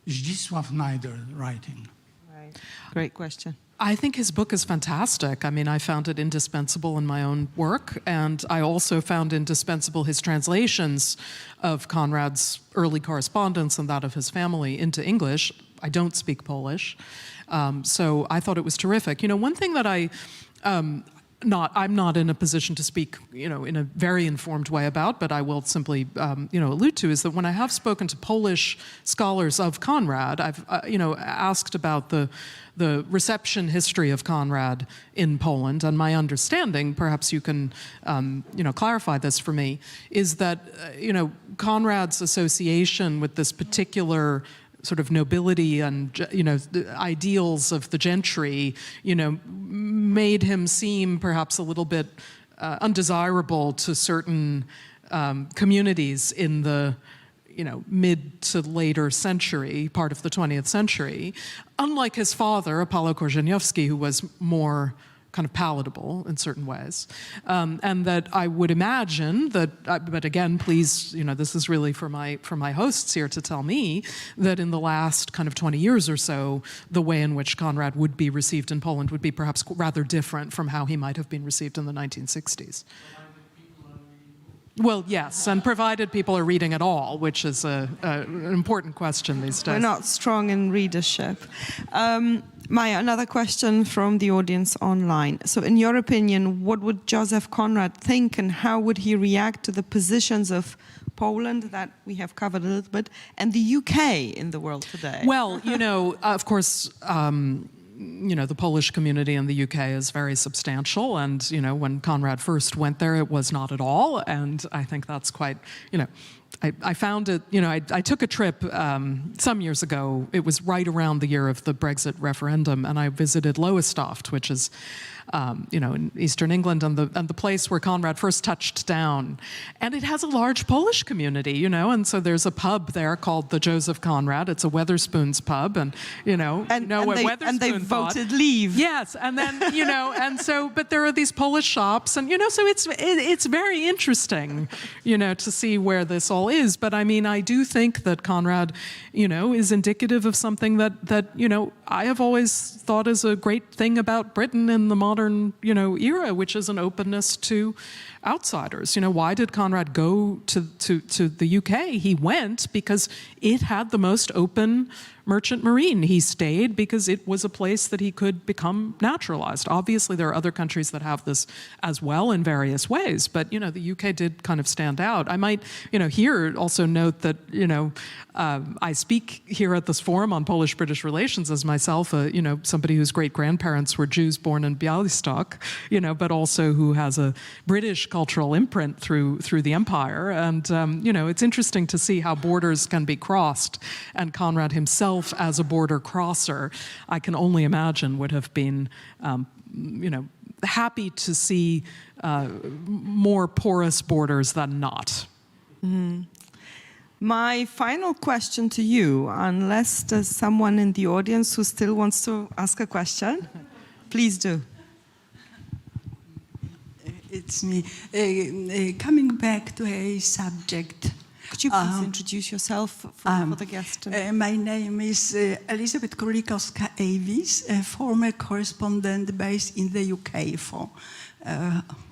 Zdzisław Najder writing? Right. Great question. I think his book is fantastic. I mean, I found it indispensable in my own work, and I also found indispensable his translations of Conrad's early correspondence and that of his family into English. I don't speak Polish, so I thought it was terrific. You know, one thing that I'm not in a position to speak, you know, in a very informed way about, but I will simply, you know, allude to, is that when I have spoken to Polish scholars of Conrad, I've, you know, asked about the reception history of Conrad in Poland, and my understanding, perhaps you can, you know, clarify this for me, is that, you know, Conrad's association with this particular sort of nobility and, you know, the ideals of the gentry, you know, made him seem perhaps a little bit undesirable to certain communities in the, mid to later century, part of the 20th century, unlike his father, Apollo Korzeniowski, who was more kind of palatable in certain ways. And that I would imagine that, but again, please, this is really for my hosts here to tell me, that in the last kind of 20 years or so, the way in which Konrad would be received in Poland would be perhaps rather different from how he might have been received in the 1960s. Well, yes, and provided people are reading at all, which is an important question these days. We're not strong in readership. Maya, another question from the audience online. So in your opinion, what would Joseph Conrad think and how would he react to the positions of Poland that we have covered a little bit and the UK in the world today? Well, of course, the Polish community in the UK is very substantial, and when Konrad first went there, it was not at all, and I think that's quite, I found it, I took a trip some years ago. It was right around the year of the Brexit referendum, and I visited Lowestoft, which is, in eastern England, and the place where Konrad first touched down. And it has a large Polish community, and so there's a pub there called the Joseph Conrad. It's a Wetherspoons pub, and and they voted leave. Yes, and then and so, but there are these Polish shops, and so it's very interesting, to see where this all is. But I mean, I do think that Konrad, is indicative of something that I have always thought is a great thing about Britain in the modern era, which is an openness to outsiders. Why did Konrad go to the UK? He went because it had the most open merchant marine. He stayed because it was a place that he could become naturalized. Obviously, there are other countries that have this as well in various ways, but the UK did kind of stand out. I might, here also note that I speak here at this forum on Polish-British relations as myself, somebody whose great-grandparents were Jews born in Białystok, but also who has a British cultural imprint through the empire. And it's interesting to see how borders can be crossed, and Konrad himself as a border crosser, I can only imagine would have been, happy to see more porous borders than not. Mm-hmm. My final question to you, unless there's someone in the audience who still wants to ask a question, please do. It's me. Coming back to a subject. Could you please introduce yourself for the guest? My name is Elizabeth Królikowska-Avis, a former correspondent based in the UK for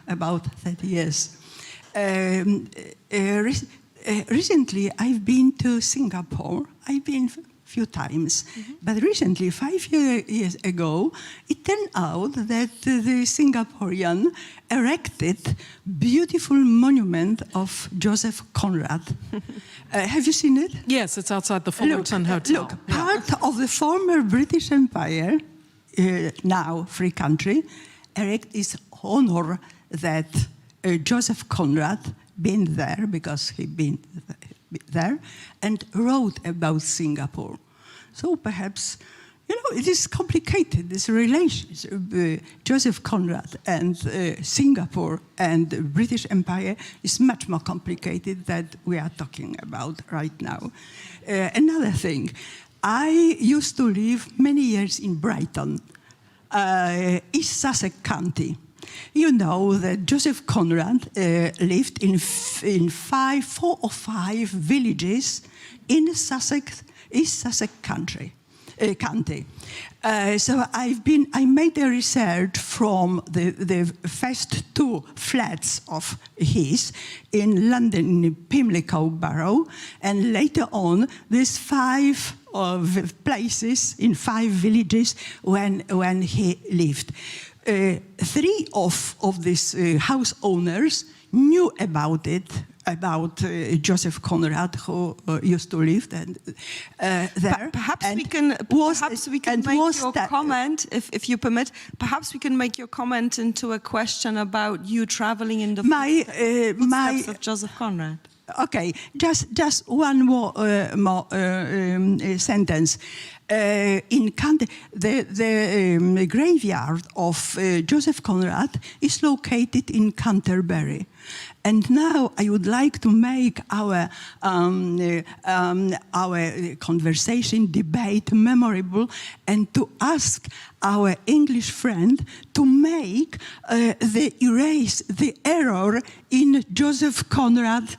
about 30 years. Recently, I've been to Singapore. I've been few times. But recently, 5 years ago, it turned out that the Singaporean erected beautiful monument of Joseph Conrad. Have you seen it? Yes, it's outside the Fullerton Hotel. Look, part of the former British Empire, now free country, erect is honor that Joseph Conrad been there, because he been there, and wrote about Singapore. So perhaps, it is complicated, this relationship. Joseph Conrad and Singapore and the British Empire is much more complicated than we are talking about right now. Another thing, I used to live many years in Brighton, East Sussex County. You know that Joseph Conrad lived in 4 or 5 villages in East Sussex county. So I made a research from the first 2 flats of his in London, in Pimlico Borough, and later on these 5 places in 5 villages when he lived. 3 of these house owners knew about it, about Joseph Conrad, who used to live there. Perhaps we can make your comment, if you permit. Perhaps we can make your comment into a question about you traveling in the footsteps of Joseph Conrad. Okay, just one more sentence. In the graveyard of Joseph Conrad is located in Canterbury. And now I would like to make our conversation, debate memorable, and to ask our English friend to make erase the error in Joseph Conrad's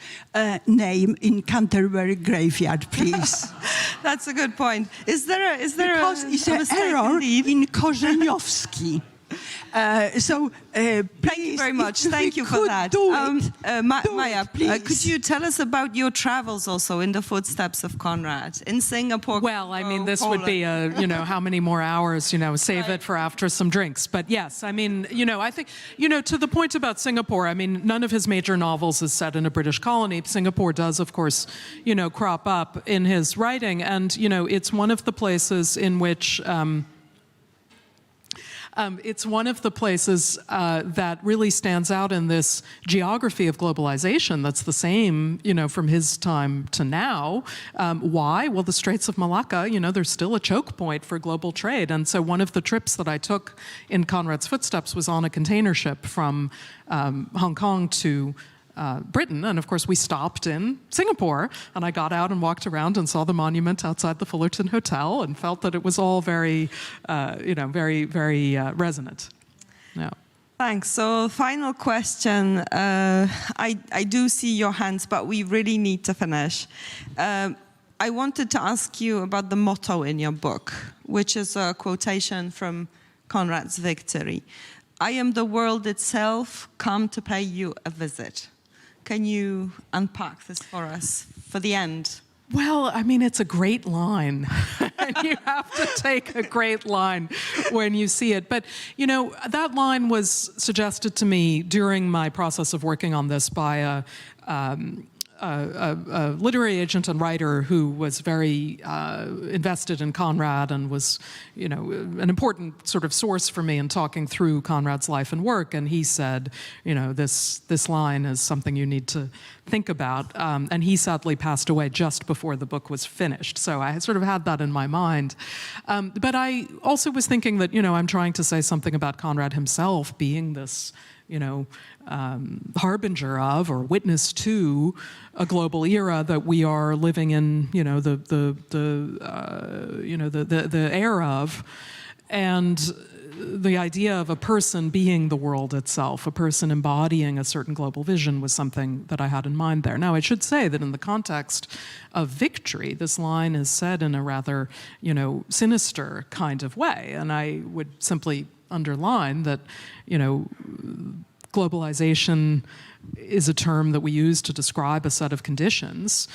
name in Canterbury graveyard, please. That's a good point. Is there because it's an error indeed? in Korzeniowski. Thank you very much. Thank you for that. Maya, could you tell us about your travels also in the footsteps of Conrad in Singapore? Well, I mean, this would be how many more hours, save it for after some drinks. But yes, I mean, I think, to the point about Singapore, I mean, none of his major novels is set in a British colony. Singapore does, of course, crop up in his writing. And, it's one of the places in which... it's one of the places that really stands out in this geography of globalization that's the same, from his time to now. Why? Well, the Straits of Malacca, there's still a choke point for global trade. And so one of the trips that I took in Conrad's footsteps was on a container ship from Hong Kong to Britain, and of course we stopped in Singapore, and I got out and walked around and saw the monument outside the Fullerton Hotel and felt that it was all very, very, very resonant. Yeah. Thanks. So final question. I do see your hands, but we really need to finish. I wanted to ask you about the motto in your book, which is a quotation from Conrad's Victory. I am the world itself, come to pay you a visit. Can you unpack this for us for the end? Well, I mean, it's a great line. And you have to take a great line when you see it. But, that line was suggested to me during my process of working on this by a literary agent and writer who was very invested in Conrad and was, an important sort of source for me in talking through Conrad's life and work. And he said, this line is something you need to think about. And he sadly passed away just before the book was finished. So I sort of had that in my mind. But I also was thinking that, I'm trying to say something about Conrad himself being this, harbinger of or witness to a global era that we are living in, the era of, and the idea of a person being the world itself, a person embodying a certain global vision was something that I had in mind there. Now, I should say that in the context of Victory, this line is said in a rather, sinister kind of way, and I would simply underline that, globalization is a term that we use to describe a set of conditions.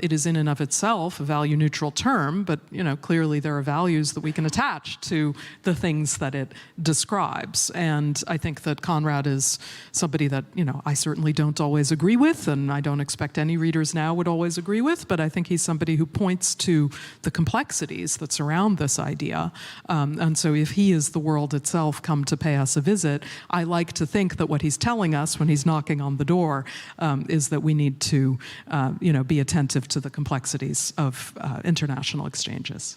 It is in and of itself a value-neutral term, but clearly there are values that we can attach to the things that it describes. And I think that Conrad is somebody that I certainly don't always agree with, and I don't expect any readers now would always agree with. But I think he's somebody who points to the complexities that surround this idea. And so, if he is the world itself come to pay us a visit, I like to think that what he's telling us when he's knocking on the door is that we need to, be attentive to the complexities of international exchanges.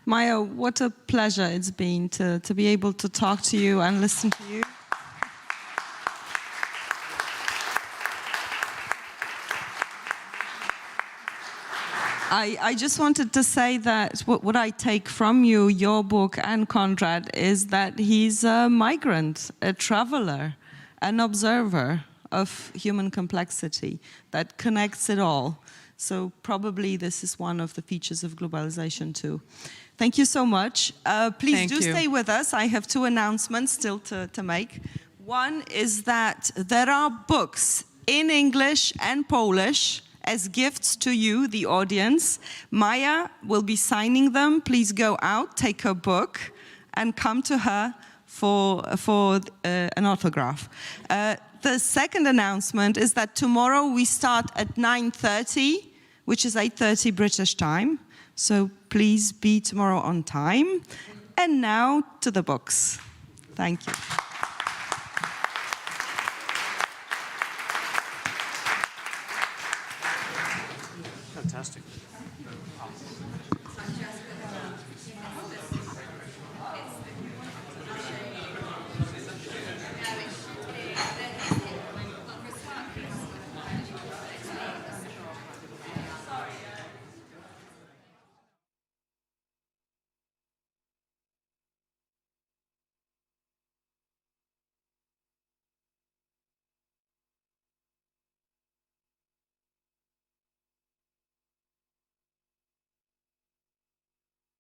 Maya, what a pleasure it's been to be able to talk to you and listen to you. I just wanted to say that what I take from you, your book and Conrad, is that he's a migrant, a traveler, an observer of human complexity that connects it all. So probably this is one of the features of globalization too. Thank you so much. Please stay with us. I have two announcements still to make. One is that there are books in English and Polish as gifts to you, the audience. Maya will be signing them. Please go out, take her book, and come to her for an autograph. The second announcement is that tomorrow we start at 9:30, which is 8:30 British time. So please be tomorrow on time. And now to the books. Thank you.